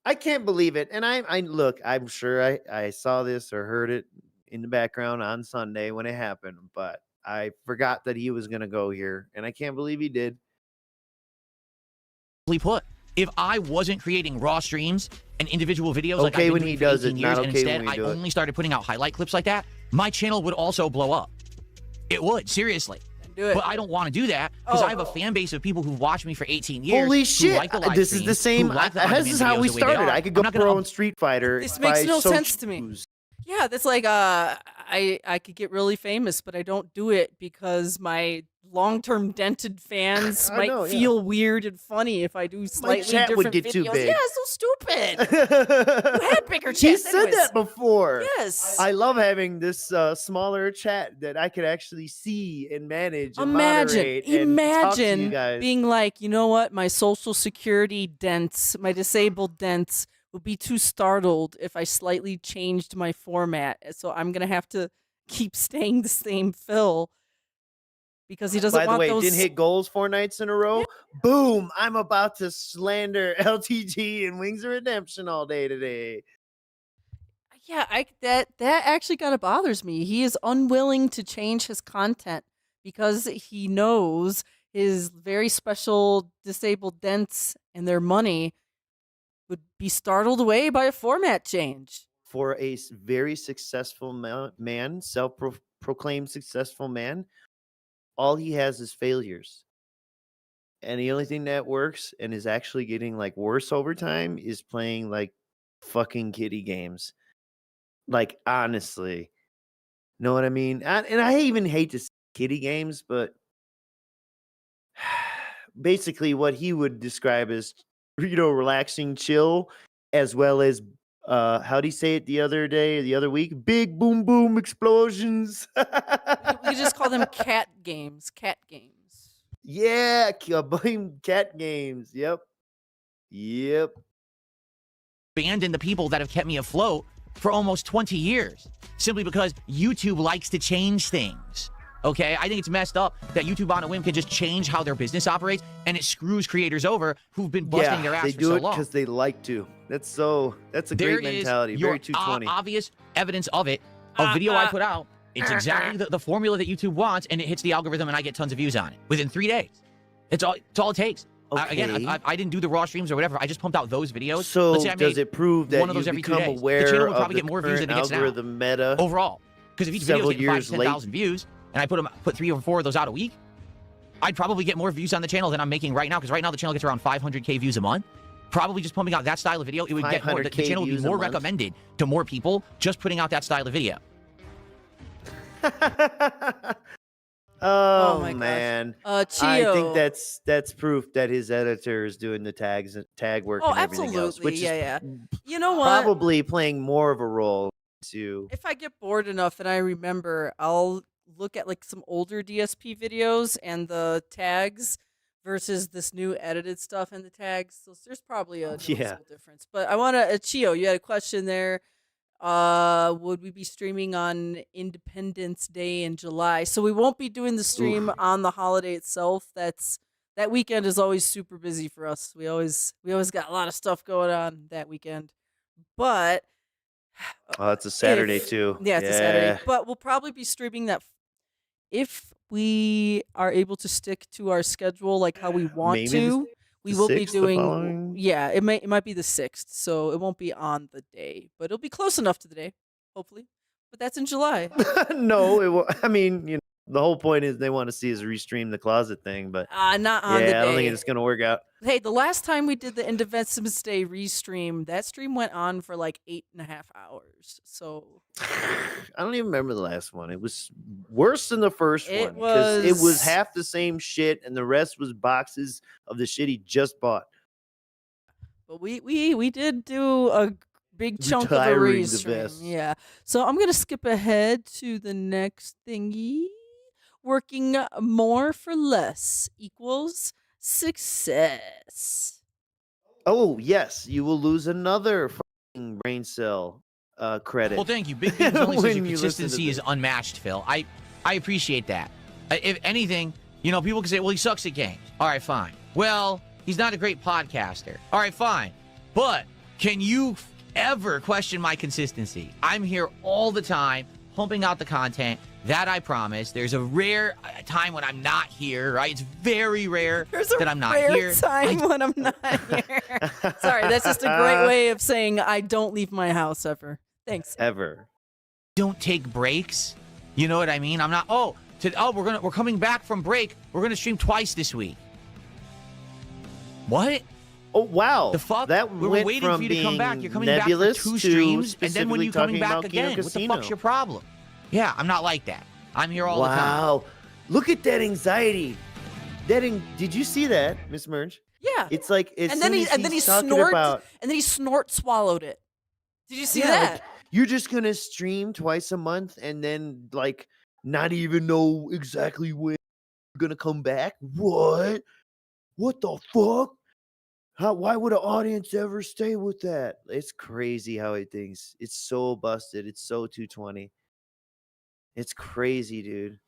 S3: I can't believe it. And I look, I'm sure I saw this or heard it in the background on Sunday when it happened, but I forgot that he was going to go here, and I can't believe he did.
S4: Put, if I wasn't creating raw streams and individual videos like I've been
S3: when
S4: doing
S3: he
S4: for
S3: does
S4: 18
S3: it,
S4: years,
S3: not
S4: and
S3: okay
S4: instead
S3: when we
S4: I
S3: do it.
S4: only started putting out highlight clips like that, my channel would also blow up. It would, seriously.
S2: Do it.
S4: But I don't want to do that because I have a fan base of people who've watched me for 18 years.
S3: Holy shit!
S4: Like the live
S3: This is the same. This is how we started. I could go pro in Street Fighter.
S2: This makes no sense to me. Yeah, that's like I could get really famous, but I don't do it because my long-term dented fans might feel weird and funny if I do slightly
S3: chat
S2: different
S3: would get
S2: videos.
S3: too big.
S2: Yeah, so stupid. You had bigger chats.
S3: He said that before.
S2: Yes.
S3: I love having this smaller chat that I could actually see and manage. And
S2: Imagine
S3: talk to you guys.
S2: being like, you know what, my social security dents, my disabled dents would be too startled if I slightly changed my format. So I'm gonna have to keep staying the same Phil because he doesn't want those.
S3: By the way, didn't hit goals 4 nights in a row. Yeah. Boom! I'm about to slander LTG and Wings of Redemption all day today.
S2: Yeah, that actually kind of bothers me. He is unwilling to change his content because he knows his very special disabled dents and their money would be startled away by a format change.
S3: For a very successful man, self-proclaimed successful man, all he has is failures. And the only thing that works and is actually getting like worse over time is playing like fucking kiddie games. Like, honestly. Know what I mean? And I even hate to say kiddie games, but basically what he would describe as, relaxing, chill, as well as how do you say it the other week? Big boom boom explosions.
S2: We just call them cat games. Cat games.
S3: Yeah, cat games. Yep.
S4: Abandon the people that have kept me afloat for almost 20 years simply because YouTube likes to change things. Okay, I think it's messed up that YouTube on a whim can just change how their business operates, and it screws creators over who've been busting their ass for so long.
S3: They do it because they like to. That's a great mentality. Very 220.
S4: Obvious evidence of it. A video I put out, it's exactly the formula that YouTube wants, and it hits the algorithm, and I get tons of views on it within 3 days. It's all it takes.
S3: Okay.
S4: Again, I didn't do the raw streams or whatever. I just pumped out those videos.
S3: So
S4: Let's say I
S3: does it prove that
S4: one of those
S3: you
S4: every 2
S3: become
S4: days.
S3: aware
S4: the channel would
S3: of
S4: probably
S3: the
S4: get more views than it gets now
S3: algorithm meta
S4: overall? Because if each video is getting 5,000 to 10,000
S3: late?
S4: views, and I put 3 or 4 of those out a week, I'd probably get more views on the channel than I'm making right now. Because right now the channel gets around 500K views a month. Probably just pumping out that style of video, it would get more. The channel would be more recommended to more people just putting out that style of video.
S3: Oh
S2: my
S3: man,
S2: Chio.
S3: I think that's proof that his editor is doing the tag work and everything else, which
S2: yeah.
S3: is
S2: You know what?
S3: probably playing more of a role too.
S2: If I get bored enough and I remember, I'll look at like some older DSP videos and the tags versus this new edited stuff and the tags. So there's probably a noticeable difference. But I want to, Chio, you had a question there. Would we be streaming on Independence Day in July? So we won't be doing the stream on the holiday itself. That weekend is always super busy for us. We always got a lot of stuff going on that weekend. But
S3: it's a Saturday too.
S2: Yeah, it's a Saturday. But we'll probably be streaming that if we are able to stick to our schedule like how we want
S3: Maybe
S2: to, we
S3: the
S2: will be
S3: 6th, the
S2: doing.
S3: following?
S2: Yeah, it might be the 6th, so it won't be on the day, but it'll be close enough to the day, hopefully. But that's in July.
S3: No, it will. I mean, the whole point is they want to see us restream the closet thing, but
S2: Not on the
S3: yeah, I don't
S2: day.
S3: think it's gonna work out.
S2: Hey, the last time we did the Indefensible Day restream, that stream went on for like 8.5 hours. So
S3: I don't even remember the last one. It was worse than the first
S2: It
S3: one because it was
S2: was-
S3: half the same shit, and the rest was boxes of the shit he just bought.
S2: but we did do a big chunk of a
S3: Retiring the
S2: restream.
S3: vest.
S2: Yeah. So I'm gonna skip ahead to the next thingy. Working more for less equals success.
S3: Oh yes, you will lose another fucking brain cell credit.
S4: Well, thank you. Big Beans only says
S3: when
S4: your
S3: you listen to
S4: consistency is
S3: this.
S4: unmatched, Phil. I appreciate that. If anything, people can say, well, he sucks at games. All right, fine. Well, he's not a great podcaster. All right, fine. But can you ever question my consistency? I'm here all the time, pumping out the content. That I promise. There's a rare time when I'm not here, right? It's very rare that I'm not
S2: rare
S4: here.
S2: time when I'm not here. Sorry, that's just a great way of saying I don't leave my house ever. Thanks.
S3: Ever.
S4: Don't take breaks. You know what I mean? I'm not. We're coming back from break. We're gonna stream twice this week. What?
S3: Oh wow!
S4: The fuck?
S3: That
S4: We were
S3: went
S4: waiting
S3: from
S4: for you to come back.
S3: being
S4: You're coming back for
S3: nebulous
S4: 2
S3: to
S4: streams, and then when
S3: specifically
S4: you coming
S3: talking
S4: back
S3: about Kino
S4: again? What the
S3: Casino.
S4: fuck's your problem? Yeah, I'm not like that. I'm here all the time.
S3: Wow! Look at that anxiety. Did you see that, Miss Merge?
S2: Yeah.
S3: It's like
S2: and then he snort swallowed it. Did you see that?
S3: Like, you're just gonna stream twice a month and then like not even know exactly when you're gonna come back? What? What the fuck? Why would an audience ever stay with that? It's crazy how he thinks. It's so busted. It's so 220. It's crazy, dude.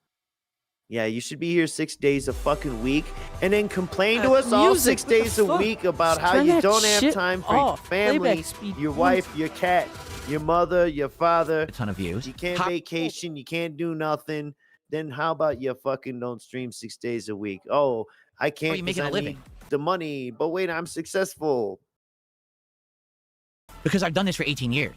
S3: Yeah, you should be here 6 days a fucking week and then complain to us all
S2: music,
S3: 6
S2: what the
S3: days a
S2: fuck?
S3: week about
S2: Just
S3: how
S2: turn
S3: you
S2: that
S3: don't have
S2: shit
S3: time for your
S2: off.
S3: family,
S2: Playback speed,
S3: your
S2: please.
S3: wife, your cat, your mother, your father.
S4: A ton of views.
S3: You can't vacation, you can't do nothing. Then how about you fucking don't stream 6 days a week? Oh, I can't.
S4: How are you
S3: 'cause
S4: making
S3: I
S4: a living?
S3: need the money, but wait, I'm successful.
S4: Because I've done this for 18 years.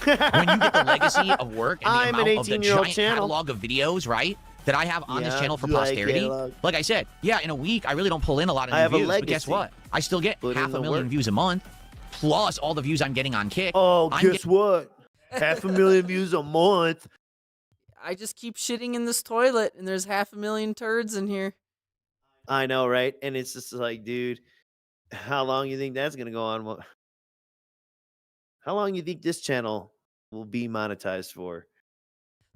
S4: When you get the legacy of work and the
S3: I'm an
S4: amount of the
S3: 18-year-old
S4: giant
S3: channel.
S4: catalog of videos, right, that I have on this
S3: Yeah,
S4: channel for
S3: like
S4: posterity,
S3: catalog.
S4: like I said, yeah, in a week, I really don't pull in a lot of
S3: I
S4: new
S3: have a
S4: views, but guess
S3: legacy.
S4: what? I still get
S3: Put in the
S4: 500,000
S3: work.
S4: views a month, plus all the views I'm getting on Kick.
S3: Oh,
S4: I'm
S3: guess what? 500,000 views a month.
S2: I just keep shitting in this toilet, and there's 500,000 turds in here.
S3: I know, right? And it's just like, dude, how long you think that's gonna go on? How long you think this channel will be monetized for?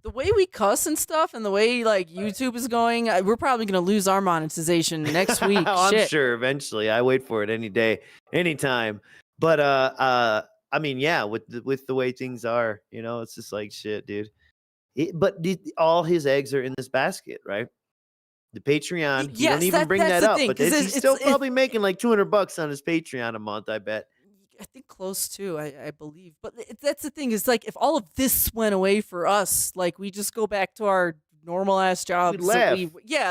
S2: The way we cuss and stuff, and the way like YouTube is going, we're probably gonna lose our monetization next week.
S3: I'm
S2: Shit.
S3: sure eventually. I wait for it any day, anytime. But I mean, yeah, with the way things are, it's just like shit, dude. All his eggs are in this basket, right? The Patreon. He
S2: Yes,
S3: don't even bring
S2: that's
S3: that
S2: the
S3: up,
S2: thing,
S3: but
S2: 'cause
S3: he's
S2: it's-
S3: still
S2: it's-
S3: probably making like $200 on his Patreon a month. I bet.
S2: I think close to, I believe. But that's the thing is like if all of this went away for us, like we just go back to our normal ass jobs.
S3: laugh.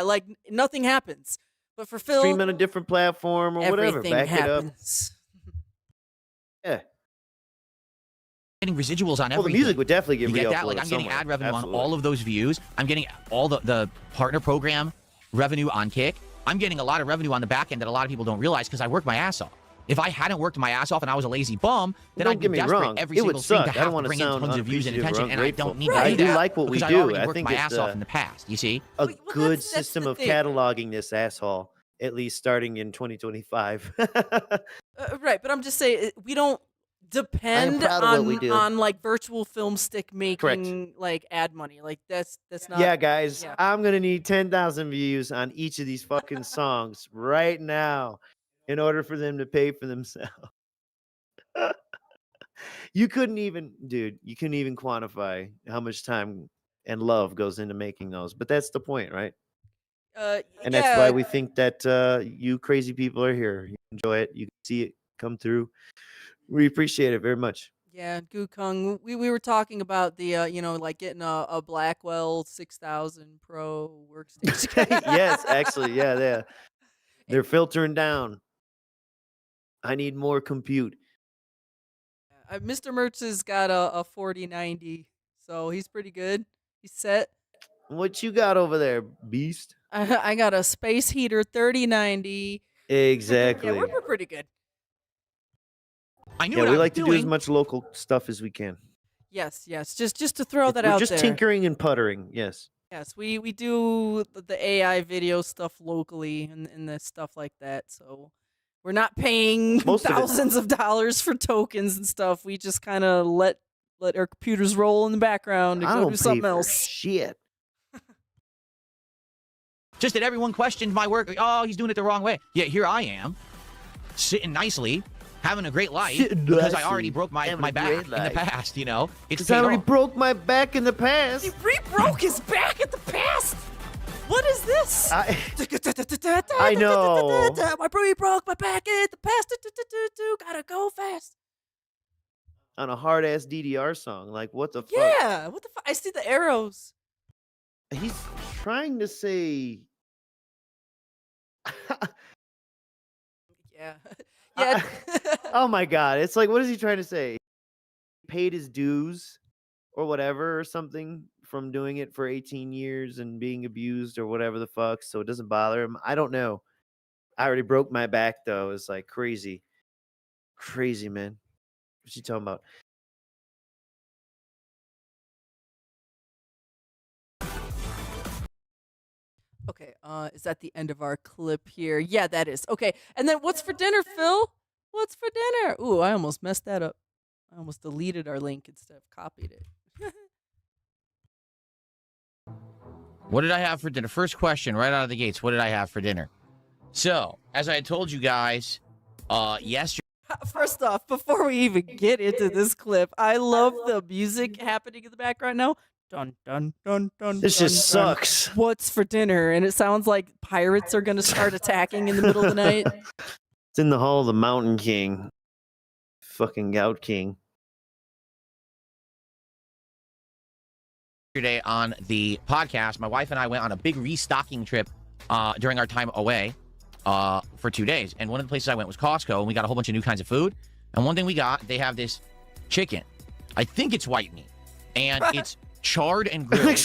S2: Like nothing happens. But for Phil,
S3: Stream on a different platform or whatever.
S2: everything
S3: Back
S2: happens.
S3: it up. Yeah.
S4: getting residuals on everything.
S3: Well, the music would definitely get
S4: You get that?
S3: re-uploaded
S4: Like I'm getting
S3: somewhere.
S4: ad revenue
S3: Absolutely.
S4: on all of those views. I'm getting all the partner program revenue on Kick. I'm getting a lot of revenue on the back end that a lot of people don't realize because I work my ass off. If I hadn't worked my ass off and I was a lazy bum, then
S3: Don't
S4: I'd be
S3: get me
S4: desperate
S3: wrong,
S4: every
S3: it
S4: single
S3: would
S4: stream
S3: suck.
S4: to
S3: I
S4: have
S3: don't
S4: to
S3: wanna
S4: bring in
S3: sound
S4: tons of views and
S3: unappreciative or
S4: attention, and I don't
S3: ungrateful.
S4: need
S3: I
S4: to
S3: do
S4: do that
S3: like what we
S4: because
S3: do.
S4: I already
S3: I
S4: worked
S3: think
S4: my
S3: it's,
S4: ass off in the past. You see?
S3: A
S2: Well,
S3: good
S2: that's
S3: system
S2: the
S3: of
S2: thing.
S3: cataloging this asshole, at least starting in 2025.
S2: Right, but I'm just saying we don't depend
S3: proud of what we do.
S2: on like virtual film stick making like ad money. Like that's not.
S3: Yeah, guys,
S2: yeah.
S3: I'm gonna need 10,000 views on each of these fucking songs right now in order for them to pay for themselves. You couldn't even quantify how much time and love goes into making those, but that's the point, right? And that's why we think that you crazy people are here. You enjoy it, you see it come through. We appreciate it very much.
S2: Yeah, Gukung. We were talking about the you know, like getting a Blackwell 6000 Pro workstation.
S3: Yes, actually, yeah. They're filtering down. I need more compute.
S2: Mr. Mertz has got a 4090, so he's pretty good. He's set.
S3: What you got over there, beast?
S2: I got a space heater 3090.
S3: Exactly.
S2: Yeah, we're pretty good.
S4: I knew
S3: Yeah,
S4: what
S3: we
S4: I was
S3: like to do
S4: doing.
S3: as much local stuff as we can.
S2: Yes. Just to throw that
S3: We're
S2: out
S3: just
S2: there.
S3: tinkering and puttering. Yes.
S2: Yes, we do the AI video stuff locally and the stuff like that. So we're not paying
S3: Most of it.
S2: thousands of dollars for tokens and stuff. We just kind of let our computers roll in the background and
S3: I
S2: go
S3: don't
S2: do
S3: pay
S2: something
S3: for
S2: else.
S3: shit.
S4: Just that everyone questioned my work. Oh, he's doing it the wrong way. Yeah, here I am, sitting nicely, having a great life
S3: Sitting
S4: because I
S3: nicely,
S4: already broke my
S3: having a
S4: back
S3: great
S4: in the
S3: life.
S4: past. You know, it's
S3: Because I already
S4: paid off.
S3: broke my back in the past.
S2: He re-broke his back at the past. What is this?
S3: I know.
S2: He broke my back at the past. Gotta go fast.
S3: On a hard ass DDR song. Like, what the fuck?
S2: Yeah. What the fuck? I see the arrows.
S3: He's trying to say.
S2: Yeah. Yeah.
S3: Oh my god. It's like, what is he trying to say? He paid his dues or whatever or something from doing it for 18 years and being abused or whatever the fuck, so it doesn't bother him. I don't know. I already broke my back though. It's like crazy. Crazy, man. What's he talking about?
S2: Okay, is that the end of our clip here? Yeah, that is. Okay, and then what's for dinner, Phil? What's for dinner? Ooh, I almost messed that up. I almost deleted our link instead of copied it.
S4: What did I have for dinner? First question, right out of the gates. What did I have for dinner? So, as I had told you guys, yesterday.
S2: First off, before we even get into this clip, I love the music happening in the background now. Dun dun dun dun.
S3: This
S2: dun,
S3: just
S2: dun.
S3: sucks.
S2: What's for dinner? And it sounds like pirates are gonna start attacking in the middle of the night.
S3: It's in the Hall of the Mountain King. Fucking Gout King.
S4: Yesterday on the podcast, my wife and I went on a big restocking trip during our time away for 2 days. And one of the places I went was Costco, and we got a whole bunch of new kinds of food. And one thing we got, they have this chicken. I think it's white meat. And it's charred and grilled,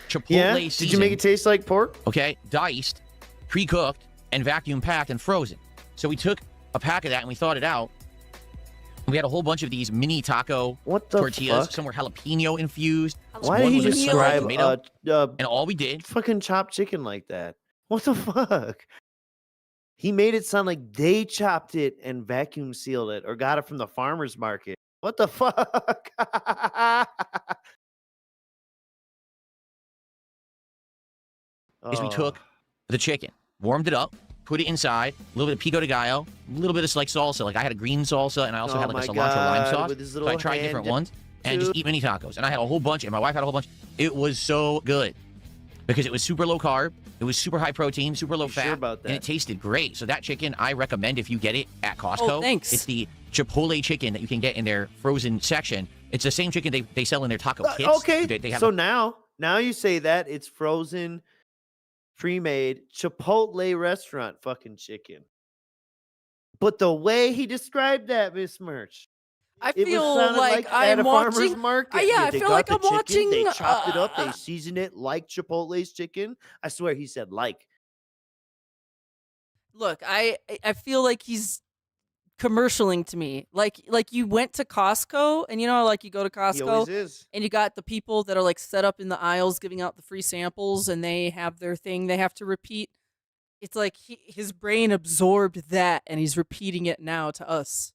S4: chipotle
S3: Yeah?
S4: seasoned.
S3: Did you make it taste like pork?
S4: Okay, diced, pre-cooked, and vacuum packed and frozen. So we took a pack of that and we thawed it out. We had a whole bunch of these mini taco
S3: What the
S4: tortillas.
S3: fuck?
S4: Some were jalapeno infused.
S3: Why
S4: one
S3: did he
S4: was a
S3: describe
S4: tomato. And all we did,
S3: fucking chopped chicken like that? What the fuck? He made it sound like they chopped it and vacuum sealed it or got it from the farmer's market. What the fuck?
S4: is we took the chicken, warmed it up, put it inside, a little bit of pico de gallo, a little bit of like salsa. Like I had a green salsa and I also
S3: Oh
S4: had like a
S3: my
S4: cilantro lime
S3: God,
S4: sauce.
S3: with his
S4: So I
S3: little
S4: tried
S3: hand
S4: different ones and just eat mini tacos. And I had a whole bunch and my wife had a whole bunch. It was so good because it was super low carb. It was super high protein, super low fat,
S3: sure about
S4: and it
S3: that?
S4: tasted great. So that chicken, I recommend if you get it at Costco.
S2: Oh, thanks.
S4: It's the chipotle chicken that you can get in their frozen section. It's the same chicken they sell in their taco kits.
S3: Okay,
S4: They have
S3: so now you say that it's frozen, pre-made Chipotle restaurant fucking chicken. But the way he described that, Miss Merch,
S2: I
S3: it was
S2: feel
S3: sounded
S2: like
S3: at
S2: I'm
S3: a farmer's
S2: watching.
S3: market.
S2: Yeah, I
S3: they
S2: feel
S3: got
S2: like
S3: the
S2: I'm
S3: chicken,
S2: watching.
S3: They chopped it up. They seasoned it like Chipotle's chicken. I swear he said like.
S2: Look, I feel like he's commercialing to me. Like you went to Costco and you know, like you go to
S3: He always
S2: Costco
S3: is.
S2: and you got the people that are like set up in the aisles giving out the free samples and they have their thing they have to repeat. It's like his brain absorbed that and he's repeating it now to us.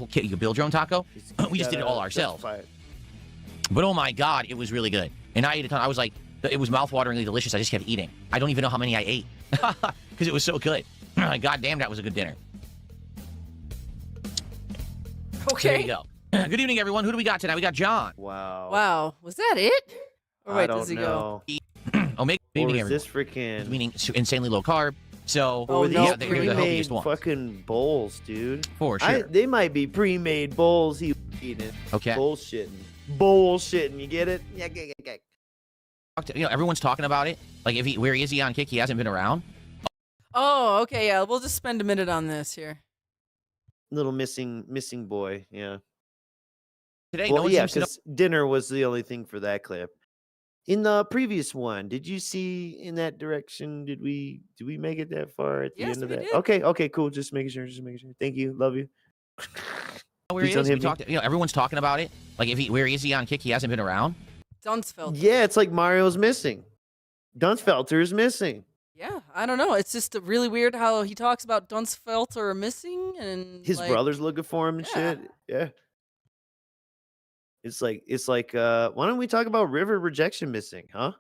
S4: you can build your own taco. We just did it all ourselves. But oh my God, it was really good. And I ate a ton. I was like, it was mouthwateringly delicious. I just kept eating. I don't even know how many I ate because it was so good. God damn, that was a good dinner.
S2: Okay.
S4: There you go. Good evening, everyone. Who do we got tonight? We got John.
S3: Wow.
S2: Wow. Was that it? Or wait,
S3: I don't
S2: does he
S3: know.
S4: Omega. Good
S3: Or
S4: evening,
S3: is
S4: everyone.
S3: this freaking?
S4: Meaning insanely low carb, So
S2: Oh, no,
S4: yeah, they're the
S3: pre-made
S4: healthiest ones.
S3: fucking bowls, dude.
S4: For sure.
S3: They might be pre-made bowls. He was eating.
S4: Okay.
S3: Bullshitting. You get it? Yeah.
S4: You know, everyone's talking about it. Like, where is he on Kick? He hasn't been around.
S2: Oh, okay, yeah. We'll just spend a minute on this here.
S3: Little missing boy. Yeah.
S4: Today,
S3: Well,
S4: no one
S3: yeah,
S4: seems to know.
S3: because dinner was the only thing for that clip. In the previous one, did you see in that direction? Did we make it that far at the
S2: Yes,
S3: end of
S2: we
S3: that?
S2: did.
S3: Okay, cool. Just making sure. Thank you. Love you.
S4: Where he
S3: Please don't
S4: is.
S3: hit
S4: We
S3: me.
S4: talked, you know, everyone's talking about it. Like, where is he on Kick? He hasn't been around.
S2: Dunsfeld.
S3: Yeah, it's like Mario's missing. Dunsfelter's missing.
S2: Yeah, I don't know. It's just really weird how he talks about Dunsfelter missing and
S3: His
S2: like,
S3: brother's looking for him and
S2: Yeah.
S3: shit. Yeah. It's like why don't we talk about River Rejection missing, huh?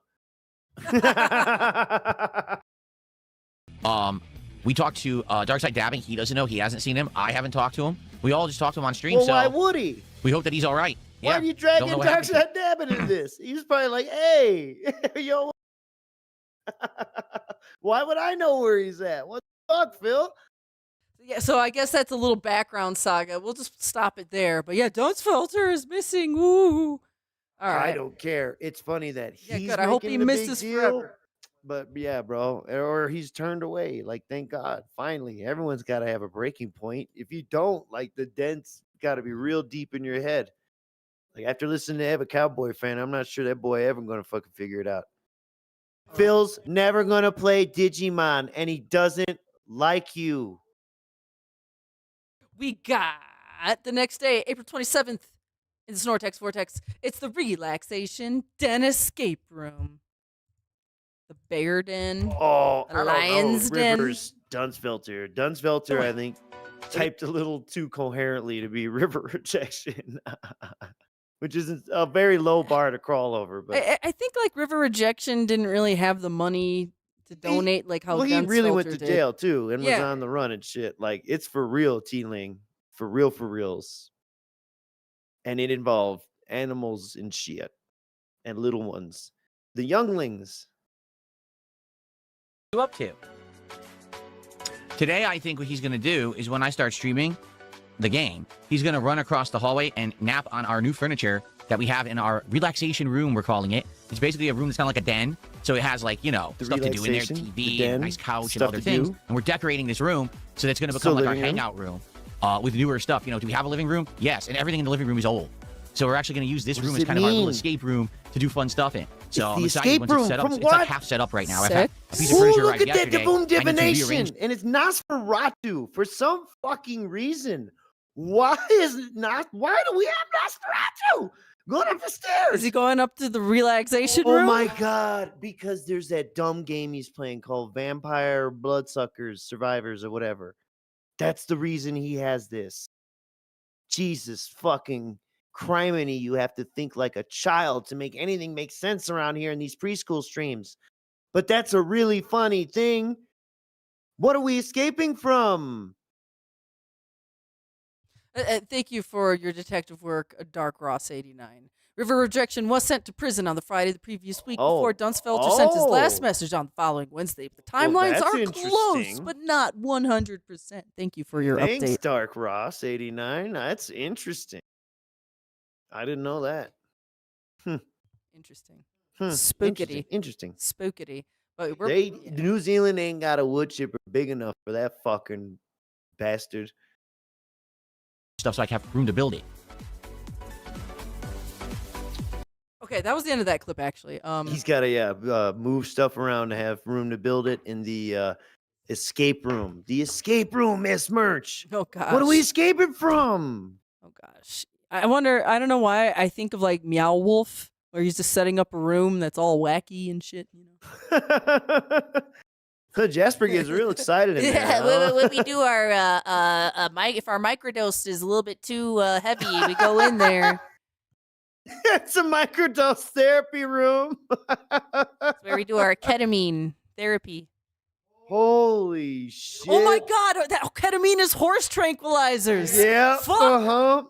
S4: We talked to Darkside Dabbing. He doesn't know. He hasn't seen him. I haven't talked to him. We all just talked to him on stream.
S3: Well,
S4: so
S3: why would he?
S4: we hope that he's all right.
S3: Why
S4: Yeah.
S3: are you dragging
S4: Don't know what happened to
S3: Darkside Dabbing into this? He was probably like, hey, yo. Why would I know where he's at? What the fuck, Phil?
S2: Yeah, so I guess that's a little background saga. We'll just stop it there. But yeah, Dunsfelter is missing. Ooh. All right.
S3: I don't care. It's funny that
S2: Yeah,
S3: he's
S2: good. I hope he
S3: making the big
S2: misses
S3: deal,
S2: forever.
S3: But yeah, bro, or he's turned away. Like, thank God. Finally, everyone's got to have a breaking point. If you don't, like, the dent's got to be real deep in your head. Like, after listening to Ever Cowboy Fan, I'm not sure that boy ever gonna fucking figure it out. Phil's never gonna play Digimon, and he doesn't like you.
S2: We got the next day, April 27th, in the Snortex Vortex. It's the REEElaxation Den Escape Room. The Bear Den.
S3: Oh,
S2: The
S3: I don't
S2: Lion's
S3: know.
S2: Den.
S3: Rivers Dunsfelter. Dunsfelter, I think, typed a little too coherently to be River Rejection, which is a very low bar to crawl over. But
S2: I think like River Rejection didn't really have the money to donate like how
S3: he really went to
S2: Dunsfelter did.
S3: jail too and was
S2: Yeah.
S3: on the run and shit. Like, it's for real, T-Ling. For reals. And it involved animals and shit. And little ones. The younglings.
S4: You up to? Today, I think what he's going to do is when I start streaming the game, he's going to run across the hallway and nap on our new furniture that we have in our relaxation room, we're calling it. It's basically a room that's kind of like a den. So it has, like, you know,
S3: The
S4: stuff to do in there,
S3: relaxation, the
S4: TV,
S3: den,
S4: nice couch, and
S3: stuff
S4: other
S3: to
S4: things.
S3: do.
S4: And we're decorating this room so that's going to
S3: So
S4: become like our
S3: living room?
S4: hangout room with newer stuff. You know, do we have a living room? Yes. And everything in the living room is old. So we're actually going to use this
S3: What
S4: room
S3: does
S4: as
S3: it
S4: kind of our little
S3: mean?
S4: escape room to do fun stuff in. So I'm
S3: the
S4: excited
S3: escape
S4: once it's
S3: room
S4: set up.
S3: from
S4: It's like
S3: what?
S4: half set up right now. I've
S2: Set?
S4: had a piece of
S3: Ooh,
S4: furniture
S3: look
S4: arrived
S3: at that
S4: yesterday.
S3: Daboom
S4: I need to
S3: divination.
S4: rearrange.
S3: And it's Nosferatu for some fucking reason. Why is it not? Why do we have Nosferatu going up the stairs?
S2: Is he going up to the relaxation
S3: Oh
S2: room?
S3: my god, because there's that dumb game he's playing called Vampire Bloodsuckers Survivors or whatever. That's the reason he has this. Jesus fucking criminy, you have to think like a child to make anything make sense around here in these preschool streams. But that's a really funny thing. What are we escaping from?
S2: Thank you for your detective work, Dark Ross 89. River Rejection was sent to prison on the Friday the previous week before Dunsfelter sent his last message on the following Wednesday. The timelines
S3: that's
S2: are close,
S3: interesting.
S2: but not 100%. Thank you for your
S3: Thanks,
S2: update.
S3: Dark Ross 89. That's interesting. I didn't know that.
S2: Interesting.
S3: Hmm.
S2: Spookity.
S3: Interesting.
S2: Spookity. But we're,
S3: New Zealand ain't got a wood chipper big enough for that fucking bastard.
S4: Stuff so I can have room to build it.
S2: Okay, that was the end of that clip, actually.
S3: He's got to move stuff around to have room to build it in the escape room. The escape room, Miss Merch.
S2: Oh, gosh.
S3: What are we escaping from?
S2: Oh, gosh. I wonder, I don't know why I think of, like, Meow Wolf, where he's just setting up a room that's all wacky and shit, you know?
S3: Jasper gets real excited in there.
S5: Yeah,
S3: huh?
S5: when we do our if our microdose is a little bit too heavy, we go in there.
S3: It's a microdose therapy room.
S5: That's where we do our ketamine therapy.
S3: Holy shit.
S2: Oh, my God. That ketamine is horse tranquilizers.
S3: Yeah.
S2: Fuck.
S3: Uh-huh.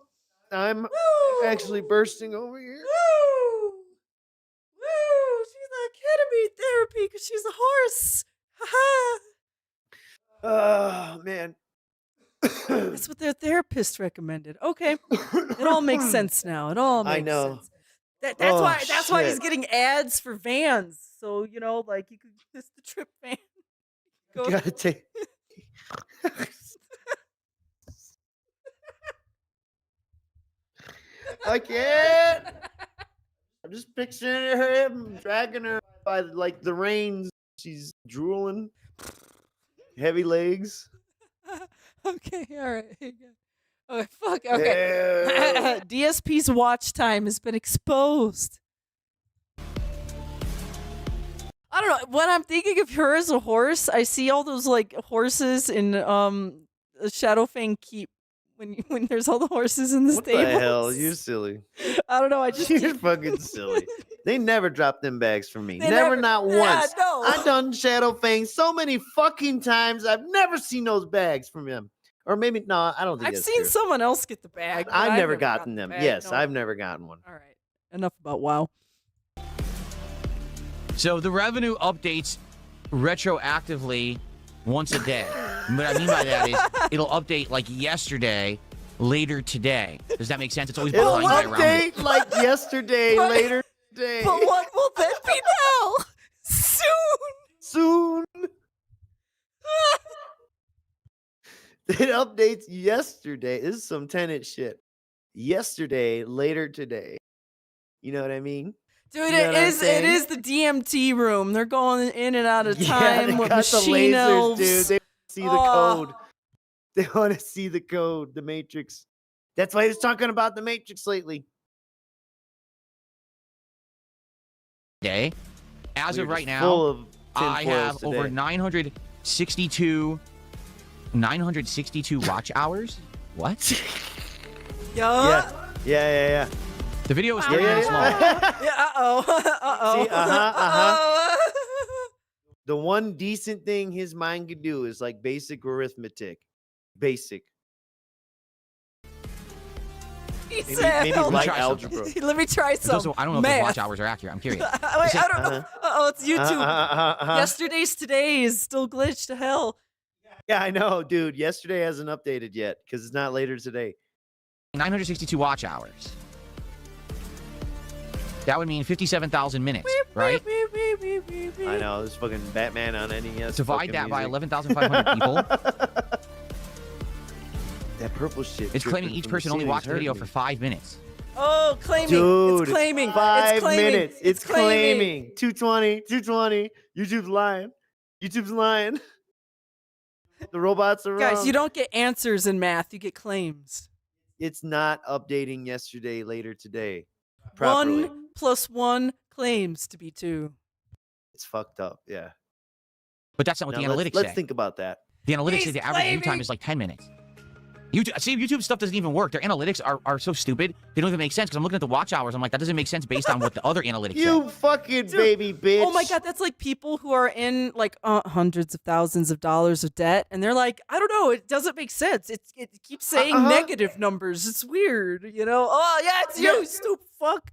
S3: I'm
S2: Woo.
S3: actually bursting over here.
S2: Woo! Woo! She's on ketamine therapy because she's a horse. Ha ha! That's what their therapist recommended. Okay, it all makes sense now. It all makes
S3: I know.
S2: sense. That's
S3: Oh,
S2: why. That's why he's
S3: shit.
S2: getting ads for vans. So you know, like you could miss the trip van. Go.
S3: Gotta take. I can't. I'm just picturing him dragging her by like the reins. She's drooling. Heavy legs.
S2: Okay, all right. Oh fuck. Okay. DSP's watch time has been exposed. I don't know. When I'm thinking of her as a horse, I see all those like horses in Shadowfang Keep when there's all the horses in the
S3: What
S2: stables.
S3: the hell? You're silly.
S2: I don't know. I just
S3: You're fucking silly. They never dropped them bags for me.
S2: They
S3: Never,
S2: never-
S3: not
S2: Yeah,
S3: once.
S2: no.
S3: I've done Shadowfang so many fucking times. I've never seen those bags from them. Or maybe no, I don't think
S2: I've
S3: that's
S2: seen
S3: true.
S2: someone else get the bag. but
S3: I've never
S2: got
S3: gotten
S2: the
S3: them.
S2: bag.
S3: Yes,
S2: No.
S3: I've never gotten one.
S2: All right. Enough about WoW.
S4: So the revenue updates retroactively once a day. What I mean by that is it'll update like yesterday, later today. Does that make sense? It's always
S3: It'll
S4: behind by around.
S3: update like yesterday,
S2: But-
S3: later today.
S2: But what will that be now? Soon.
S3: Soon. It updates yesterday. This is some tenant shit. Yesterday, later today. You know what I mean?
S2: Dude,
S3: You know
S2: it
S3: what I'm
S2: is. It
S3: saying?
S2: is the DMT room. They're going in and out of
S3: Yeah,
S2: time
S3: they
S2: with
S3: got the
S2: machine
S3: lasers,
S2: elves.
S3: dude. They see the
S2: Oh.
S3: code. They want to see the code, the Matrix. That's why he was talking about the Matrix lately.
S4: Day. As
S3: We
S4: of
S3: were
S4: right
S3: just
S4: now,
S3: full of
S4: I
S3: tinfoils
S4: have over
S3: today.
S4: 962 watch hours. What?
S3: Yeah. Yeah.
S4: The video is
S3: Yeah,
S4: 30 minutes long.
S2: Yeah. Uh-oh.
S3: See, The one decent thing his mind could do is like basic arithmetic. Basic.
S2: He
S3: Maybe,
S2: said,
S3: maybe
S4: Let me
S3: light
S4: try
S3: algebra.
S2: Let me try some.
S4: Those are- I don't know if
S2: math.
S4: those watch hours are accurate. I'm curious.
S2: Wait, I don't know. Uh-oh, it's YouTube.
S3: Uh-huh.
S2: Yesterday's today is still glitched to hell.
S3: Yeah, I know, dude. Yesterday hasn't updated yet because it's not later today.
S4: 962 watch hours. That would mean 57,000 minutes, right?
S3: I know. There's fucking Batman on NES.
S4: Divide
S3: fucking
S4: that by
S3: music.
S4: 11,500 people.
S3: That purple shit.
S4: It's claiming
S3: dripping
S4: each
S3: from the
S4: person only
S3: ceiling's
S4: watched the video
S3: hurting
S4: for
S3: me.
S4: 5 minutes.
S2: Oh, claiming.
S3: Dude,
S2: It's claiming.
S3: 5
S2: it's claiming.
S3: minutes. It's claiming. 220. YouTube's lying. YouTube's lying. The robots are wrong.
S2: Guys, you don't get answers in math. You get claims.
S3: It's not updating yesterday, later today. Properly.
S2: 1 + 1 claims to be 2.
S3: It's fucked up. Yeah.
S4: But that's not what
S3: Now
S4: the
S3: let's,
S4: analytics
S3: let's
S4: say.
S3: think about that.
S4: The analytics
S2: He's
S4: say the average view time
S2: claiming-
S4: is like 10 minutes. YouTube, see, YouTube stuff doesn't even work. Their analytics are so stupid. They don't even make sense because I'm looking at the watch hours. I'm like, that doesn't make sense based on what the other analytics
S3: You
S4: say.
S3: fucking
S2: Dude,
S3: baby bitch.
S2: Oh my god, that's like people who are in like hundreds of thousands of dollars of debt, and they're like, I don't know, it doesn't make sense. It keeps saying negative numbers. It's weird, you know? Oh yeah, it's you, stupid fuck.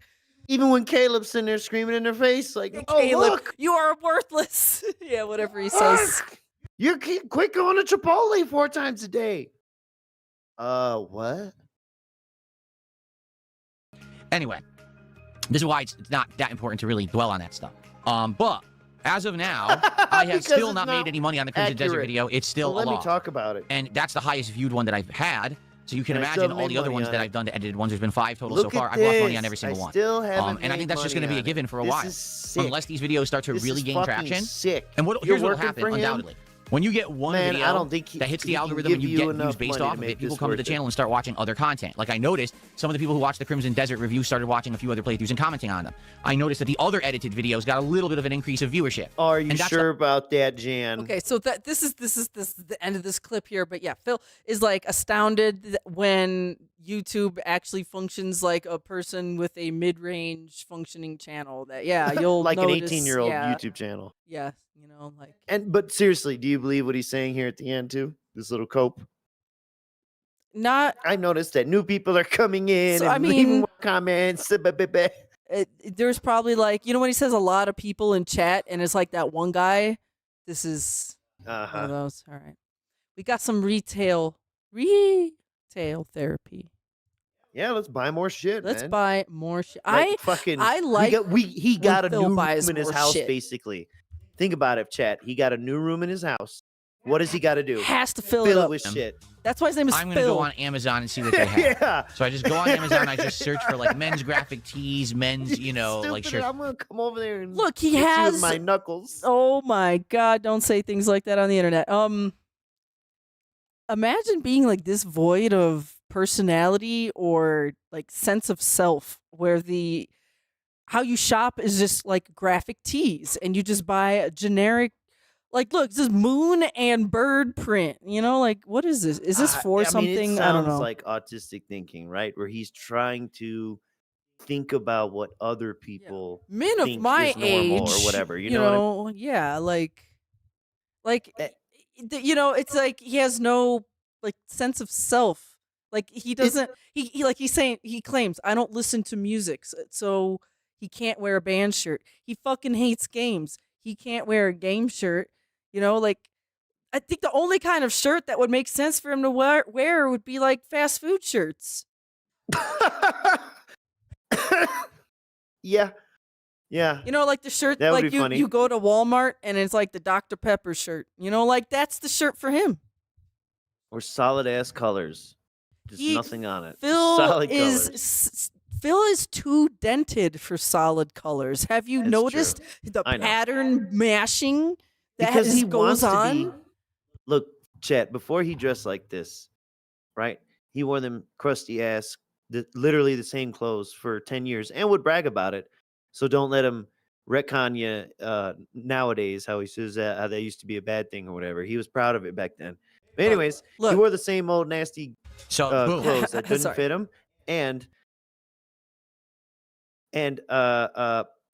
S3: Even when Caleb's sitting there screaming in their face, like,
S2: Hey,
S3: oh,
S2: Caleb,
S3: look.
S2: you are worthless. Yeah, whatever he says.
S3: You quit going to Chipotle 4 times a day. What?
S4: Anyway, this is why it's not that important to really dwell on that stuff. But as of now, I have
S3: Because
S4: still
S3: it's
S4: not
S3: not
S4: made any money on the Crimson Desert
S3: accurate.
S4: video. It's still
S3: Well,
S4: a
S3: let me
S4: loss.
S3: talk about it.
S4: And that's the highest viewed one that I've had. So you can
S3: And I still
S4: imagine all
S3: made
S4: the other
S3: money
S4: ones
S3: on
S4: that
S3: it.
S4: I've done, the edited ones. There's been 5 total
S3: Look
S4: so far.
S3: at
S4: I've lost money on
S3: this.
S4: every single
S3: I
S4: one.
S3: still haven't
S4: And I think
S3: made
S4: that's just going to
S3: money
S4: be a
S3: on
S4: given
S3: it.
S4: for a
S3: This
S4: while.
S3: is sick.
S4: Unless these videos start to
S3: This
S4: really
S3: is
S4: gain
S3: fucking
S4: traction.
S3: sick.
S4: And
S3: You're
S4: here's what will
S3: working
S4: happen,
S3: for him?
S4: undoubtedly. When you get one
S3: Man,
S4: video
S3: I don't think
S4: that hits the
S3: he can
S4: algorithm and
S3: give
S4: you
S3: you
S4: get views
S3: enough
S4: based
S3: money
S4: off
S3: to
S4: of
S3: make
S4: it, people
S3: this
S4: come to the
S3: worth it.
S4: channel and start watching other content. Like I noticed some of the people who watched the Crimson Desert review started watching a few other playthroughs and commenting on them. I noticed that the other edited videos got a little bit of an increase of viewership.
S3: Are you
S4: And that's
S3: sure about that, Jan?
S2: Okay, so this is the end of this clip here, but yeah, Phil is like astounded when YouTube actually functions like a person with a mid-range functioning channel. That you'll
S3: Like an
S2: notice,
S3: 18-year-old
S2: yeah,
S3: YouTube channel.
S2: Yeah, you know, like
S3: But seriously, do you believe what he's saying here at the end too? This little cope.
S2: not.
S3: I noticed that new people are coming in
S2: So,
S3: and
S2: I
S3: leaving
S2: mean-
S3: more comments.
S2: There's probably like when he says a lot of people in chat, and it's like that one guy. This is one of those. All right, we got some retail Reeetail Therapy.
S3: Yeah, let's buy more shit,
S2: Let's
S3: man.
S2: buy more shit.
S3: Like, fucking,
S2: I like
S3: he got a
S2: Phil
S3: new room
S2: buys
S3: in his
S2: more
S3: house,
S2: shit.
S3: basically. Think about it, chat. He got a new room in his house. What does he got to do?
S2: Has to fill it
S3: Fill it
S2: up.
S3: with shit.
S2: That's why his name is
S4: I'm
S2: Phil.
S4: gonna go on Amazon and see what they have.
S3: Yeah.
S4: So I just go on Amazon. I just search for like men's graphic tees, men's, like
S3: Stupid,
S4: shirts.
S3: I'm gonna come over there and
S2: Look, he
S3: hit you
S2: has
S3: with my knuckles.
S2: Oh my god, don't say things like that on the internet. Imagine being like this void of personality or like sense of self where how you shop is just like graphic tees and you just buy a generic like look, this is moon and bird print. Like what is this? Is this for something?
S3: It
S2: I don't know.
S3: sounds like autistic thinking, right? Where he's trying to think about what other people
S2: Men of
S3: think
S2: my
S3: is normal
S2: age
S3: or whatever. You know what I mean?
S2: yeah, it's like he has no like sense of self. Like he doesn't. He's saying he claims I don't listen to music, so he can't wear a band shirt. He fucking hates games. He can't wear a game shirt. I think the only kind of shirt that would make sense for him to wear would be like fast food shirts.
S3: Yeah. Yeah.
S2: Like the shirt
S3: That would
S2: like
S3: be funny.
S2: you go to Walmart and it's like the Dr. Pepper shirt. Like that's the shirt for him.
S3: Or solid ass colors. Just nothing on it. Just
S2: Phil
S3: solid
S2: is
S3: colors.
S2: Phil is too dented for solid colors. Have you
S3: That's
S2: noticed
S3: true.
S2: the
S3: I know.
S2: pattern mashing that
S3: Because he
S2: goes
S3: wants
S2: on?
S3: to be. Look, chat, before he dressed like this, right? He wore them crusty ass, literally the same clothes for 10 years and would brag about it. So don't let him retcon you nowadays how he says that how used to be a bad thing or whatever. He was proud of it back then. But anyways, he wore the same old nasty
S4: So boom.
S3: clothes that didn't
S2: Sorry.
S3: fit him. And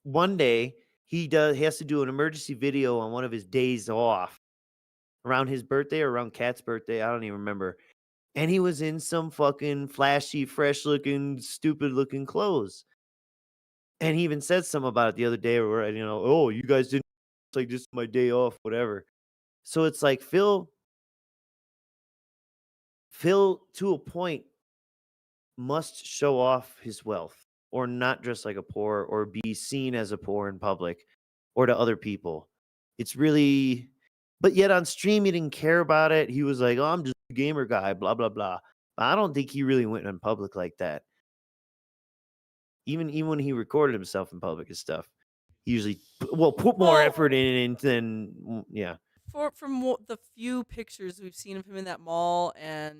S3: one day he has to do an emergency video on one of his days off around his birthday or around Kat's birthday. I don't even remember. And he was in some fucking flashy, fresh looking, stupid looking clothes. And he even said something about it the other day where, oh, you guys didn't like this is my day off, whatever. So it's like Phil to a point must show off his wealth or not dress like a poor or be seen as a poor in public or to other people. It's really, but yet on stream he didn't care about it. He was like, oh, I'm just a gamer guy, blah, blah, blah. But I don't think he really went in public like that. Even when he recorded himself in public and stuff, he usually put more effort in it than yeah.
S2: From the few pictures we've seen of him in that mall and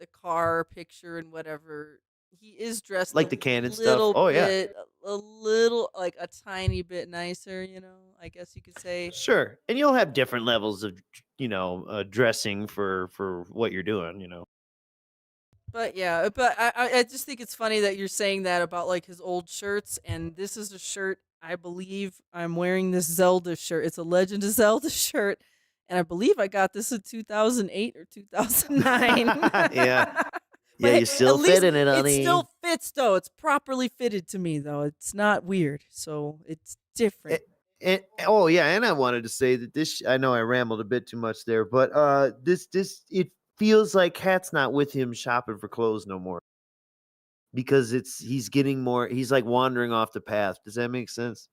S2: the car picture and whatever, he is dressed
S3: Like
S2: a
S3: the Canon stuff.
S2: little
S3: Oh, yeah.
S2: bit, a little like a tiny bit nicer, I guess you could say.
S3: Sure. And you'll have different levels of dressing for what you're doing,
S2: But yeah, but I just think it's funny that you're saying that about like his old shirts, and this is a shirt I believe I'm wearing this Zelda shirt. It's a Legend of Zelda shirt, and I believe I got this in 2008 or 2009.
S3: Yeah.
S2: But
S3: Yeah,
S2: hey,
S3: you still
S2: at least
S3: fit in it, honey.
S2: It still fits though. It's properly fitted to me though. It's not weird, so it's different.
S3: And oh yeah, and I wanted to say that this. I know I rambled a bit too much there, but this it feels like Kat's not with him shopping for clothes no more because he's getting more. He's like wandering off the path. Does that make sense?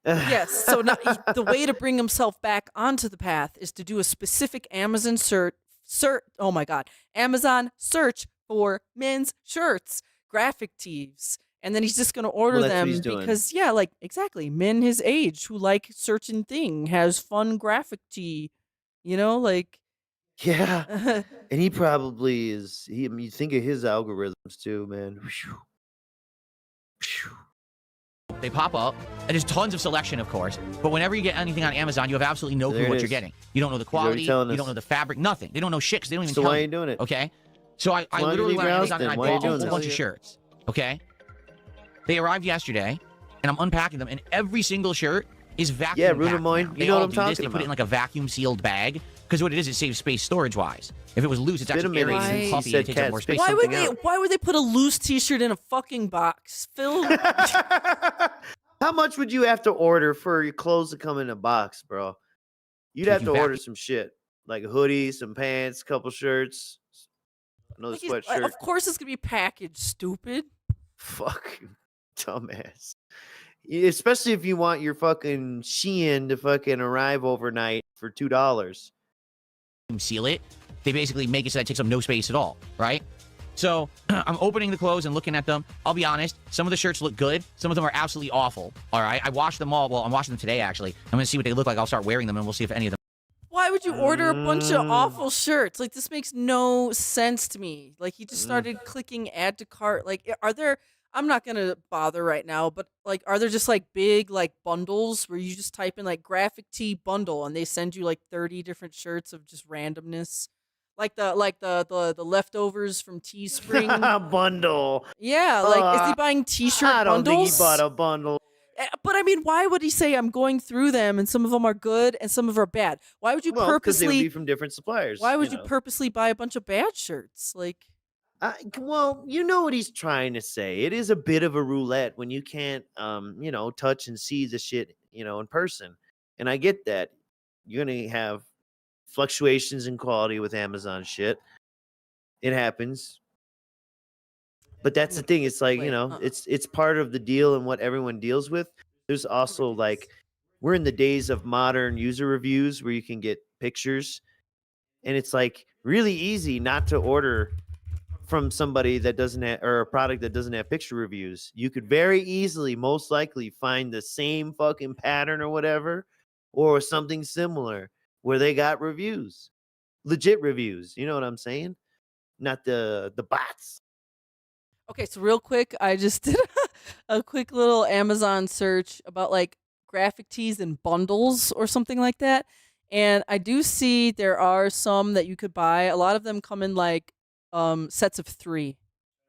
S2: Yes. So now, the way to bring himself back onto the path is to do a specific Amazon search. Oh my God, Amazon search for men's shirts, graphic tees. And then he's just going to order
S3: Well, that's what
S2: them
S3: he's doing.
S2: because, yeah, like, exactly. Men his age who like certain thing has fun graphic tee, like.
S3: Yeah. And he probably is. You think of his algorithms too, man.
S4: They pop up, and there's tons of selection, of course. But whenever you get anything on Amazon, you have absolutely no
S3: There
S4: clue
S3: it
S4: what
S3: is.
S4: you're getting. You don't know the
S3: He's already
S4: quality.
S3: telling
S4: You
S3: us.
S4: don't know the fabric. Nothing. They don't know shit because they don't even
S3: So
S4: tell
S3: why
S4: you.
S3: ain't doing it?
S4: Okay? So I
S3: why don't you
S4: literally
S3: leave
S4: went
S3: your
S4: on
S3: house
S4: Amazon and I
S3: then? Why are you
S4: bought a
S3: doing
S4: whole
S3: this?
S4: bunch of shirts. Okay? They arrived yesterday, and I'm unpacking them, and every single shirt is vacuum
S3: Yeah,
S4: packed
S3: Runa Moin,
S4: now.
S3: you
S4: They
S3: know what
S4: all
S3: I'm
S4: do this.
S3: talking
S4: They put it in
S3: about.
S4: like a vacuum sealed bag because what it is, it saves space storage wise. If it was loose, it's
S3: Been a
S4: actually
S3: minute
S4: aerated and
S3: since
S4: puffy
S3: you
S4: and
S3: said
S4: takes up
S3: cat
S4: more
S3: space.
S4: space.
S2: Why would they put a loose T-shirt in a fucking box, Phil?
S3: How much would you have to order for your clothes to come in a box, bro? You'd
S4: If
S3: have
S4: you
S3: to
S4: vacuum-
S3: order some shit like a hoodie, some pants, couple shirts, Another
S2: Like
S3: sweatshirt.
S2: of course it's gonna be packaged, stupid.
S3: Fuck, dumbass. Especially if you want your fucking Shein to fucking arrive overnight for $2.
S4: Seal it. They basically make it so that it takes up no space at all, right? So I'm opening the clothes and looking at them. I'll be honest, some of the shirts look good. Some of them are absolutely awful. All right, I washed them all. Well, I'm washing them today, actually. I'm going to see what they look like. I'll start wearing them, and we'll see if any of them.
S2: Why would you order a bunch of awful shirts? Like, this makes no sense to me. Like, he just started clicking add to cart. Like, are there, I'm not going to bother right now, but like, are there just like big like bundles where you just type in like graphic tee bundle and they send you like 30 different shirts of just randomness? Like the leftovers from Teespring.
S3: Bundle.
S2: Yeah, like, is he buying t-shirt
S3: I don't
S2: bundles?
S3: think he bought a bundle.
S2: But I mean, why would he say I'm going through them and some of them are good and some of them are bad? Why would you
S3: Well, because they would
S2: purposely?
S3: be from different suppliers.
S2: Why would you
S3: know.
S2: purposely buy a bunch of bad shirts? Like,
S3: Well, you know what he's trying to say. It is a bit of a roulette when you can't, touch and see the shit, in person. And I get that. You're gonna have fluctuations in quality with Amazon shit. It happens. But that's the thing. It's like, it's part of the deal and what everyone deals with. There's also like, we're in the days of modern user reviews where you can get pictures. And it's like really easy not to order from somebody that doesn't have, or a product that doesn't have picture reviews. You could very easily, most likely, find the same fucking pattern or whatever, or something similar where they got reviews, legit reviews. You know what I'm saying? Not the bots.
S2: okay, so real quick, I just did a quick little Amazon search about like graphic tees and bundles or something like that. And I do see there are some that you could buy. A lot of them come in like sets of 3.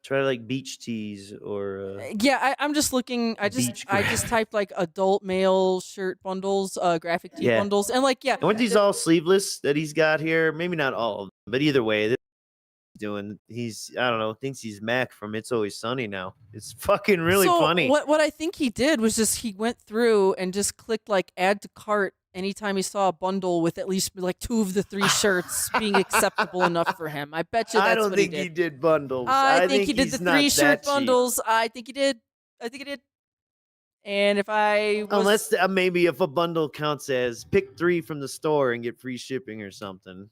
S3: Try like beach tees or
S2: Yeah, I'm just looking. I just typed like adult male shirt bundles, graphic tee bundles, and like
S3: And weren't these all sleeveless that he's got here? Maybe not all of them, but either way, he's I don't know, thinks he's Mac from It's Always Sunny now. It's fucking really funny.
S2: What I think he did was just he went through and just clicked like add to cart anytime he saw a bundle with at least like 2 of the 3 shirts being acceptable enough for him. I bet you that's
S3: I don't
S2: what
S3: think
S2: he
S3: he did bundles.
S2: I think he did
S3: he's
S2: the
S3: not
S2: 3 shirt
S3: that cheap.
S2: bundles. I think he did. And if I was,
S3: unless maybe if a bundle counts as pick 3 from the store and get free shipping or something.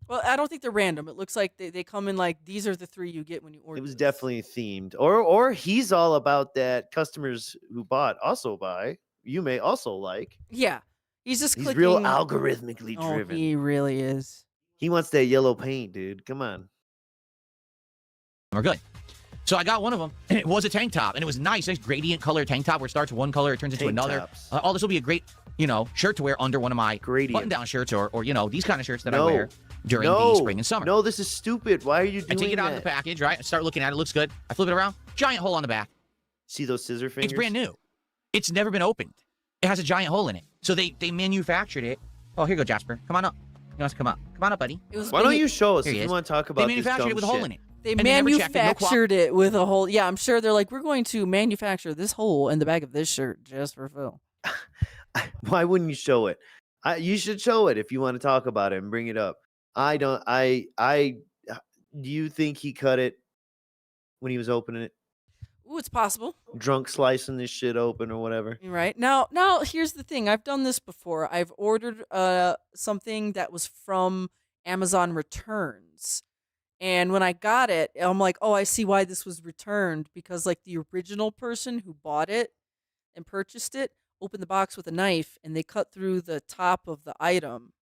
S2: well, I don't think they're random. It looks like they come in like these are the 3 you get when you order.
S3: It was
S2: this.
S3: definitely themed, or he's all about that. Customers who bought also buy. You may also like.
S2: Yeah, he's just
S3: He's
S2: clicking.
S3: real algorithmically
S2: Oh,
S3: driven.
S2: he really is.
S3: He wants that yellow paint, dude. Come on.
S4: We're good. So I got one of them, and it was a tank top, and it was nice gradient color tank top where it starts one color, it turns into
S3: Tank
S4: another.
S3: tops.
S4: This will be a great, shirt to wear under one of my button-down shirts or these kind of shirts that I wear during the spring and summer.
S3: No, this is stupid. Why are you doing
S4: I take it out of
S3: that?
S4: the package, right? I start looking at it. Looks good. I flip it around. Giant hole on the back.
S3: See those scissor fingers?
S4: It's brand new. It's never been opened. It has a giant hole in it. So they manufactured it. Oh, here you go, Jasper. Come on up. You want to come up? Come on up, buddy.
S3: Why don't you show us
S4: Here
S3: if
S4: he
S3: you
S4: is.
S3: want to talk about
S4: They manufactured it with a hole in it.
S2: They
S4: And never checked it. No
S2: manufactured it with a hole. Yeah, I'm sure they're like, we're going to manufacture this hole in the back of this shirt just for Phil.
S3: Why wouldn't you show it? You should show it if you want to talk about it and bring it up. I don't. Do you think he cut it when he was opening it?
S2: Ooh, it's possible.
S3: Drunk slicing this shit open or whatever.
S2: Right. Now here's the thing. I've done this before. I've ordered something that was from Amazon Returns. And when I got it, I'm like, oh, I see why this was returned, because like the original person who bought it and purchased it opened the box with a knife and they cut through the top of the item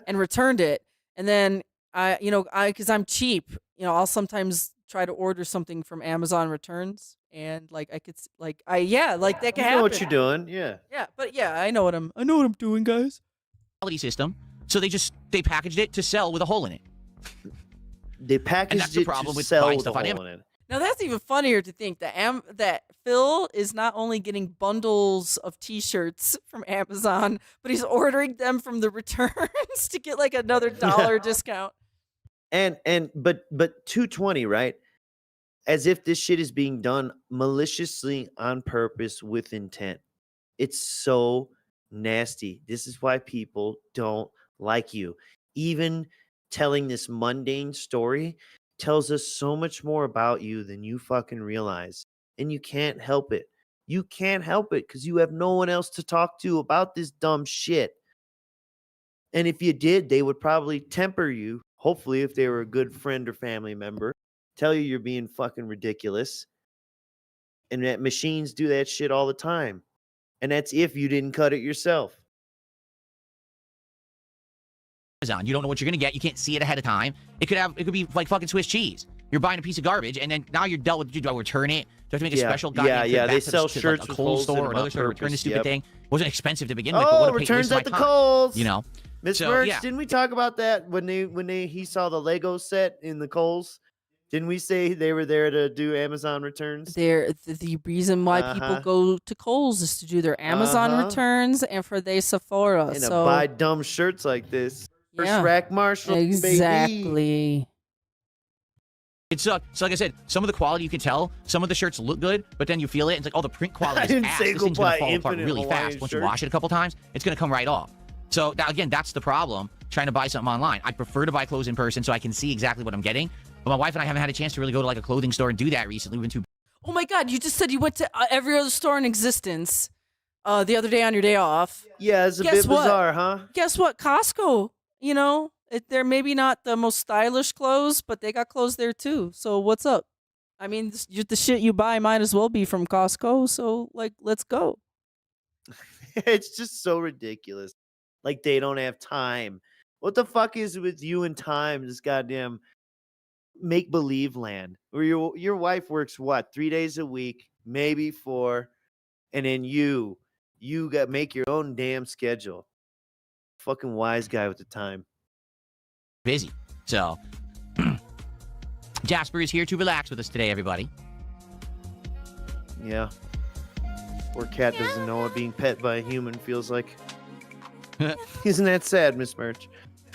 S2: and returned it. And then because I'm cheap, I'll sometimes try to order something from Amazon Returns, and like I could that can happen.
S3: You know what you're doing, yeah.
S2: Yeah, but yeah, I know what I'm doing, guys.
S4: Quality system. So they packaged it to sell with a hole in it.
S3: They packaged
S4: that's the
S3: it
S4: problem
S3: to
S4: with
S3: sell
S4: buying
S3: with a
S4: stuff on
S3: hole in it.
S2: Now that's even funnier to think that Phil is not only getting bundles of T-shirts from Amazon, but he's ordering them from the returns to get like another $1 discount.
S3: But $220, right? As if this shit is being done maliciously on purpose with intent. It's so nasty. This is why people don't like you. Even telling this mundane story tells us so much more about you than you fucking realize. And you can't help it. You can't help it because you have no one else to talk to about this dumb shit. And if you did, they would probably temper you. Hopefully, if they were a good friend or family member, tell you you're being fucking ridiculous. And that machines do that shit all the time. And that's if you didn't cut it yourself.
S4: Amazon. You don't know what you're gonna get. You can't see it ahead of time. It could be like fucking Swiss cheese. You're buying a piece of garbage, and then now you're dealt with. Do I return it? Do I have to make a special goddamn trip back
S3: they
S4: to
S3: sell
S4: to
S3: shirts
S4: like a
S3: with
S4: Kohl's
S3: holes in
S4: store or
S3: them
S4: another
S3: on
S4: store to return
S3: purpose,
S4: this stupid thing? It wasn't expensive to begin with.
S3: Oh,
S4: but what a waste
S3: returns
S4: of
S3: at the
S4: my time,
S3: Kohl's.
S4: You know,
S3: Miss
S4: So,
S3: Merch,
S4: yeah.
S3: didn't we talk about that when he saw the Lego set in the Kohl's? Didn't we say they were there to do Amazon returns?
S2: The reason why people go to Kohl's is to do their Amazon returns and for their Sephora.
S3: And to
S2: so
S3: buy dumb shirts like this. First
S2: yeah,
S3: rack Marshall, baby.
S2: exactly.
S4: It's like I said, some of the quality you can tell. Some of the shirts look good, but then you feel it. It's like, oh, the print quality is
S3: didn't
S4: ass.
S3: say
S4: This
S3: go
S4: thing's gonna
S3: buy
S4: fall apart
S3: Infinite
S4: really
S3: Hawaiian
S4: fast. Once you
S3: shirts.
S4: wash it a couple times, it's gonna come right off. So now, again, that's the problem. Trying to buy something online. I prefer to buy clothes in person so I can see exactly what I'm getting. But my wife and I haven't had a chance to really go to like a clothing store and do that recently. We've been too.
S2: Oh my God! You just said you went to every other store in existence the other day on your day off.
S3: Yeah, it's a
S2: Guess
S3: bit
S2: what?
S3: bizarre, huh?
S2: Guess what? Costco. You know, they're maybe not the most stylish clothes, but they got clothes there too. So what's up? I mean, the shit you buy might as well be from Costco. So like, let's go.
S3: It's just so ridiculous. Like they don't have time. What the fuck is with you and time? This goddamn make believe land where your wife works what 3 days a week, maybe 4, and then you got make your own damn schedule. Fucking wise guy with the time.
S4: Busy. So Jasper is here to relax with us today, everybody.
S3: Yeah. Poor cat doesn't know what being pet by a human feels like. Isn't that sad, Miss Merch?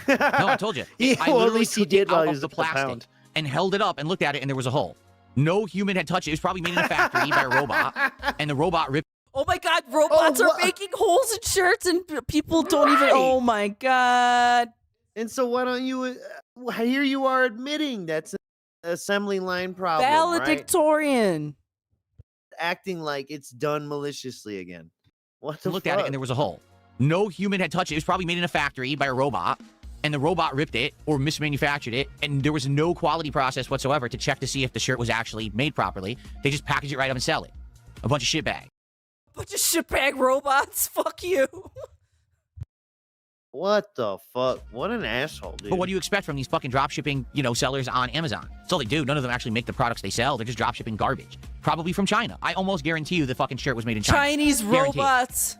S4: No, I told you.
S3: Yeah,
S4: I
S3: well, at
S4: literally
S3: least he
S4: took
S3: did
S4: it
S3: while
S4: out
S3: he
S4: of
S3: was
S4: the
S3: at the
S4: plastic
S3: pound.
S4: and held it up and looked at it, and there was a hole. No human had touched it. It was probably made in a factory by a robot, and the robot ripped.
S2: Oh my God! Robots are making holes in shirts, and people don't even. Oh my God!
S3: And so why don't you? Here you are admitting that's an assembly line problem, right?
S2: Valedictorian.
S3: Acting like it's done maliciously again. What the
S4: looked
S3: fuck?
S4: at it, and there was a hole. No human had touched it. It was probably made in a factory by a robot, and the robot ripped it or mismanufactured it, and there was no quality process whatsoever to check to see if the shirt was actually made properly. They just package it right up and sell it. A bunch of shitbag.
S2: Bunch of shitbag robots. Fuck you.
S3: What the fuck? What an asshole, dude.
S4: But what do you expect from these fucking dropshipping, sellers on Amazon? That's all they do. None of them actually make the products they sell. They're just dropshipping garbage. Probably from China. I almost guarantee you the fucking shirt was made in China.
S2: Chinese
S4: Guaranteed.
S2: robots.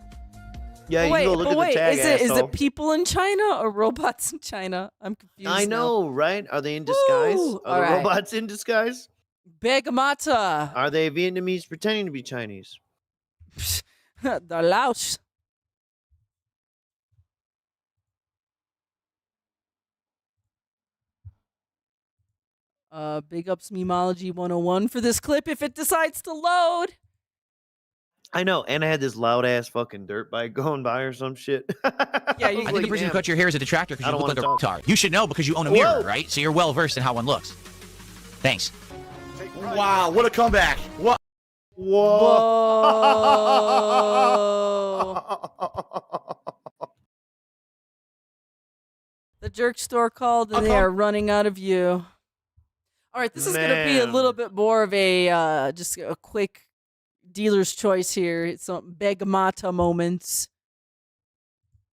S3: Yeah, you go look at the tag,
S2: is
S3: asshole.
S2: it people in China or robots in China? I'm confused.
S3: I know, right? Are they in disguise?
S2: Woo!
S3: Are
S2: All
S3: the
S2: right.
S3: robots in disguise?
S2: Begmata.
S3: Are they Vietnamese pretending to be Chinese?
S2: The Laos. Big ups Memology 101 for this clip if it decides to load.
S3: I know, and I had this loud ass fucking dirt bike going by or some shit.
S2: Yeah, you
S4: I think the person who cut your hair is a detractor because
S3: I
S4: you
S3: don't
S4: look like a
S3: wanna talk.
S4: retard. You should know because you own a mirror,
S3: Whoa.
S4: right? So you're well versed in how one looks. Thanks.
S6: Wow, what a comeback. What?
S2: The jerk store called and they are running out of you. All right, this is going to be a little bit more of a just a quick dealer's choice here. It's some Begmata moments.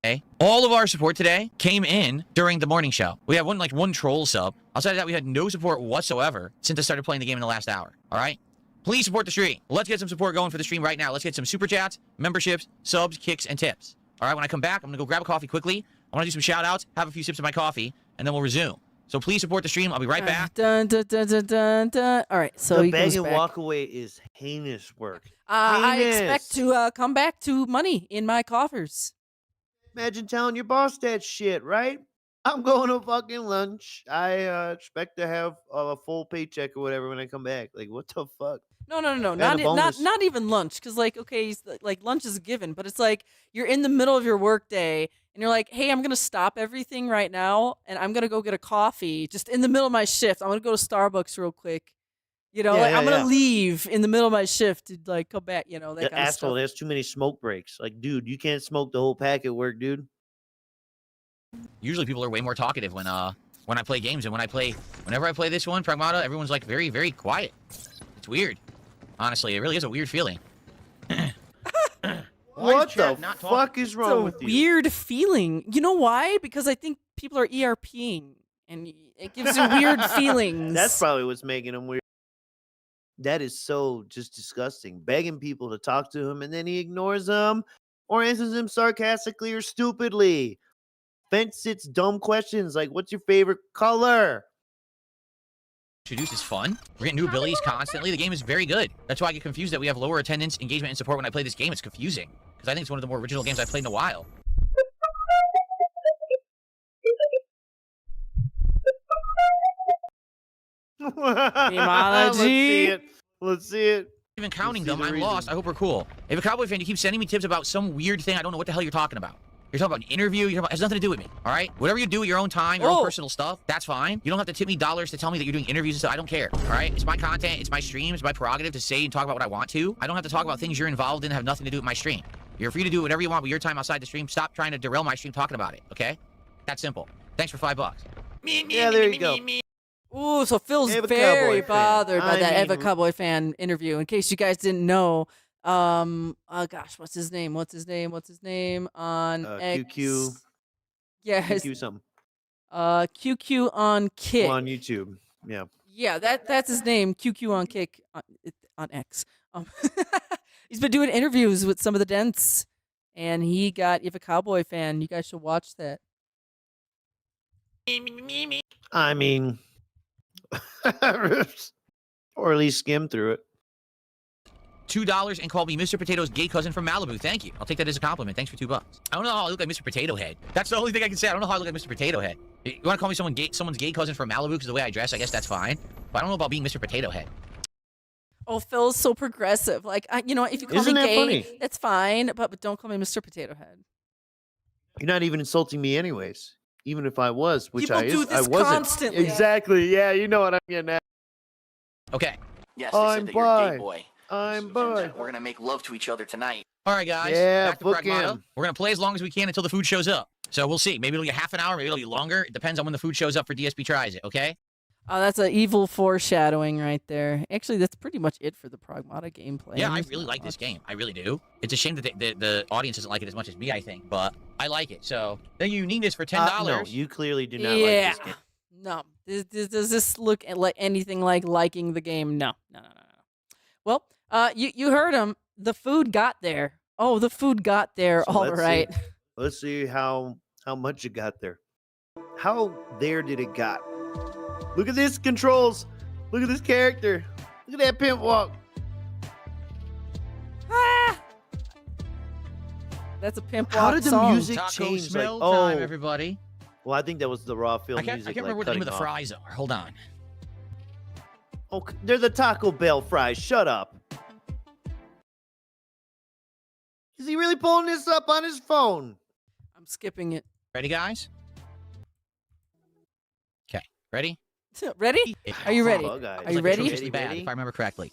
S4: Okay. All of our support today came in during the morning show. We had one troll sub. Outside of that, we had no support whatsoever since I started playing the game in the last hour. All right? Please support the stream. Let's get some support going for the stream right now. Let's get some super chats, memberships, subs, kicks, and tips. All right, when I come back, I'm going to go grab a coffee quickly. I want to do some shout outs, have a few sips of my coffee, and then we'll resume. So please support the stream. I'll be right back.
S2: Dun, dun, dun, dun, dun, dun. All right, so
S3: the
S2: he
S3: bag
S2: goes
S3: and
S2: back.
S3: walk away is heinous work.
S2: I
S3: Heinous.
S2: expect to come back to money in my coffers.
S3: Imagine telling your boss that shit, right? I'm going to fucking lunch. I expect to have a full paycheck or whatever when I come back. Like, what the fuck?
S2: No,
S3: And a bonus.
S2: not even lunch. Because like, okay, like lunch is a given, but it's like you're in the middle of your work day and you're like, hey, I'm going to stop everything right now, and I'm going to go get a coffee just in the middle of my shift. I'm going to go to Starbucks real quick. You know, like, I'm going to leave in the middle of my shift to like come back, you know, that kind of
S3: asshole,
S2: stuff.
S3: there's too many smoke breaks. Like, dude, you can't smoke the whole pack at work, dude.
S4: Usually people are way more talkative when I play games, and whenever I play this one, Pigmata, everyone's like very, very quiet. It's weird. Honestly, it really is a weird feeling.
S3: What the fuck is wrong with you?
S2: Weird feeling. You know why? Because I think people are ERPing, and it gives you weird feelings.
S3: That's probably what's making them weird. That is so just disgusting. Begging people to talk to him, and then he ignores them or answers them sarcastically or stupidly. Fence sits dumb questions like, what's your favorite color?
S4: Introduce is fun. We're getting new abilities constantly. The game is very good. That's why I get confused that we have lower attendance, engagement, and support when I play this game. It's confusing. Because I think it's one of the more original games I've played in a while.
S3: Let's see it.
S4: Even counting them, I'm lost. I hope we're cool. If a cowboy fan, you keep sending me tips about some weird thing, I don't know what the hell you're talking about. You're talking about an interview, it has nothing to do with me, all right? Whatever you do at your own time, your own personal stuff, that's fine. You don't have to tip me dollars to tell me that you're doing interviews and stuff. I don't care, all right? It's my content, it's my stream, it's my prerogative to say and talk about what I want to. I don't have to talk about things you're involved in that have nothing to do with my stream. You're free to do whatever you want with your time outside the stream. Stop trying to derail my stream talking about it, okay? That's simple. Thanks for $5.
S3: Yeah, there you go.
S2: Ooh, so Phil's
S3: Ava
S2: very
S3: Cowboy
S2: bothered
S3: fan.
S2: by that
S3: I
S2: Eva
S3: mean-
S2: Cowboy fan interview. In case you guys didn't know, oh gosh, what's his name on X?
S3: QQ.
S2: Yeah,
S3: QQ something.
S2: QQ on Kick.
S3: On YouTube. Yeah.
S2: Yeah, that's his name. QQ on Kick on X. He's been doing interviews with some of the dents, and he got Eva Cowboy fan. You guys should watch that.
S3: I mean, or at least skim through it.
S4: $2 and called me Mr. Potato's gay cousin from Malibu. Thank you. I'll take that as a compliment. Thanks for $2. I don't know how I look like Mr. Potato Head. That's the only thing I can say. I don't know how I look like Mr. Potato Head. You want to call me someone's gay cousin from Malibu because of the way I dress? I guess that's fine. But I don't know about being Mr. Potato Head.
S2: Oh, Phil's so progressive. Like, you know, if you call
S3: Isn't
S2: me
S3: that
S2: gay,
S3: funny?
S2: that's fine. But don't call me Mr. Potato Head.
S3: You're not even insulting me anyways. Even if I was, which
S2: People do
S3: I
S2: this
S3: wasn't.
S2: constantly.
S3: Exactly. Yeah, you know what I'm getting at.
S4: Okay.
S7: Yes, they
S3: I'm
S7: said that you're a gay
S3: bi.
S7: boy.
S3: I'm
S7: And
S3: bi.
S7: we're gonna make love to each other tonight.
S4: All right, guys.
S3: Yeah,
S4: Back to
S3: book
S4: Begmata.
S3: him.
S4: We're going to play as long as we can until the food shows up. So we'll see. Maybe it'll be half an hour. Maybe it'll be longer. It depends on when the food shows up for DSP Tries It, okay?
S2: Oh, that's an evil foreshadowing right there. Actually, that's pretty much it for the Pragmata gameplay.
S4: Yeah, I
S2: There's
S4: really
S2: not
S4: like this
S2: much.
S4: game. I really do. It's a shame that the audience doesn't like it as much as me, I think. But I like it. So thank you, Uniqueness, for $10.
S3: No, you clearly do not
S2: Yeah.
S3: like this game.
S2: No. Does this look like anything like liking the game? No. Well, you heard him. The food got there. Oh, the food got there.
S3: So
S2: All
S3: let's
S2: right.
S3: see. Let's see how much it got there. How there did it got? Look at this controls. Look at this character. Look at that pimp walk.
S2: Ah! That's a pimp walk
S3: How did the
S2: song.
S3: music
S4: Taco
S3: change? Like,
S4: smell
S3: oh,
S4: time, everybody.
S3: well, I think that was the raw film
S4: I can't
S3: music.
S4: remember what the name of the
S3: cutting off.
S4: fries are. Hold on.
S3: Oh, they're the Taco Bell fries. Shut up. Is he really pulling this up on his phone?
S2: I'm skipping it.
S4: Ready, guys? Okay. Ready?
S2: Ready? Are you ready?
S3: Oh, guys.
S2: Are you
S4: Like
S2: ready?
S4: atrociously bad, if I remember correctly.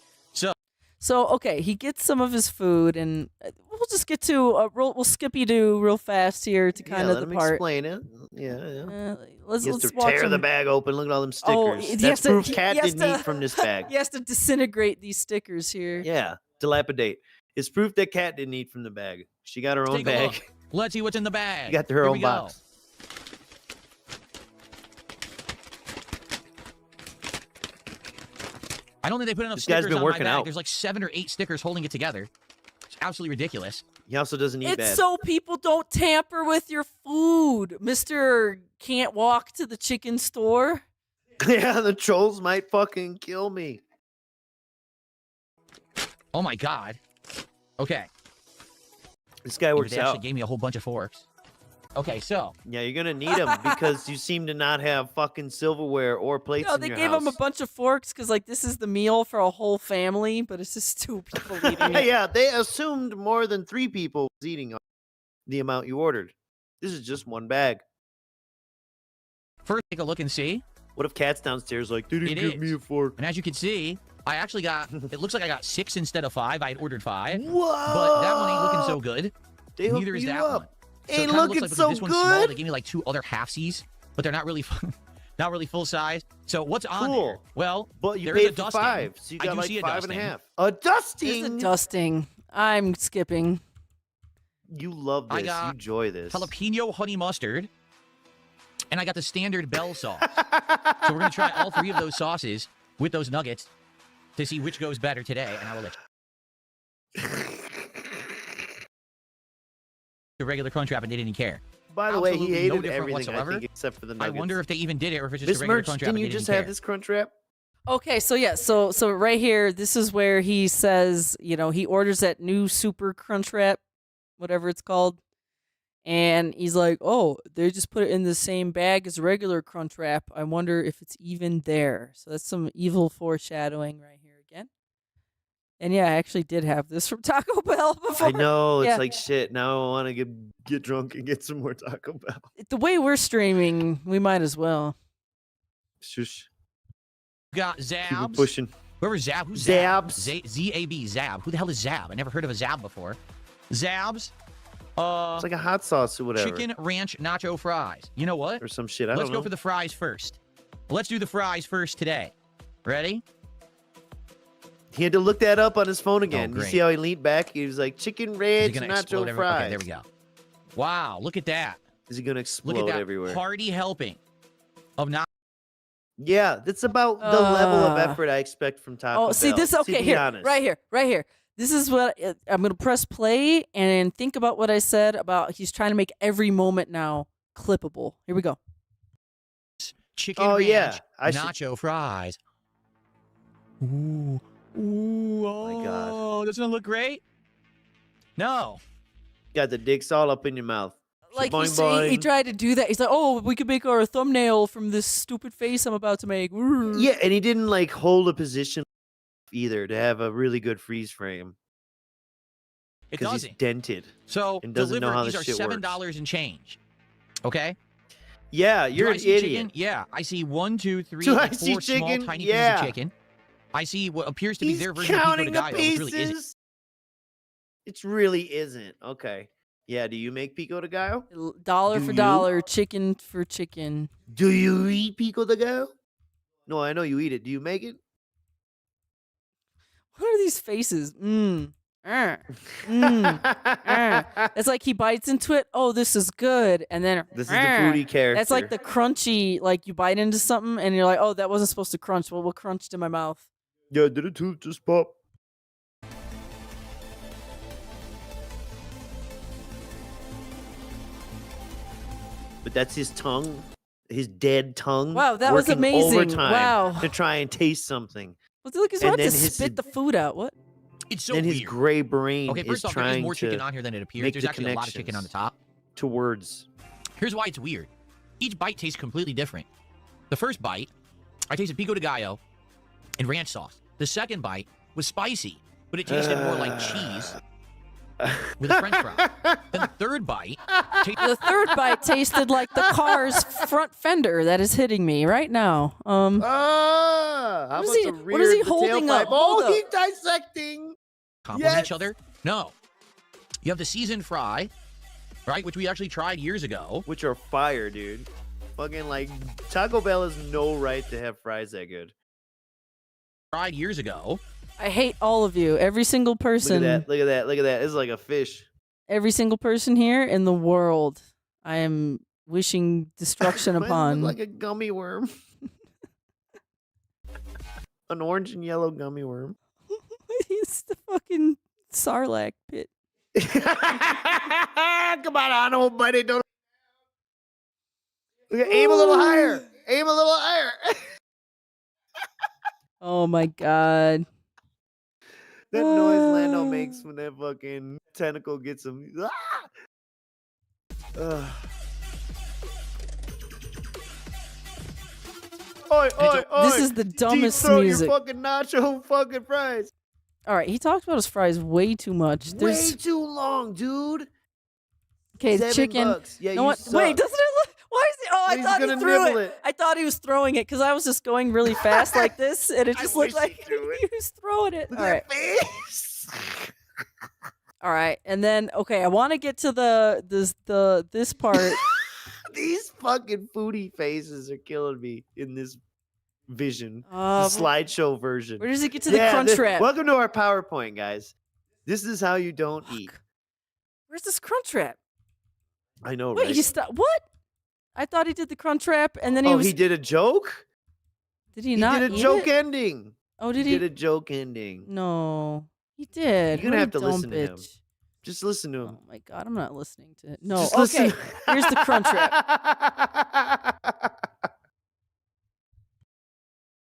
S2: So, okay, he gets some of his food, and we'll just get to we'll skippy do real fast here to kind
S3: Yeah,
S2: of
S3: let
S2: the
S3: him
S2: part.
S3: explain it. Yeah.
S2: Let's
S3: He has to
S2: watch
S3: tear
S2: him.
S3: the bag open. Look at all them stickers.
S2: Oh, he
S3: That's
S2: has to-
S3: proof
S2: he
S3: Cat
S2: has
S3: didn't
S2: to-
S3: eat from this bag.
S2: He has to disintegrate these stickers here.
S3: Yeah, dilapidate. It's proof that Cat didn't eat from the bag. She got her own
S4: Take a
S3: bag.
S4: look. Let's see what's in the bag.
S3: She got her
S4: Here
S3: own
S4: we go.
S3: box.
S4: I don't think they put enough
S3: This guy's
S4: stickers
S3: been
S4: on my
S3: working
S4: bag.
S3: out.
S4: There's like 7 or 8 stickers holding it together. It's absolutely ridiculous.
S3: He also doesn't eat
S2: It's
S3: bad.
S2: so people don't tamper with your food. Mr. Can't walk to the chicken store.
S3: Yeah, the trolls might fucking kill me.
S4: Oh my god. Okay.
S3: This guy
S4: They
S3: works
S4: actually
S3: out.
S4: gave me a whole bunch of forks. Okay, so
S3: Yeah, you're gonna need them because you seem to not have fucking silverware or plates
S2: No,
S3: in
S2: they
S3: your
S2: gave
S3: house.
S2: him a bunch of forks because, like, this is the meal for a whole family, but it's just 2 people eating it.
S3: Yeah, they assumed more than 3 people was eating the amount you ordered. This is just one bag.
S4: First, take a look and see.
S3: What if Cat's downstairs like, they didn't give me a fork?
S4: And as you can see, I actually got, it looks like I got 6 instead of 5. I had ordered 5.
S3: Whoa!
S4: But that one ain't looking so good.
S3: They hooked
S4: Neither is
S3: you
S4: that
S3: up.
S4: one. So
S3: Ain't
S4: it kinda
S3: looking
S4: looks like
S3: so
S4: this one's small.
S3: good.
S4: They gave me like 2 other halfsies, but they're not really not really full size. So what's on
S3: Cool.
S4: there? Well,
S3: But you
S4: there is a
S3: paid for
S4: dusting.
S3: 5, so you
S4: I
S3: got
S4: do
S3: like
S4: see a
S3: 5 and a
S4: dusting.
S3: half. A dusting.
S2: There's a dusting. I'm skipping.
S3: You love
S4: I
S3: this.
S4: got
S3: You enjoy this.
S4: Jalapeno honey mustard. And I got the standard Bell sauce. So we're going to try all 3 of those sauces with those nuggets to see which goes better today. And I will let you. The regular Crunchwrap, and they didn't care.
S3: By the way, he
S4: Absolutely
S3: hated
S4: no different
S3: everything,
S4: whatsoever.
S3: I think, except for the
S4: I
S3: nuggets.
S4: wonder if they even did it or if it's just
S3: Miss
S4: a regular
S3: Merch,
S4: Crunchwrap.
S3: didn't
S4: and
S3: you
S4: they
S3: just
S4: didn't
S3: have
S4: care.
S3: this Crunchwrap?
S2: Okay, so yeah, so right here, this is where he says, you know, he orders that new super Crunchwrap, whatever it's called, and he's like, oh, they just put it in the same bag as regular Crunchwrap. I wonder if it's even there. So that's some evil foreshadowing right here again. And yeah, I actually did have this from Taco Bell before.
S3: I know. It's
S2: Yeah.
S3: like shit. Now I want to get drunk and get some more Taco Bell.
S2: The way we're streaming, we might as well.
S3: Shush.
S4: Got
S3: Keep it
S4: Zabs.
S3: pushing.
S4: Whoever Zab. Who's
S3: Zabs.
S4: Zab? Z-A-B. Zab. Who the hell is Zab? I never heard of a Zab before. Zabs.
S3: It's like a hot sauce or whatever.
S4: Chicken ranch nacho fries. You know what?
S3: Or some shit. I
S4: Let's
S3: don't
S4: go
S3: know.
S4: for the fries first. Let's do the fries first today. Ready?
S3: He had to look that up on his phone again. You
S4: great.
S3: see how he leaned back? He was like, chicken
S4: Is it
S3: ranch
S4: gonna explode
S3: nacho
S4: everywhere?
S3: fries.
S4: Okay, there we go. Wow, look at that.
S3: Is he going to
S4: Look
S3: explode
S4: at that
S3: everywhere?
S4: hearty helping of not.
S3: Yeah, that's about the level of effort I expect from Taco Bell.
S2: Oh, see this? Okay,
S3: be
S2: here,
S3: honest.
S2: right here. This is what I'm gonna press play and think about what I said about he's trying to make every moment now clippable. Here we go.
S4: Chicken
S3: Oh,
S4: ranch
S3: yeah. I should-
S4: nacho fries. Ooh. Ooh. Oh,
S3: my God.
S4: Doesn't it look great? No.
S3: Got the dicks all up in your mouth.
S2: Like
S3: Boing,
S2: he
S3: boing.
S2: tried to do that. He's like, oh, we could make our thumbnail from this stupid face I'm about to make.
S3: Yeah, and he didn't like hold a position either to have a really good freeze frame.
S4: It
S3: Because he's
S4: doesn't.
S3: dented.
S4: So
S3: and doesn't know
S4: delivered,
S3: how
S4: these
S3: this
S4: are
S3: shit works.
S4: $7 and change. Okay?
S3: Yeah, you're
S4: Do I
S3: an
S4: see
S3: idiot.
S4: chicken? Yeah, I see 1, 2, 3,
S3: Do I
S4: like
S3: see
S4: 4 small
S3: chicken?
S4: tiny
S3: Yeah.
S4: pieces of chicken. I see what appears to be
S3: He's
S4: their version of
S3: counting
S4: pico de
S3: the
S4: gallo, which really isn't.
S3: pieces. It really isn't. Okay. Yeah, do you make pico de gallo?
S2: Dollar
S3: Do
S2: for
S3: you?
S2: dollar, chicken for chicken.
S3: Do you eat pico de gallo? No, I know you eat it. Do you make it?
S2: What are these faces? It's like he bites into it. Oh, this is good, and then
S3: This is the foodie character.
S2: That's like the crunchy. Like you bite into something, and you're like, oh, that wasn't supposed to crunch. Well, what crunched in my mouth?
S3: Yeah, did it too? Just pop. But that's his tongue, his dead tongue.
S2: Wow, that was
S3: working
S2: amazing.
S3: overtime
S2: Wow.
S3: to try and taste something.
S2: Well, look, he's
S3: And
S2: about to
S3: then his-
S2: spit the food out. What?
S4: It's so
S3: then
S4: weird.
S3: his gray brain
S4: Okay,
S3: is
S4: first off, there is
S3: trying
S4: more chicken
S3: to
S4: on here than it appears.
S3: make
S4: There's
S3: the
S4: actually a lot of chicken on the
S3: connections
S4: top.
S3: to words.
S4: Here's why it's weird. Each bite tastes completely different. The first bite, I tasted pico de gallo and ranch sauce. The second bite was spicy, but it tasted more like cheese with a french fry. Then the third bite
S2: The third bite tasted like the car's front fender that is hitting me right now.
S3: How
S2: What is
S3: about
S2: he-
S3: the
S2: what is he
S3: rear, the
S2: holding
S3: tailpipe?
S2: up?
S3: Oh,
S2: Hold
S3: he's
S2: up.
S3: dissecting.
S4: complement
S3: Yes.
S4: each other? No. You have the seasoned fry, right, which we actually tried years ago.
S3: Which are fire, dude. Fucking like Taco Bell has no right to have fries that good.
S4: Tried years ago.
S2: I hate all of you. Every single
S3: Look
S2: person.
S3: at that. Look at that. Look at that. It's like a fish.
S2: Every single person here in the world. I am wishing destruction
S3: Mine look
S2: upon.
S3: like a gummy worm. An orange and yellow gummy worm.
S2: It's the fucking Sarlacc pit.
S3: Come on, old buddy. Don't. Look at, aim a little higher. Aim a little higher.
S2: Oh my god.
S3: That noise Lando makes when that fucking tentacle gets him. Ah! Ugh. Oi, oi, oi.
S2: This is the dumbest
S3: Deep throat
S2: music.
S3: your fucking nacho fucking fries.
S2: All right, he talked about his fries way too much.
S3: Way too long, dude.
S2: Okay, the
S3: $7.
S2: chicken.
S3: Yeah,
S2: No
S3: you
S2: one,
S3: suck.
S2: wait, doesn't it look? Why is he? Oh, I
S3: He's
S2: thought he
S3: gonna
S2: threw
S3: nibble
S2: it.
S3: it.
S2: I thought he was throwing it because I was just going really fast like this, and it
S3: I
S2: just
S3: wish
S2: looked
S3: he
S2: like
S3: threw it.
S2: he was throwing it.
S3: Look
S2: All
S3: at
S2: right,
S3: that face.
S2: all right, and then okay, I want to get to this part.
S3: These fucking foodie faces are killing me in this vision. The
S2: Uh,
S3: slideshow version.
S2: where does he get to the crunch wrap?
S3: Welcome to our PowerPoint, guys. This is how you don't eat.
S2: Where's this crunch wrap?
S3: I know,
S2: Wait,
S3: right?
S2: he what? I thought he did the crunch wrap, and then
S3: Oh, he did a joke?
S2: Did he
S3: He
S2: not
S3: did a
S2: eat
S3: joke
S2: it?
S3: ending.
S2: Oh, did
S3: He
S2: he?
S3: did a joke ending.
S2: No, he did.
S3: You're gonna
S2: What a
S3: have to
S2: dumb
S3: listen to him.
S2: bitch.
S3: Just listen to him.
S2: Oh my god, I'm not listening to it. No,
S3: Just
S2: okay.
S3: listen.
S2: Here's the crunch wrap.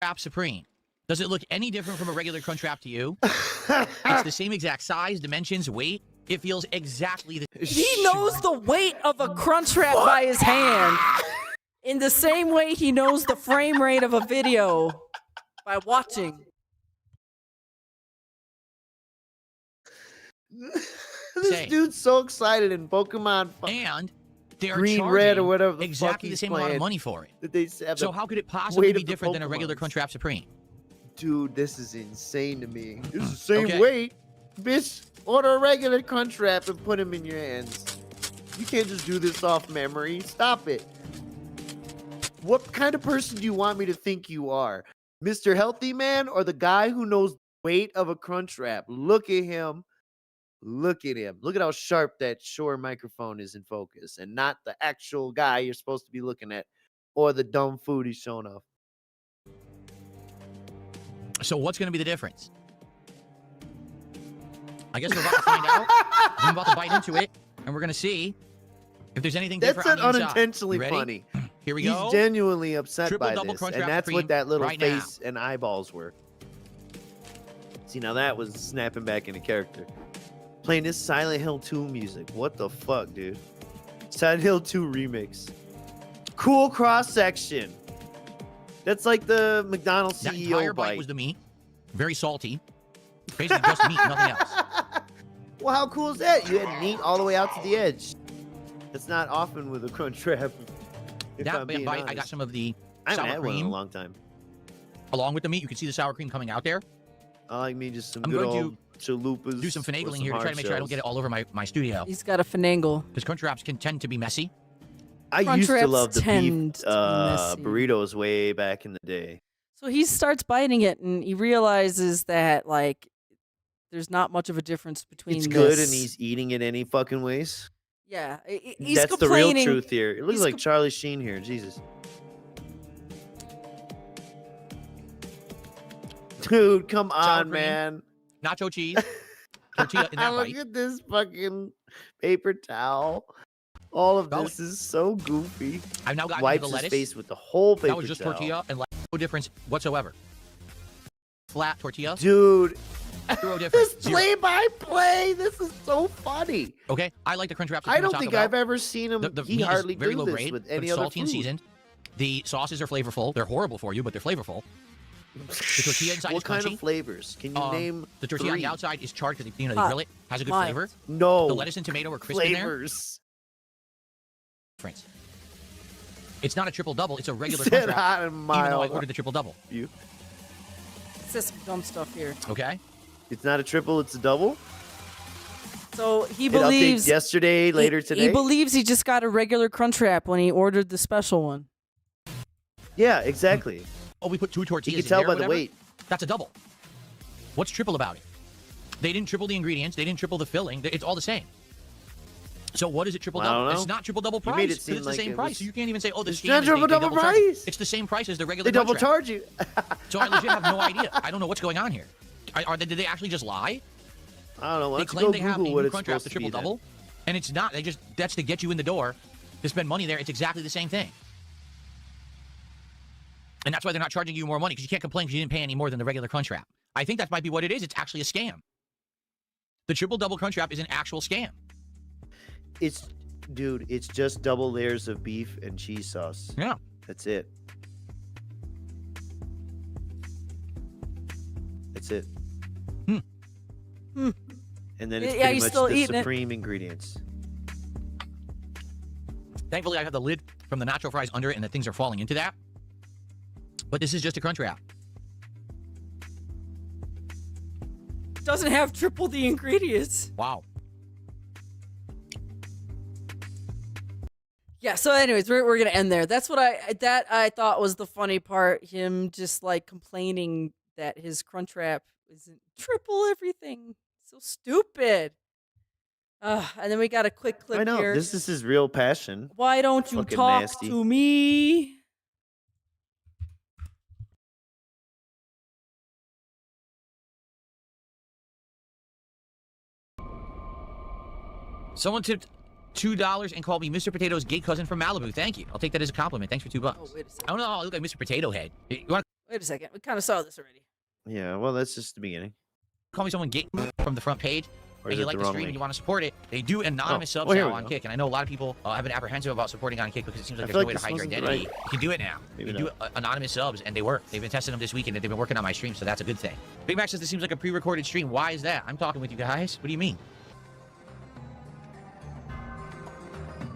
S4: Crunchwrap Supreme. Does it look any different from a regular Crunchwrap to you? It's the same exact size, dimensions, weight. It feels exactly the
S2: He knows the weight of a crunch wrap by his hand. In the same way he knows the frame rate of a video by watching.
S3: This
S4: Say.
S3: dude's so excited in Pokemon
S4: and they are
S3: Green,
S4: charging
S3: red, or whatever the fuck
S4: exactly the
S3: he's
S4: same amount of
S3: playing.
S4: money for it.
S3: that they have.
S4: So
S3: the
S4: how could it possibly
S3: weight
S4: be
S3: of the
S4: different than a regular
S3: Pokemons.
S4: Crunchwrap Supreme?
S3: Dude, this is insane to me. This is the same
S4: Okay.
S3: weight. Bitch, order a regular crunch wrap and put him in your hands. You can't just do this off memory. Stop it. What kind of person do you want me to think you are? Mr. Healthy Man or the guy who knows the weight of a crunch wrap? Look at him. Look at him. Look at how sharp that Shure microphone is in focus and not the actual guy you're supposed to be looking at or the dumb food he's showing off.
S4: So what's going to be the difference? I guess we're about to find out. I'm about to bite into it, and we're going to see if there's anything
S3: That's
S4: different on the inside.
S3: unintentionally
S4: You ready?
S3: funny.
S4: Here we
S3: He's
S4: go.
S3: genuinely upset
S4: Triple
S3: by
S4: double
S3: this,
S4: Crunch
S3: and
S4: Wrap
S3: that's
S4: Supreme
S3: what that little
S4: right now.
S3: face and eyeballs were. See, now that was snapping back into character. Playing this Silent Hill 2 music. What the fuck, dude? Silent Hill 2 remix. Cool cross section. That's like the McDonald's
S4: That
S3: CEO
S4: entire bite was the meat. Very salty. Basically just meat, nothing else.
S3: Well, how cool is that? You had meat all the way out to the edge. That's not often with a crunch wrap. If
S4: That
S3: I'm being
S4: bite, I got
S3: honest.
S4: some of the
S3: I haven't
S4: sour
S3: had one in a
S4: cream
S3: long time.
S4: along with the meat. You can see the sour cream coming out there.
S3: I like me just some
S4: I'm
S3: good
S4: going to
S3: old chalupas.
S4: Do some
S3: or
S4: finagling here to try to make sure I don't get it
S3: hard
S4: all over my studio.
S2: He's got a finagle.
S4: Because crunch wraps can tend to be messy.
S3: I
S2: Crunch
S3: used to
S2: wraps
S3: love the
S2: tend
S3: beef
S2: to be messy.
S3: burritos way back in the day.
S2: So he starts biting it, and he realizes that like there's not much of a difference between.
S3: It's good,
S2: this.
S3: and he's eating it any fucking ways.
S2: Yeah, he's
S3: That's the real
S2: complaining.
S3: truth here. It looks
S2: he's
S3: like
S2: com-
S3: Charlie Sheen here. Jesus, dude, come
S4: Sour
S3: on,
S4: cream.
S3: man.
S4: Nacho cheese. Tortilla in that
S3: Look
S4: bite.
S3: at this fucking paper towel. All of
S4: Oh.
S3: this is so goofy.
S4: I've now gotten to
S3: Wipes
S4: the
S3: his
S4: lettuce.
S3: face with the whole paper
S4: That was just
S3: towel.
S4: tortilla and no difference whatsoever. Flat tortilla.
S3: Dude,
S4: Zero
S3: this
S4: difference. Zero.
S3: play-by-play. This is so funny.
S4: Okay, I like the crunch wrap.
S3: I don't think I've ever seen him.
S4: The
S3: He
S4: meat
S3: hardly
S4: is very
S3: do
S4: low
S3: this
S4: grade,
S3: with
S4: but
S3: any
S4: it's
S3: other
S4: salty and
S3: food.
S4: seasoned. The sauces are flavorful. They're horrible for you, but they're flavorful. The tortilla inside
S3: What
S4: is
S3: kind
S4: crunchy.
S3: of flavors? Can you name
S4: The tortilla on
S3: three?
S4: the outside is charred because they
S2: Hot.
S4: grill it. Has a good
S2: Mild.
S4: flavor.
S3: No.
S4: The lettuce and tomato are crisp in there.
S3: flavors.
S4: Difference. It's not a triple double. It's a regular
S3: Said
S4: crunch wrap.
S3: hot and
S4: Even though I
S3: mild.
S4: ordered the triple double.
S3: You.
S2: It says some dumb stuff here.
S4: Okay.
S3: It's not a triple. It's a double.
S2: So he
S3: It
S2: believes
S3: updates yesterday, later today.
S2: He believes he just got a regular crunch wrap when he ordered the special one.
S3: Yeah, exactly.
S4: Oh, we put two
S3: You
S4: tortillas.
S3: can tell
S4: in there,
S3: by the
S4: whatever.
S3: weight.
S4: That's a double. What's triple about it? They didn't triple the ingredients. They didn't triple the filling. It's all the same. So what is it triple
S3: Well, I
S4: double?
S3: don't know.
S4: It's not triple double
S3: You
S4: price.
S3: made it
S4: 'cause
S3: seem
S4: it's the
S3: like
S4: same
S3: it
S4: price.
S3: was-
S4: So you can't even say, oh, the
S3: It's
S4: scam
S3: not
S4: is
S3: triple
S4: they
S3: double
S4: double charge you.
S3: price.
S4: It's the same price as the regular
S3: They double
S4: crunch wrap.
S3: charge you.
S4: So I legit have no idea. I don't know what's going on here. Did they actually just lie?
S3: I don't know. Why
S4: They
S3: don't you
S4: claim
S3: go
S4: they have a
S3: Google what
S4: new
S3: it's
S4: crunch wrap,
S3: supposed
S4: the
S3: to be
S4: triple
S3: then.
S4: double, and it's not. That's to get you in the door to spend money there. It's exactly the same thing. And that's why they're not charging you more money, because you can't complain because you didn't pay any more than the regular crunch wrap. I think that might be what it is. It's actually a scam. The triple double crunch wrap is an actual scam.
S3: Dude, it's just double layers of beef and cheese sauce.
S4: Yeah.
S3: That's it. That's it.
S2: Hmm.
S3: And then it's
S2: Yeah,
S3: pretty
S2: he's
S3: much
S2: still
S3: the
S2: eating it.
S3: supreme ingredients.
S4: Thankfully, I have the lid from the nacho fries under it, and the things are falling into that. But this is just a crunch wrap.
S2: Doesn't have triple the ingredients.
S4: Wow.
S2: Yeah, so anyways, we're gonna end there. That's what I thought was the funny part. Him just like complaining that his crunch wrap isn't triple everything. So stupid. And then we got a quick clip
S3: I know.
S2: here.
S3: This is his real passion.
S2: Why don't you
S3: Fucking
S2: talk
S3: nasty.
S2: to me?
S4: Someone tipped $2 and called me Mr. Potato's gay cousin from Malibu. Thank you. I'll take that as a compliment. Thanks for $2.
S2: Oh, wait a second.
S4: I don't know how I look like Mr. Potato Head. You want to
S2: Wait a second. We kind of saw this already.
S3: Yeah, well, that's just the beginning.
S4: call me someone gay from the front page?
S3: Or
S4: And
S3: is
S4: you
S3: it
S4: like
S3: the
S4: the
S3: wrong
S4: stream
S3: link?
S4: and you want to support it, they do anonymous subs
S3: well, here
S4: now
S3: we
S4: on
S3: go.
S4: Kick. And I know a lot of people have been apprehensive about supporting on Kick because it seems like
S3: I
S4: there's
S3: feel
S4: no way
S3: like
S4: to hide your
S3: this wasn't
S4: identity.
S3: right.
S4: You can do it now.
S3: Maybe
S4: you do anonymous subs, and they work. They've been testing them this weekend, and they've been working on my stream, so that's a good thing. Big Mac says this seems like a pre-recorded stream. Why is that? I'm talking with you guys. What do you mean?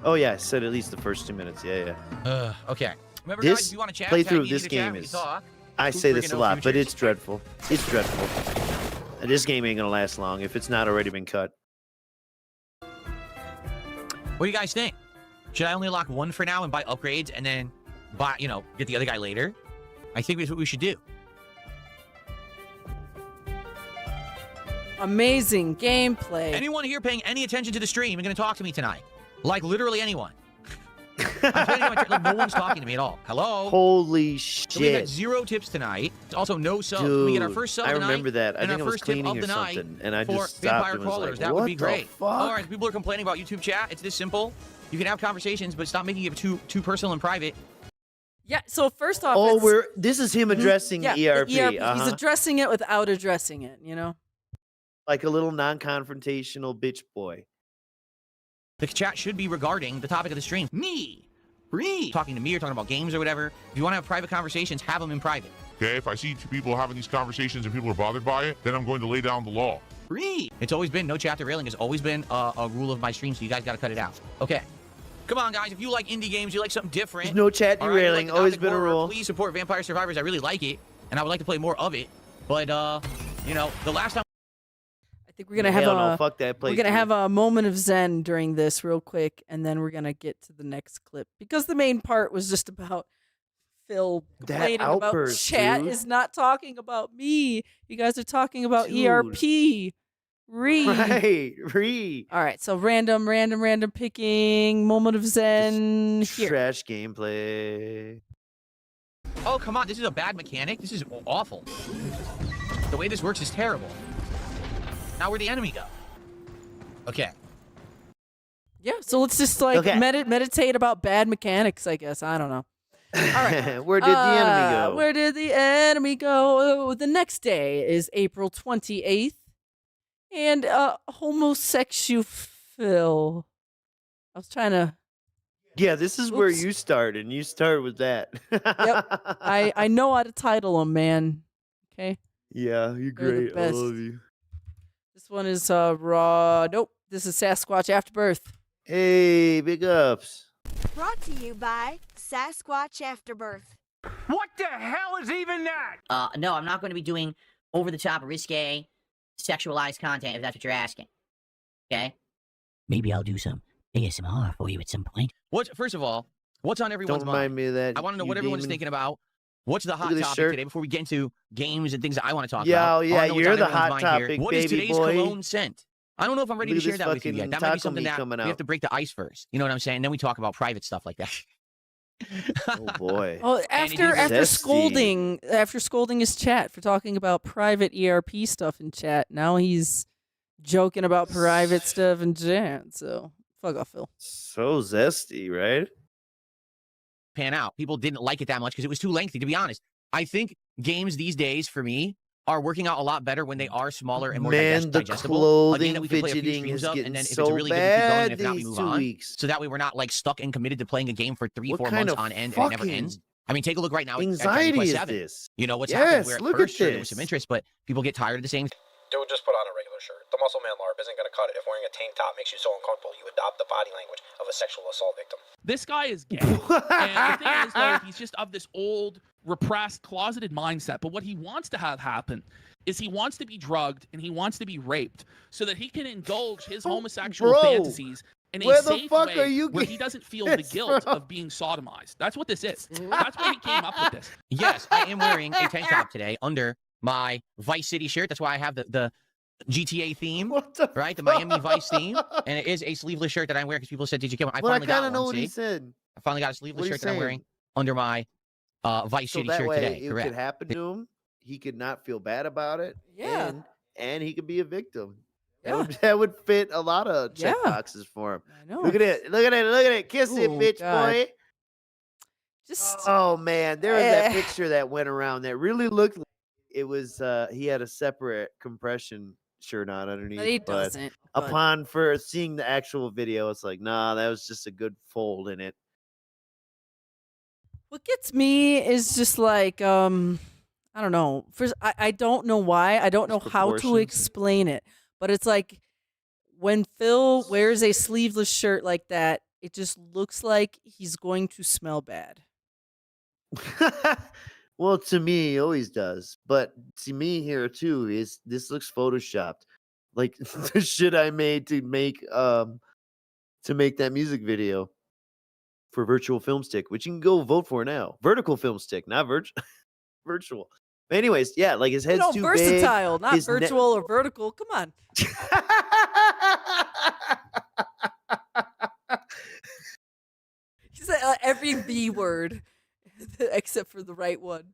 S3: Oh yeah, I said at least the first 2 minutes. Yeah, yeah.
S4: Okay. Remember,
S3: This
S4: guys, if you want to chat,
S3: playthrough
S4: tag
S3: of
S4: me
S3: this
S4: in the chat,
S3: game
S4: we can
S3: is-
S4: talk.
S3: I
S4: Who's
S3: say this
S4: friggin'
S3: a
S4: no
S3: lot, but
S4: futures?
S3: it's dreadful. It's dreadful. And this game ain't gonna last long if it's not already been cut.
S4: What do you guys think? Should I only lock one for now and buy upgrades and then buy, get the other guy later? I think that's what we should do.
S2: Amazing gameplay.
S4: Anyone here paying any attention to the stream and going to talk to me tonight? Like, literally anyone. I'm telling you, like, no one's talking to me at all. Hello?
S3: Holy
S4: So we got
S3: shit.
S4: 0 tips tonight. Also, no subs.
S3: Dude,
S4: we get our first sub
S3: I
S4: tonight.
S3: remember that. I
S4: and
S3: think
S4: our
S3: I was
S4: first tip
S3: cleaning
S4: of
S3: or
S4: the night
S3: something, and I
S4: for
S3: just stopped
S4: Vampire
S3: and was
S4: Crawlers.
S3: like,
S4: That would
S3: what
S4: be
S3: the
S4: great.
S3: fuck?
S4: All right, people are complaining about YouTube chat. It's this simple. You can have conversations, but stop making it too personal and private.
S2: Yeah, so first off,
S3: Oh,
S2: it's-
S3: this is him addressing
S2: yeah, the
S3: ERP.
S2: He's
S3: uh-huh.
S2: addressing it without addressing it,
S3: Like a little non-confrontational bitch boy.
S4: The chat should be regarding the topic of the stream. Me. Talking to me or talking about games or whatever. If you want to have private conversations, have them in private.
S9: Okay, if I see two people having these conversations and people are bothered by it, then I'm going to lay down the law.
S4: It's always been, no chat derailing has always been a rule of my stream, so you guys got to cut it out. Okay. Come on, guys. If you like indie games, you like something different.
S3: There's no chat
S4: all right, you
S3: derailing.
S4: like
S3: Always
S4: gothic
S3: been a
S4: horror,
S3: rule.
S4: Please support Vampire Survivors. I really like it, and I would like to play more of it. But, the last time...
S2: I think we're gonna have
S3: Hell no, fuck that
S2: we're gonna
S3: playthrough.
S2: have a moment of zen during this real quick, and then we're gonna get to the next clip because the main part was just about Phil
S3: That
S2: complaining about
S3: outburst,
S2: chat
S3: dude.
S2: is not talking about me. You guys are talking about
S3: Dude.
S2: ERP.
S3: Right, Ree.
S2: All right, so random picking, moment of zen here.
S3: Trash gameplay.
S4: Oh, come on. This is a bad mechanic. This is awful. The way this works is terrible. Now where'd the enemy go? Okay.
S2: Yeah, so let's just like
S3: Okay.
S2: meditate about bad mechanics, I guess. I don't know. All right.
S3: Where did the enemy go?
S2: Where did the enemy go? Oh, the next day is April 28th. And Homosexu-Phil. I was trying to...
S3: Yeah, this is where
S2: Oops.
S3: you started, and you started with that.
S2: Yep. I know how to title them, man. Okay?
S3: Yeah, you're
S2: They're the
S3: great. I
S2: best.
S3: love you.
S2: This one is raw. Nope. This is Sasquatch Afterbirth.
S3: Hey, big ups.
S11: Brought to you by Sasquatch Afterbirth.
S12: What the hell is even that?
S5: No, I'm not going to be doing over-the-top, risque, sexualized content, if that's what you're asking. Okay? Maybe I'll do some ASMR for you at some point.
S4: First of all, what's on everyone's
S3: Don't
S4: mind?
S3: remind me of that.
S4: I want to know
S3: you
S4: what everyone's
S3: demon.
S4: thinking about. What's the hot
S3: Look at this
S4: topic
S3: shirt.
S4: today before we get into games and things that I want to talk
S3: Yeah,
S4: about?
S3: oh,
S4: I wanna
S3: yeah,
S4: know what's
S3: you're
S4: on
S3: the
S4: everyone's
S3: hot
S4: mind here.
S3: topic,
S4: What is
S3: baby
S4: today's
S3: boy.
S4: cologne scent? I don't know if I'm ready
S3: Look
S4: to
S3: at
S4: share
S3: this
S4: that with you
S3: fucking
S4: yet. That might be
S3: taco
S4: something
S3: meat
S4: that
S3: coming
S4: we have
S3: out.
S4: to break the ice first. You know what I'm saying? Then we talk about private stuff like that.
S3: Oh boy.
S2: Oh,
S4: And it
S2: after
S4: is
S3: zesty.
S2: scolding his chat for talking about private ERP stuff in chat, now he's joking about private stuff in chat. So fuck off, Phil.
S3: So zesty, right?
S4: Pan out. People didn't like it that much because it was too lengthy, to be honest. I think games these days, for me, are working out a lot better when they are smaller and more
S3: Man, the
S4: digestible. A game
S3: clothing
S4: that we can play a few
S3: fidgeting
S4: streams
S3: is
S4: of,
S3: getting
S4: and then if
S3: so
S4: it's really good, we keep going,
S3: bad
S4: and if not, we
S3: these
S4: move
S3: 2
S4: on.
S3: weeks.
S4: So that way we're not like stuck and committed to playing a game for 3-4
S3: What kind
S4: months
S3: of
S4: on end and it never
S3: fucking
S4: ends. I mean, take a look right now at Dragon
S3: Anxiety
S4: Quest
S3: is
S4: 7.
S3: this?
S4: You know what's happening?
S3: Yes,
S4: Where at
S3: look
S4: first
S3: at
S4: sure, there was
S3: this.
S4: some interest, but people get tired of the same
S13: Dude, just put on a regular shirt. The muscle man LARP isn't going to cut it. If wearing a tank top makes you so uncomfortable, you adopt the body language of a sexual assault victim.
S14: This guy is gay. And the thing is, though, he's just of this old, repressed, closeted mindset. But what he wants to have happen is he wants to be drugged and he wants to be raped so that he can indulge his homosexual fantasies in a safe way where he doesn't feel the guilt of being sodomized. That's what this is. That's where he came up with this.
S4: Yes, I am wearing a tank top today under my Vice City shirt. That's why I have the GTA theme, right? The Miami Vice theme. And it is a sleeveless shirt that I'm wearing because people said, did you get one? I finally got one,
S3: know what he said.
S4: I finally got a sleeveless shirt that I'm wearing under my Vice City shirt today.
S3: It could happen to him. He could not feel bad about it.
S2: Yeah.
S3: And he could be a victim.
S2: Yeah.
S3: That would fit a lot of check boxes for him.
S2: I know.
S3: Look at it. Look at it. Look at it. Kiss it, bitch boy. Oh man, there was that picture that went around that really looked like it was he had a separate compression shirt on underneath.
S2: But he doesn't.
S3: Upon for seeing the actual video, it's like, nah, that was just a good fold in it.
S2: What gets me is just like I don't know. First, I don't know why. I don't know how to explain it. But it's like when Phil wears a sleeveless shirt like that, it just looks like he's going to smell bad.
S3: Well, to me, he always does. But to me here too is this looks photoshopped. Like the shit I made to make that music video for Virtual Film Stick, which you can go vote for now. Vertical Film Stick, not virtual. But anyways, yeah, like his head's too
S2: versatile,
S3: big.
S2: not virtual or vertical. Come on. He said every V word except for the right one.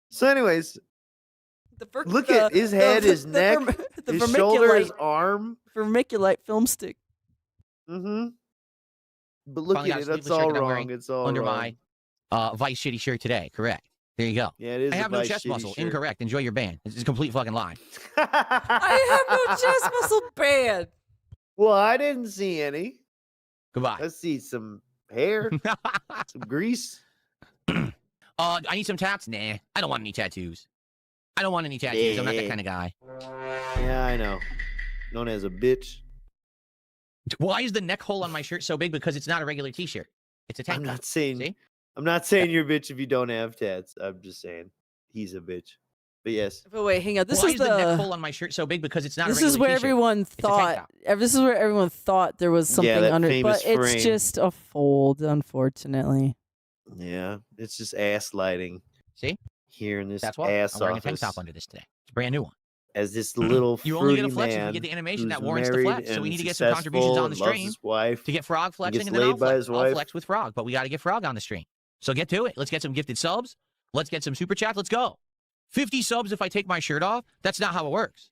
S3: So, anyways, look at his head, his neck, his shoulder, his arm.
S2: Vermiculite film stick.
S3: Mm-hmm. But look at it. That's all wrong. It's all
S4: under
S3: wrong.
S4: my Vice Shitty shirt today. Correct. There you go.
S3: Yeah, it is.
S4: I have no chest muscle.
S3: Shirt.
S4: Incorrect. Enjoy your band. It's a complete fucking lie.
S2: I have no chest muscle band.
S3: Well, I didn't see any.
S4: Goodbye.
S3: Let's see some hair, some grease.
S4: I need some tats. Nah, I don't want any tattoos. I don't want any tattoos.
S3: Yeah.
S4: I'm not that kind of guy.
S3: Yeah, I know. Known as a bitch.
S4: Why is the neck hole on my shirt so big? Because it's not a regular T-shirt. It's a tank.
S3: I'm
S4: top.
S3: not saying.
S4: See?
S3: I'm not saying you're a bitch if you don't have tats. I'm just saying he's a bitch. But yes.
S2: But wait, hang on. This
S4: Why
S2: is
S4: is the neck hole on my shirt so big? Because it's not.
S2: This
S4: a regular
S2: is where
S4: T-shirt.
S2: everyone thought. This is where everyone thought there was something
S3: that
S2: under,
S3: famous
S2: but it's
S3: frame.
S2: just a fold, unfortunately.
S3: Yeah, it's just ass lighting.
S4: See?
S3: Here in this
S4: That's why
S3: ass
S4: I'm wearing
S3: office.
S4: a tank top under this today. It's a brand new one.
S3: As this little
S4: You only get a
S3: fruity
S4: flex if you
S3: man
S4: get the animation that
S3: who's
S4: warrants the
S3: married
S4: flex. So we
S3: and
S4: need to get some contributions on the
S3: successful and loves
S4: stream
S3: his wife,
S4: to get Frog flexing,
S3: gets
S4: and then
S3: laid
S4: I'll
S3: by his
S4: I'll
S3: wife.
S4: flex with Frog. But we got to get Frog on the stream. So get to it. Let's get some gifted subs. Let's get some super chat. Let's go. 50 subs if I take my shirt off. That's not how it works.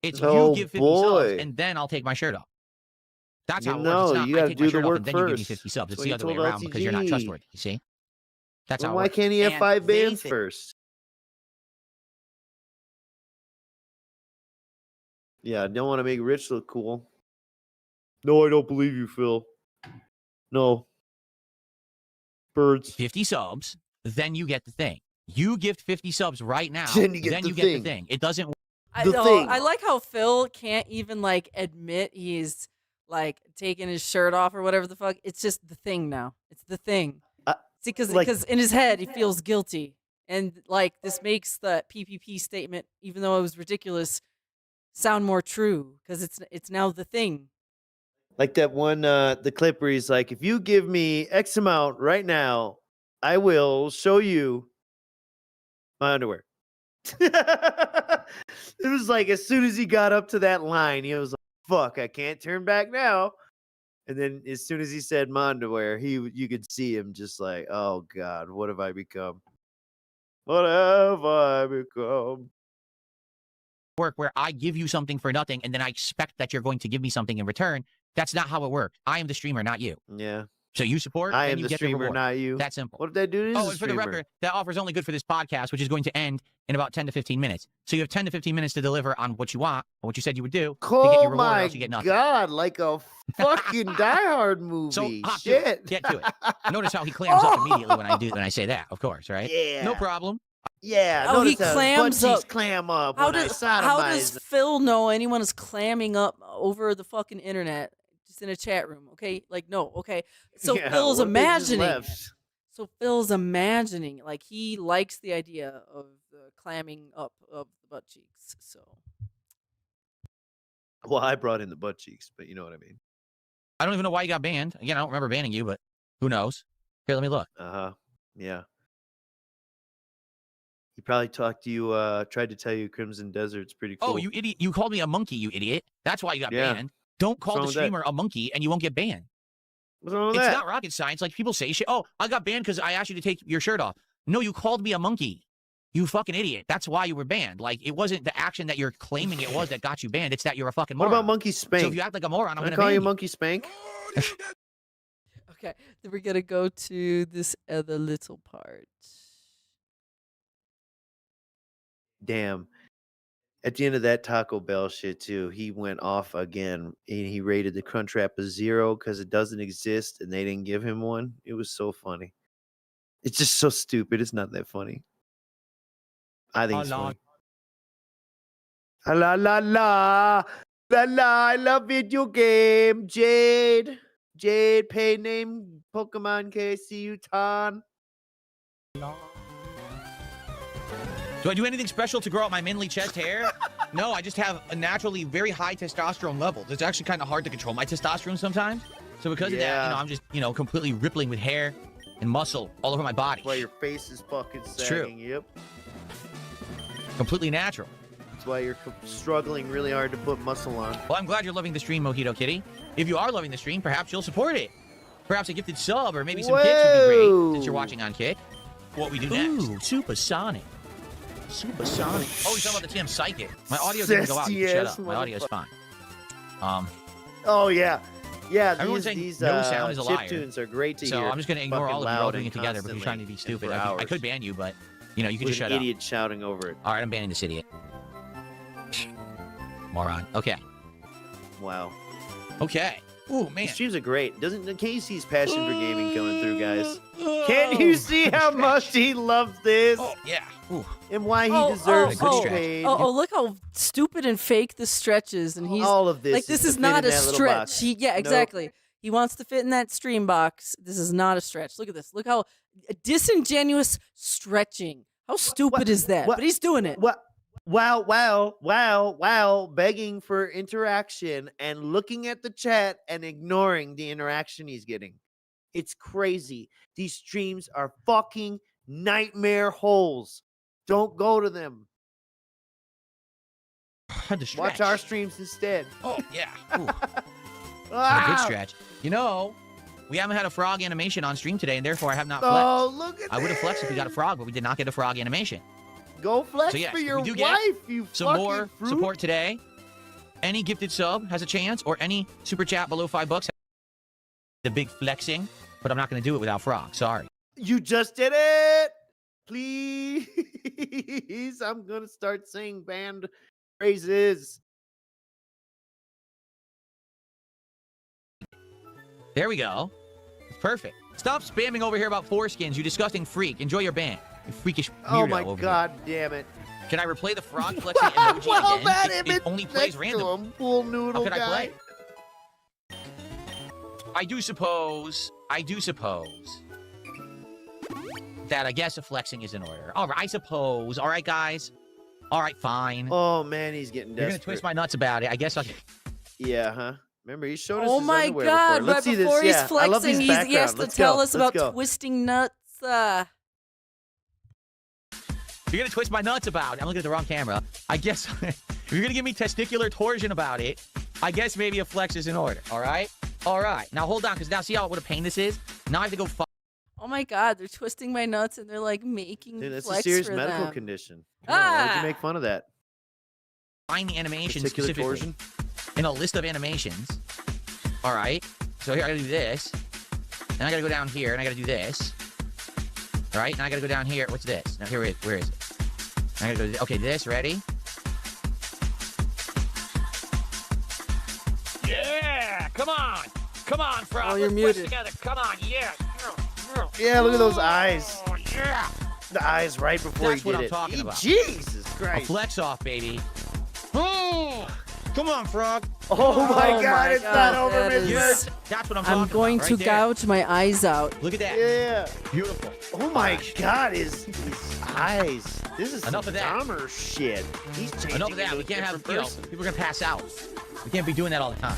S4: It's
S3: Oh,
S4: you give 50
S3: boy.
S4: subs and then I'll take my shirt off. That's how it
S3: No,
S4: works. It's not
S3: you
S4: I
S3: gotta
S4: take my
S3: do
S4: shirt
S3: the
S4: off
S3: work
S4: and then you give me
S3: first.
S4: 50 subs.
S3: That's
S4: It's
S3: what
S4: the
S3: you
S4: other way
S3: told
S4: around because you're not
S3: LTG.
S4: trustworthy. You see? That's
S3: Well,
S4: how it
S3: why
S4: works.
S3: can't he have
S5: And
S3: 5
S5: they
S3: bands
S5: think-
S3: first? Yeah, I don't want to make Rich look cool. No, I don't believe you, Phil. No. Birds.
S4: 50 subs, then you get the thing. You gift 50 subs right now,
S3: Then you get the
S4: the
S3: thing.
S4: thing. It doesn't.
S2: I
S3: The
S2: know.
S3: thing.
S2: I like how Phil can't even like admit he's like taking his shirt off or whatever the fuck. It's just the thing now. It's the thing. See, because
S3: like-
S2: in his head he feels guilty, and like this makes the PPP statement, even though it was ridiculous, sound more true because it's now the thing.
S3: Like that one, the clip where he's like, if you give me X amount right now, I will show you my underwear. It was like as soon as he got up to that line, he was like, fuck, I can't turn back now. And then as soon as he said my underwear, you could see him just like, oh God, what have I become? What have I become?
S4: Work where I give you something for nothing and then I expect that you're going to give me something in return. That's not how it works. I am the streamer, not you.
S3: Yeah.
S4: So you support.
S3: I
S4: and
S3: am
S4: you
S3: the
S4: get
S3: streamer,
S4: reward.
S3: not you.
S4: That simple.
S3: What if that dude is
S4: Oh,
S3: a
S4: and for the
S3: streamer?
S4: record, that offer is only good for this podcast, which is going to end in about 10 to 15 minutes. So you have 10 to 15 minutes to deliver on what you want, or what you said you would do, to get
S3: Oh
S4: your reward, or
S3: my
S4: else you get nothing.
S3: God, like a fucking Die Hard movie.
S4: So hop to it.
S3: Shit.
S4: Get to it. Notice how he clams up immediately when I say that, of course, right?
S3: Yeah.
S4: No problem.
S3: Yeah,
S2: Oh, he
S3: notice how
S2: clams
S3: butt cheeks
S2: up.
S3: clam up
S2: How
S3: when I
S2: does
S3: sodomize them.
S2: Phil know anyone is clamming up over the fucking internet just in a chat room? Okay, like no. Okay, so
S3: Yeah,
S2: Phil's
S3: what if they just
S2: imagining.
S3: left?
S2: So Phil's imagining, like he likes the idea of the clamming up of the butt cheeks. So
S3: Well, I brought in the butt cheeks, but you know what I mean.
S4: I don't even know why you got banned. Again, I don't remember banning you, but who knows? Here, let me look.
S3: Yeah. He probably talked to you, tried to tell you Crimson Desert's pretty cool.
S4: Oh, you idiot. You called me a monkey, you idiot. That's why you got
S3: Yeah.
S4: banned. Don't call
S3: wrong
S4: the
S3: with that?
S4: streamer a monkey and you won't get banned.
S3: What's wrong with
S4: It's
S3: that?
S4: not rocket science. Like people say shit. Oh, I got banned because I asked you to take your shirt off. No, you called me a monkey. You fucking idiot. That's why you were banned. Like, it wasn't the action that you're claiming it was that got you banned. It's that you're a fucking
S3: What
S4: moron.
S3: about Monkey Spank?
S4: So if you act like a moron, I'm
S3: Can I
S4: going to
S3: call
S4: ban
S3: you
S4: you.
S3: Monkey Spank?
S2: okay, then we're gonna go to this other little part.
S3: Damn. At the end of that Taco Bell shit too, he went off again and he rated the Crunchwrap a 0 because it doesn't exist and they didn't give him one. It was so funny. It's just so stupid. It's not that funny. I think it's funny. La la la la la. I love video game. Jade, pay name Pokemon KCU Tan.
S4: Do I do anything special to grow out my manly chest hair? No, I just have a naturally very high testosterone level. It's actually kind of hard to control my testosterone sometimes. So because of that, I'm just, completely rippling with hair and muscle all over my body.
S3: That's why your face is fucking sagging.
S4: It's true.
S3: Yep.
S4: Completely natural.
S3: That's why you're struggling really hard to put muscle on.
S4: Well, I'm glad you're loving the stream, Mojito Kitty. If you are loving the stream, perhaps you'll support it. Perhaps a gifted sub or maybe some kicks would be great since you're watching on Kick. What we do next? Ooh, supersonic. Supersonic. Oh, you're talking about the TM Psychic. My audio didn't go out. You can shut up. My audio is fine.
S3: Oh, yeah. Yeah,
S4: everyone's saying
S3: these
S4: no sound is a liar.
S3: chiptunes are great to hear.
S4: So I'm just going to ignore all of you all doing it together because you're trying to be
S3: constantly
S4: stupid.
S3: and for
S4: I could ban you, but, you can
S3: With
S4: just shut
S3: an
S4: up.
S3: idiot shouting over it.
S4: All right, I'm banning this idiot. Moron. Okay.
S3: Wow.
S4: Okay. Ooh, man.
S3: These streams are great. Can't you see his passion for gaming coming through, guys? Can't you see how much he loves this?
S4: Oh, yeah. Ooh.
S3: And why he deserves to be paid.
S2: Look how stupid and fake this stretch is. And he's
S3: all of this
S2: like, this
S3: is
S2: is
S3: to fit
S2: not
S3: in
S2: a
S3: that little
S2: stretch.
S3: box.
S2: Exactly. He wants to fit in that stream box. This is not a stretch. Look at this. Look how disingenuous stretching. How stupid is that? But he's doing it.
S3: Wow, begging for interaction and looking at the chat and ignoring the interaction he's getting. It's crazy. These streams are fucking nightmare holes. Don't go to them. Watch our streams instead.
S4: Oh, yeah. Ooh. A good stretch. We haven't had a frog animation on stream today, and therefore I have not flexed.
S3: Oh, look at
S4: I would have flexed if we got a frog, but we did not get a frog animation.
S3: Go flex
S4: So, yes,
S3: for
S4: we
S3: your
S4: do
S3: wife,
S4: get
S3: you
S4: some
S3: fucking
S4: more
S3: fruit.
S4: support today. Any gifted sub has a chance, or any super chat below $5. The big flexing, but I'm not going to do it without frog. Sorry.
S3: You just did it. Please. I'm going to start saying band phrases.
S4: There we go. It's perfect. Stop spamming over here about foreskins, you disgusting freak. Enjoy your ban. You freakish weirdo.
S3: Oh my
S4: over
S3: god,
S4: here.
S3: damn it.
S4: Can I replay the frog flexing emoji
S3: well,
S4: again?
S3: that
S4: It only plays random.
S3: Pool noodle
S4: How can
S3: guy.
S4: I play? I do suppose that I guess a flexing is in order. All right, I suppose. All right, guys. All right, fine.
S3: Oh man, he's getting
S4: You're
S3: desperate.
S4: gonna twist my nuts about it. I guess I'll.
S3: Yeah, huh? Remember, he showed us
S2: Oh
S3: his
S2: my
S3: underwear
S2: god,
S3: before. Let's
S2: right
S3: see
S2: before
S3: this.
S2: he's
S3: Yeah, I love his
S2: flexing, he has
S3: background.
S2: to
S3: Let's
S2: tell
S3: go.
S2: us
S3: Let's
S2: about
S3: go.
S2: twisting nuts.
S4: You're gonna twist my nuts about it. I'm looking at the wrong camera. I guess if you're gonna give me testicular torsion about it, I guess maybe a flex is in order. All right? All right. Now hold on, because now see what a pain this is? Now I have to go
S2: Oh my god, they're twisting my nuts and they're like making
S3: Dude, that's
S2: flex
S3: a serious
S2: for
S3: medical
S2: them.
S3: condition. Come on, why would you make fun of that?
S4: find the animation
S3: Testicular
S4: specifically
S3: torsion?
S4: in a list of animations. All right. So here I gotta do this. Then I gotta go down here and I gotta do this. All right. Now I gotta go down here. What's this? Now where is it? I gotta go. Okay, this. Ready? Yeah. Come on. Come on, frog.
S2: Oh, you're
S4: Let's flex
S2: muted.
S4: together. Come on. Yeah.
S3: Yeah, look at those eyes.
S4: Oh, yeah.
S3: the eyes right before
S4: That's
S3: he
S4: what
S3: did
S4: I'm
S3: it.
S4: talking about.
S3: Jesus
S4: A
S3: Christ.
S4: flex off, baby. Oh, come on, frog.
S3: Oh my
S2: Oh
S3: God,
S2: my
S3: it's
S2: God,
S3: not over,
S2: that
S3: Miss
S2: is-
S3: Merch.
S4: That's what I'm talking
S2: I'm going
S4: about.
S2: to
S4: right there.
S2: gouge my eyes out.
S4: Look at that.
S3: Yeah.
S4: Beautiful.
S3: Oh my God, his eyes. This is
S4: Enough
S3: some
S4: of that.
S3: Dahmer shit. He's changing
S4: Enough of that.
S3: into
S4: We
S3: a
S4: can't have,
S3: different person.
S4: people are going to pass out. We can't be doing that all the time.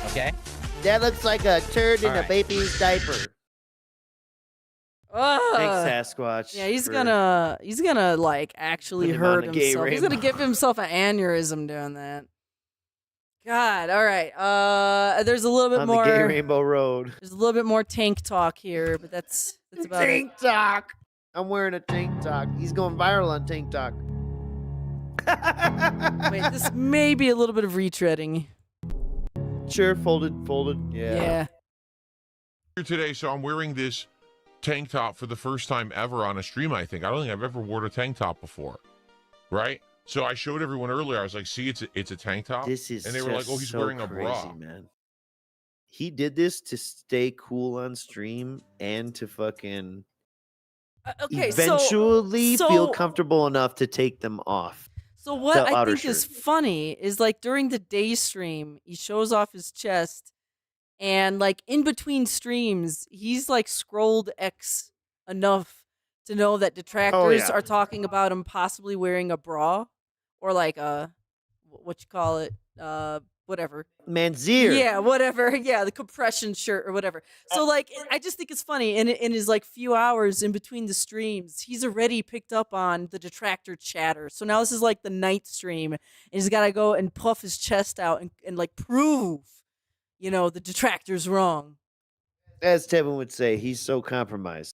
S4: Okay?
S3: That looks like a turd in
S4: All
S3: a
S4: right.
S3: baby's diaper. Thanks, Sasquatch.
S2: Yeah, he's
S3: for-
S2: gonna like actually
S3: putting him on
S2: hurt
S3: the gay
S2: himself. He's gonna
S3: rainbow.
S2: give himself an aneurysm doing that. God, all right. There's a little bit
S3: on
S2: more.
S3: the gay rainbow road.
S2: There's a little bit more tank talk here, but that's about it.
S3: Tank talk. I'm wearing a tank talk. He's going viral on tank talk.
S2: Wait, this may be a little bit of retreading.
S3: Sure, folded. Yeah.
S9: Here today, so I'm wearing this tank top for the first time ever on a stream, I think. I don't think I've ever worn a tank top before, right? So I showed everyone earlier. I was like, see, it's a tank top.
S3: This is
S9: and they were like,
S3: just
S9: oh, he's
S3: so
S9: wearing a
S3: crazy,
S9: bra.
S3: man. He did this to stay cool on stream and to fucking
S2: Okay,
S3: eventually
S2: so
S3: feel comfortable enough to take them off.
S2: So what
S3: The
S2: I
S3: outer
S2: think is
S3: shirt.
S2: funny is like during the day stream, he shows off his chest, and like in between streams, he's like scrolled X enough to know that detractors
S3: yeah.
S2: are talking about him possibly wearing a bra or like a what you call it, whatever.
S3: Manzier.
S2: Yeah, whatever. Yeah, the compression shirt or whatever. So like, I just think it's funny. In his like few hours in between the streams, he's already picked up on the detractor chatter. So now this is like the night stream, and he's got to go and puff his chest out and like prove, the detractor's wrong.
S3: As Tevin would say, he's so compromised.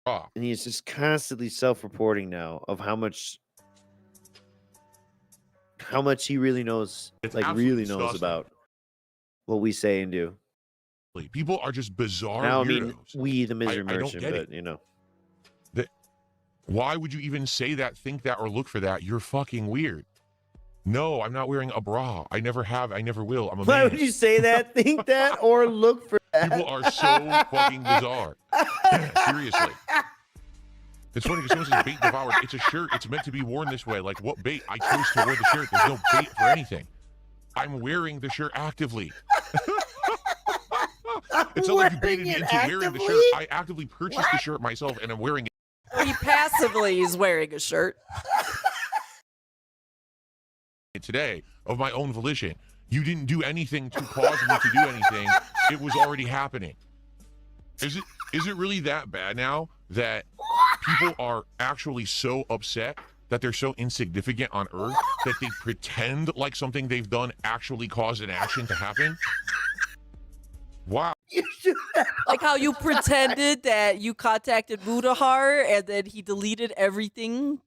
S9: Oh,
S3: And he's just constantly self-reporting now of how much he really knows,
S9: It's
S3: like
S9: absolutely
S3: really knows
S9: disgusting.
S3: about what we say and do.
S9: People are just bizarre
S3: Now, I
S9: weirdos.
S3: mean, we, the misery
S9: I don't
S3: merchant,
S9: get
S3: but
S9: it. Why would you even say that, think that, or look for that? You're fucking weird. No, I'm not wearing a bra. I never have. I never will. I'm a
S3: Why
S9: man.
S3: would you say that, think that, or look for that?
S9: People are so fucking bizarre. Seriously. It's funny because someone says bait devoured. It's a shirt. It's meant to be worn this way. Like, what bait? I chose to wear the shirt. There's no bait for anything. I'm wearing the shirt actively. It's not like you baited me into wearing the shirt. I actively purchased the shirt myself, and I'm wearing it.
S2: He passively is wearing a shirt.
S9: Today of my own volition. You didn't do anything to cause me to do anything. It was already happening. Is it really that bad now that people are actually so upset that they're so insignificant on Earth that they pretend like something they've done actually caused an action to happen? Wow.
S2: Like how you pretended that you contacted Mudahar and then he deleted everything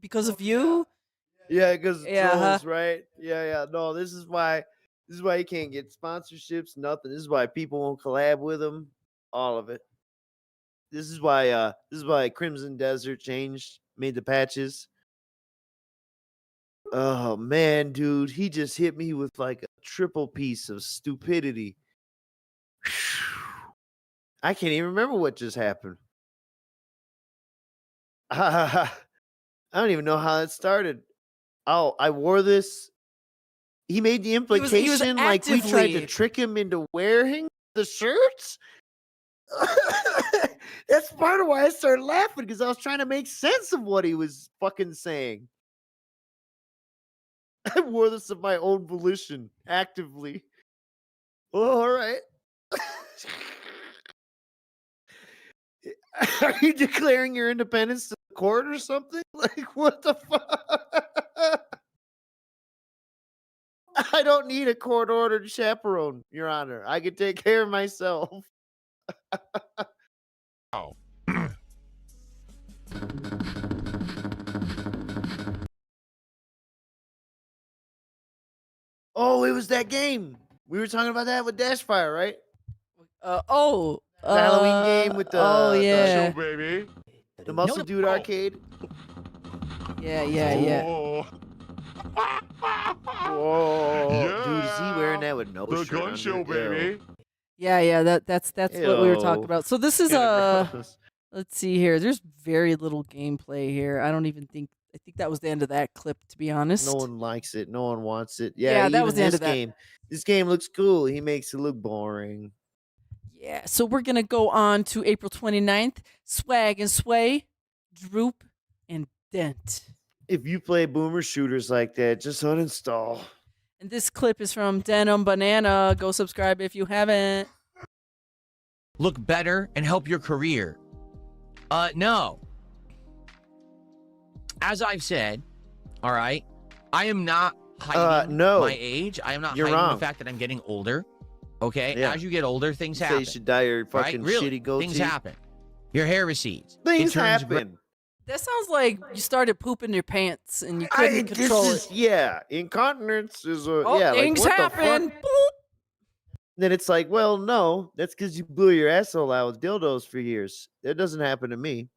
S2: because of you.
S3: Yeah, because
S2: Yeah,
S3: trolls, right? Yeah. No, this is why you can't get sponsorships, nothing. This is why people won't collab with him. All of it. This is why Crimson Desert made the patches. Oh man, dude, he just hit me with like a triple piece of stupidity. I can't even remember what just happened. I don't even know how it started. Oh, I wore this. He made the implication like we tried to trick him into wearing the shirts. That's part of why I started laughing, because I was trying to make sense of what he was fucking saying. I wore this of my own volition, actively. Oh, all right. Are you declaring your independence to the court or something? Like, what the fuck? I don't need a court-ordered chaperone, Your Honor. I can take care of myself.
S9: Wow.
S3: Oh, it was that game. We were talking about that with Dashfire, right? The Halloween game with the
S2: yeah.
S9: Show, baby.
S3: The Muscle Dude arcade.
S2: Yeah.
S9: Oh.
S3: Whoa.
S9: Yeah.
S3: Dude, is he wearing that with no
S9: The
S3: shirt
S9: gun
S3: under?
S9: show,
S3: Ew.
S9: baby.
S2: Yeah, that's what we were talking
S3: Ew.
S2: about. So this is
S3: Kinda gross.
S2: Let's see here. There's very little gameplay here. I think that was the end of that clip, to be honest.
S3: No one likes it. No one wants it.
S2: Yeah, that
S3: even
S2: was the end
S3: this
S2: of that.
S3: game. This game looks cool. He makes it look boring.
S2: Yeah, so we're going to go on to April 29th. Swag and Sway, Droop, and Dent.
S3: If you play boomer shooters like that, just uninstall.
S2: And this clip is from Denim Banana. Go subscribe if you haven't.
S4: Look better and help your career. No. As I've said, all right, I am not hiding my age. I am not hiding the fact that I'm getting older. Okay?
S3: Yeah.
S4: As you get older, things
S3: You say
S4: happen.
S3: you should dye your fucking
S4: Really,
S3: shitty goatee.
S4: things happen. Your hair recedes.
S3: Things
S4: It turns
S3: happen.
S2: That sounds like you started pooping your pants and you couldn't control it.
S3: Yeah, incontinence is a
S2: Things
S3: like, what
S2: happen.
S3: The fuck? Then it's like, well, no, that's because you blew your asshole out with dildos for years. That doesn't happen to me.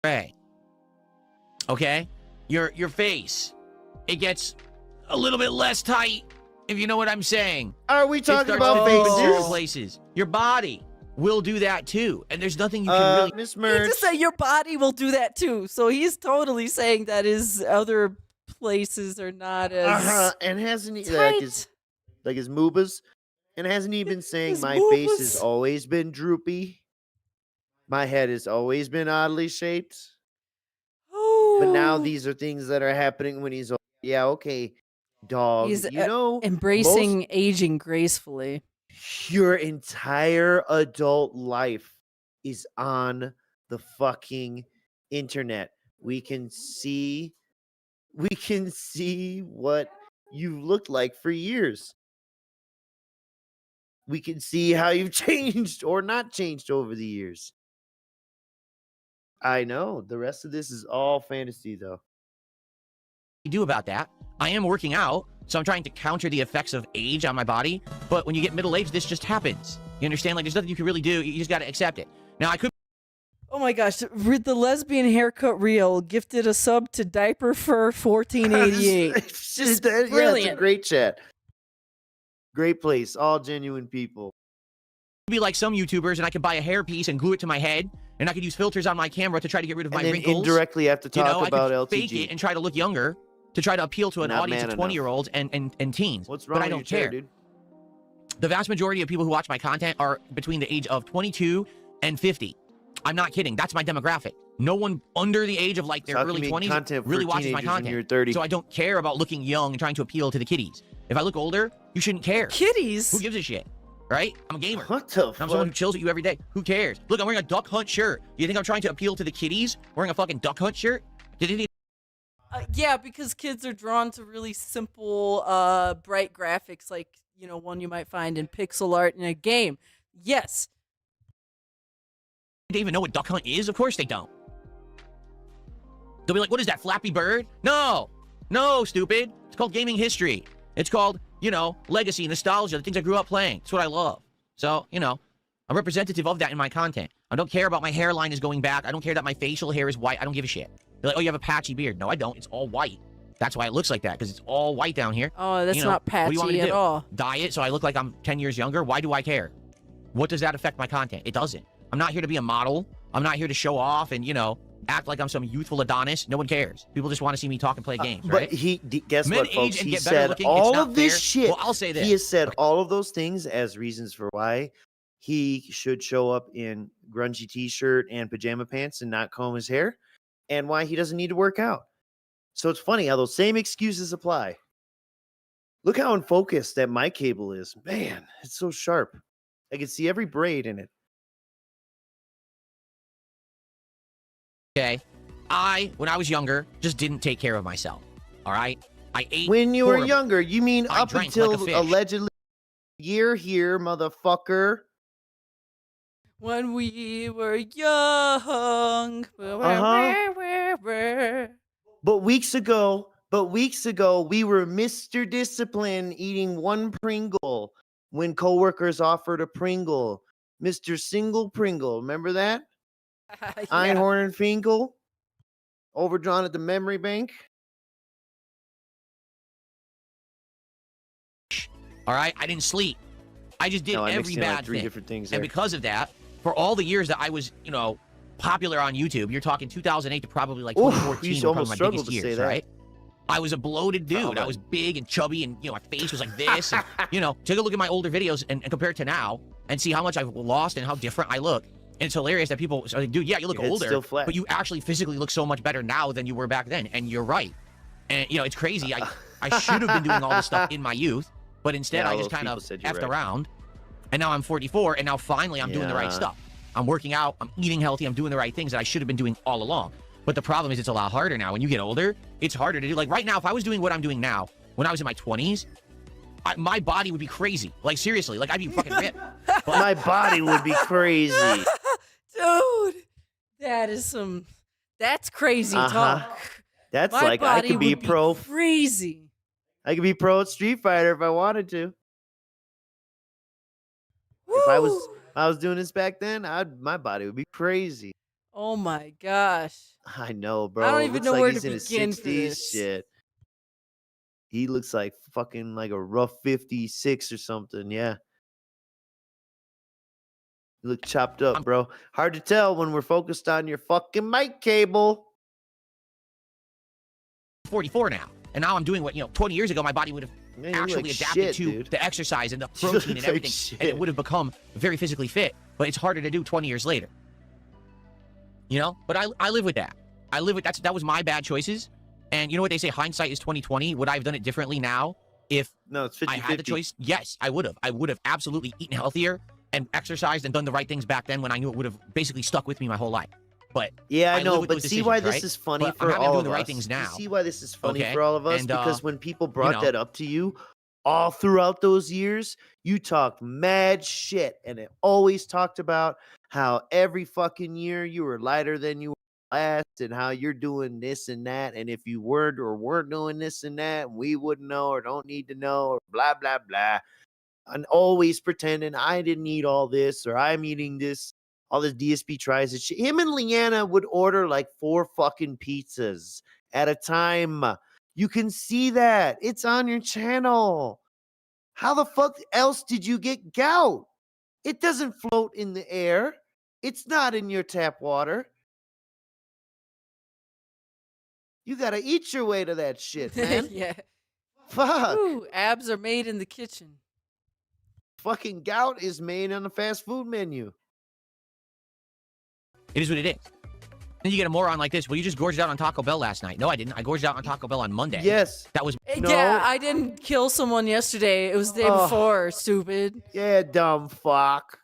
S4: Right. Okay? Your face, it gets a little bit less tight, if you know what I'm saying.
S3: Are we talking about
S4: faces?
S3: faces?
S4: Places. Your body will do that too, and there's nothing you can really.
S3: Miss
S2: He
S3: Merch.
S2: just said your body will do that too. So he's totally saying that his other places are not as
S3: And hasn't he
S2: tight.
S3: like his moobas? And hasn't he been saying
S2: His
S3: my face
S2: moobas.
S3: has always been droopy? My head has always been oddly shaped. But now these are things that are happening when he's yeah, okay, dog.
S2: He's
S3: you know,
S2: embracing aging gracefully.
S3: your entire adult life is on the fucking internet. We can see what you've looked like for years. We can see how you've changed or not changed over the years. I know. The rest of this is all fantasy, though.
S4: do about that. I am working out, so I'm trying to counter the effects of age on my body. But when you get middle aged, this just happens. You understand? Like, there's nothing you can really do. You just got to accept it. Now, I could.
S2: Oh my gosh, the lesbian haircut reel gifted a sub to Diaper Fur 1488. Just brilliant.
S3: Yeah, it's a great chat. Great place. All genuine people.
S4: Be like some YouTubers, and I could buy a hairpiece and glue it to my head, and I could use filters on my camera to try to get rid of my
S3: And then
S4: wrinkles.
S3: indirectly have to talk
S4: I
S3: about
S4: could fake
S3: LTG.
S4: it and try to look younger to try to appeal to an
S3: Not
S4: audience
S3: man
S4: of 20-year-olds and teens.
S3: What's wrong
S4: but I
S3: with
S4: don't
S3: your chair,
S4: care.
S3: dude?
S4: The vast majority of people who watch my content are between the age of 22 and 50. I'm not kidding. That's my demographic. No one under the age of like their
S3: So how
S4: early
S3: can you make
S4: 20s
S3: content for
S4: really watches my
S3: teenagers when
S4: content.
S3: you're 30?
S4: So I don't care about looking young and trying to appeal to the kiddies. If I look older, you shouldn't care.
S2: Kitties?
S4: Who gives a shit? Right? I'm a gamer.
S3: What the
S4: I'm someone who chills with you every day. Who cares? Look, I'm wearing a duck hunt shirt. You think I'm trying to appeal to the kiddies wearing a fucking duck hunt shirt?
S2: Yeah, because kids are drawn to really simple, bright graphics, like, you know, one you might find in pixel art in a game. Yes.
S4: They even know what duck hunt is? Of course they don't. They'll be like, what is that, Flappy Bird? No, stupid. It's called gaming history. It's called, you know, legacy, nostalgia, the things I grew up playing. It's what I love. So, you know, I'm representative of that in my content. I don't care about my hairline is going back. I don't care that my facial hair is white. I don't give a shit. They're like, oh, you have a patchy beard. No, I don't. It's all white. That's why it looks like that, because it's all white down here.
S2: Oh, that's
S4: You know,
S2: not
S4: what do you want me
S2: patchy
S4: to
S2: at
S4: do?
S2: all.
S4: Dye it so I look like I'm 10 years younger? Why do I care? What does that affect my content? It doesn't. I'm not here to be a model. I'm not here to show off and, you know, act like I'm some youthful Adonis. No one cares. People just want to see me talk and play games, right?
S3: But guess
S4: Men
S3: what,
S4: age
S3: folks?
S4: and
S3: He
S4: get better
S3: said
S4: looking.
S3: all
S4: It's not
S3: of this
S4: fair.
S3: shit.
S4: Well, I'll say this.
S3: He has said all of those things as reasons for why he should show up in grungy t-shirt and pajama pants and not comb his hair, and why he doesn't need to work out. So it's funny how those same excuses apply. Look how unfocused that mic cable is. Man, it's so sharp. I can see every braid in it.
S4: Okay. When I was younger, just didn't take care of myself. All right? I ate
S3: When you were
S4: horribly.
S3: younger, you mean
S4: I
S3: up
S4: drank
S3: until
S4: like a fish.
S3: allegedly year here, motherfucker.
S2: When we were young.
S3: But weeks ago, we were Mr. Discipline eating one Pringle when coworkers offered a Pringle. Mr. Single Pringle. Remember that? Einhorn and Finkel. Overdrawn at the memory bank.
S4: All right? I didn't sleep. I just did
S3: No, I mixed
S4: every
S3: in like
S4: bad
S3: 3
S4: thing.
S3: different things
S4: And
S3: there.
S4: because of that, for all the years that I was, you know, popular on YouTube, you're talking 2008 to probably like
S3: Oof,
S4: 2014
S3: you
S4: were
S3: almost
S4: probably my
S3: struggled
S4: biggest
S3: to say
S4: years,
S3: that.
S4: right? I was a bloated dude.
S3: Oh,
S4: I was big and chubby, and, you know, my face was like this. And, you know, take a look at my older videos and compare it to now and see how much I've lost and how different I look. And it's hilarious that people are like, dude, yeah, you look
S3: Your head's
S4: older,
S3: still flat.
S4: but you actually physically look so much better now than you were back then. And you're right. And, you know, it's crazy. I should have been doing all this stuff in my youth, but instead
S3: Yeah,
S4: I
S3: all
S4: just
S3: those
S4: kind of
S3: people said you're
S4: effed
S3: right.
S4: around. And now I'm 44, and now finally I'm doing the right
S3: Yeah.
S4: stuff. I'm working out, I'm eating healthy, I'm doing the right things that I should have been doing all along. But the problem is it's a lot harder now. When you get older, it's harder to do. Like right now, if I was doing what I'm doing now, when I was in my 20s, my body would be crazy. Like seriously, like I'd be fucking ripped. But
S3: My body would be crazy.
S2: Dude, that's crazy talk.
S3: That's
S2: My
S3: like I
S2: body
S3: could be
S2: would
S3: pro.
S2: crazy.
S3: I could be pro at Street Fighter if I wanted to. If I was doing this back then, my body would be crazy.
S2: Oh my gosh.
S3: I know, bro.
S2: I don't even
S3: Looks
S2: know
S3: like
S2: where
S3: he's
S2: to
S3: in his
S2: begin for
S3: 60s.
S2: this.
S3: Shit. He looks like fucking like a rough 56 or something. Yeah. You look chopped up, bro. Hard to tell when we're focused on your fucking mic cable.
S4: 44 now. And now I'm doing what, you know, 20 years ago, my body would have
S3: Man, you look
S4: actually
S3: like
S4: adapted
S3: shit,
S4: to
S3: dude.
S4: the exercise and the
S3: You look
S4: protein and
S3: like
S4: everything. And it
S3: shit.
S4: would have become very physically fit. But it's harder to do 20 years later. You know? But I live with that. I live with that was my bad choices. And you know what they say, hindsight is 20/20. Would I have done it differently now if
S3: No, it's 50-50.
S4: I had the choice? Yes, I would have. I would have absolutely eaten healthier and exercised and done the right things back then when I knew it would have basically stuck with me my whole life. But
S3: Yeah, I
S4: live
S3: know,
S4: with
S3: but
S4: those
S3: see why
S4: decisions,
S3: this
S4: right?
S3: is funny
S4: But
S3: for
S4: I'm happy I'm
S3: all
S4: doing
S3: of
S4: the right
S3: us.
S4: things
S3: You
S4: now.
S3: see why this is funny
S4: Okay?
S3: for all of us?
S4: And,
S3: Because when people brought
S4: know.
S3: that up to you, all throughout those years, you talked mad shit, and it always talked about how every fucking year you were lighter than you were last, and how you're doing this and that, and if you weren't doing this and that, we wouldn't know or don't need to know, or blah blah blah, and always pretending I didn't eat all this or I'm eating this. All this DSP tries and shit. Him and Leanna would order like 4 fucking pizzas at a time. You can see that. It's on your channel. How the fuck else did you get gout? It doesn't float in the air. It's not in your tap water. You gotta eat your way to that shit, man.
S2: Yeah.
S3: Fuck.
S2: Ooh, abs are made in the kitchen.
S3: Fucking gout is made on the fast food menu.
S4: It is what it is. Then you get a moron like this. Well, you just gorged out on Taco Bell last night. No, I didn't. I gorged out on Taco Bell on Monday.
S3: Yes.
S4: That was...
S2: Yeah, I didn't kill someone yesterday. It was the day
S3: Oh.
S2: before, stupid.
S3: Yeah, dumb fuck.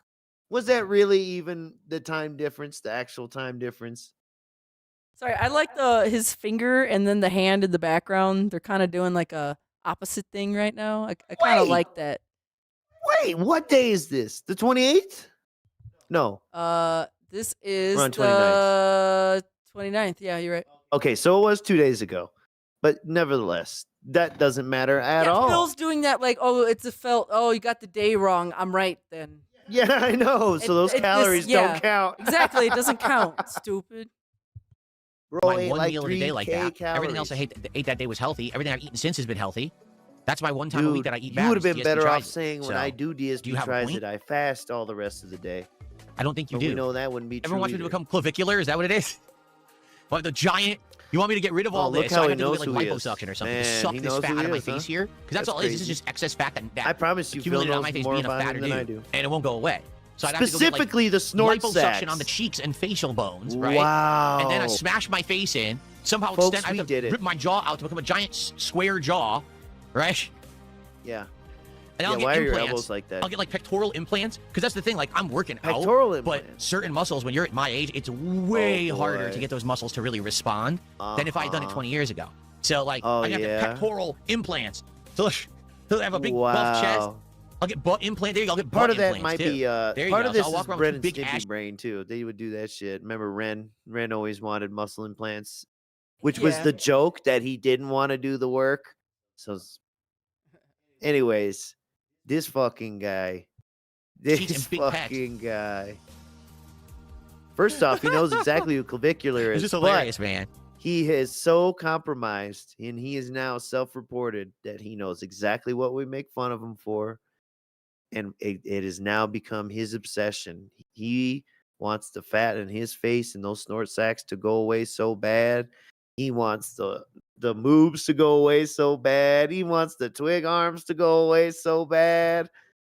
S3: Was that really even the time difference, the actual time difference?
S2: Sorry, I like his finger and then the hand in the background. They're kind of doing like a opposite thing right now. I kind of
S3: Wait.
S2: like that.
S3: Wait, what day is this? The 28th? No.
S2: This is
S3: We're on
S2: the 29th. Yeah, you're right.
S3: Okay, so it was 2 days ago. But nevertheless, that doesn't matter at
S2: Yeah,
S3: all.
S2: Phil's doing that like, oh, it's a felt. Oh, you got the day wrong. I'm right then.
S3: Yeah, I know. So those calories don't count.
S2: Exactly, it doesn't count. Stupid.
S3: Bro
S4: my
S3: ate
S4: one
S3: like
S4: meal of the day like
S3: 3K
S4: that.
S3: calories.
S4: Everything else I ate that day was healthy. Everything I've eaten since has been healthy. That's my one time a week
S3: Dude,
S4: that I eat
S3: you
S4: bad.
S3: would have
S4: was
S3: been
S4: DSP
S3: better off
S4: Tries It.
S3: saying when
S4: So,
S3: I do DSP
S4: you have a
S3: tries
S4: point?
S3: it, I fast all the rest of the day.
S4: I don't think you
S3: But
S4: do.
S3: we know that wouldn't be
S4: Everyone
S3: true
S4: wants me to
S3: either.
S4: become clavicular. Is that what it is? What, the giant? You want me to get rid of all
S3: look
S4: this?
S3: how
S4: So I
S3: he
S4: have to do
S3: knows
S4: it like
S3: who he is.
S4: liposuction or something to
S3: Man,
S4: suck
S3: he
S4: this
S3: knows
S4: fat
S3: who
S4: out
S3: he
S4: of my
S3: is,
S4: face
S3: huh?
S4: here? Because that's all it is. This is just excess fat that
S3: I promise you, Phil
S4: accumulated on
S3: knows
S4: my face
S3: more
S4: being a
S3: about
S4: fatter
S3: him than I
S4: dude,
S3: do.
S4: and it won't go away. So I'd have to go get, like,
S3: Specifically the snort
S4: liposuction
S3: sacks.
S4: on the cheeks and facial bones, right?
S3: Wow.
S4: And then I smash my face in. Somehow
S3: Folks,
S4: extend. I
S3: we
S4: have to
S3: did it.
S4: rip my jaw out to become a giant square jaw, right?
S3: Yeah.
S4: And I'll
S3: Yeah,
S4: get
S3: why are your
S4: implants.
S3: elbows like that?
S4: I'll get like pectoral implants because that's the thing. Like I'm working
S3: Pectoral
S4: out, but
S3: implants.
S4: certain muscles when you're at my age, it's way
S3: Oh,
S4: harder
S3: boy.
S4: to get those muscles to really respond than if I had done it
S3: Uh-huh.
S4: 20 years ago. So like
S3: Oh,
S4: I have
S3: yeah?
S4: the pectoral implants. So I have a big buff chest.
S3: Wow.
S4: I'll get butt implant. There you go. I'll get
S3: Part
S4: butt
S3: of that
S4: implants
S3: might
S4: too.
S3: be
S4: There you
S3: part
S4: go.
S3: of
S4: So
S3: this
S4: I'll
S3: is
S4: walk around
S3: Bren
S4: with
S3: and
S4: big
S3: Stimpy
S4: ass.
S3: brain too. They would do that shit. Remember Ren? Ren always wanted muscle implants, which was
S2: Yeah.
S3: the joke that he didn't want to do the work. So, anyways, this fucking guy,
S4: Cheeks
S3: this
S4: and big pecs.
S3: fucking guy. First off, he knows exactly who clavicular
S4: It's
S3: is.
S4: just hilarious, man.
S3: He is so compromised, and he is now self-reported that he knows exactly what we make fun of him for. and it has now become his obsession. He wants the fat in his face and those snort sacks to go away so bad. He wants the moobs to go away so bad. He wants the twig arms to go away so bad.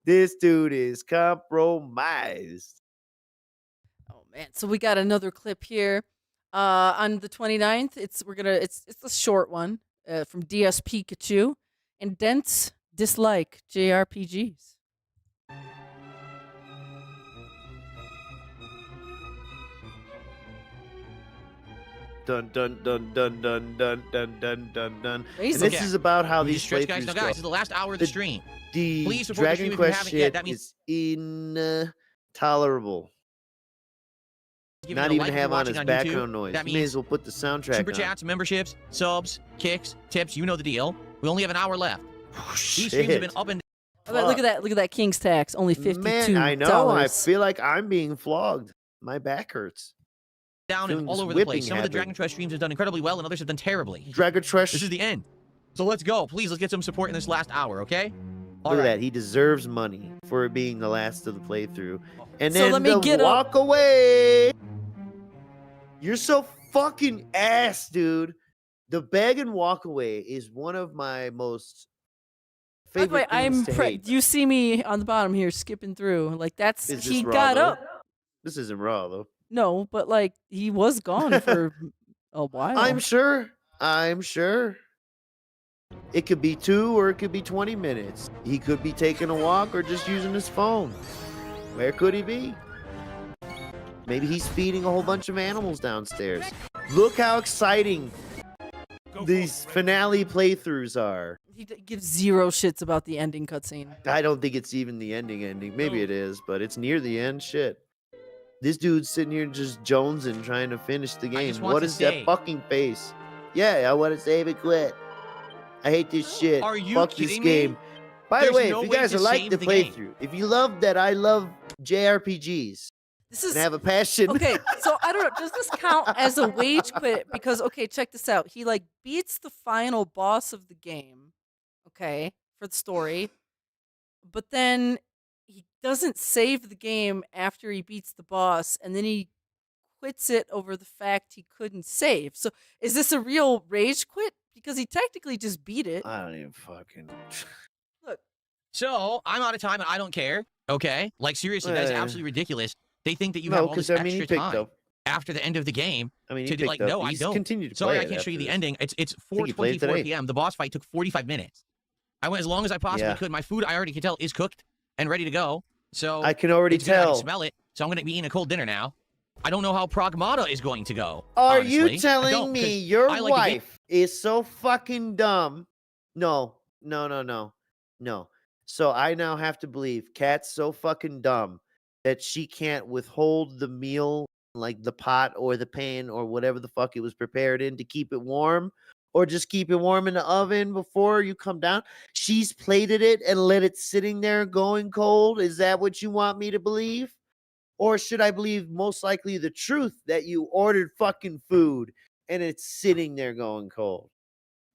S3: This dude is compromised.
S2: Oh man, so we got another clip here. On the 29th, it's a short one from DSP Could Go, and Dents dislike JRPGs.
S3: Dun dun dun dun dun dun dun dun dun dun. And
S2: Amazing.
S3: this is about how
S4: We
S3: these
S4: just stretch, guys.
S3: playthroughs
S4: Now,
S3: go.
S4: guys, this is the last hour of the stream.
S3: The
S4: Please support the
S3: Dragon
S4: stream if you
S3: Quest
S4: haven't yet.
S3: shit
S4: That means
S3: is intolerable.
S4: giving
S3: Not
S4: it a
S3: even
S4: like if you're
S3: have on
S4: watching
S3: his
S4: on
S3: background
S4: YouTube.
S3: noise.
S4: That
S3: You may
S4: means
S3: as well put the soundtrack
S4: super
S3: on.
S4: chats, memberships, subs, kicks, tips. You know the deal. We only have an hour left.
S3: Oh,
S4: These streams have been up and
S2: Look at that! Look at that King's Tax. Only $52.
S3: Man, I know. I feel like I'm being flogged. My back hurts.
S4: down and
S3: Feeling
S4: all
S3: this
S4: over the place.
S3: whipping
S4: Some of the
S3: habit.
S4: Dragon Quest streams have done incredibly well, and others have done terribly.
S3: Dragon Quest.
S4: This is the end. So let's go. Please, let's get some support in this last hour, okay? All
S3: Look at
S4: right.
S3: that. He deserves money for it being the last of the playthrough. And
S2: So
S3: then
S2: let me
S3: the
S2: get up.
S3: walk away. You're so fucking ass, dude. The beg and walk away is one of my most
S2: By the way,
S3: favorite things to hate.
S2: you see me on the bottom here skipping through. Like that's
S3: Is
S2: he
S3: this raw,
S2: got
S3: though?
S2: up.
S3: This isn't raw, though.
S2: No, but like he was gone for a while.
S3: I'm sure. It could be 2 or it could be 20 minutes. He could be taking a walk or just using his phone. Where could he be? Maybe he's feeding a whole bunch of animals downstairs. Look how exciting these finale playthroughs are.
S2: He gives zero shits about the ending cutscene.
S3: I don't think it's even the ending. Maybe it is, but it's near the end. Shit. This dude's sitting here just jonesing, trying to finish the game.
S4: just want
S3: What
S4: to
S3: is
S4: say-
S3: that fucking face? Yeah, I want to save it quit. I hate this shit.
S4: Are you
S3: Fuck this
S4: kidding me?
S3: game. By the
S4: There's
S3: way,
S4: no
S3: if you
S4: way
S3: guys
S4: to
S3: are like
S4: save
S3: the
S4: the game.
S3: playthrough, if you love that I love JRPGs
S2: This is
S3: and have a passion.
S2: okay. So I don't know. Does this count as a wage quit? Because okay, check this out. He like beats the final boss of the game. Okay, for the story, but then he doesn't save the game after he beats the boss, and then he quits it over the fact he couldn't save. So is this a real rage quit? Because he technically just beat it.
S3: I don't even fucking.
S2: Look,
S4: So I'm out of time, and I don't care. Okay, like seriously, that is
S3: Eh.
S4: absolutely ridiculous. They think that you have
S3: No,
S4: all this
S3: because I mean, he
S4: extra
S3: picked
S4: time
S3: up.
S4: after the end of the game.
S3: I mean, he
S4: To do,
S3: picked
S4: like,
S3: up.
S4: no, I
S3: He's
S4: don't.
S3: continued to
S4: Sorry,
S3: play
S4: I can't
S3: it
S4: show you the
S3: after
S4: ending. It's
S3: think he played it
S4: 4:24
S3: today.
S4: p.m. The boss fight took 45 minutes. I went as long as I possibly
S3: Yeah.
S4: could. My food, I already can tell, is cooked and ready to go. So
S3: I can already
S4: it's good. I
S3: tell.
S4: can smell it. So I'm going to be eating a cold dinner now. I don't know how Pigmata is going to go.
S3: Are
S4: honestly.
S3: you
S4: I
S3: telling
S4: don't,
S3: me
S4: 'cause
S3: your
S4: I like the game-
S3: wife is so fucking dumb? No. So I now have to believe Kat's so fucking dumb that she can't withhold the meal, like the pot or the pan or whatever the fuck it was prepared in, to keep it warm, or just keep it warm in the oven before you come down. She's plated it and let it sitting there going cold. Is that what you want me to believe? Or should I believe most likely the truth that you ordered fucking food and it's sitting there going cold?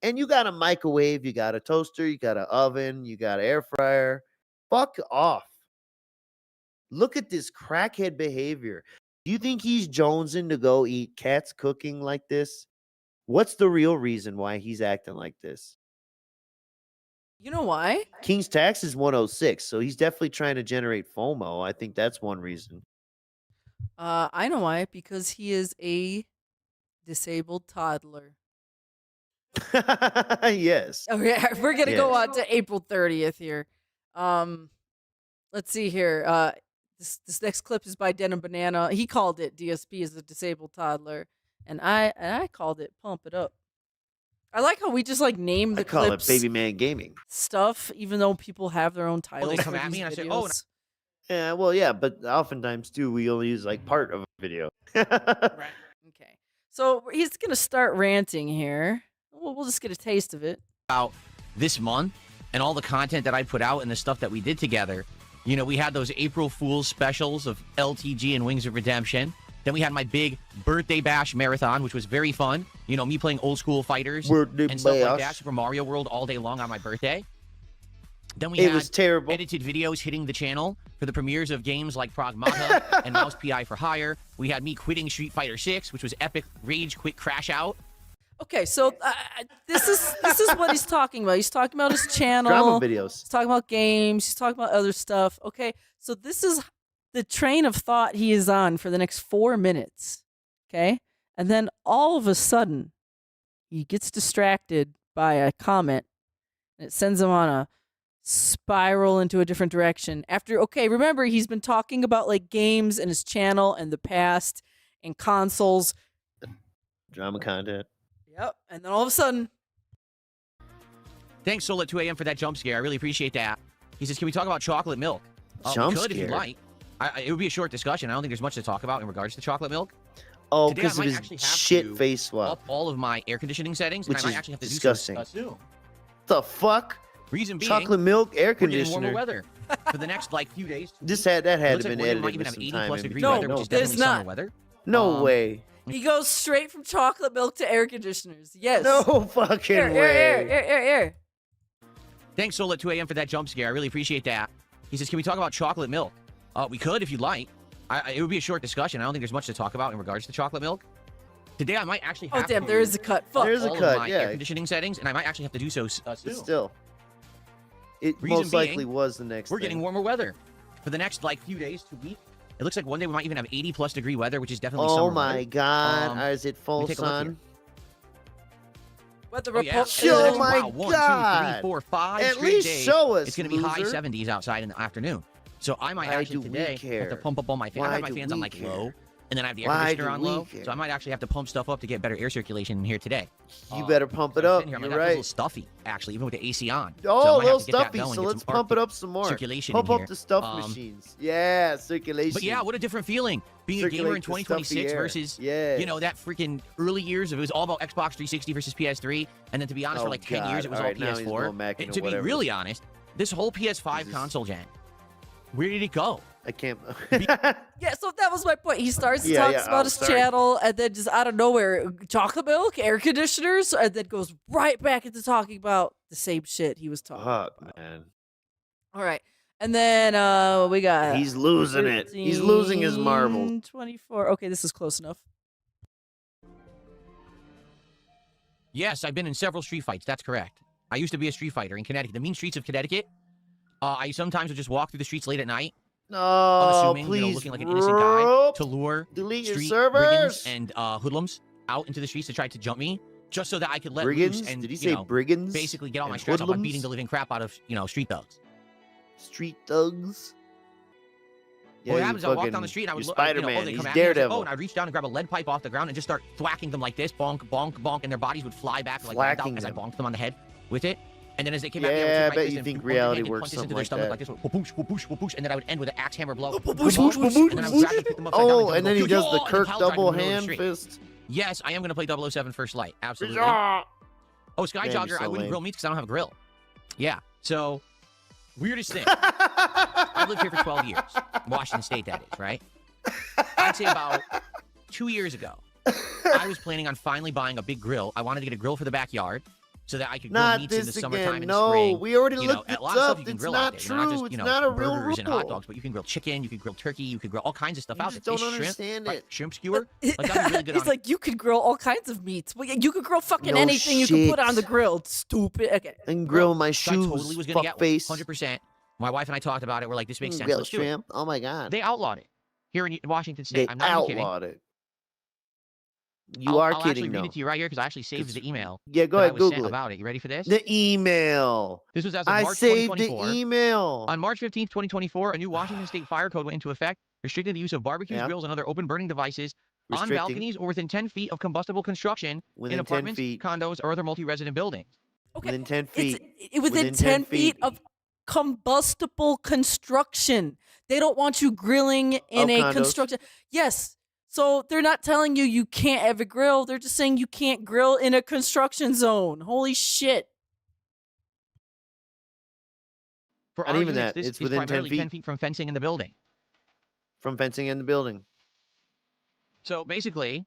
S3: And you got a microwave, you got a toaster, you got an oven, you got an air fryer. Fuck off. Look at this crackhead behavior. Do you think he's jonesing to go eat Kat's cooking like this? What's the real reason why he's acting like this?
S2: you know why?
S3: King's tax is 106, so he's definitely trying to generate FOMO. I think that's one reason.
S2: I know why. Because he is a disabled toddler.
S3: Yes.
S2: Okay, we're gonna go
S3: Yes.
S2: on to April 30th here. Let's see here. This next clip is by Denim Banana. He called it DSP as a disabled toddler, and I called it Pump It Up. I like how we just like name the
S3: I call
S2: clips
S3: it Baby Man Gaming.
S2: stuff, even though people have their own
S4: Oh,
S2: titles.
S4: they come
S2: for
S4: at me
S2: these
S4: and I say,
S2: videos.
S4: "Oh,
S3: Yeah, well, yeah, but oftentimes too, we only use like part of a video.
S2: Right. Okay. So he's gonna start ranting here. We'll just get a taste of it.
S4: about this month and all the content that I put out and the stuff that we did together. You know, we had those April Fool's specials of LTG and Wings of Redemption. Then we had my big birthday bash marathon, which was very fun. You know, me playing old school fighters
S3: Birthday
S4: and stuff like
S3: bash.
S4: that. Super Mario World all day long on my birthday. Then we
S3: It
S4: had
S3: was terrible.
S4: edited videos hitting the channel for the premieres of games like Pigmata and Mouse PI for Hire. We had me quitting Street Fighter 6, which was epic rage quit crash out.
S2: Okay, so this is what he's talking about. He's talking about his channel.
S3: Drama videos.
S2: He's talking about games. He's talking about other stuff. Okay, so this is the train of thought he is on for the next 4 minutes. Okay, and then all of a sudden, he gets distracted by a comment, and it sends him on a spiral into a different direction. Remember, he's been talking about like games and his channel and the past and consoles.
S3: Drama content.
S2: Yep, and then all of a sudden,
S4: Thanks, Soul at 2 a.m. for that jump scare. I really appreciate that. He says, can we talk about chocolate milk?
S3: Jump
S4: we could if you'd
S3: scare?
S4: like. It would be a short discussion. I don't think there's much to talk about in regards to chocolate milk.
S3: Oh,
S4: Today,
S3: because
S4: I
S3: of
S4: might actually
S3: his
S4: have
S3: shit
S4: to
S3: face swap.
S4: Up all of my air conditioning settings,
S3: Which
S4: and I
S3: is
S4: might actually have to
S3: disgusting.
S4: do so soon.
S3: The fuck?
S4: Reason being,
S3: Chocolate milk air
S4: we're getting
S3: conditioner.
S4: warmer weather for the next few days.
S3: That had
S4: Looks
S3: to
S4: like
S3: been
S4: Oregon
S3: edited
S4: might even
S3: with
S4: have
S3: some
S4: 80
S3: time
S4: plus
S3: in
S4: degree
S3: between.
S4: weather, which is
S2: there's
S4: definitely summer
S2: not.
S4: weather.
S3: No way.
S2: he goes straight from chocolate milk to air conditioners. Yes.
S3: No fucking
S2: Air,
S3: way.
S2: air.
S4: Thanks, Soul at 2 a.m. for that jump scare. I really appreciate that. He says, can we talk about chocolate milk? We could if you'd like. It would be a short discussion. I don't think there's much to talk about in regards to chocolate milk. Today, I might actually have to
S2: there is a cut. Fuck.
S3: There's a
S4: all
S3: cut,
S4: of my
S3: yeah.
S4: air conditioning settings, and I might actually have to do so
S3: But
S4: soon.
S3: still, it
S4: Reason
S3: most likely
S4: being,
S3: was the next
S4: We're
S3: thing.
S4: getting warmer weather for the next few days to week. It looks like one day we might even have 80 plus degree weather, which is definitely summer
S3: Oh
S4: weather.
S3: my god. Is it full
S4: let me take a look
S3: sun?
S4: here.
S2: Weather
S4: Oh, yeah.
S2: report.
S3: Oh my
S4: Wow, 1, 2,
S3: God.
S4: 3, 4, 5
S3: At
S4: straight
S3: least
S4: days.
S3: show us,
S4: It's going to be high
S3: loser.
S4: 70s outside in the afternoon. So I might
S3: Why
S4: actually
S3: do we
S4: today have
S3: care?
S4: to pump up all my fans. I
S3: Why
S4: have my
S3: do
S4: fans on
S3: we care?
S4: low, and then I have the air
S3: Why
S4: conditioner
S3: do
S4: on
S3: we
S4: low.
S3: care?
S4: So I might actually have to pump stuff up to get better air circulation in here today.
S3: You better pump it
S4: So I'm
S3: up.
S4: sitting here, I'm
S3: You're
S4: like, I feel a
S3: right.
S4: little stuffy, actually, even with the AC on.
S3: Oh,
S4: so I
S3: a
S4: might
S3: little
S4: have to get that
S3: stuffy.
S4: going,
S3: So
S4: get
S3: let's
S4: some
S3: pump it
S4: Arctic
S3: up some more.
S4: circulation
S3: Pump
S4: in
S3: up
S4: here.
S3: the stuff machines. Yeah, circulation.
S4: But yeah, what a different feeling being a gamer in
S3: Circulate the stuffy
S4: 2026
S3: air.
S4: versus,
S3: Yeah.
S4: that freaking early years of it was all about Xbox 360 versus PS3. And then to be honest,
S3: Oh,
S4: for like 10
S3: God.
S4: years, it was all
S3: Alright, now he's going
S4: PS4.
S3: back
S4: And
S3: into
S4: to be
S3: whatever.
S4: really honest, this whole PS5 console gen, where did it go?
S3: I can't.
S2: Yeah, so that was my point. He starts
S3: Yeah,
S2: talks
S3: yeah,
S2: about
S3: oh,
S2: his
S3: sorry.
S2: channel, and then just out of nowhere, chocolate milk, air conditioners, and then goes right back into talking about the same shit he was talking
S3: Fuck,
S2: about.
S3: man.
S2: All right. And then we got
S3: He's losing it. He's losing his marbles.
S2: 24. Okay, this is close enough.
S4: Yes, I've been in several street fights. That's correct. I used to be a street fighter in Connecticut. The mean streets of Connecticut. I sometimes would just walk through the streets late at night,
S3: No,
S4: unassuming,
S3: please.
S4: looking like an innocent guy, to lure
S3: Delete your
S4: street
S3: servers.
S4: brigands and hoodlums out into the streets to try to jump me, just so that I could let
S3: Brigands?
S4: loose and
S3: Did he say brigands?
S4: basically get all my
S3: and
S4: stress off on
S3: hoodlums?
S4: beating the living crap out of street thugs.
S3: Street thugs.
S4: What
S3: you
S4: happens is I walk
S3: fucking-
S4: down the street, I would
S3: you're
S4: look,
S3: Spider-Man.
S4: they
S3: He's
S4: come at me, I was like,
S3: Daredevil.
S4: and I'd reach down and grab a lead pipe off the ground and just start thwacking them like this, bonk, bonk, bonk, and their bodies would fly back like
S3: Thwacking
S4: as I
S3: them.
S4: bonked them on the head with it. And then as they came at me, I would
S3: Yeah, I
S4: take my
S3: bet
S4: fist
S3: you
S4: and
S3: think
S4: put
S3: reality
S4: one-handed
S3: works
S4: punches
S3: something
S4: into their
S3: like
S4: stomach
S3: that.
S4: like this, whoosh, whoosh, whoosh, and then I would end with an axe hammer blow.
S3: Whoosh,
S4: Whoosh,
S3: whoosh,
S4: and then I would grab
S3: whoosh.
S4: them, pick them upside down,
S3: Oh,
S4: and
S3: and then
S4: go,
S3: he does the
S4: and
S3: Kirk
S4: pile drive
S3: double
S4: them in the middle of
S3: hand
S4: the street.
S3: fist.
S4: Yes, I am going to play 007 First Light. Absolutely.
S3: Huzzah!
S4: Oh, Sky
S3: Man, you're
S4: Jogger,
S3: so
S4: I wouldn't
S3: lame.
S4: grill meats because I don't have a grill. Yeah. So, weirdest thing. I've lived here for 12 years. Washington State, that is, right? I'd say about 2 years ago, I was planning on finally buying a big grill. I wanted to get a grill for the backyard so that I could grill
S3: Not
S4: meats in the
S3: this
S4: summertime
S3: again.
S4: and
S3: No,
S4: spring.
S3: we already
S4: You know,
S3: looked
S4: a
S3: it
S4: lot of stuff
S3: up.
S4: you can
S3: It's
S4: grill
S3: not
S4: out there. Not
S3: true.
S4: just,
S3: It's not a real
S4: burgers and hot
S3: rule.
S4: dogs, but you can grill chicken, you can grill turkey, you can grill all kinds of stuff
S3: You
S4: out
S3: just
S4: there.
S3: don't
S4: Fish,
S3: understand
S4: shrimp,
S3: it.
S4: shrimp skewer. Like, that'd be really good
S2: He's
S4: on
S2: like, you could grill all kinds of meats. Well, you could grill fucking
S3: No
S2: anything you can put on the
S3: shit.
S2: grill. It's stupid. Okay.
S3: And grill my
S4: So I
S3: shoes.
S4: totally was going to
S3: fuck
S4: get
S3: face.
S4: 100%. My wife and I talked about it. We're like, this makes sense.
S3: Grill
S4: Let's do it.
S3: shrimp. Oh my god.
S4: They outlawed it here in Washington
S3: They
S4: State. I'm not even kidding.
S3: outlawed it. You are
S4: I'll
S3: kidding,
S4: actually read
S3: though.
S4: it to you right here because I actually saved the email.
S3: Yeah, go
S4: that I
S3: ahead,
S4: was sent
S3: Google it.
S4: about it. You ready for this?
S3: The email.
S4: This was as of
S3: I
S4: March
S3: saved
S4: 2024.
S3: the email.
S4: On March 15th, 2024, a new Washington State fire code went into effect, restricting the use of barbecues,
S3: Yeah.
S4: grills, and other open burning devices on
S3: Restricting.
S4: balconies or within 10 feet of combustible construction
S3: Within
S4: in
S3: 10
S4: apartments,
S3: feet.
S4: condos, or other multi-resident buildings.
S2: Okay.
S3: Within 10
S2: It's
S3: feet.
S2: within 10 feet of combustible construction. They don't want you grilling in a
S3: condos?
S2: construction. Yes. So they're not telling you you can't have a grill. They're just saying you can't grill in a construction zone. Holy shit.
S4: For
S3: Not
S4: our
S3: even
S4: units,
S3: that.
S4: this
S3: It's
S4: is
S3: within 10
S4: primarily
S3: feet.
S4: 10 feet from fencing in the building.
S3: From fencing in the building.
S4: So basically,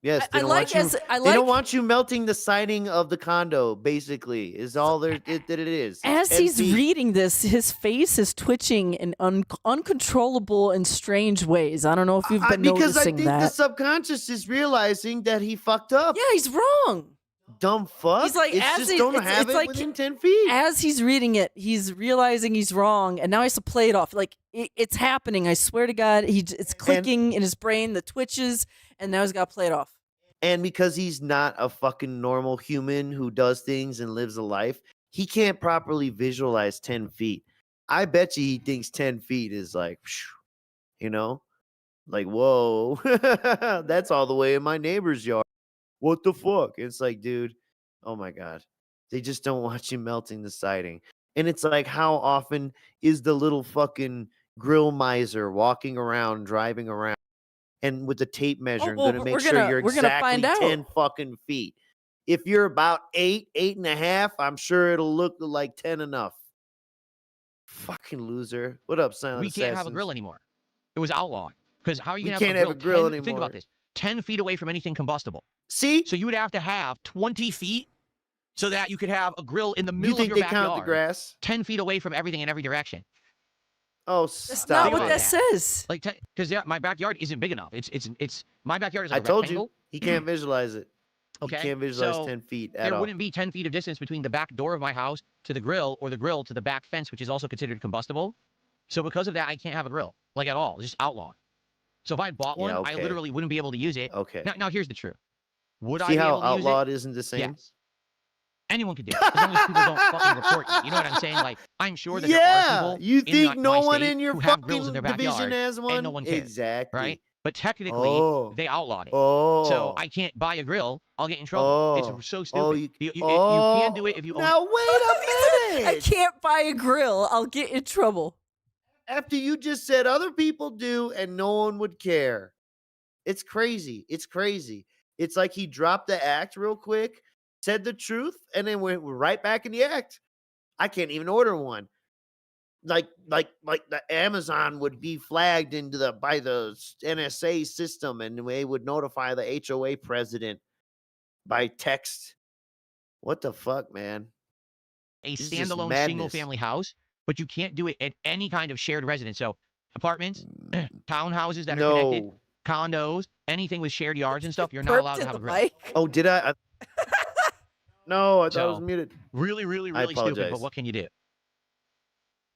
S3: Yes, they
S2: I
S3: don't
S2: like
S3: want you.
S2: as I
S3: They
S2: like
S3: don't want you melting the siding of the condo. Basically, is all that it is. It's
S2: as
S3: 10
S2: he's
S3: feet.
S2: reading this, his face is twitching in uncontrollable and strange ways. I don't know if you've been
S3: because I
S2: noticing
S3: think the
S2: that.
S3: subconscious is realizing that he fucked up.
S2: Yeah, he's wrong.
S3: Dumb fuck.
S2: He's like,
S3: it's
S2: as
S3: just
S2: he-
S3: don't
S2: it's-
S3: have
S2: it's
S3: it
S2: like-
S3: within 10 feet.
S2: As he's reading it, he's realizing he's wrong, and now he has to play it off. Like it's happening. I swear to God, it's clicking in his brain, the twitches, and now he's got to play it off.
S3: And because he's not a fucking normal human who does things and lives a life, he can't properly visualize 10 feet. I bet you he thinks 10 feet is like, you know, like, whoa, that's all the way in my neighbor's yard. What the fuck? It's like, dude, oh my God. They just don't want you melting the siding. And it's like, how often is the little fucking grill miser walking around, driving around? And with the tape measure,
S2: well,
S3: going to make
S2: we're
S3: sure
S2: gonna-
S3: you're
S2: we're gonna
S3: exactly
S2: find out.
S3: 10 fucking feet. If you're about 8.5, I'm sure it'll look like 10 enough. Fucking loser. What up, Silent
S4: We can't have a
S3: Assassins?
S4: grill anymore. It was outlawed. Because how are you
S3: We
S4: going to
S3: can't
S4: have
S3: have a grill
S4: 10 Think
S3: anymore.
S4: about this. 10 feet away from anything combustible.
S3: See?
S4: So you would have to have 20 feet so that you could have a grill in the
S3: You
S4: middle
S3: think
S4: of
S3: they
S4: your
S3: count
S4: backyard.
S3: the grass?
S4: 10 feet away from everything in every direction.
S3: Oh,
S2: That's
S3: stop
S2: not what
S3: it.
S2: that says.
S4: Like, because yeah, my backyard isn't big enough. It's my backyard is
S3: I
S4: like a
S3: told
S4: rectangle.
S3: you. He can't visualize it.
S4: Okay.
S3: He can't visualize
S4: so
S3: 10 feet at
S4: there
S3: all.
S4: wouldn't be 10 feet of distance between the back door of my house to the grill or the grill to the back fence, which is also considered combustible. So because of that, I can't have a grill, like at all, just outlawed. So if I had bought one,
S3: Yeah,
S4: I
S3: okay.
S4: literally wouldn't be able to use it.
S3: Okay.
S4: Now here's the truth. Would I
S3: See
S4: be
S3: how
S4: able to use it?
S3: outlawed isn't the same?
S4: Yes. Anyone could do it, as long as people don't fucking report you. You know what I'm saying? Like, I'm sure that there are
S3: Yeah,
S4: people
S3: you
S4: in
S3: think
S4: my
S3: no one
S4: state
S3: in your
S4: who have grills in
S3: fucking
S4: their
S3: division
S4: backyard,
S3: has one?
S4: and no one cares,
S3: Exactly.
S4: right? But technically,
S3: Oh.
S4: they outlawed it.
S3: Oh.
S4: So I can't buy a grill. I'll get in trouble.
S3: Oh.
S4: It's so stupid.
S3: Oh,
S4: you can do it if you own.
S3: Now wait a minute.
S2: I can't buy a grill. I'll get in trouble.
S3: After you just said other people do and no one would care. It's crazy. It's crazy. It's like he dropped the act real quick, said the truth, and then went right back in the act. I can't even order one. Like the Amazon would be flagged by the NSA system, and they would notify the HOA president by text. What the fuck, man?
S4: A
S3: This is just
S4: standalone
S3: madness.
S4: single-family house, but you can't do it at any kind of shared residence. So apartments, townhouses that are connected,
S3: No.
S4: condos, anything with shared yards and stuff, you're not allowed to have a grill.
S3: Oh, did I? No, I thought I was
S4: So,
S3: muted.
S4: Really, really,
S3: I
S4: really stupid, but
S3: apologize.
S4: what can you do?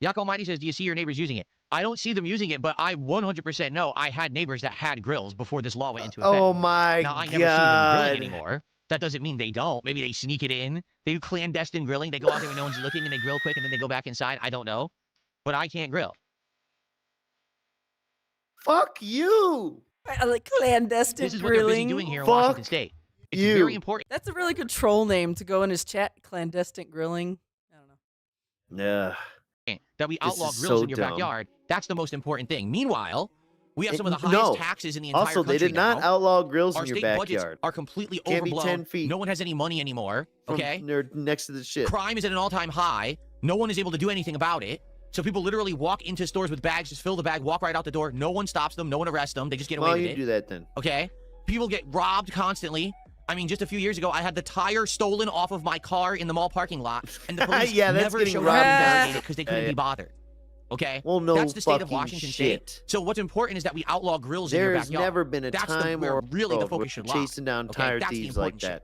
S4: Yak Almighty says, do you see your neighbors using it? I don't see them using it, but I 100% know I had neighbors that had grills before this law went into effect.
S3: Oh my
S4: Now, I
S3: God.
S4: never see them grilling anymore. That doesn't mean they don't. Maybe they sneak it in. They do clandestine grilling. They go out there when no one's looking and they grill quick and then they go back inside. I don't know. But I can't grill.
S3: Fuck you.
S2: I like clandestine
S4: This is what they're busy
S2: grilling.
S4: doing here in Washington
S3: Fuck
S4: State. It's
S3: you.
S4: very important.
S2: That's a really good troll name to go in his chat. Clandestine grilling. I don't know.
S3: Yeah.
S4: That we
S3: This
S4: outlaw
S3: is
S4: grills
S3: so
S4: in your
S3: dumb.
S4: backyard. That's the most important thing. Meanwhile, we have some of the
S3: No.
S4: highest taxes in the entire
S3: Also,
S4: country
S3: they did not
S4: now.
S3: outlaw grills
S4: Our
S3: in your
S4: state budgets
S3: backyard.
S4: are completely
S3: Can't be
S4: overblown.
S3: 10 feet.
S4: No one has any money anymore.
S3: From-
S4: Okay.
S3: They're next to the shit.
S4: Crime is at an all-time high. No one is able to do anything about it. So people literally walk into stores with bags, just fill the bag, walk right out the door. No one stops them. No one arrests them. They just get away
S3: Well,
S4: with
S3: you
S4: it.
S3: do that then.
S4: Okay. People get robbed constantly. I mean, just a few years ago, I had the tire stolen off of my car in the mall parking lot, and the police
S3: Yeah, that's
S4: never
S3: getting
S4: showed
S3: robbed
S4: up
S3: and
S4: and
S3: down.
S4: investigated because they couldn't
S3: Yeah.
S4: be bothered. Okay.
S3: Well, no
S4: That's the state of
S3: fucking
S4: Washington
S3: shit.
S4: State. So what's important is that we outlaw grills in your
S3: There's
S4: backyard.
S3: never been a
S4: That's
S3: time
S4: where
S3: or
S4: really the
S3: world where
S4: focus should
S3: we're
S4: lie.
S3: chasing down
S4: Okay,
S3: tire
S4: that's the
S3: thieves like
S4: important
S3: that.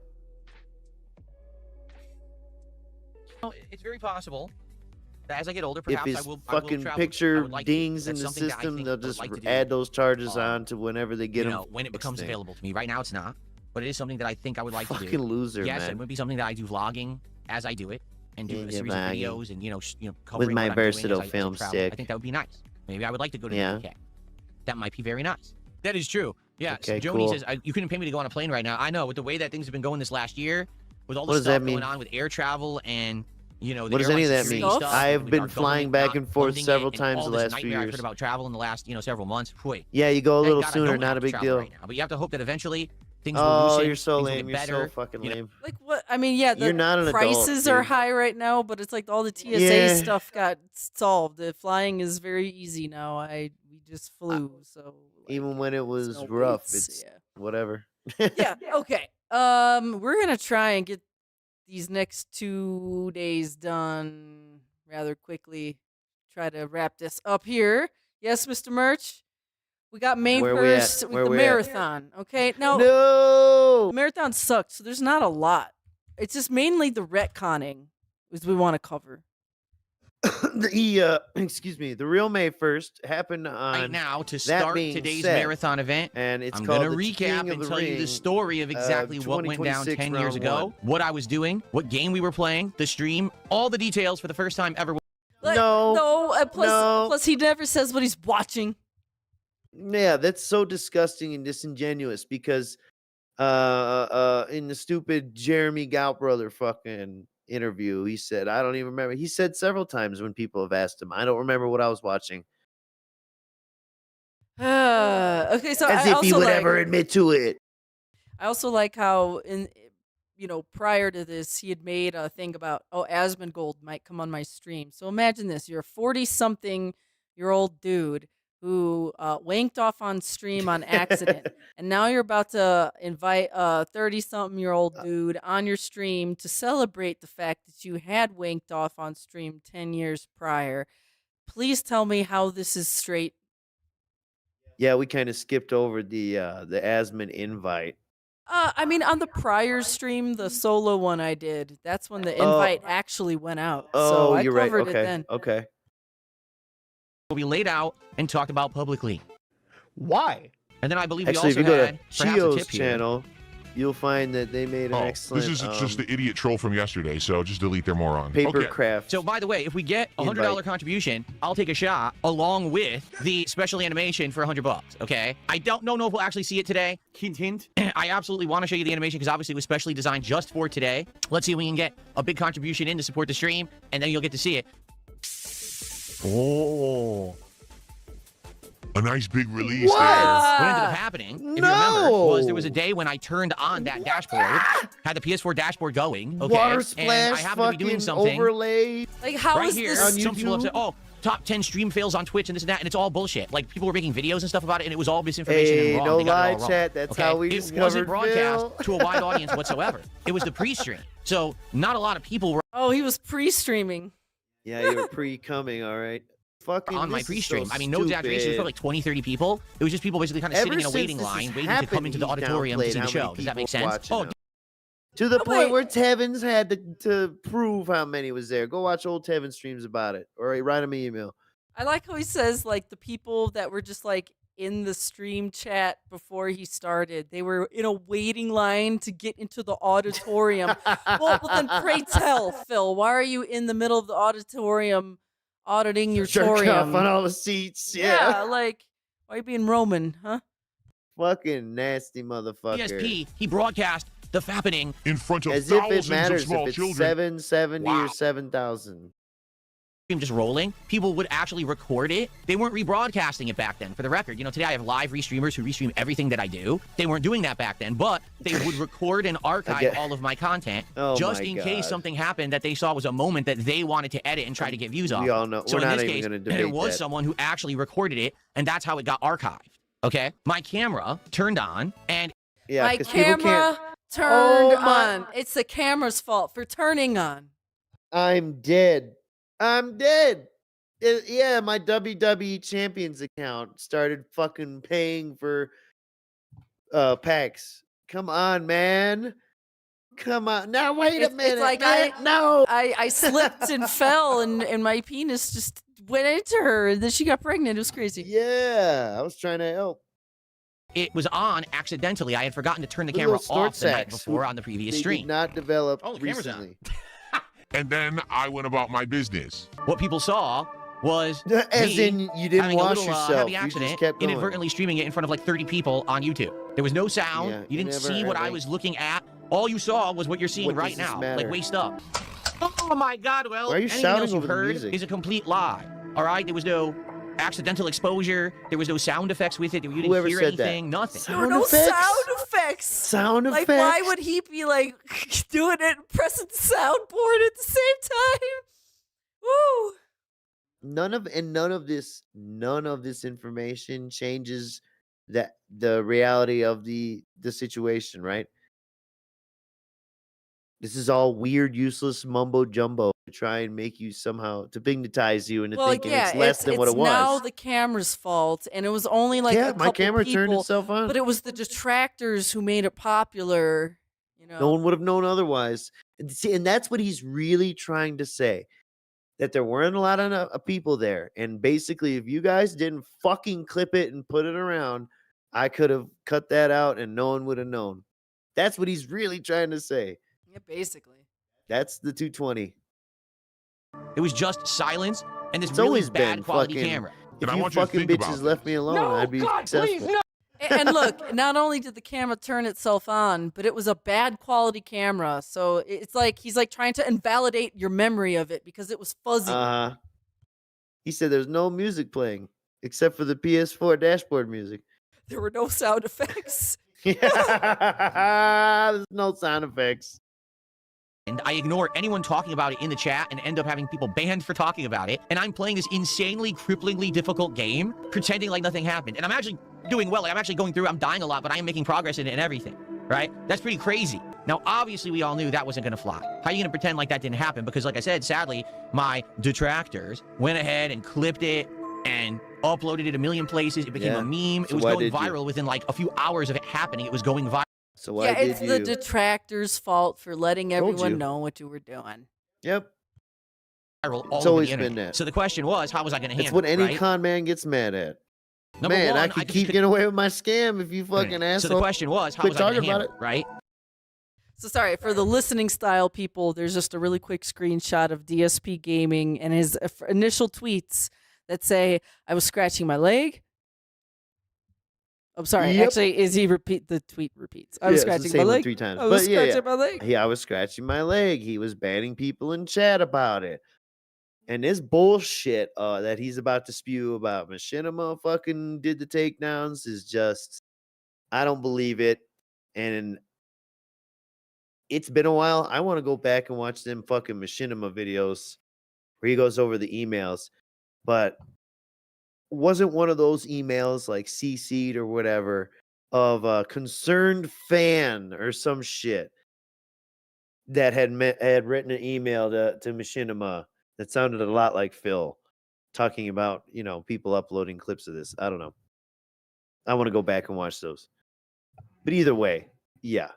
S4: Well, it's very possible that as I get older,
S3: If
S4: perhaps
S3: his
S4: I will
S3: fucking
S4: travel. I
S3: picture
S4: would like to.
S3: dings in
S4: That's
S3: the
S4: something that I
S3: system,
S4: think
S3: they'll
S4: I would
S3: just
S4: like to do.
S3: add those charges on to whenever they get
S4: You
S3: them.
S4: know, when it becomes
S3: fixed.
S4: available to me. Right now, it's not, but it is something that I think I would like to do.
S3: Fucking loser,
S4: Yes,
S3: man.
S4: it would be something that I do vlogging as I do it, and do
S3: Yeah,
S4: a series of
S3: vlogging.
S4: videos, and
S3: With
S4: covering
S3: my
S4: what I'm doing as
S3: versatile
S4: I
S3: film
S4: travel.
S3: stick.
S4: I think that would be nice. Maybe I would like to go to
S3: Yeah.
S4: the UK. That might be very nice. That is true. Yeah.
S3: Okay,
S4: Joni
S3: cool.
S4: says you couldn't pay me to go on a plane right now. I know, with the way that things have been going this last year, with all
S3: What
S4: the
S3: does that
S4: stuff
S3: mean?
S4: going on with air travel and the
S3: What does any of
S4: airline
S3: that mean?
S4: security stuff,
S3: I have
S4: with
S3: been
S4: our
S3: flying
S4: government
S3: back
S4: not
S3: and forth
S4: funding it,
S3: several
S4: and
S3: times
S4: all
S3: the
S4: this
S3: last few
S4: nightmare I've
S3: years.
S4: heard about travel in the last several months. Boy,
S3: Yeah, you go a
S4: thank
S3: little
S4: God I
S3: sooner,
S4: don't
S3: not
S4: have
S3: a
S4: to
S3: big
S4: travel
S3: deal.
S4: right now, but you have to hope that eventually things will
S3: Oh,
S4: loosen,
S3: you're so
S4: things will
S3: lame.
S4: get
S3: You're
S4: better.
S3: so fucking
S4: you know.
S3: lame.
S2: Like what? I mean, yeah, the
S3: You're not an adult,
S2: prices are
S3: dude.
S2: high right now, but it's like all the TSA
S3: Yeah.
S2: stuff got solved. The flying is very easy now. We just flew, so like,
S3: Even when it was
S2: no
S3: rough,
S2: waits,
S3: it's
S2: yeah.
S3: whatever.
S2: Yeah. Okay. We're gonna try and get these next 2 days done rather quickly. Try to wrap this up here. Yes, Mr. Merch. We got May
S3: Where we at?
S2: 1st with
S3: Where
S2: the
S3: we at?
S2: marathon. Okay. Now
S3: No.
S2: the marathon sucked, so there's not a lot. It's just mainly the retconning is we want to cover.
S3: Excuse me. The real May 1st happened on
S4: Right now, to
S3: that
S4: start
S3: being
S4: today's
S3: said,
S4: marathon event,
S3: and it's
S4: I'm
S3: called
S4: going to
S3: the
S4: recap
S3: King of
S4: and
S3: the
S4: tell you the
S3: Ring,
S4: story of exactly what went down
S3: 2026
S4: 10 years
S3: round
S4: ago,
S3: one.
S4: what I was doing, what game we were playing, the stream, all the details for the first time ever.
S2: Plus he never says what he's watching.
S3: Yeah, that's so disgusting and disingenuous because in the stupid Jeremy Gout brother fucking interview, he said, I don't even remember. He said several times when people have asked him, I don't remember what I was watching.
S2: Okay, so
S3: As
S2: I
S3: if he
S2: also
S3: would
S2: like,
S3: ever admit to it.
S2: I also like how prior to this he had made a thing about Asmongold might come on my stream. So imagine this: you're a 40-something-year-old dude who wanked off on stream on accident, and now you're about to invite a 30-something-year-old dude on your stream to celebrate the fact that you had wanked off on stream 10 years prior. Please tell me how this is straight.
S3: Yeah, we kind of skipped over the Asmon invite.
S2: I mean, on the prior stream, the solo one I did, that's when the invite actually went out. So I
S3: you're right.
S2: covered
S3: Okay.
S2: it then.
S3: Okay.
S4: We laid out and talked about publicly.
S6: Why?
S4: And then I believe
S3: Actually,
S4: we
S3: if you
S4: also
S3: go
S4: had
S3: to
S4: perhaps a
S3: Chio's
S4: tip here.
S3: channel, you'll find that they made an excellent
S9: This is just the idiot troll from yesterday, so just delete their moron.
S3: paper
S9: Okay.
S3: craft.
S4: So, by the way, if we get a $100
S3: Invite.
S4: contribution, I'll take a shot along with the special animation for $100. Okay? I don't know if we'll actually see it today.
S6: Hint, hint.
S4: I absolutely want to show you the animation because obviously it was specially designed just for today. Let's see if we can get a big contribution in to support the stream, and then you'll get to see it. Oh.
S9: A nice big release
S4: What ended up happening, if you remember, was there was a day when I turned on that dashboard, had the PS4 dashboard going, okay,
S3: Water
S4: and I
S3: splash,
S4: happened to be doing
S3: fucking
S4: something.
S3: overlay.
S2: Like, how
S4: right
S2: is
S4: here,
S2: this?
S3: on
S4: some people have
S3: YouTube?
S4: said, oh, top 10 stream fails on Twitch and this and that, and it's all bullshit. Like, people were making videos and stuff about it, and it was all misinformation
S3: Hey,
S4: and wrong.
S3: no
S4: They got
S3: lie,
S4: it all wrong.
S3: chat. That's
S4: Okay?
S3: how we
S4: It
S3: discovered
S4: wasn't broadcast
S3: Phil.
S4: to a wide audience whatsoever. It was the pre-stream. So, not a lot of people were
S2: Oh, he was pre-streaming.
S3: Yeah, you were pre-coming, all right. Fucking
S4: on my
S3: this is
S4: pre-stream.
S3: so
S4: I mean, no exaggeration. It was
S3: stupid.
S4: probably like 20, 30 people. It was just people basically kind of sitting in a waiting line, waiting to come into the auditorium to see the show. Does that make sense? Oh,
S3: To the
S2: Oh,
S3: point
S2: wait.
S3: where Tevins had to prove how many was there. Go watch old Tevin streams about it, or write him an email.
S2: I like how he says, like, the people that were just, like, in the stream chat before he started, they were in a waiting line to get into the auditorium. well, then pray tell, Phil, why are you in the middle of the auditorium auditing your
S3: Jerking off
S2: torium?
S3: on all the seats.
S2: Yeah,
S3: Yeah.
S2: like, why are you being Roman, huh?
S3: Fucking nasty motherfucker.
S4: DSP, he broadcast the fappening
S9: in front of
S3: As if it
S9: thousands of
S3: matters
S9: small
S3: if it's
S9: children.
S3: 770
S4: Wow.
S3: or 7,000.
S4: just rolling. People would actually record it. They weren't rebroadcasting it back then. For the record, you know, today I have live restreamers who restream everything that I do. They weren't doing that back then, but they would record and archive all of my content
S3: Oh
S4: just
S3: my
S4: in case
S3: God.
S4: something happened that they saw was a moment that they wanted to edit and try to get views off.
S3: We all know.
S4: So
S3: We're
S4: in
S3: not
S4: this
S3: even
S4: case,
S3: going to
S4: there
S3: debate
S4: was
S3: that.
S4: someone who actually recorded it, and that's how it got archived. Okay? My camera turned on, and
S3: Yeah,
S2: My
S3: 'cause people
S2: camera
S3: can't.
S2: turned
S3: Oh my-
S2: on. It's the camera's fault for turning on.
S3: I'm dead. I'm dead. Yeah, my WWE Champions account started fucking paying for packs. Come on, man. Come on. Now wait a minute.
S2: It's like
S3: man. No.
S2: I slipped and fell, and my penis just went into her, and then she got pregnant. It was crazy.
S3: Yeah, I was trying to help.
S4: it was on accidentally. I had forgotten to turn the
S3: The
S4: camera
S3: little
S4: off the night
S3: snortex.
S4: before on the previous
S3: They
S4: stream.
S3: did not develop
S4: Oh, the camera's on.
S3: recently.
S9: And then I went about my business.
S4: What people saw was
S3: As
S4: me
S3: in, you didn't
S4: having
S3: wash
S4: a little,
S3: yourself.
S4: heavy
S3: You just
S4: accident,
S3: kept going.
S4: inadvertently streaming it in front of like 30 people on YouTube. There was no sound.
S3: Yeah,
S4: you didn't
S3: never
S4: see what I
S3: heard
S4: was looking at. All you saw was what you're seeing
S3: What
S4: right
S3: does this
S4: now,
S3: matter?
S4: like waist up. Oh my God! Well,
S3: Why are you
S4: anything
S3: shouting
S4: else you've
S3: over the
S4: heard
S3: music?
S4: is a complete lie. All right, there was no accidental exposure. There was no sound effects with it. You didn't
S3: Whoever
S4: hear
S3: said that?
S4: anything. Nothing.
S2: There were no sound effects.
S3: Sound
S2: Like,
S3: effects.
S2: why would he be like doing it and pressing the soundboard at the same time? Woo!
S3: None of this information changes that the reality of the situation, right? This is all weird, useless mumbo jumbo to try and make you somehow to magnetize you into thinking it's less than what it was.
S2: Now the camera's fault, and it was only like a couple
S3: my camera
S2: people,
S3: turned itself on.
S2: but it was the detractors who made it popular. You know,
S3: No one would have known otherwise. And see, and that's what he's really trying to say. That there weren't a lot of people there. And basically, if you guys didn't fucking clip it and put it around, I could have cut that out and no one would have known. That's what he's really trying to say.
S2: Yeah, basically.
S3: That's the 220.
S4: It was just silence and this
S3: It's
S4: really
S3: always
S4: bad
S3: been
S4: quality
S3: fucking,
S4: camera.
S3: If
S9: And I
S3: you
S9: want you to
S3: fucking
S9: think
S3: bitches
S9: about
S3: left me alone, I'd be successful.
S2: And look, not only did the camera turn itself on, but it was a bad quality camera. So it's like he's like trying to invalidate your memory of it because it was fuzzy.
S3: He said there's no music playing except for the PS4 dashboard music.
S2: There were no sound effects.
S3: There's no sound effects.
S4: And I ignore anyone talking about it in the chat and end up having people banned for talking about it. And I'm playing this insanely, cripplingly difficult game, pretending like nothing happened. And I'm actually doing well. Like, I'm actually going through, I'm dying a lot, but I am making progress in it and everything, right? That's pretty crazy. Now, obviously, we all knew that wasn't going to fly. How are you going to pretend like that didn't happen? Because like I said, sadly, my detractors went ahead and clipped it and uploaded it a million places. It became a meme.
S3: So
S4: it was
S3: why
S4: going
S3: did you?
S4: viral within like a few hours of it happening. It was going viral.
S3: So why
S2: Yeah,
S3: did
S2: it's
S3: you?
S2: the detractors' fault for letting
S3: Told
S2: everyone
S3: you.
S2: know what you were doing.
S3: Yep.
S4: Viral all
S3: It's
S4: over
S3: always
S4: the
S3: been
S4: internet.
S3: that.
S4: So the question was, how was I going to handle
S3: It's what
S4: it,
S3: any
S4: right?
S3: con man gets mad at.
S4: Number
S3: Man,
S4: one,
S3: I could
S4: just
S3: keep getting away with my scam if you fucking asshole.
S4: So the question was, how
S3: Quit
S4: was I going
S3: talking
S4: to
S3: about
S4: handle it, right?
S2: So sorry, for the listening style people, there's just a really quick screenshot of DSP Gaming and his initial tweets that say, I was scratching my leg. I'm sorry,
S3: Yep.
S2: actually, the tweet repeats. I was
S3: Yeah, it's the
S2: scratching
S3: same
S2: my
S3: one
S2: leg.
S3: 3 times.
S2: I was
S3: But yeah,
S2: scratching my leg.
S3: Yeah, I was scratching my leg. He was banning people in chat about it. And this bullshit that he's about to spew about Machinima fucking did the takedowns is just, I don't believe it. And it's been a while. I want to go back and watch them fucking Machinima videos where he goes over the emails. But wasn't one of those emails like CC'd or whatever of a concerned fan or some shit that had written an email to Machinima that sounded a lot like Phil talking about, you know, people uploading clips of this. I don't know. I want to go back and watch those. But either way, yeah.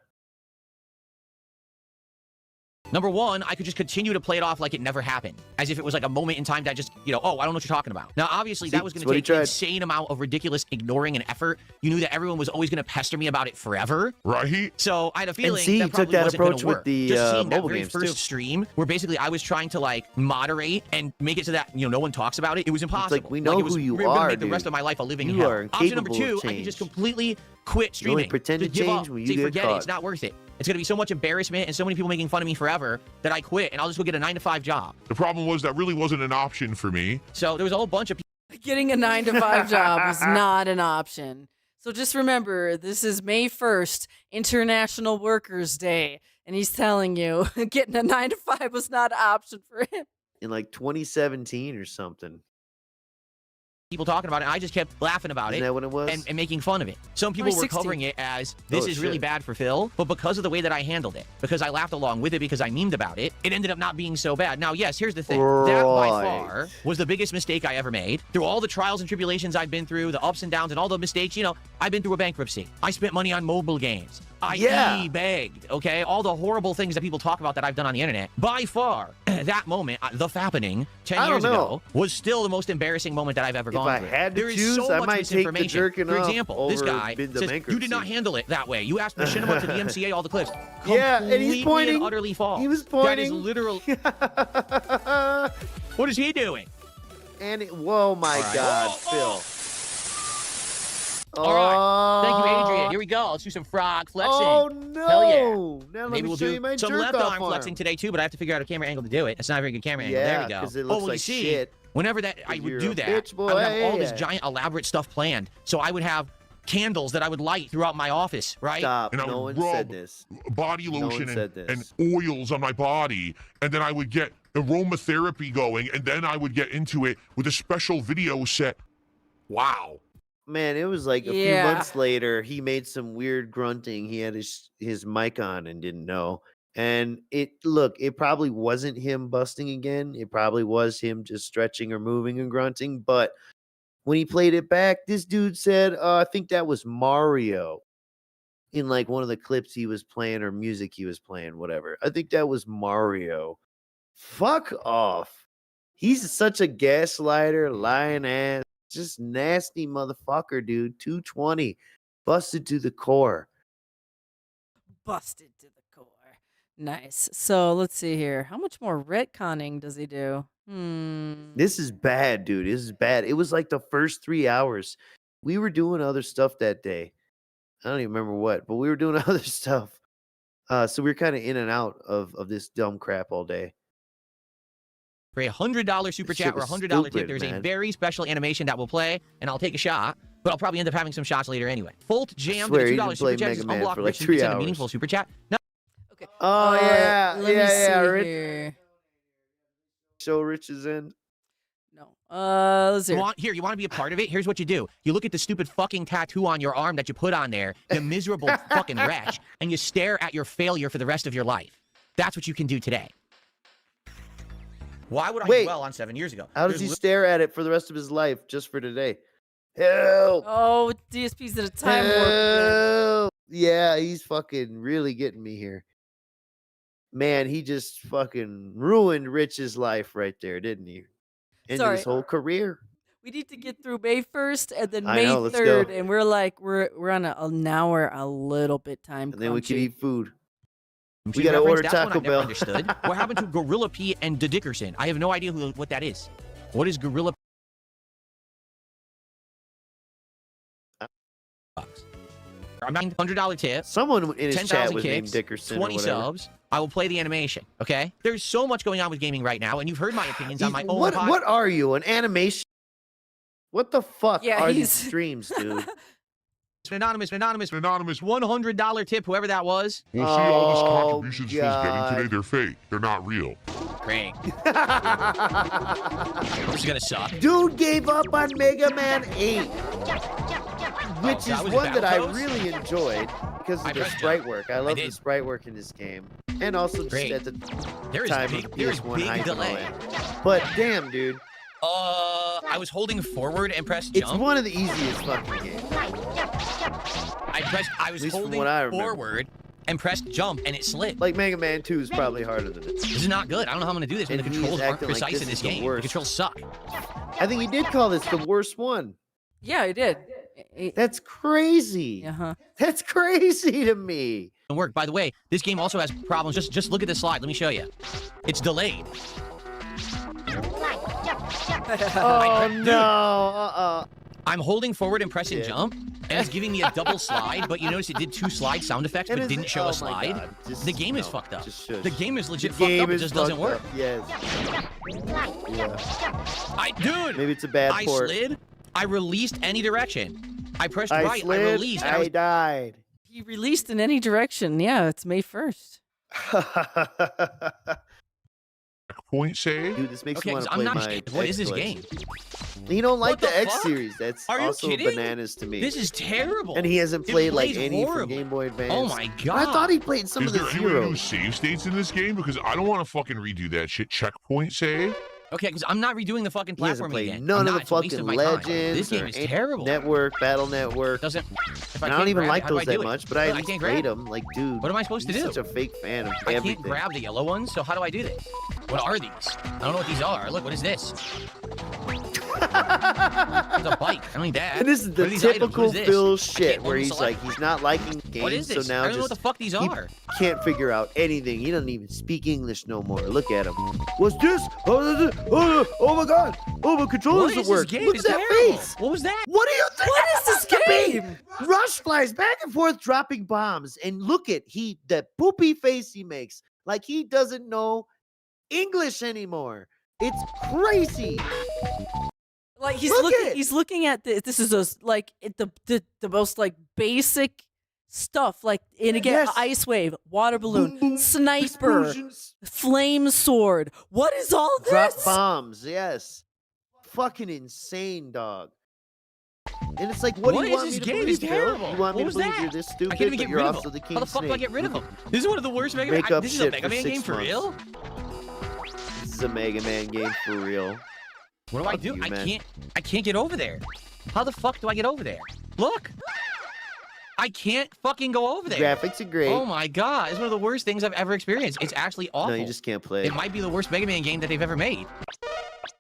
S4: Number one, I could just continue to play it off like it never happened, as if it was like a moment in time that just, you know, oh, I don't know what you're talking about. Now, obviously, that was going to take an insane amount of ridiculous ignoring and effort. You knew that everyone was always going to pester me about it forever.
S9: Right.
S4: So I had a feeling
S3: see,
S4: that
S3: you took
S4: probably
S3: that
S4: wasn't going
S3: approach
S4: to
S3: with
S4: work.
S3: the,
S4: Just seeing that
S3: mobile
S4: very
S3: games,
S4: first
S3: too.
S4: stream, where basically I was trying to like moderate and make it so that, you know, no one talks about it. It was impossible.
S3: like, we know
S4: it was
S3: who you
S4: gonna
S3: are,
S4: make the
S3: dude.
S4: rest of my life a living
S3: You
S4: hell.
S3: are
S4: Option number
S3: incapable of
S4: two, I could just
S3: change.
S4: completely quit
S3: You only
S4: streaming.
S3: pretend to
S4: Just give
S3: change
S4: up.
S3: when you
S4: Say,
S3: get
S4: forget it.
S3: caught.
S4: It's not worth it. It's going to be so much embarrassment and so many people making fun of me forever that I quit and I'll just go get a 9-to-5 job.
S9: The problem was that really wasn't an option for me.
S4: So there was a whole bunch of people.
S2: Getting a 9-to-5 job was not an option. So just remember, this is May 1st, International Workers' Day. And he's telling you, getting a 9-to-5 was not an option for him.
S3: In like 2017 or something.
S4: People talking about it. I just kept laughing about
S3: Isn't
S4: it
S3: that what it was?
S4: and making fun of it. Some people were
S2: 2016.
S4: covering it as this is really
S3: shit.
S4: bad for Phil, but because of the way that I handled it, because I laughed along with it, because I memed about it, it ended up not being so bad. Now, yes, here's the thing. That by far was the biggest mistake I ever made. Through all the trials and tribulations I've been through, the ups and downs and all the mistakes, you know, I've been through a bankruptcy. I spent money on mobile games. I begged, okay? All the horrible things that people talk about that I've done on the internet. By far, that moment, the fappening 10 years ago, was still the most embarrassing moment that I've ever gone through.
S3: If I had to
S4: There is
S3: choose,
S4: so
S3: I
S4: much
S3: might take the
S4: misinformation.
S3: jerking
S4: For
S3: off
S4: example, this
S3: over
S4: guy
S3: the
S4: says, you
S3: bankruptcy.
S4: did not handle it that way. You asked Machinima to the MCA all the clips.
S3: Yeah, and he's
S4: Completely
S3: pointing.
S4: and utterly false.
S3: He was
S4: That is
S3: pointing.
S4: literal. What is he doing?
S3: And whoa, my
S4: right.
S3: God, Phil.
S4: All right. Thank you, Adrian. Here we go. Let's do some frog flexing.
S3: Oh, no.
S4: Hell yeah.
S3: Now let
S4: Maybe
S3: me
S4: we'll
S3: show
S4: do
S3: you my
S4: some
S3: jerk
S4: left
S3: off
S4: arm
S3: arm.
S4: flexing today, too, but I have to figure out a camera angle to do it. It's not a very good camera angle. There
S3: Yeah,
S4: we go.
S3: 'cause it looks
S4: well,
S3: like
S4: you see,
S3: shit.
S4: whenever that I would
S3: You're
S4: do
S3: a
S4: that,
S3: bitch,
S4: I would have all this
S3: boy.
S4: giant elaborate stuff planned. So I would have candles that I would light throughout my office, right?
S3: Stop.
S9: And I
S3: No
S9: would
S3: one
S9: rub
S3: said this.
S9: body
S3: No one
S9: lotion
S3: said
S9: and
S3: this.
S9: oils on my body, and then I would get aromatherapy going, and then I would get into it with a special video set. Wow.
S3: Man, it was like a few months later, he made some weird grunting. He had his mic on and didn't know. And it probably wasn't him busting again. It probably was him just stretching or moving and grunting. But when he played it back, this dude said, I think that was Mario in like one of the clips he was playing or music he was playing, whatever. I think that was Mario. Fuck off. He's such a gaslighter, lying ass, just nasty motherfucker, dude. 220. Busted to the core.
S2: Busted to the core. Nice. So let's see here. How much more retconning does he do?
S3: This is bad, dude. This is bad. It was like the first 3 hours. We were doing other stuff that day. I don't even remember what, but we were doing other stuff. So we were kind of in and out of this dumb crap all day.
S4: For a $100 super chat or a $100 tip, there's a very special animation that will play, and I'll take a shot, but I'll probably end up having some shots later anyway. Volt Jam for the $2 super chat is unblocked
S3: like
S4: Rich and send a meaningful super chat. No.
S2: Okay.
S3: Oh, yeah.
S2: Let me see
S3: Rich.
S2: here.
S3: Show Rich's end.
S2: No. Let's see.
S4: You want to be a part of it? Here's what you do. You look at the stupid fucking tattoo on your arm that you put on there, you miserable fucking wretch, and you stare at your failure for the rest of your life. That's what you can do today.
S6: Why would I dwell on 7 years ago?
S3: How does he stare at it for the rest of his life just for today? Help!
S2: Oh, DSP's in a time warp.
S3: Help! Yeah, he's fucking really getting me here. Man, he just fucking ruined Rich's life right there, didn't he? Ended his whole career.
S2: We need to get through May 1st and then
S3: I
S2: May
S3: know, let's
S2: 3rd,
S3: go.
S2: and we're like we're on now we're a little bit time.
S3: And then we can eat food.
S4: We
S3: gotta order
S4: That's one
S3: Taco
S4: I've
S3: Bell.
S4: never understood. What happened to Gorilla P and the Dickerson? I have no idea what that is. What is Gorilla I'm $900 tip.
S3: Someone in his chat
S4: 10,000
S3: was named
S4: kicks,
S3: Dickerson.
S4: 20
S3: or whatever.
S4: subs. I will play the animation. Okay. There's so much going on with gaming right now, and you've heard my opinions on my own.
S3: What are you? An animation? What the fuck are these streams, dude?
S4: Anonymous. $100 tip, whoever that was.
S9: We'll see all this contributions Phil's getting today. They're fake. They're not real.
S4: Great. This is gonna suck.
S3: Dude gave up on Mega Man 8, which is one that I really enjoyed because of the sprite work. I love the sprite work in this game, and also just at the time of the PS1 hype and all that. But damn, dude.
S4: I was holding forward and pressed jump.
S3: It's one of the easiest fucking games.
S4: I was holding forward and pressed jump, and it slid.
S3: Like Mega Man 2 is probably harder than this.
S4: This is not good. I don't know how I'm gonna do this when the controls aren't precise in this game. The controls suck.
S3: I think he did call this the worst one.
S2: Yeah, I did.
S3: That's crazy. That's crazy to me.
S4: Work. By the way, this game also has problems. Just look at the slide. Let me show you. It's delayed.
S3: Oh no!
S4: I'm holding forward and pressing jump, and it's giving me a double slide, but you notice it did 2 slide sound effects, but didn't show a slide. The game is fucked up. The game is legit fucked up. It just doesn't work.
S3: Yes.
S4: Dude!
S3: Maybe it's a bad port.
S4: I slid. I released any direction. I pressed right.
S3: Slid,
S4: I released.
S3: I died.
S2: He released in any direction. Yeah, it's May 1st.
S9: Point save?
S3: Dude, this makes
S4: Okay,
S3: me want to
S4: I'm
S3: play
S4: not
S3: my
S4: scared. What is this game?
S3: You don't like the X
S4: fuck?
S3: series. That's
S4: Are you
S3: also
S4: kidding?
S3: bananas to me.
S4: This is terrible.
S3: And he hasn't played like
S4: plays
S3: any
S4: horrible.
S3: from Game Boy Advance.
S4: Oh my god!
S3: I thought he played some
S9: Is
S3: of
S9: there
S3: the
S9: any way to do
S3: Zeros.
S9: save states in this game? Because I don't want to fucking redo that shit. Checkpoint save?
S4: Okay, because I'm not redoing the fucking
S3: He hasn't
S4: platforming
S3: played
S4: again.
S3: none
S4: I'm
S3: of
S4: not.
S3: the
S4: It's a waste
S3: fucking
S4: of my time.
S3: Legends.
S4: This game
S3: or
S4: is
S3: any
S4: terrible.
S3: Network, Battle Network.
S4: Doesn't. If
S3: I don't even
S4: grab
S3: like
S4: it, how do
S3: those
S4: I
S3: that
S4: do it?
S3: much, but I at least
S4: can't
S3: played
S4: grab.
S3: them. Like, dude.
S4: What am I supposed to
S3: you're
S4: do?
S3: Such a fake fan of
S4: I
S3: everything.
S4: can't grab the yellow ones, so how do I do this? What are these? I don't know what these are. Look, what is this? It's a bike. I don't need that.
S3: And this is
S4: What
S3: the
S4: are these items?
S3: typical
S4: What is this?
S3: Phil
S4: I
S3: shit
S4: can't
S3: where
S4: hold
S3: he's
S4: the
S3: like,
S4: select.
S3: he's not liking games,
S4: What is this?
S3: so now
S4: I don't know what
S3: just
S4: the fuck these are.
S3: can't figure out anything. He doesn't even speak English no more. Look at him. What's this? Oh my god! Oh, my controller
S4: What
S3: doesn't
S4: is
S3: work.
S4: this game?
S3: Look
S4: It's
S3: at that
S4: terrible.
S3: face.
S4: What was that?
S3: What do you think?
S2: What is this game?
S3: Rush flies back and forth, dropping bombs, and look at that poopy face he makes, like he doesn't know English anymore. It's crazy.
S2: Like
S3: Look at
S2: he's looking at this is the most like basic stuff, like, and again, ice wave, water balloon,
S3: Boom, boom,
S2: sniper,
S3: explosions.
S2: flame sword. What is all this?
S3: Drop bombs, yes. Fucking insane, dog. And it's like, what do you
S4: is
S3: want
S4: this
S3: me to
S4: game?
S3: believe,
S4: It's
S3: Phil?
S4: terrible.
S3: You want me
S4: What
S3: to
S4: was
S3: believe
S4: that?
S3: you're this stupid,
S4: I can't even
S3: but
S4: get
S3: you're
S4: rid of
S3: also
S4: him.
S3: the king
S4: How the fuck do I
S3: snake?
S4: get rid of him? This is one of the worst Mega Man.
S3: Make up
S4: This is a
S3: shit
S4: Mega
S3: for
S4: Man
S3: 6
S4: game for
S3: months.
S4: real?
S3: This is a Mega Man game for real.
S4: What do I
S3: Fuck
S4: do?
S3: you, man.
S4: I can't get over there. How the fuck do I get over there? Look. I can't fucking go over there.
S3: Graphics are great.
S4: Oh my god, it's one of the worst things I've ever experienced. It's actually awful.
S3: No, you just can't play.
S4: It might be the worst Mega Man game that they've ever made.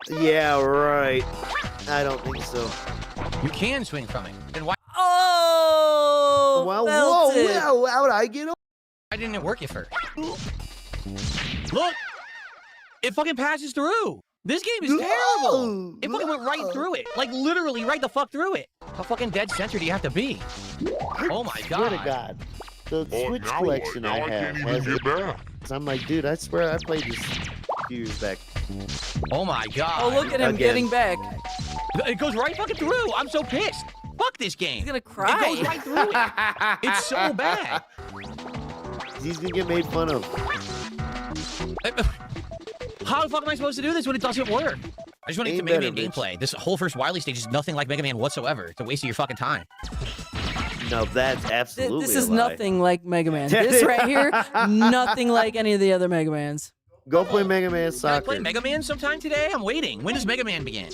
S3: Yeah, right. I don't think so.
S4: You can swing from it. Then why?
S2: Oh,
S3: Well,
S2: felt it.
S3: whoa, how'd I get over?
S4: Why didn't it work at first? Look, it fucking passes through. This game is terrible. It fucking went right through it. Like, literally right the fuck through it. How fucking dead center do you have to be? Oh my
S3: Swear to
S4: god.
S3: God. The Switch collection I have has it. So I'm like, dude, I swear I played this a few years back.
S4: Oh my god.
S2: Oh, look at him
S3: Again.
S2: getting back.
S4: It goes right fucking through. I'm so pissed. Fuck this game.
S2: He's gonna cry.
S4: It goes right through it. It's so bad.
S3: He's gonna get made fun of.
S4: How the fuck am I supposed to do this when it doesn't work? I just want to get the Mega Man
S3: Bitch.
S4: gameplay. This whole first Wily stage is nothing like Mega Man whatsoever. It's a waste of your fucking time.
S3: No, that's absolutely
S2: This is
S3: a lie.
S2: nothing like Mega Man. This right here, nothing like any of the other Mega Mans.
S3: Go play Mega Man
S4: Can I
S3: Soccer.
S4: play Mega Man sometime today? I'm waiting. When does Mega Man begin?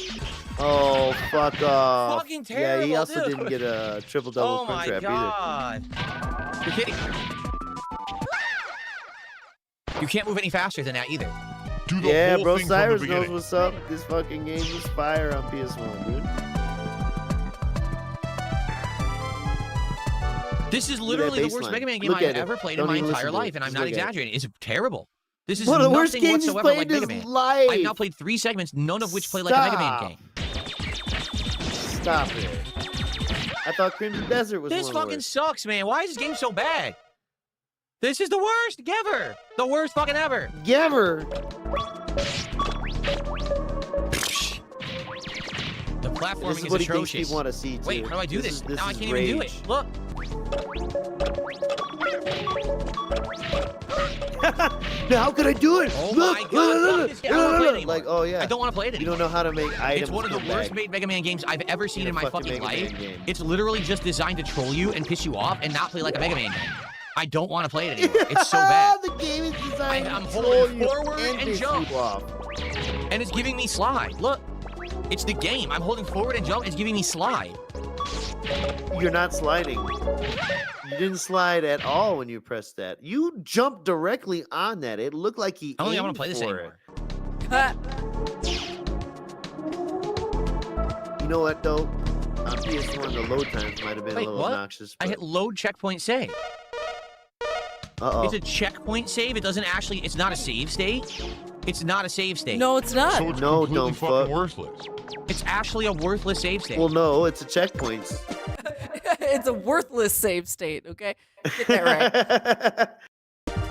S3: Oh, fuck off.
S4: Fucking
S3: Yeah, he
S4: terrible,
S3: also
S4: dude.
S3: didn't get a triple-double
S4: Oh my
S3: crunch wrap
S4: god. You're kidding. You can't move any faster than that either.
S9: Do
S3: either.
S9: the
S3: Yeah,
S9: whole
S3: bro,
S9: thing from the
S3: Cyrus knows
S9: beginning.
S3: what's up. This fucking game is fire on PS1, dude.
S4: This is
S3: at
S4: literally
S3: that
S4: the worst
S3: baseline.
S4: Mega Man game
S3: Look
S4: I've
S3: at it.
S4: ever played
S3: Don't
S4: in my
S3: even listen
S4: entire
S3: to it.
S4: life, and I'm
S3: Just
S4: not
S3: look at it.
S4: exaggerating. It's terrible. This is
S3: One of the worst
S4: nothing
S3: games he's
S4: whatsoever like
S3: played in
S4: Mega
S3: his
S4: Man.
S3: life.
S4: I've now played 3 segments, none of which play like a Mega Man game.
S3: Stop it. I thought Crimson Desert was
S4: This
S3: one of the
S4: fucking
S3: worst.
S4: sucks, man. Why is this game so bad? This is the worst ever. The worst fucking ever.
S3: Ever.
S4: The platforming
S3: This
S4: is
S3: is what he thinks
S4: atrocious.
S3: people want to see, too.
S4: Wait, how do I do this? Now I
S3: is
S4: can't even do it.
S3: rage.
S4: Look.
S3: Now, how could I do it?
S4: Oh
S3: Look,
S4: my god. Fuck this game. I don't wanna play it anymore.
S3: Like, oh yeah.
S4: I don't want to play it
S3: You
S4: anymore.
S3: don't know how to make items.
S4: It's one of the
S3: come
S4: worst
S3: back.
S4: made Mega Man games I've ever seen in my fucking
S3: Mega
S4: life.
S3: Man game.
S4: It's literally just designed to troll you and piss you off and not play like a Mega Man game. I don't want to play it anymore. It's so bad.
S3: The game is designed
S4: I'm
S3: to
S4: holding
S3: troll you
S4: forward and
S3: piss
S4: jump.
S3: you off.
S4: And it's giving me slide. Look. It's the game. I'm holding forward and jump. It's giving me slide.
S3: You're not sliding. You didn't slide at all when you pressed that. You jumped directly on that. It looked like he.
S4: I don't think I
S3: want
S4: want to play this anymore.
S3: You know what though? On PS1, the load times might have been
S4: Wait,
S3: a little
S4: what?
S3: obnoxious.
S4: I hit load checkpoint save.
S3: Uh-oh.
S4: It's a checkpoint save. It doesn't actually. It's not a save state. It's not a save state.
S2: No, it's not.
S9: So it's
S3: No,
S9: completely
S3: dumb
S9: fucking
S3: fuck.
S9: worthless.
S4: It's actually a worthless save state.
S3: Well, no, it's a checkpoint.
S2: It's a worthless save state, okay? Get that right.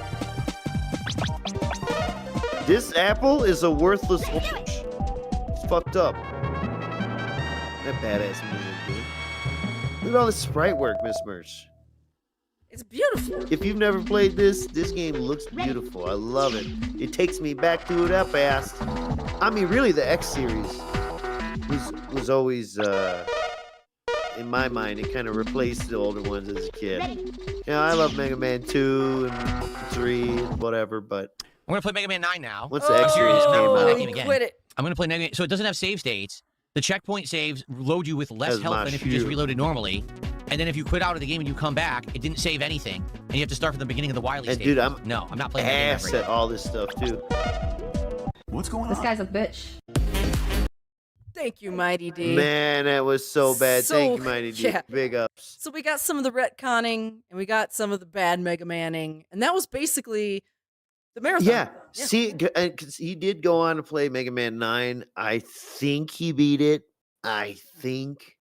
S3: This apple is a worthless orange. It's fucked up. That badass music, dude. Look at all this sprite work, Miss Merch.
S2: It's beautiful.
S3: If you've never played this game looks beautiful. I love it. It takes me back to that past. I mean, really, the X series was always, in my mind, it kind of replaced the older ones as a kid. Yeah, I love Mega Man 2 and 3 and whatever, but
S4: I'm gonna play Mega Man 9 now.
S3: once the X series
S4: Oh,
S3: came
S4: that
S3: out,
S4: game again.
S2: Quit it.
S4: I'm gonna play Mega Man. So it doesn't have save states. The checkpoint saves load you with less
S3: That's
S4: health
S3: my
S4: than if you just
S3: shoe.
S4: reloaded normally. And then if you quit out of the game and you come back, it didn't save anything, and you have to start from the beginning of the Wily
S3: and
S4: stage.
S3: dude, I'm
S4: No, I'm not playing that game
S3: ass
S4: ever
S3: at
S4: again.
S3: all this stuff too.
S8: What's going
S15: This
S8: on?
S15: guy's a bitch.
S2: Thank you, Mighty D.
S3: Man, that was so bad. Thank you,
S2: So-
S3: Mighty D.
S2: yeah.
S3: Big ups.
S2: So we got some of the retconning, and we got some of the bad Mega Manning, and that was basically the marathon.
S3: Yeah, see, 'cause he did go on to play Mega Man 9. I think he beat it. I think.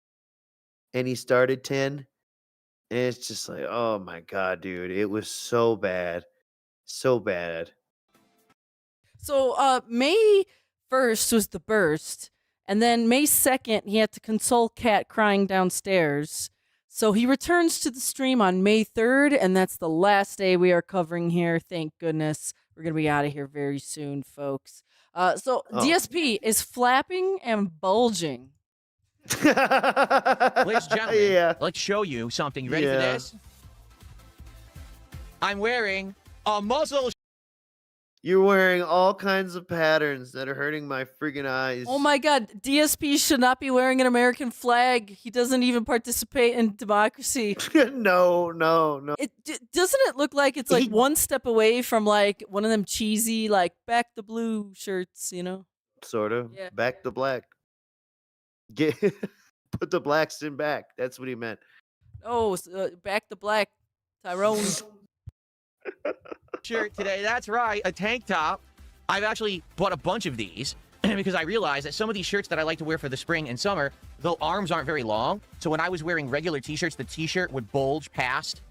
S3: And he started 10. And it's just like, oh my God, dude. It was so bad. So bad.
S2: So May 1st was the burst, and then May 2nd he had to console Cat crying downstairs. So he returns to the stream on May 3rd, and that's the last day we are covering here. Thank goodness. We're going to be out of here very soon, folks. So
S3: Oh.
S2: DSP is flapping and bulging.
S4: Ladies and gentlemen,
S3: Yeah.
S4: I'd like to show you something. You ready for
S3: Yeah.
S4: this? I'm wearing a muscle.
S3: You're wearing all kinds of patterns that are hurting my friggin' eyes.
S2: Oh my God, DSP should not be wearing an American flag. He doesn't even participate in democracy.
S3: No.
S2: Doesn't it look like it's like one step away from like one of them cheesy like back the blue shirts, you know?
S3: Sort of.
S2: Yeah.
S3: Back the black. Get put the blacks in back. That's what he meant.
S2: Oh, back the black, Tyrone.
S4: Shirt today. That's right, a tank top. I've actually bought a bunch of these because I realized that some of these shirts that I like to wear for the spring and summer, the arms aren't very long. So when I was wearing regular t-shirts, the t-shirt would bulge past.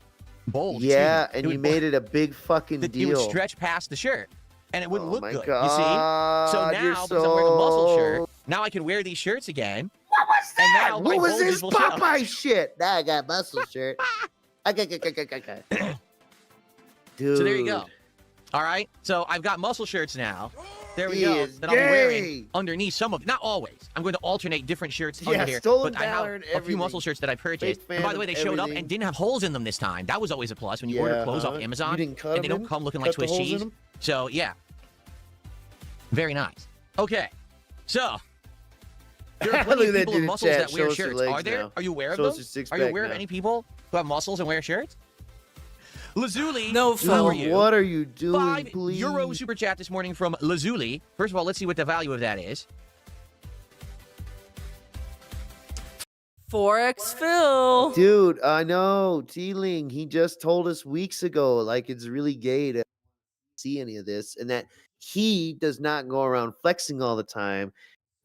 S3: Yeah, and you made it a big fucking deal.
S4: It would stretch past the shirt, and it wouldn't look
S3: my
S4: good.
S3: God,
S4: you see? So now,
S3: you're
S4: because I'm wearing a muscle
S3: so-
S4: shirt, now I can wear these shirts again.
S3: What was
S4: And
S3: that?
S4: now
S3: What
S4: my
S3: was
S4: bulges
S3: this
S4: will show.
S3: Popeye shit? Now I got muscle shirt. Okay. Dude.
S4: So there you go. All right. So I've got muscle shirts now. There we
S3: He
S4: go.
S3: is
S4: That I'll be wearing
S3: gay.
S4: underneath some of. Not always. I'm going to alternate different shirts
S3: Yeah,
S4: under here.
S3: stolen
S4: But I have
S3: valor and
S4: a few
S3: everything.
S4: muscle shirts that I purchased.
S3: Big
S4: And by
S3: fan
S4: the way,
S3: of
S4: they showed up
S3: everything.
S4: and didn't have holes in them this time. That was always a plus when you order clothes off
S3: You
S4: Amazon
S3: didn't cut
S4: and they
S3: them
S4: don't
S3: in?
S4: come looking like
S3: Cut the
S4: Swiss
S3: holes in
S4: cheese.
S3: them?
S4: So yeah, very nice. Okay, so there are plenty
S3: Look
S4: of
S3: at that
S4: people
S3: dude
S4: with
S3: in
S4: muscles
S3: chat.
S4: that wear
S3: Show us your
S4: shirts.
S3: legs
S4: Are there?
S3: now.
S4: Are you aware of
S3: Show us
S4: them?
S3: your six
S4: Are you
S3: pack
S4: aware of
S3: now.
S4: any people who have muscles and wear shirts? Lazuli,
S2: No,
S4: how are
S3: Dude,
S4: you?
S3: what are you doing,
S4: €5
S3: please?
S4: super chat this morning from Lazuli. First of all, let's see what the value of that is.
S2: Phil.
S3: Dude, I know. Teeling, he just told us weeks ago, like it's really gay to see any of this, and that he does not go around flexing all the time.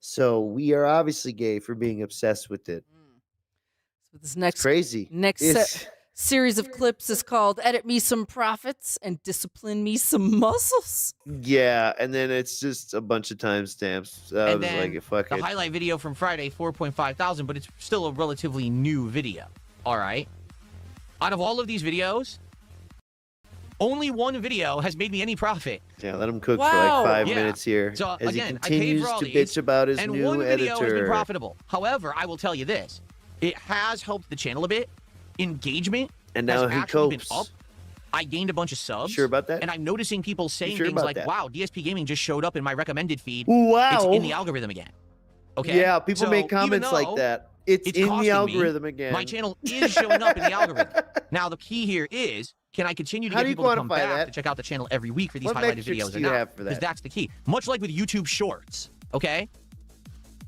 S3: So we are obviously gay for being obsessed with it.
S2: So this next
S3: Crazy.
S2: next
S3: It's-
S2: series of clips is called "Edit Me Some Profits and Discipline Me Some Muscles."
S3: Yeah, and then it's just a bunch of timestamps. I
S4: And
S3: was
S4: then
S3: like, fuck
S4: the
S3: it.
S4: highlight video from Friday, 4.5 thousand, but it's still a relatively new video. All right. Out of all of these videos, only one video has made me any profit.
S3: Yeah, let him cook for
S2: Wow.
S3: like 5
S4: Yeah.
S3: minutes here
S4: So
S3: as
S4: again,
S3: he continues
S4: I paid for
S3: to
S4: all these,
S3: bitch about his
S4: and
S3: new
S4: one video has been
S3: editor.
S4: profitable. However, I will tell you this: it has helped the channel a bit. Engagement
S3: And now
S4: has
S3: he
S4: actually been
S3: copes.
S4: up. I gained a bunch of subs.
S3: Sure about that?
S4: And I'm noticing people saying
S3: sure
S4: things
S3: about
S4: like,
S3: that?
S4: "Wow, DSP Gaming just showed up in my recommended feed.
S3: Wow.
S4: It's in the algorithm again." Okay.
S3: Yeah, people
S4: So
S3: make
S4: even
S3: comments like
S4: though
S3: that. It's in
S4: costing
S3: the
S4: me,
S3: algorithm again.
S4: my channel is showing up in the algorithm. Now the key here is, can I continue to
S3: How
S4: get
S3: do you
S4: people to come
S3: quantify
S4: back
S3: that?
S4: to check out the channel every week for these
S3: What
S4: highlighted
S3: metrics
S4: videos
S3: do
S4: or
S3: you
S4: not?
S3: have for
S4: Because
S3: that?
S4: that's the key. Much like with YouTube Shorts, okay?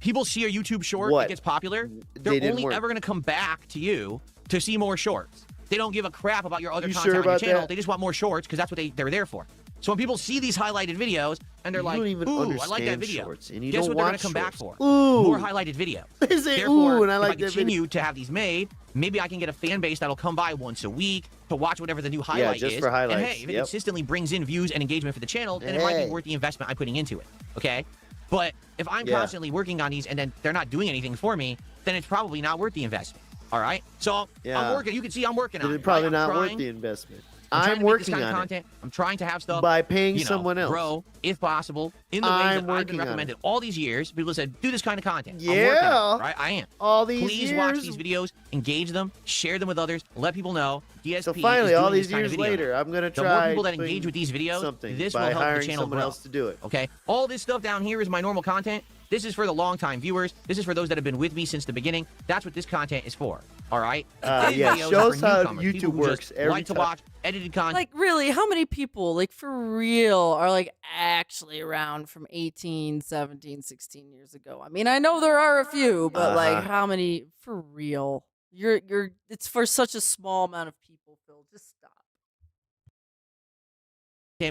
S4: People see a YouTube short
S3: What?
S4: that gets popular,
S3: They
S4: they're
S3: didn't
S4: only
S3: work.
S4: ever going to come back to you to see more shorts. They don't give a crap about your other
S3: You
S4: content
S3: sure
S4: on your
S3: about
S4: channel.
S3: that?
S4: They just want more shorts because that's what they're there for. So when people see these highlighted videos and they're
S3: You
S4: like,
S3: don't even
S4: "Ooh, I like that
S3: understand
S4: video,"
S3: shorts, and you
S4: guess
S3: don't
S4: what they're
S3: watch
S4: come back
S3: shorts.
S4: for?
S3: Ooh.
S4: More highlighted videos.
S3: They say,
S4: Therefore,
S3: ooh, and I like
S4: if
S3: that
S4: I continue to have these made, maybe I can get a fan base that'll come by once a week to watch whatever the new highlight
S3: just
S4: is.
S3: for
S4: And
S3: highlights,
S4: hey, if it
S3: yep.
S4: consistently brings in views and engagement for the channel, then it might
S3: Hey.
S4: be worth the investment I'm putting into it. Okay? But if I'm
S3: Yeah.
S4: constantly working on these and then they're not doing anything for me, then it's probably not worth the investment. All right? So
S3: Yeah.
S4: I'm working. You can see I'm working on
S3: Then
S4: it.
S3: it's probably
S4: right?
S3: not
S4: I'm
S3: worth
S4: trying-
S3: the investment.
S4: I'm trying
S3: I'm
S4: to make this
S3: working
S4: kind of
S3: on it
S4: content. I'm trying to have stuff
S3: by paying
S4: you know,
S3: someone else.
S4: grow, if possible, in the ways
S3: I'm
S4: that I've been
S3: working on
S4: recommended
S3: it.
S4: all these years. People said, do this kind of content. I'm
S3: Yeah.
S4: working on it, right? I am.
S3: All these
S4: Please watch
S3: years.
S4: these videos, engage them, share them with others, let people know DSP
S3: So finally,
S4: is
S3: all
S4: doing
S3: these
S4: this kind of
S3: years
S4: video
S3: later,
S4: now.
S3: I'm gonna
S4: The more
S3: try
S4: people that
S3: doing
S4: engage with these videos,
S3: something
S4: this
S3: by
S4: will help
S3: hiring
S4: the channel
S3: someone
S4: grow.
S3: else to do it.
S4: Okay? All this stuff down here is my normal content. This is for the long-time viewers. This is for those that have been with me since the beginning. That's what this content is for. All right? These
S3: Yeah,
S4: videos
S3: show
S4: are
S3: us
S4: for
S3: how
S4: newcomers, people
S3: YouTube
S4: who just
S3: works every
S4: like to
S3: time.
S4: watch edited content.
S2: Like really, how many people, like for real, are like actually around from 18, 17, 16 years ago? I mean, I know there are a few, but like how many for real? You're it's for such a small amount of people, Phil. Just stop.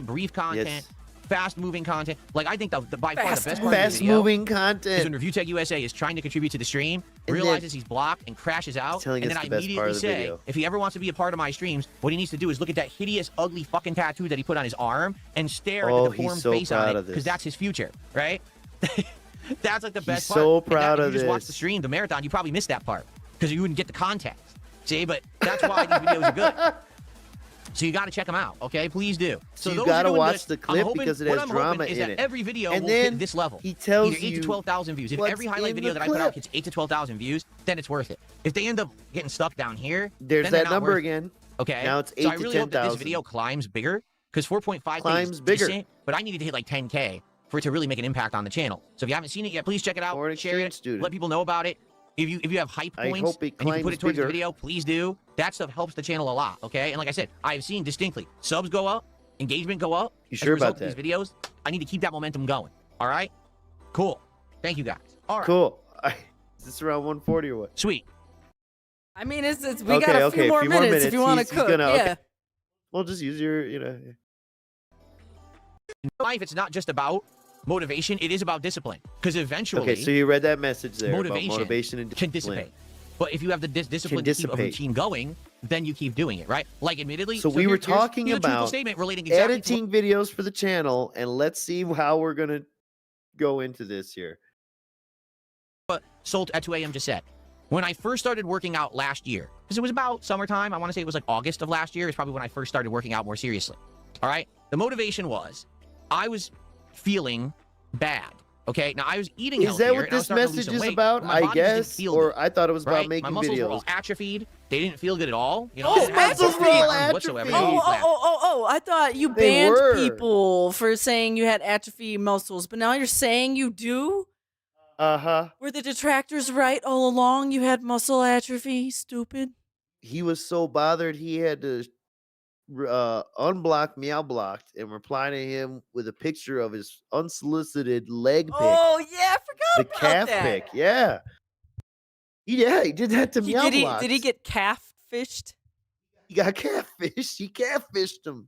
S4: Brief content,
S3: Yes.
S4: fast-moving content. Like I think the by far the best part of the
S3: Fast
S4: video
S3: moving
S4: is
S3: content.
S4: when Review Tech USA is trying to contribute to the stream,
S3: And then-
S4: realizes he's blocked and crashes out,
S3: telling
S4: and
S3: us
S4: then I
S3: the best part
S4: immediately
S3: of the
S4: say,
S3: video.
S4: if he ever wants to be a part of my streams, what he needs to do is look at that hideous, ugly fucking tattoo that he put on his arm and stare
S3: Oh,
S4: at the
S3: he's
S4: deformed
S3: so
S4: face on
S3: proud
S4: it,
S3: of this.
S4: because that's his future, right? That's like the best
S3: He's
S4: part.
S3: so
S4: And
S3: proud
S4: if
S3: of
S4: you just watch
S3: this.
S4: the stream, the marathon, you probably missed that part because you wouldn't get the context. See, but that's why these videos are good. So you got to check them out, okay? Please do.
S3: So you
S4: those
S3: got to
S4: are doing
S3: watch
S4: good.
S3: the
S4: I'm
S3: clip
S4: hoping-
S3: because it
S4: what
S3: has
S4: I'm
S3: drama
S4: hoping is
S3: in
S4: that
S3: it.
S4: every video
S3: And
S4: will
S3: then
S4: hit this level.
S3: he tells
S4: either 8
S3: you
S4: to 12,000 views. If
S3: what's
S4: every highlight
S3: in
S4: video
S3: the
S4: that I put out
S3: clip.
S4: gets 8 to 12,000 views, then it's worth it. If they end up getting stuck down here,
S3: There's
S4: then they're
S3: that
S4: not
S3: number
S4: worth it.
S3: again.
S4: Okay.
S3: Now it's 8
S4: so I
S3: to
S4: really hope that this
S3: 10,000.
S4: video climbs bigger because 4.5K
S3: Climbs
S4: is
S3: bigger.
S4: decent, but I needed to hit like 10K for it to really make an impact on the channel. So if you haven't seen it yet, please check it out,
S3: Foreign
S4: share it,
S3: exchange student.
S4: let people know about it. If you have hype
S3: I
S4: points
S3: hope it
S4: and you can put
S3: climbs
S4: it towards the
S3: bigger.
S4: video, please do. That stuff helps the channel a lot, okay? And like I said, I've seen distinctly subs go up, engagement go up.
S3: You
S4: as
S3: sure
S4: a result
S3: about
S4: of these videos? I need to keep that momentum going. All right? Cool. Thank you guys. All right.
S3: Cool. Is this around 140 or what?
S4: Sweet.
S2: I mean, we got a few more minutes if you want to cook.
S3: Gonna,
S2: yeah.
S3: okay. Well, just use your,
S4: In life, it's not just about motivation, it is about discipline. Because eventually,
S3: Okay, so you read that message there
S4: motivation,
S3: about motivation and
S4: can
S3: discipline.
S4: dissipate. But if you have the discipline to keep a
S3: dissipate.
S4: routine going, then you keep doing it, right? Like, admittedly,
S3: So we were talking
S4: here's a truthful
S3: about
S4: statement relating exactly to
S3: editing videos for the channel, and let's see how we're gonna go into this here.
S4: what Solt at 2 a.m. just said. When I first started working out last year, because it was about summertime, I want to say it was like August of last year, is probably when I first started working out more seriously. All right? The motivation was I was feeling bad. Okay? Now, I was eating
S3: Is
S4: healthier,
S3: that what
S4: and I was
S3: this
S4: starting to lose
S3: message
S4: some
S3: is
S4: weight,
S3: about?
S4: but my
S3: I
S4: body just didn't
S3: guess,
S4: feel
S3: or
S4: good,
S3: I thought it was about
S4: right?
S3: making
S4: My muscles were
S3: videos.
S4: all atrophied. They didn't feel good at all. You know,
S2: Oh,
S4: I didn't have
S2: muscles
S4: any
S2: were all
S4: arms whatsoever.
S3: atrophied.
S2: Oh, I thought you
S3: They
S2: banned
S3: were.
S2: people for saying you had atrophy muscles, but now you're saying you do? Were the detractors right all along? You had muscle atrophy, stupid.
S3: He was so bothered he had to unblock Meow Blocked and reply to him with a picture of his unsolicited leg pic.
S2: Oh yeah, I forgot
S3: the
S2: about
S3: calf
S2: that.
S3: pic. Yeah. He did that to Meow Blocked.
S2: Did he get calf fished?
S3: He got catfished. He catfished him.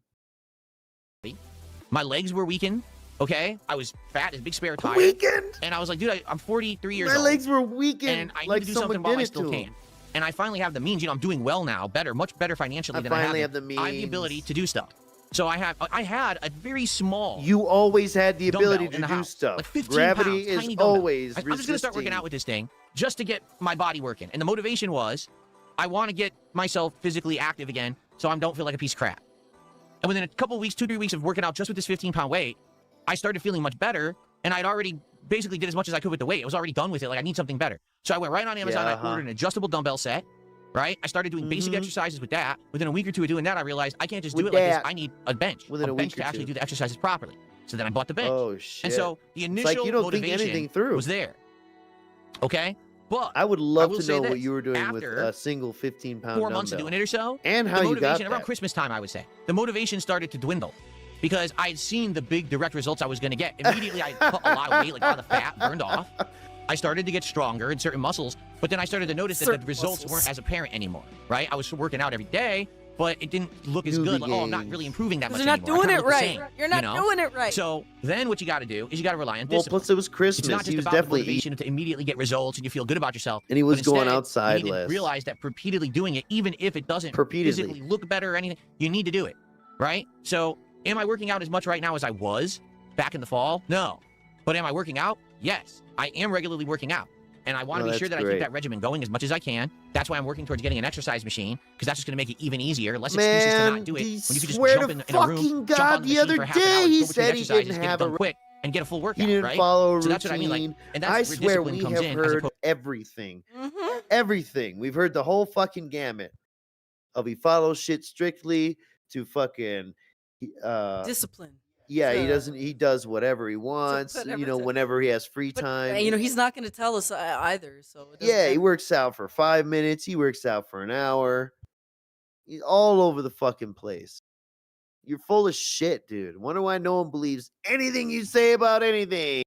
S4: My legs were weakened. Okay, I was fat as a big spare tire.
S3: Weakened?
S4: And I was like, dude, I'm 43 years
S3: My
S4: old.
S3: legs were weakened.
S4: And I need
S3: like
S4: to do
S3: someone
S4: something while
S3: did
S4: I
S3: it
S4: still
S3: to
S4: can.
S3: him.
S4: And I finally have the means. You know, I'm doing well now, much better financially than I
S3: finally
S4: have.
S3: have the
S4: I have the ability
S3: means.
S4: to do stuff. So I had a very small.
S3: You always had the ability
S4: dumbbell in
S3: to
S4: the
S3: do
S4: house,
S3: stuff.
S4: like 15
S3: Gravity
S4: pounds,
S3: is
S4: tiny dumbbell.
S3: always
S4: I'm just gonna start working
S3: resisting.
S4: out with this thing just to get my body working. And the motivation was, I want to get myself physically active again, so I don't feel like a piece of crap. And within a couple of weeks, 2-3 weeks of working out just with this 15-pound weight, I started feeling much better, and I'd already basically did as much as I could with the weight. I was already done with it. Like, I need something better. So I went right on Amazon.
S3: Yeah,
S4: I ordered an adjustable dumbbell set. Right? I started doing basic exercises with that. Within a week or two of doing that, I realized I can't just do
S3: With
S4: it like this.
S3: that.
S4: I need a bench.
S3: Within a
S4: bench
S3: week
S4: to
S3: or
S4: actually
S3: two.
S4: do the exercises properly. So then I bought the bench.
S3: Oh shit!
S4: And so the
S3: It's
S4: initial
S3: like you don't think
S4: motivation
S3: anything through.
S4: was there. Okay? But
S3: I would love
S4: will
S3: to
S4: say
S3: know what
S4: this.
S3: you were doing with
S4: After
S3: a single 15-pound
S4: 4 months of
S3: dumbbell.
S4: doing it or so,
S3: And how
S4: the
S3: you
S4: motivation
S3: got
S4: around
S3: that.
S4: Christmas time, I would say, the motivation started to dwindle because I'd seen the big direct results I was going to get. Immediately, I cut a lot of weight, like all the fat burned off. I started to get stronger in certain muscles, but then I started to notice that the results weren't as apparent anymore, right? I was working out every day, but it didn't look as good. Like, oh, I'm not really improving that much
S2: You're not
S4: anymore. I
S2: doing
S4: kinda
S2: it
S4: look the
S2: right.
S4: same,
S2: You're not
S4: you know?
S2: doing it right.
S4: So then what you got to do is you got to rely on
S3: Well,
S4: discipline.
S3: plus it was Christmas.
S4: It's not
S3: He
S4: just
S3: was
S4: about
S3: definitely
S4: motivation to immediately get results and you feel good about yourself.
S3: And he was
S4: but
S3: going
S4: instead,
S3: outside
S4: you need
S3: less.
S4: to realize that repeatedly doing it, even if it doesn't physically look better or anything, you need to do it, right? So am I working out as much right now as I was back in the fall? No. But am I working out? Yes. I am regularly working out. And I want to
S3: Oh,
S4: be sure
S3: that's
S4: that I
S3: great.
S4: keep that regimen going as much as I can. That's why I'm working towards getting an exercise machine, because that's just going to make it even easier. Less excuses to
S3: Man,
S4: not do it. When you can just
S3: swear
S4: jump
S3: to
S4: in a
S3: fucking
S4: room,
S3: God,
S4: jump on the
S3: the
S4: machine
S3: other
S4: for half an hour,
S3: day
S4: go
S3: he
S4: between
S3: said he
S4: exercises,
S3: didn't
S4: get it
S3: have
S4: done
S3: a
S4: quick, and get a full workout,
S3: He didn't
S4: right?
S3: follow a
S4: So that's what I mean. Like,
S3: routine.
S4: and that's
S3: I
S4: where
S3: swear
S4: discipline
S3: we
S4: comes
S3: have
S4: in. As
S3: heard
S4: opposed
S3: everything. Everything. We've heard the whole fucking gamut of he follows shit strictly to fucking
S2: Discipline.
S3: Yeah,
S2: To-
S3: he does whatever he wants, whenever he has free time.
S2: He's not going to tell us either. So it doesn't
S3: Yeah, he
S2: matter.
S3: works out for 5 minutes. He works out for an hour. He's all over the fucking place. You're full of shit, dude. Wonder why no one believes anything you say about anything.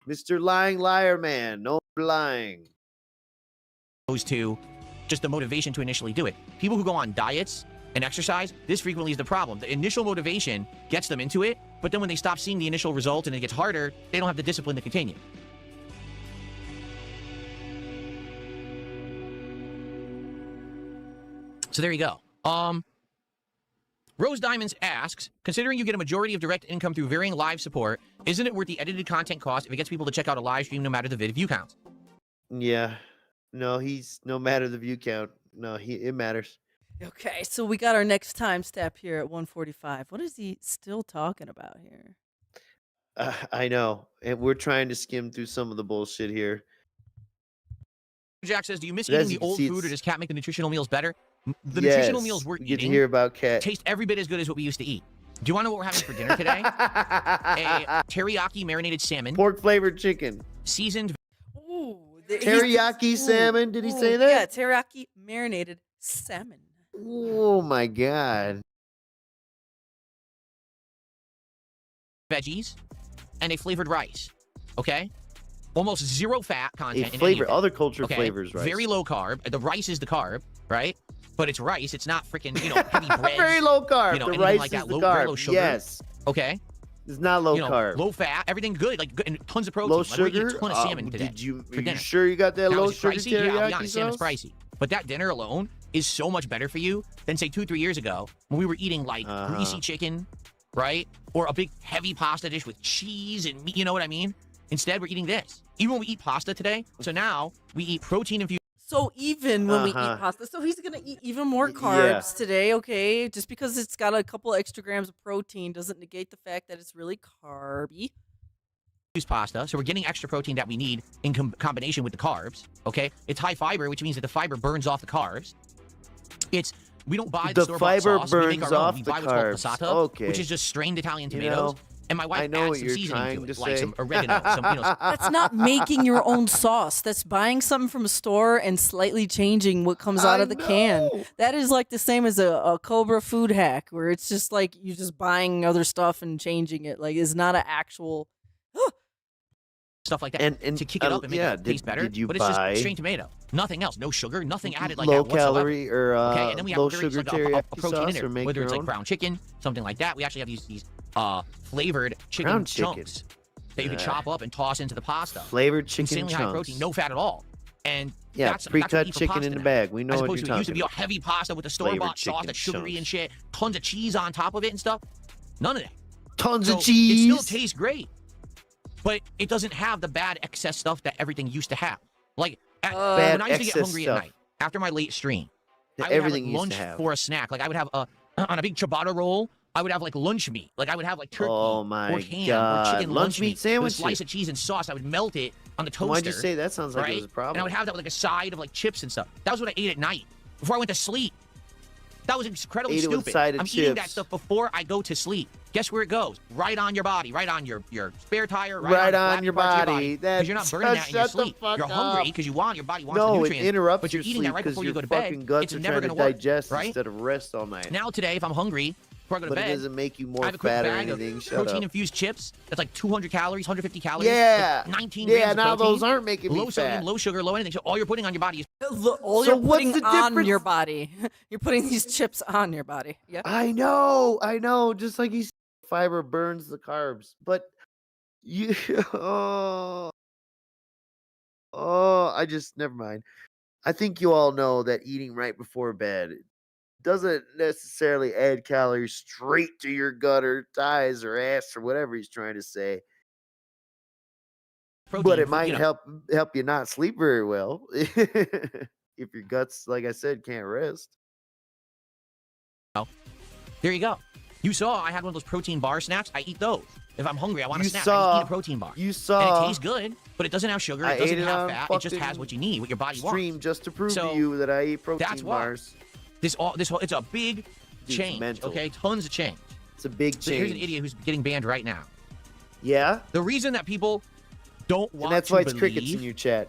S3: Mr. Lying Liar Man. No lying.
S4: to just the motivation to initially do it. People who go on diets and exercise, this frequently is the problem. The initial motivation gets them into it, but then when they stop seeing the initial result and it gets harder, they don't have the discipline to continue. So there you go. Rose Diamonds asks, considering you get a majority of direct income through varying live support, isn't it worth the edited content cost if it gets people to check out a live stream no matter the view counts?
S3: Yeah. No, he's no matter the view count. No, it matters.
S2: Okay, so we got our next time step here at 1:45. What is he still talking about here?
S3: I know, and we're trying to skim through some of the bullshit here.
S4: Jack says, do you miss
S3: But as
S4: eating
S3: you
S4: the
S3: can
S4: old
S3: see,
S4: food, or
S3: it's-
S4: does Cat make the nutritional meals better? The nutritional meals we're
S3: we get to
S4: eating
S3: hear about Cat.
S4: taste every bit as good as what we used to eat. Do you want to know what we're having for dinner today? A teriyaki marinated salmon,
S3: Pork flavored chicken,
S4: seasoned
S2: Ooh,
S3: teriyaki salmon. Did he say
S2: Yeah,
S3: that?
S2: teriyaki marinated salmon.
S3: Oh my god!
S4: veggies, and a flavored rice. Okay? Almost zero fat content in any
S3: flavor,
S4: of it.
S3: other culture
S4: Okay?
S3: flavors, rice.
S4: Very low carb. The rice is the carb, right? But it's rice. It's not freaking, heavy bread.
S3: Very low carb.
S4: You know,
S3: The
S4: anything
S3: rice
S4: like
S3: is
S4: that.
S3: the
S4: Low,
S3: carb.
S4: very low sugar.
S3: Yes.
S4: Okay?
S3: It's not low carb.
S4: Low fat. Everything good. Like, good, and tons of protein.
S3: Low
S4: Like, we're eating
S3: sugar.
S4: a ton of salmon today.
S3: Are you sure you got that
S4: Now,
S3: low
S4: is it
S3: sugar
S4: pricey?
S3: teriyaki
S4: Yeah, I'll be honest, salmon's
S3: sauce?
S4: pricey. But that dinner alone is so much better for you than, say, 2-3 years ago when we were eating, like, greasy chicken, right? Or a big, heavy pasta dish with cheese and meat, you know what I mean? Instead, we're eating this. Even when we eat pasta today, so now we eat protein-infused.
S2: So even when we eat pasta, so he's gonna eat even more carbs today, okay? Just because it's got a couple extra grams of protein doesn't negate the fact that it's really carby.
S4: Pasta, so we're getting extra protein that we need in combination with the carbs, okay? It's high fiber, which means that the fiber burns off the carbs. We don't buy the store-bought
S3: fiber
S4: sauce, we make
S3: burns
S4: our own.
S3: off
S4: We
S3: the
S4: buy what's
S3: carbs.
S4: called passata,
S3: Okay.
S4: which is just strained Italian
S3: You
S4: tomatoes.
S3: know,
S4: And my wife
S3: I know
S4: adds
S3: what
S4: some
S3: you're
S4: seasoning
S3: trying
S4: to it,
S3: to
S4: like
S3: say.
S4: some oregano,
S2: That's not making your own sauce. That's buying something from a store and slightly changing what comes out of the can. That is like the same as a Cobra food hack, where it's just like you're just buying other stuff and changing it. Like, it's not an actual
S4: stuff like that,
S3: and
S4: to kick it up and make it taste better.
S3: Did you
S4: but it's
S3: buy
S4: just strained tomato, nothing else, no sugar, nothing added like
S3: low
S4: that whatsoever.
S3: calorie or
S4: Okay, and then we have
S3: low
S4: very,
S3: sugar
S4: like, a
S3: teriyaki
S4: protein
S3: sauce,
S4: in there,
S3: or make
S4: whether
S3: your
S4: it's like
S3: own?
S4: ground chicken, something like that. We actually have these flavored chicken
S3: Ground chicken.
S4: chunks that you can chop up and toss into the pasta.
S3: Flavored chicken
S4: Insanely high
S3: chunks.
S4: protein, no fat at all. And
S3: Yeah,
S4: that's what
S3: pre-cut
S4: we eat for
S3: chicken
S4: pasta
S3: in the
S4: now.
S3: bag. We know
S4: As
S3: what
S4: opposed
S3: you're
S4: to it used to be
S3: talking
S4: a heavy pasta with a store-bought sauce that's sugary and shit, tons of cheese on top of it and stuff. None of that.
S3: Tons
S4: So
S3: of cheese.
S4: It still tastes great, but it doesn't have the bad excess stuff that everything used to have. Like when I used to get hungry at night after my late stream, I would
S3: everything
S4: have
S3: used
S4: like
S3: to
S4: lunch
S3: have.
S4: for a snack. Like I would have on a big ciabatta roll. I would have like lunch meat. Like I would have like turkey
S3: Oh my
S4: or ham
S3: God.
S4: or chicken
S3: Lunch meat
S4: with a
S3: sandwiches.
S4: slice of cheese and sauce. I would melt it on the toaster.
S3: Why'd you say that? Sounds like
S4: right?
S3: it was a problem.
S4: And I would have that with like a side of like chips and stuff. That was what I ate at night before I went to sleep. That was incredibly
S3: Ate it with
S4: stupid.
S3: a side of
S4: I'm eating that
S3: chips.
S4: stuff before I go to sleep. Guess where it goes? Right on your body, right on your spare tire,
S3: Right
S4: on
S3: on your
S4: parts of
S3: body.
S4: Because you're not burning that in your
S3: Shut the
S4: sleep.
S3: fuck
S4: You're hungry
S3: up.
S4: because your body wants the
S3: No, it
S4: nutrients.
S3: interrupts
S4: but you're
S3: your
S4: eating
S3: sleep
S4: that right
S3: because
S4: before you
S3: your
S4: go to
S3: fucking
S4: bed.
S3: guts
S4: It's
S3: are
S4: never
S3: trying to
S4: going to work,
S3: digest
S4: right?
S3: instead of rest all night.
S4: Now today, if I'm hungry before I go to
S3: But
S4: bed,
S3: it doesn't make you
S4: I
S3: more
S4: have a quick
S3: fat or
S4: bag
S3: anything.
S4: of
S3: Shut up.
S4: protein-infused chips. That's like 200 calories, 150 calories.
S3: Yeah.
S4: Like 19
S3: Yeah,
S4: grams of
S3: now
S4: protein,
S3: those aren't making me
S4: low sodium,
S3: fat.
S4: low sugar, low anything. So all you're putting on your body is
S2: all
S3: So
S2: you're
S3: what's
S2: putting
S3: the
S2: on
S3: difference?
S2: your body. You're putting these chips on your body. Yeah.
S3: I know. Just like you said, fiber burns the carbs. But you I just never mind. I think you all know that eating right before bed doesn't necessarily add calories straight to your gut or thighs or ass or whatever he's trying to say.
S4: protein.
S3: But it might
S4: you know,
S3: help you not sleep very well if your guts, like I said, can't rest.
S4: There you go. You saw I had one of those protein bar snacks. I eat those. If I'm hungry, I want a
S3: You
S4: snack. I
S3: saw-
S4: just eat a protein bar.
S3: You
S4: And
S3: saw
S4: it tastes good, but it doesn't have sugar.
S3: I
S4: It doesn't
S3: ate it
S4: have
S3: on
S4: fat. It just has
S3: fucking
S4: what you need, what your body wants.
S3: stream just to prove
S4: So,
S3: to you that I eat protein
S4: that's why.
S3: bars.
S4: This whole it's a big
S3: It's
S4: change.
S3: mental.
S4: Okay, tons of change.
S3: It's a big
S4: So here's
S3: change.
S4: an idiot who's getting banned right now.
S3: Yeah,
S4: The reason that people don't want
S3: and that's
S4: to
S3: why it's
S4: believe
S3: crickets in your chat.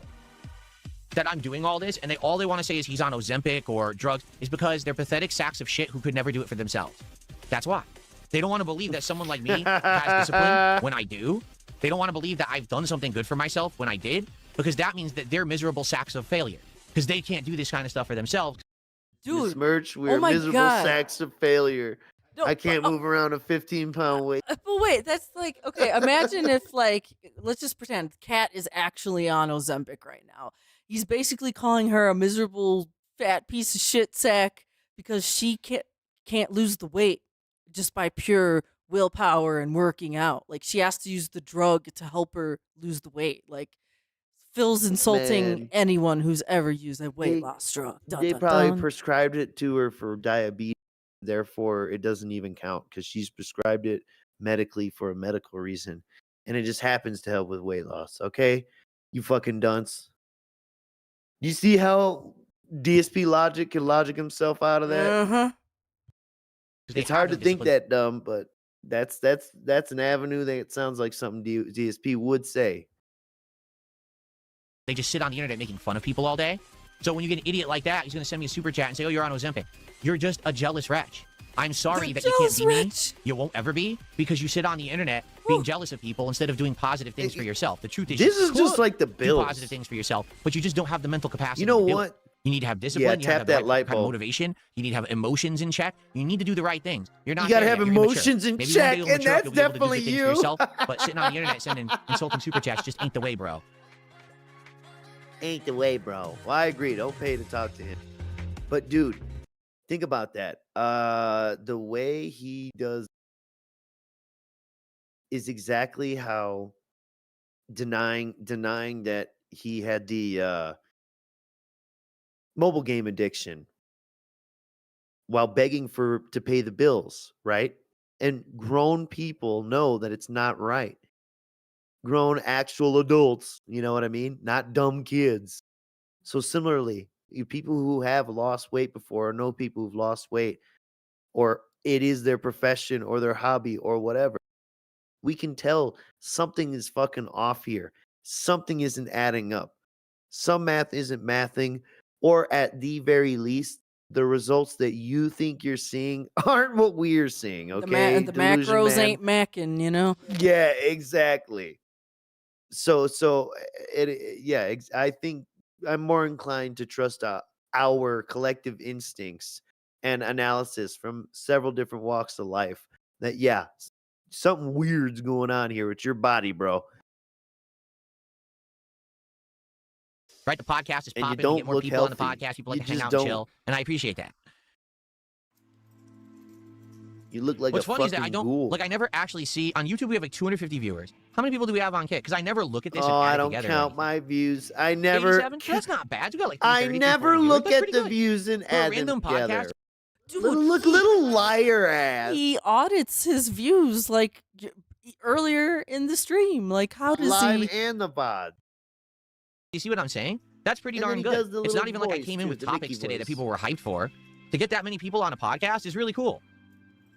S4: that I'm doing all this, and all they want to say is he's on Ozempic or drugs, is because they're pathetic sacks of shit who could never do it for themselves. That's why. They don't want to believe that someone like me has discipline when I do. They don't want to believe that I've done something good for myself when I did, because that means that they're miserable sacks of failure, because they can't do this kind of stuff for themselves.
S3: Miss
S2: Dude,
S3: Merch, we're
S2: my
S3: miserable
S2: God.
S3: sacks of failure.
S2: No,
S3: I can't move around a 15-pound weight.
S2: But wait, that's like, okay, imagine if, like, let's just pretend Kat is actually on Ozempic right now. He's basically calling her a miserable, fat piece of shit sack because she can't lose the weight just by pure willpower and working out. Like, she has to use the drug to help her lose the weight. Like, Phil's insulting
S3: Man.
S2: anyone who's ever used a weight loss drug. Dun,
S3: They
S2: dun,
S3: probably
S2: dun.
S3: prescribed it to her for diabetes. Therefore, it doesn't even count because she's prescribed it medically for a medical reason. And it just happens to help with weight loss. Okay? You fucking dunce. You see how DSP Logic can logic himself out of that?
S2: Uh-huh.
S3: It's hard to think that dumb, but that's an avenue that sounds like something DSP would say.
S4: They just sit on the internet making fun of people all day. So when you get an idiot like that, he's going to send me a super chat and say, oh, you're on Ozempic. You're just a jealous wretch. I'm sorry that you can't be me. You won't ever be because you sit on the internet being jealous of people instead of doing positive things for yourself. The truth is,
S3: this is just like the Bills.
S4: Do positive things for yourself, but you just don't have the mental capacity.
S3: You know
S4: to do
S3: what?
S4: it. You need to have discipline.
S3: Yeah,
S4: you have
S3: tap
S4: to have
S3: that
S4: the right
S3: light
S4: kind of
S3: bulb.
S4: motivation. You need to have emotions in check. You need to do the right things. You're not.
S3: You gotta
S4: there
S3: have
S4: yet. You're
S3: emotions
S4: immature.
S3: in
S4: Maybe
S3: check,
S4: one day you'll
S3: and
S4: mature up,
S3: that's
S4: you'll be able to do
S3: definitely
S4: good things
S3: you.
S4: for yourself, but sitting on the internet sending insulting super chats just ain't the way, bro.
S3: Ain't the way, bro. Well, I agree. Don't pay to talk to him. But dude, think about that. The way he does is exactly how denying that he had the mobile game addiction while begging to pay the bills, right? And grown people know that it's not right. Grown actual adults, you know what I mean? Not dumb kids. So similarly, you people who have lost weight before or know people who've lost weight, or it is their profession or their hobby or whatever, we can tell something is fucking off here. Something isn't adding up. Some math isn't mathing, or at the very least, the results that you think you're seeing aren't what we're seeing. Okay,
S2: The
S3: Delusion
S2: macros
S3: man.
S2: ain't macking, you know.
S3: Yeah, exactly. So I think I'm more inclined to trust our collective instincts and analysis from several different walks of life that something weird's going on here with your body, bro.
S4: Right, the podcast is
S3: And you
S4: popping. We
S3: don't
S4: get more
S3: look
S4: people on the
S3: healthy.
S4: podcast. People like
S3: You
S4: to hang
S3: just
S4: out and
S3: don't.
S4: chill, and I appreciate that.
S3: You look like
S4: What's
S3: a
S4: funny is
S3: fucking
S4: that I don't
S3: ghoul.
S4: I never actually see on YouTube. We have like 250 viewers. How many people do we have on Kick? Because I never look at this.
S3: Oh,
S4: and add
S3: I
S4: it
S3: don't
S4: together
S3: count my views. I never.
S4: 87? So that's not bad. We got like
S3: I
S4: 330,
S3: never
S4: 340
S3: look
S4: viewers. That's
S3: at
S4: pretty
S3: the
S4: good.
S3: views and
S4: For a
S3: add them
S4: random
S3: together.
S4: podcast.
S2: Dude,
S3: little liar ass.
S2: He audits his views like earlier in the stream. Like, how does
S3: Live
S2: he?
S3: and the VOD.
S4: You see what I'm saying? That's pretty
S3: And then
S4: darn
S3: he
S4: good.
S3: does the
S4: It's not
S3: little
S4: even like I
S3: voice,
S4: came in
S3: too,
S4: with
S3: the
S4: topics
S3: Mickey
S4: today that
S3: voice.
S4: people were hyped for. To get that many people on a podcast is really cool.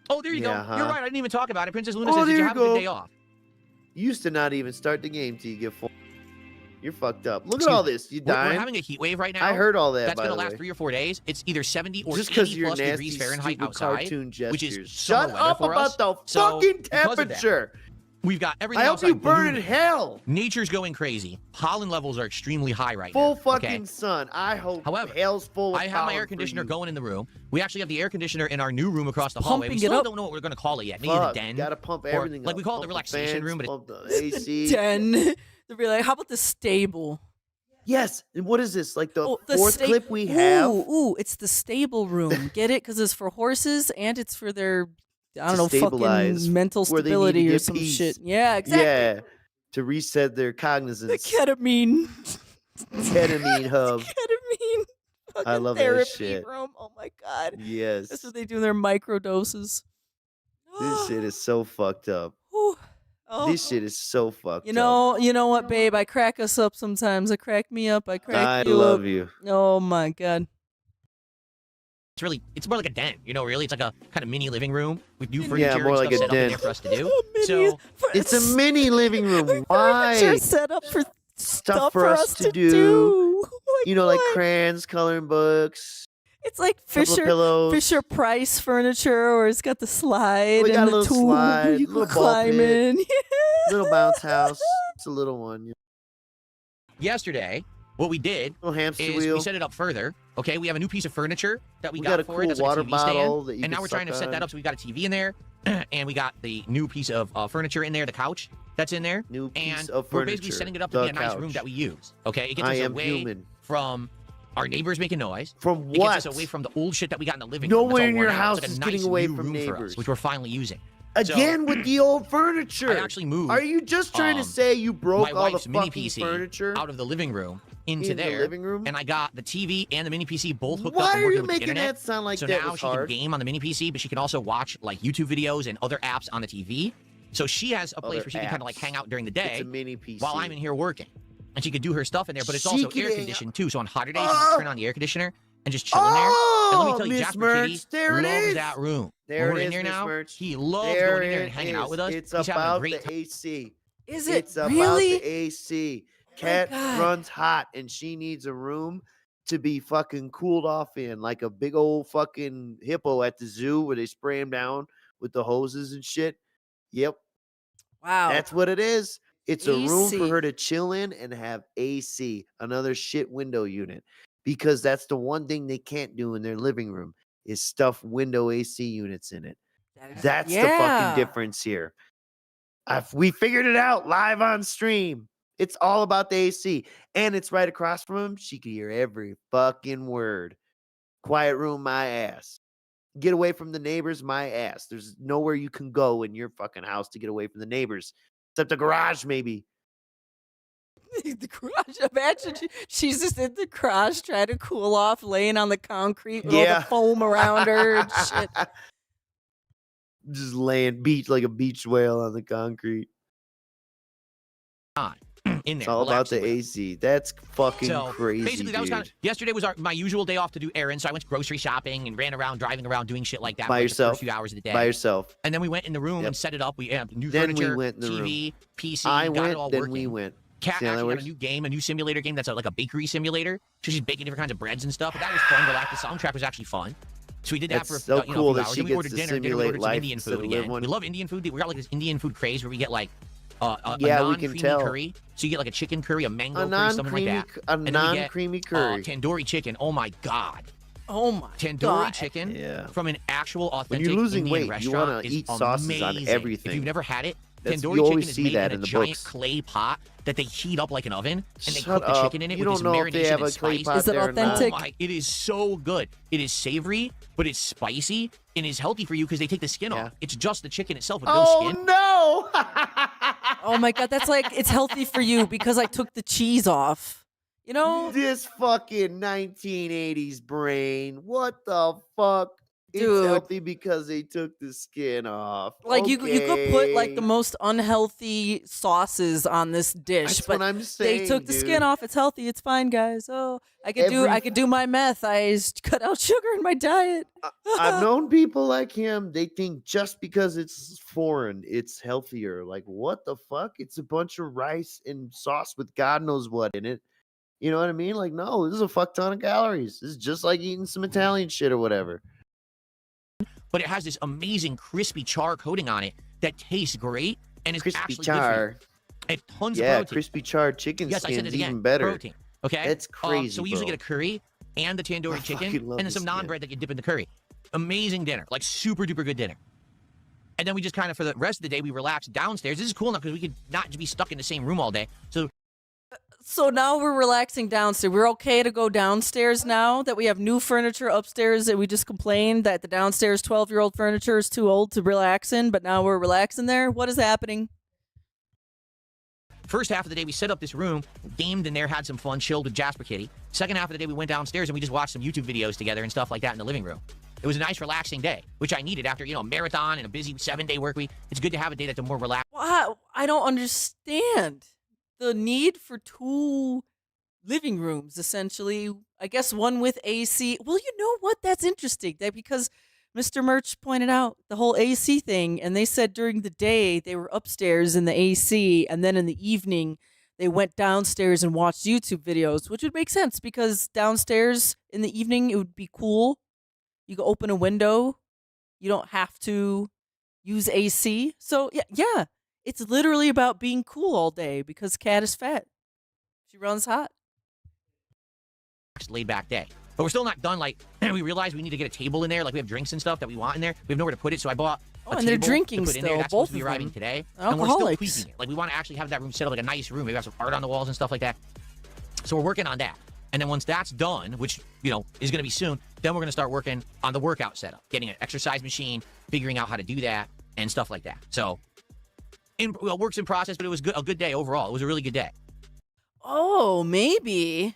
S4: Oh, there you go. You're right. I didn't even talk about it. Princess Luna says, did you have a good day off?
S3: You used to not even start the game till you get full. You're fucked up. Look
S4: Excuse
S3: at all
S4: me.
S3: this. You
S4: We're
S3: dying.
S4: having a heat wave right now.
S3: I heard all that.
S4: That's
S3: by
S4: going to
S3: the
S4: last
S3: way.
S4: 3 or 4 days. It's either 70 or
S3: Just because
S4: 80
S3: you're
S4: plus
S3: nasty,
S4: degrees Fahrenheit
S3: stupid
S4: outside,
S3: cartoon
S4: which is
S3: gestures.
S4: summer
S3: Shut
S4: weather
S3: up
S4: for
S3: about
S4: us.
S3: the
S4: So,
S3: fucking
S4: because of that,
S3: temperature.
S4: we've got everything
S3: I hope
S4: outside
S3: you burn in
S4: blooming.
S3: hell.
S4: Nature's going crazy. Pollen levels are extremely high right
S3: Full
S4: now.
S3: fucking
S4: okay?
S3: sun. I hope
S4: However,
S3: hell's full of
S4: I have my
S3: pollen
S4: air
S3: for
S4: conditioner
S3: you.
S4: going in the room. We actually have the air conditioner in our new room across the hallway. We
S2: Pumping it
S4: still
S2: up.
S4: don't know what we're going to call it yet. Maybe
S3: Fuck,
S4: the den.
S3: gotta pump
S4: or,
S3: everything
S4: like
S3: up.
S4: we call it the
S3: Pump
S4: relaxation
S3: fans,
S4: room, but
S3: pump the AC.
S2: Den. They'll be like, how about the stable?
S3: Yes. And what is this? Like the
S2: Oh,
S3: fourth clip we have?
S2: Ooh, it's the stable room. Get it? Because it's for horses and it's for their, I don't know,
S3: stabilize
S2: fucking mental
S3: where they need to
S2: stability or
S3: get
S2: some
S3: peace.
S2: shit. Yeah, exactly.
S3: Yeah. To reset their
S2: The
S3: cognizance.
S2: ketamine.
S3: Ketamine hub.
S2: Ketamine.
S3: I
S2: fucking
S3: love that
S2: therapy
S3: shit.
S2: room. Oh my god.
S3: Yes.
S2: That's what they do in their micro doses.
S3: This shit is so fucked up.
S2: Whew. Oh.
S3: This shit is so fucked
S2: You
S3: up.
S2: know what, babe? I crack us up sometimes. I crack me up. I crack
S3: I
S2: you
S3: love
S2: up.
S3: you.
S2: Oh my god.
S4: it's more like a den. You know, really, it's like a kind of mini living room with new
S3: Yeah,
S4: furniture
S3: more
S4: and
S3: like
S4: stuff
S3: a
S4: set up in
S3: den.
S4: there for us to do. So
S3: It's a mini living room. Why?
S2: Furniture set up for
S3: Stuff for us to do. You know, like crayons, coloring books.
S2: It's like
S3: couple of pillows.
S2: Fisher Price furniture, or it's got the slide
S3: We got
S2: and
S3: a
S2: the
S3: little
S2: tool
S3: slide,
S2: you
S3: little
S2: can
S3: ball
S2: climb
S3: pit.
S2: in.
S3: Little bounce house. It's a little one. Yeah.
S4: yesterday, what we did
S3: Little hamster
S4: is
S3: wheel.
S4: we set it up further. Okay, we have a new piece of furniture that we
S3: got a
S4: for
S3: cool
S4: it. That's like
S3: water
S4: a TV
S3: bottle
S4: stand.
S3: that you
S4: And now
S3: can
S4: we're trying to
S3: suck
S4: set that
S3: on.
S4: up so we got a TV in there, and we got the new piece of furniture in there, the couch that's in there.
S3: New piece
S4: and
S3: of
S4: we're
S3: furniture.
S4: basically setting it up to be a nice room
S3: couch.
S4: that we use. Okay, it gets
S3: I
S4: us
S3: am
S4: away
S3: human.
S4: from our neighbors making noise.
S3: From
S4: It
S3: what?
S4: gets us away from the old shit that we got in the living
S3: No
S4: room. That's
S3: one
S4: all
S3: in
S4: worn
S3: your
S4: out.
S3: house
S4: It's like a
S3: is
S4: nice
S3: getting away
S4: new
S3: from
S4: room for us,
S3: neighbors.
S4: which we're finally using.
S3: Again with the old furniture.
S4: I actually moved.
S3: Are you just trying to say you broke
S4: my
S3: all the
S4: wife's mini
S3: fucking
S4: PC
S3: furniture
S4: out of the living room into
S3: in
S4: there?
S3: the living room?
S4: And I got the TV and the mini PC both hooked up
S3: Why
S4: and
S3: are
S4: working
S3: you
S4: with the
S3: making
S4: internet.
S3: that sound like
S4: so
S3: that
S4: now
S3: was
S4: she
S3: hard?
S4: can game on the mini PC, but she can also watch like YouTube videos and other apps on the TV. So she has a place
S3: Other
S4: where she can kind of like
S3: apps.
S4: hang out during the day
S3: It's a mini PC.
S4: while I'm in here working. And she could do her stuff in there, but it's
S3: She
S4: also
S3: could
S4: air
S3: hang
S4: conditioned too. So on hotter days, you can turn on the air conditioner and just chill in there. And let me tell you,
S3: Miss
S4: Jasper
S3: Merch,
S4: Kitty
S3: there it
S4: loves
S3: is.
S4: that room.
S3: There
S4: when we're
S3: it
S4: in
S3: is,
S4: there
S3: Miss
S4: now,
S3: Merch.
S4: he loves
S3: There
S4: going in there
S3: it
S4: and hanging out
S3: is.
S4: with us.
S3: It's
S4: He's having a
S3: about
S4: great
S3: the
S4: time.
S3: AC.
S2: Is it
S3: It's about
S2: really?
S3: the AC.
S2: Oh my
S3: Cat
S2: God.
S3: runs hot, and she needs a room to be fucking cooled off in, like a big old fucking hippo at the zoo where they spray him down with the hoses and shit. Yep,
S2: Wow.
S3: that's what it is. It's a room for
S2: AC.
S3: her to chill in and have AC, another shit window unit, because that's the one thing they can't do in their living room is stuff window AC units in it. That's the fucking difference here. We figured it out live on stream. It's all about the AC, and it's right across from him. She could hear every fucking word. Quiet room, my ass. Get away from the neighbors, my ass. There's nowhere you can go in your fucking house to get away from the neighbors, except the garage, maybe.
S2: The garage. Imagine she's just in the garage trying to cool off, laying on the concrete with all the foam around her and shit.
S3: Just laying beach like a beach whale on the concrete.
S4: In there,
S3: It's all about
S4: relaxing
S3: the
S4: with
S3: AC. That's fucking
S4: So
S3: crazy,
S4: basically, that was kind
S3: dude.
S4: of yesterday was my usual day off to do errands. So I went grocery shopping and ran around, driving around, doing shit like that
S3: By
S4: for like the
S3: yourself?
S4: first few hours of the day.
S3: By yourself.
S4: And then we went in the room
S3: Yep.
S4: and set it up. We had new
S3: Then we
S4: furniture,
S3: went in the
S4: TV, PC,
S3: I
S4: got
S3: went,
S4: it all
S3: then
S4: working.
S3: we went.
S4: Kat
S3: See how that
S4: actually got
S3: works?
S4: a new game, a new simulator game that's like a bakery simulator. So she's baking different kinds of breads and stuff. But that was fun. Relaxed. The soundtrack was actually fun. So we did that
S3: That's
S4: for
S3: so
S4: a few
S3: cool that
S4: hours.
S3: she
S4: Then we
S3: gets
S4: ordered
S3: to
S4: dinner. Dinner we
S3: simulate
S4: ordered some
S3: life
S4: Indian
S3: instead
S4: food
S3: of live
S4: again.
S3: one.
S4: We love Indian food. We got like this Indian food craze where we get like a
S3: Yeah, we
S4: non-creamy
S3: can tell.
S4: curry. So you get like a chicken curry, a mango
S3: A
S4: curry, something like
S3: non-creamy,
S4: that.
S3: a
S4: And then we get,
S3: non-creamy curry.
S4: tandoori chicken. Oh my god.
S2: Oh my
S4: Tandoori
S2: God.
S4: chicken
S3: Yeah.
S4: from an actual
S3: When
S4: authentic
S3: you're losing
S4: Indian
S3: weight, you
S4: restaurant
S3: want to
S4: is
S3: eat sauces
S4: amazing.
S3: on
S4: If
S3: everything.
S4: you've never had it,
S3: That's-
S4: tandoori
S3: you always
S4: chicken is
S3: see
S4: made
S3: that
S4: in
S3: in
S4: a
S3: the
S4: giant
S3: books.
S4: clay pot that they heat up like an oven, and they
S3: Shut
S4: cook the
S3: up.
S4: chicken in it
S3: You
S4: with
S3: don't
S4: this
S3: know if they
S4: marination
S3: have
S4: and
S3: a clay
S4: spice.
S3: pot
S2: Is it
S3: there or not.
S2: authentic?
S4: Oh my, it is so good. It is savory, but it's spicy and is healthy for you because they take the skin off. It's just the chicken itself with no skin.
S3: no!
S2: Oh my God, that's like it's healthy for you because I took the cheese off. You know,
S3: This fucking 1980s brain. What the fuck? It's
S2: Dude.
S3: healthy because they took the skin off.
S2: like you could put like the
S3: Okay.
S2: most unhealthy sauces on this dish,
S3: That's
S2: but
S3: what I'm saying,
S2: they took the
S3: dude.
S2: skin off. It's healthy. It's fine, guys. Oh, I could do my meth. Cut out sugar in my diet.
S3: I've known people like him. They think just because it's foreign, it's healthier. Like, what the fuck? It's a bunch of rice and sauce with God knows what in it. You know what I mean? Like, no, this is a fuck ton of calories. This is just like eating some Italian shit or whatever.
S4: But it has this amazing crispy char coating on it that tastes great and is
S3: Crispy
S4: actually good
S3: char.
S4: for you. And tons of
S3: Yeah,
S4: protein.
S3: crispy charred chicken
S4: Yes, I said
S3: skin's
S4: it again.
S3: even better.
S4: Protein. Okay,
S3: That's crazy.
S4: So we usually
S3: bro.
S4: get a curry and the tandoori
S3: I
S4: chicken,
S3: fucking love
S4: and then
S3: the
S4: some
S3: skin.
S4: naan bread that you dip in the curry. Amazing dinner, like super duper good dinner. And then we just kind of for the rest of the day we relaxed downstairs. This is cool enough because we could not be stuck in the same room all day.
S2: So now we're relaxing downstairs. We're okay to go downstairs now that we have new furniture upstairs that we just complained that the downstairs 12-year-old furniture is too old to relax in, but now we're relaxing there. What is happening?
S4: First half of the day, we set up this room, gamed in there, had some fun, chilled with Jasper Kitty. Second half of the day, we went downstairs and we just watched some YouTube videos together and stuff like that in the living room. It was a nice, relaxing day, which I needed after, a marathon and a busy 7-day work week. It's good to have a day that's a more relaxed.
S2: Wow, I don't understand the need for 2 living rooms, essentially. I guess one with AC. Well, you know what? That's interesting. Because Mr. Merch pointed out the whole AC thing, and they said during the day they were upstairs in the AC, and then in the evening they went downstairs and watched YouTube videos, which would make sense because downstairs in the evening it would be cool. You can open a window. You don't have to use AC. So yeah. It's literally about being cool all day because Kat is fat. She runs hot.
S4: Laid back day. But we're still not done. Like, we realized we need to get a table in there. Like, we have drinks and stuff that we want in there. We have nowhere to put it, so I bought a
S2: and they're
S4: table
S2: drinking
S4: to put in there.
S2: still,
S4: That's supposed
S2: both
S4: to be
S2: of
S4: arriving
S2: them.
S4: today. And we're still
S2: Alcoholics.
S4: tweaking it. Like, we want to actually have that room set up like a nice room. Maybe have some art on the walls and stuff like that. So we're working on that. And then once that's done, which, is going to be soon, then we're going to start working on the workout setup. Getting an exercise machine, figuring out how to do that. and stuff like that. So, works in process, but it was a good day overall. It was a really good day.
S2: Oh, maybe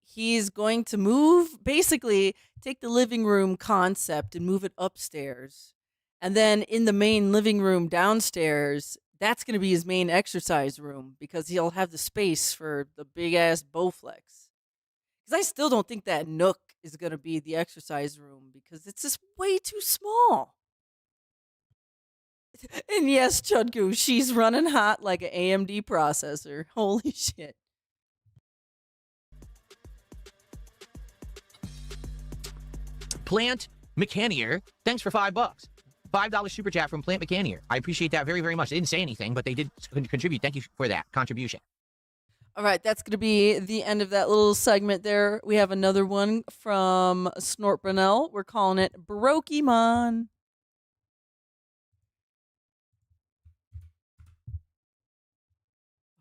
S2: he's going to basically take the living room concept and move it upstairs. And then in the main living room downstairs, that's going to be his main exercise room because he'll have the space for the big ass Bowflex. Because I still don't think that nook is going to be the exercise room because it's just way too small. And yes, Chudgu, she's running hot like an AMD processor. Holy shit.
S4: Plant Mechanier, thanks for $5. $5 super chat from Plant Mechanier. I appreciate that very, very much. They didn't say anything, but they did contribute. Thank you for that contribution.
S2: All right, that's going to be the end of that little segment there. We have another one from Snort Brunel. We're calling it Brokemon.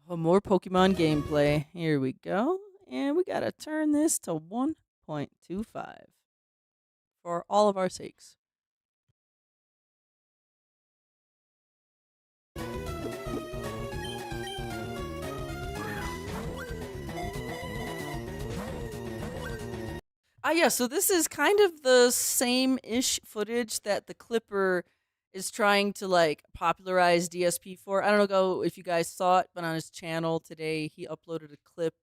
S2: Oh, more Pokemon gameplay. Here we go. And we got to turn this to 1.25 for all of our sakes. Yeah, so this is kind of the same-ish footage that the Clipper is trying to, like, popularize DSP for. I don't know if you guys saw it, but on his channel today, he uploaded a clip.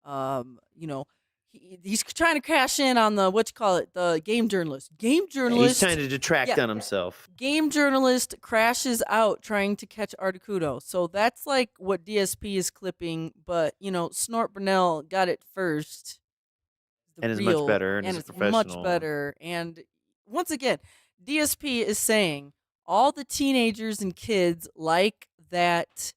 S2: You know, he's trying to cash in on the game journalist. Game journalist.
S3: He's trying to detract on himself.
S2: Game journalist crashes out trying to catch Articuno. So that's like what DSP is clipping, but, you know, Snort Brunel got it first.
S3: And it's much better, and it's professional.
S2: Much better. And once again, DSP is saying all the teenagers and kids like that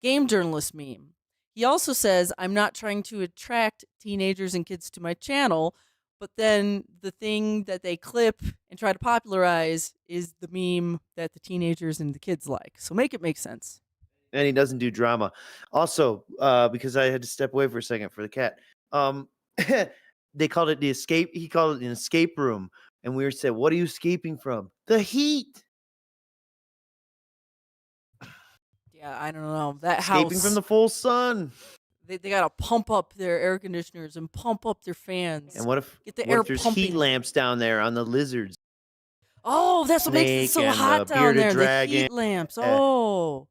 S2: game journalist meme. He also says, I'm not trying to attract teenagers and kids to my channel, but then the thing that they clip and try to popularize is the meme that the teenagers and the kids like. So make it make sense.
S3: And he doesn't do drama. Also, because I had to step away for a second for the cat. They called it the escape. He called it an escape room. And we said, what are you escaping from? The heat.
S2: Yeah, I don't know. That
S3: Escaping
S2: house.
S3: from the full sun.
S2: They got to pump up their air conditioners and pump up their fans.
S3: And what if there's
S2: pumping.
S3: heat lamps down there on the lizards?
S2: Oh, that's what makes it so hot down there. The heat lamps. Oh.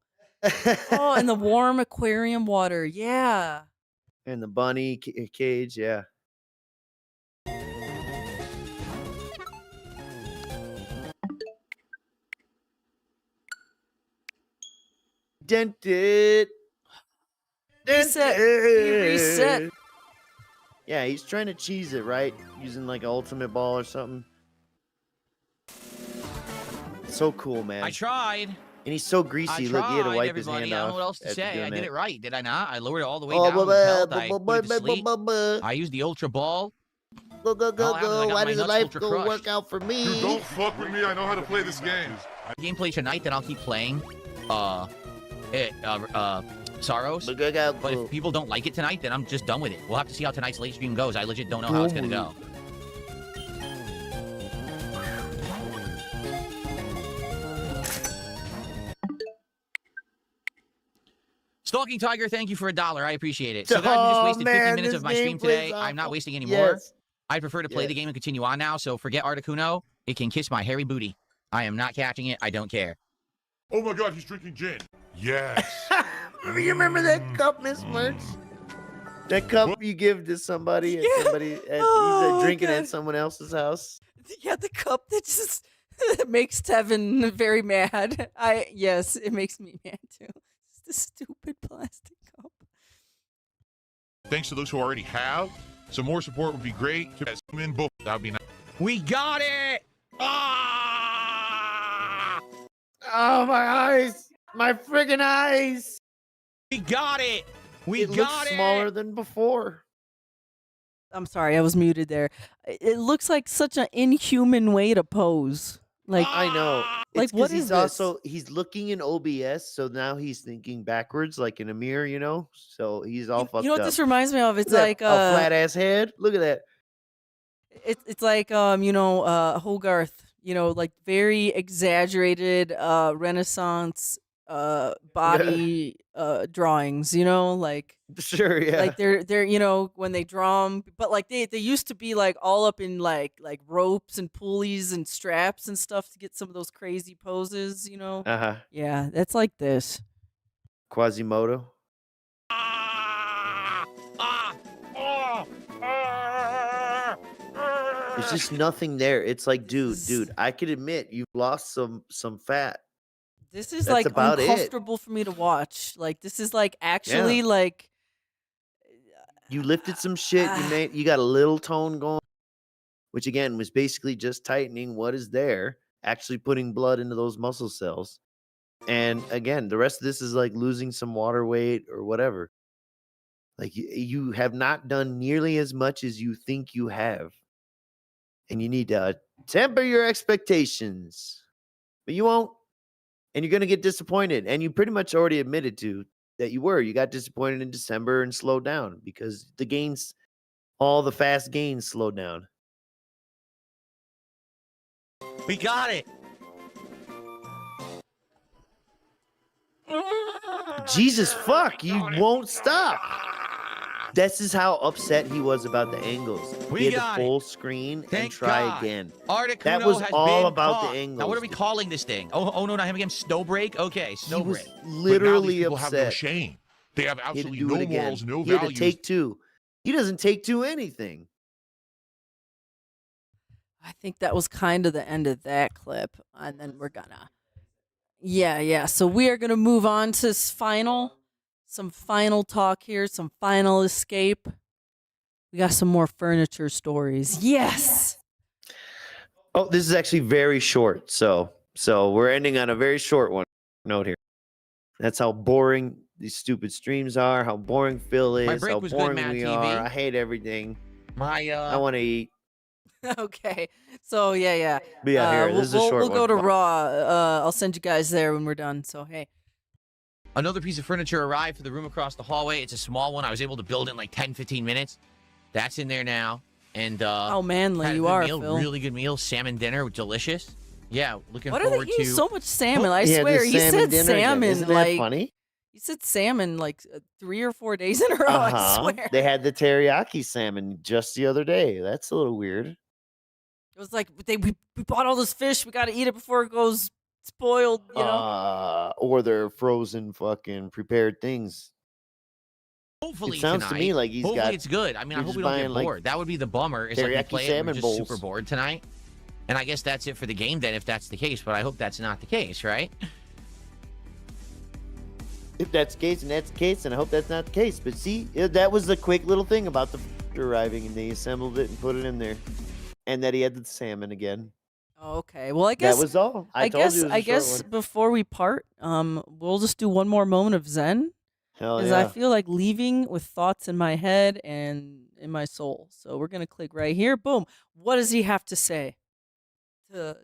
S2: Oh, and the warm aquarium water. Yeah.
S3: And the bunny cage. Yeah. Dented.
S2: Reset. Reset.
S3: Yeah, he's trying to cheese it, right? Using like an ultimate ball or something. So cool, man.
S4: I tried.
S3: And he's so greasy. Look, he had to wipe his hand off.
S4: I don't know what else to say. I did it right, did I not? I lowered it all the way
S3: down.
S4: I put it to sleep. I used the Ultra Ball.
S3: Go. Why does life go work out for me?
S9: Dude, don't fuck with me. I know how to play this game.
S4: Gameplay tonight, then I'll keep playing. Sorrows. But if people don't like it tonight, then I'm just done with it. We'll have to see how tonight's late stream goes. I legit don't know how it's gonna go. Stalking Tiger, thank you for $1. I appreciate it. So guys, we just wasted 50 minutes of my stream today. I'm not wasting any more. I prefer to play the game and continue on now, so forget Articuno. It can kiss my hairy booty. I am not catching it. I don't care.
S9: Oh my god, he's drinking gin. Yes.
S3: You remember that cup, Miss Mertz? That cup you give to somebody and somebody he's drinking at someone else's house.
S2: Yeah, the cup that just makes Tevin very mad. Yes, it makes me mad too. It's the stupid plastic cup.
S9: Thanks to those who already have. Some more support would be great. That would be nice.
S4: We got it!
S3: Ah! Oh, my eyes! My friggin' eyes!
S4: We got it!
S3: It looks smaller than before.
S2: I'm sorry, I was muted there. It looks like such an inhuman way to pose. Like
S3: I know.
S2: Like
S3: it's
S2: what
S3: he's
S2: is this?
S3: he's looking in OBS, so now he's thinking backwards, like in a mirror, you know. So he's all fucked up.
S2: You know what this reminds me of? It's like
S3: a flat ass head. Look at that.
S2: It's like Hogarth you know, like very exaggerated Renaissance body drawings, you know, like
S3: Sure, yeah.
S2: like they're you know when they draw them, but like they used to be like all up in like ropes and pulleys and straps and stuff to get some of those crazy poses, you know. Yeah, that's like this.
S3: Quasimodo. There's just nothing there. It's like, dude, I could admit you've lost some fat.
S2: This is
S3: That's
S2: like
S3: about it.
S2: uncomfortable for me to watch. Like this is like actually like
S3: You lifted some shit. You got a little tone going, which again was basically just tightening what is there, actually putting blood into those muscle cells. And again, the rest of this is like losing some water weight or whatever. Like you have not done nearly as much as you think you have. And you need to temper your expectations. But you won't. And you're going to get disappointed. And you pretty much already admitted to that you were. You got disappointed in December and slowed down because the gains, all the fast gains slowed down.
S4: We got it.
S3: Jesus fuck, you won't stop. This is how upset he was about the angles.
S4: We
S3: he had
S4: got
S3: to full
S4: it.
S3: screen
S4: Thank
S3: and try
S4: God.
S3: again.
S4: Articuno
S3: That was
S4: has
S3: all
S4: been
S3: about
S4: caught.
S3: the angles.
S4: Now what are we calling this thing? Oh no, not him again. Snowbreak. Okay,
S3: He was
S4: snowbreak.
S3: literally
S9: people have no
S3: upset.
S9: shame. They have
S3: He had to
S9: absolutely
S3: do
S9: no
S3: it again.
S9: morals, no
S3: He had to
S9: values.
S3: take two. He doesn't take two anything.
S2: I think that was kind of the end of that clip, and then we're gonna yeah. So we are gonna move on to some final talk here, some final escape. We got some more furniture stories. Yes.
S3: Oh, this is actually very short. So we're ending on a very short one note here. That's how boring these stupid streams are, how boring Phil is,
S4: break
S3: how
S4: was good,
S3: boring
S4: Mad
S3: we
S4: TV.
S3: are. I hate everything. I want to eat.
S2: Okay. So yeah.
S3: But yeah, here, this is a short
S2: we'll go to
S3: one.
S2: Raw. I'll send you guys there when we're done. So hey.
S4: Another piece of furniture arrived for the room across the hallway. It's a small one. I was able to build it in like 10-15 minutes. That's in there now. And
S2: how manly
S4: had a
S2: you
S4: good
S2: are,
S4: meal,
S2: Phil.
S4: Really good meal. Salmon dinner, delicious. Yeah, looking
S2: What are
S4: forward
S2: they eating
S4: to
S2: so much salmon? I
S3: Yeah, the
S2: swear, he
S3: salmon
S2: said
S3: dinner again.
S2: salmon
S3: Isn't that
S2: like
S3: funny?
S2: he said salmon like 3 or 4 days in a row. I swear.
S3: They had the teriyaki salmon just the other day. That's a little weird.
S2: It was like we bought all this fish. We got to eat it before it goes spoiled. You know.
S3: Or their frozen fucking prepared things.
S4: Hopefully
S3: It sounds
S4: tonight.
S3: to me like he's
S4: Hopefully
S3: got.
S4: it's good. I mean, I
S3: you're
S4: hope
S3: just
S4: we don't
S3: buying,
S4: get
S3: like,
S4: bored. That would be the bummer. Is like we
S3: teriyaki
S4: play it and we're
S3: salmon
S4: just
S3: bowls.
S4: super bored tonight. And I guess that's it for the game then, if that's the case. But I hope that's not the case, right?
S3: If that's the case, and that's the case, and I hope that's not the case. But see, that was the quick little thing about the arriving, and they assembled it and put it in there, and that he had the salmon again.
S2: Oh, okay. Well, I guess
S3: that was all. I told you it was a short one.
S2: before we part, we'll just do one more moment of Zen.
S3: Hell
S2: Because
S3: yeah.
S2: I feel like leaving with thoughts in my head and in my soul. So we're gonna click right here. Boom. What does he have to say to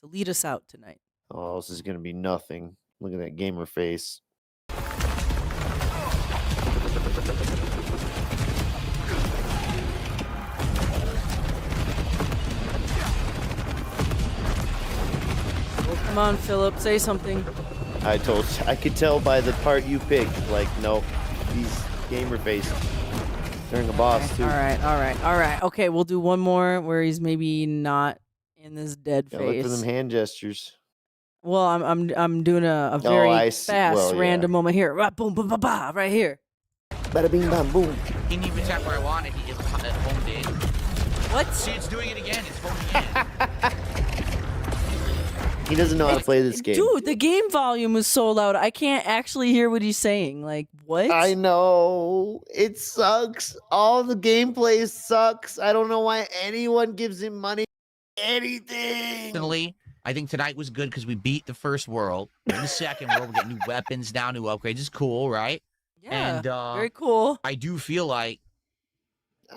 S2: lead us out tonight?
S3: Oh, this is gonna be nothing. Look at that gamer face.
S2: Oh, come on, Philip, say something.
S3: I could tell by the part you picked. Like, nope, he's gamer face. During a boss too.
S2: All right. Okay, we'll do one more where he's maybe not in this dead
S3: Gotta look
S2: face.
S3: for them hand gestures.
S2: Well, I'm doing a very
S3: I see.
S2: fast
S3: Well, yeah.
S2: random moment here. Right, boom, boom, boom, bah, right here.
S3: Bada bing, bam, boom.
S4: He didn't even tap where I wanted. He just homed in.
S2: What?
S4: See, it's doing it again. It's homing
S3: He doesn't know how to play this game.
S2: Dude, the game volume is so loud. I can't actually hear what he's saying. Like, what?
S3: I know. It sucks. All the gameplay sucks. I don't know why anyone gives him money. Anything.
S4: Personally, I think tonight was good because we beat the first world. In the second world, we're getting new weapons now, new upgrades. It's cool, right?
S2: Yeah,
S4: and,
S2: very cool.
S4: I do feel like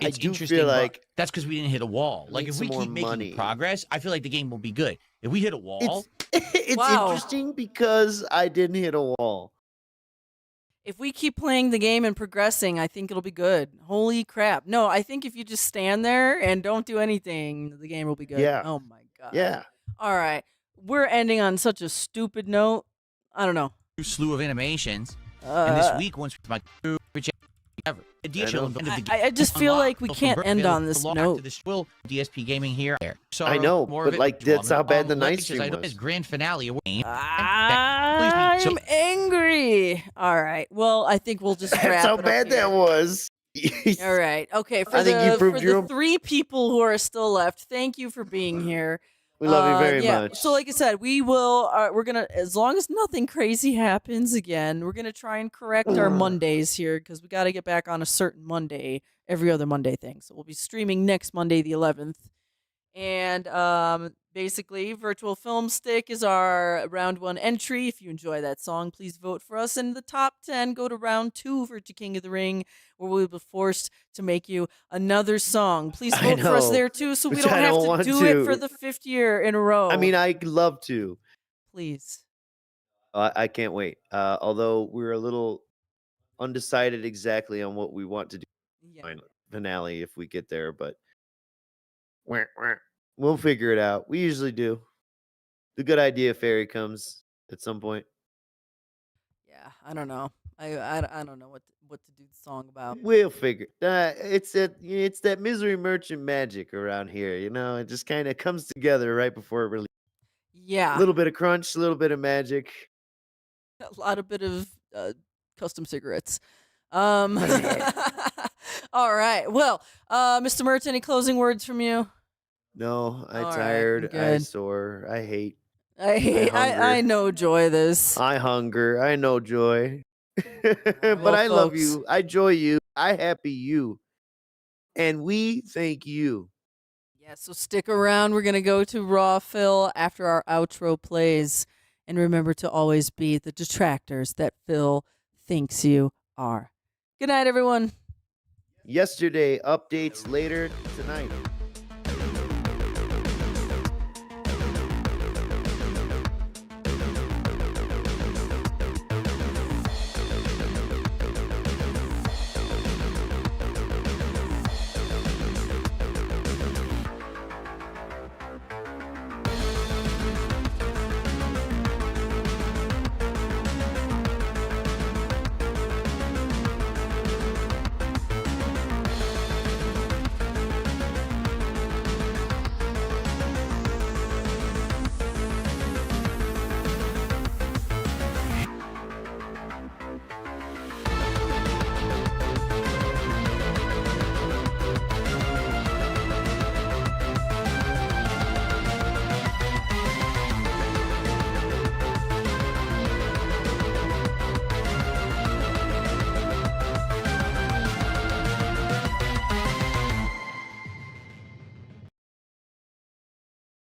S4: it's
S3: I do
S4: interesting.
S3: feel
S4: but
S3: like
S4: that's because we didn't hit a wall.
S3: I
S4: Like
S3: need
S4: if
S3: some
S4: we
S3: more
S4: keep making
S3: money.
S4: progress, I feel like the game will be good. If we hit a wall,
S3: it's
S2: Wow.
S3: interesting because I didn't hit a wall.
S2: If we keep playing the game and progressing, I think it'll be good. Holy crap. No, I think if you just stand there and don't do anything, the game will be good.
S3: Yeah.
S2: Oh my god.
S3: Yeah.
S2: All right. We're ending on such a stupid note. I don't know.
S4: Slew of animations. And this week, once my ever.
S2: I just feel like we can't end on this note.
S4: DSP Gaming here. So
S3: I know, but like that's how bad the night stream was.
S4: His grand finale.
S2: I'm angry. All right. Well, I think we'll just wrap
S3: That's how
S2: it up
S3: bad
S2: here.
S3: that was.
S2: All right. Okay. For
S3: I think you proved
S2: the 3 people who are still left, thank you for being here.
S3: We love you very much.
S2: So, like I said, we will. We're gonna, as long as nothing crazy happens again, we're gonna try and correct our Mondays here because we got to get back on a certain Monday, every other Monday thing. So we'll be streaming next Monday, the 11th, and basically, Virtual Film Stick is our round 1 entry. If you enjoy that song, please vote for us. In the top 10, go to round 2 for King of the Ring, where we'll be forced to make you another song. Please vote for us there too, so we don't have to do it for the 5th year in a row.
S3: I mean, I'd love to.
S2: Please.
S3: I can't wait. Although we're a little undecided exactly on what we want to do finale if we get there, but we'll figure it out. We usually do. The good idea fairy comes at some point.
S2: Yeah, I don't know. I don't know what to do the song about.
S3: We'll figure. It's that misery merchant magic around here. You know, it just kind of comes together right before it really.
S2: Yeah.
S3: A little bit of crunch, a little bit of magic.
S2: A lot of bit of custom cigarettes. All right. Well, Mr. Mert, any closing words from you?
S3: No, I'm
S2: All
S3: tired.
S2: right,
S3: I
S2: good.
S3: sore. I hate.
S2: I know joy this.
S3: I hunger. I know joy. But
S2: Well,
S3: I love
S2: folks.
S3: you. I joy you. I happy you. And we thank you.
S2: Yeah, so stick around. We're going to go to Raw Phil after our outro plays. And remember to always be the detractors that Phil thinks you are. Good night, everyone.
S3: Yesterday, updates later tonight.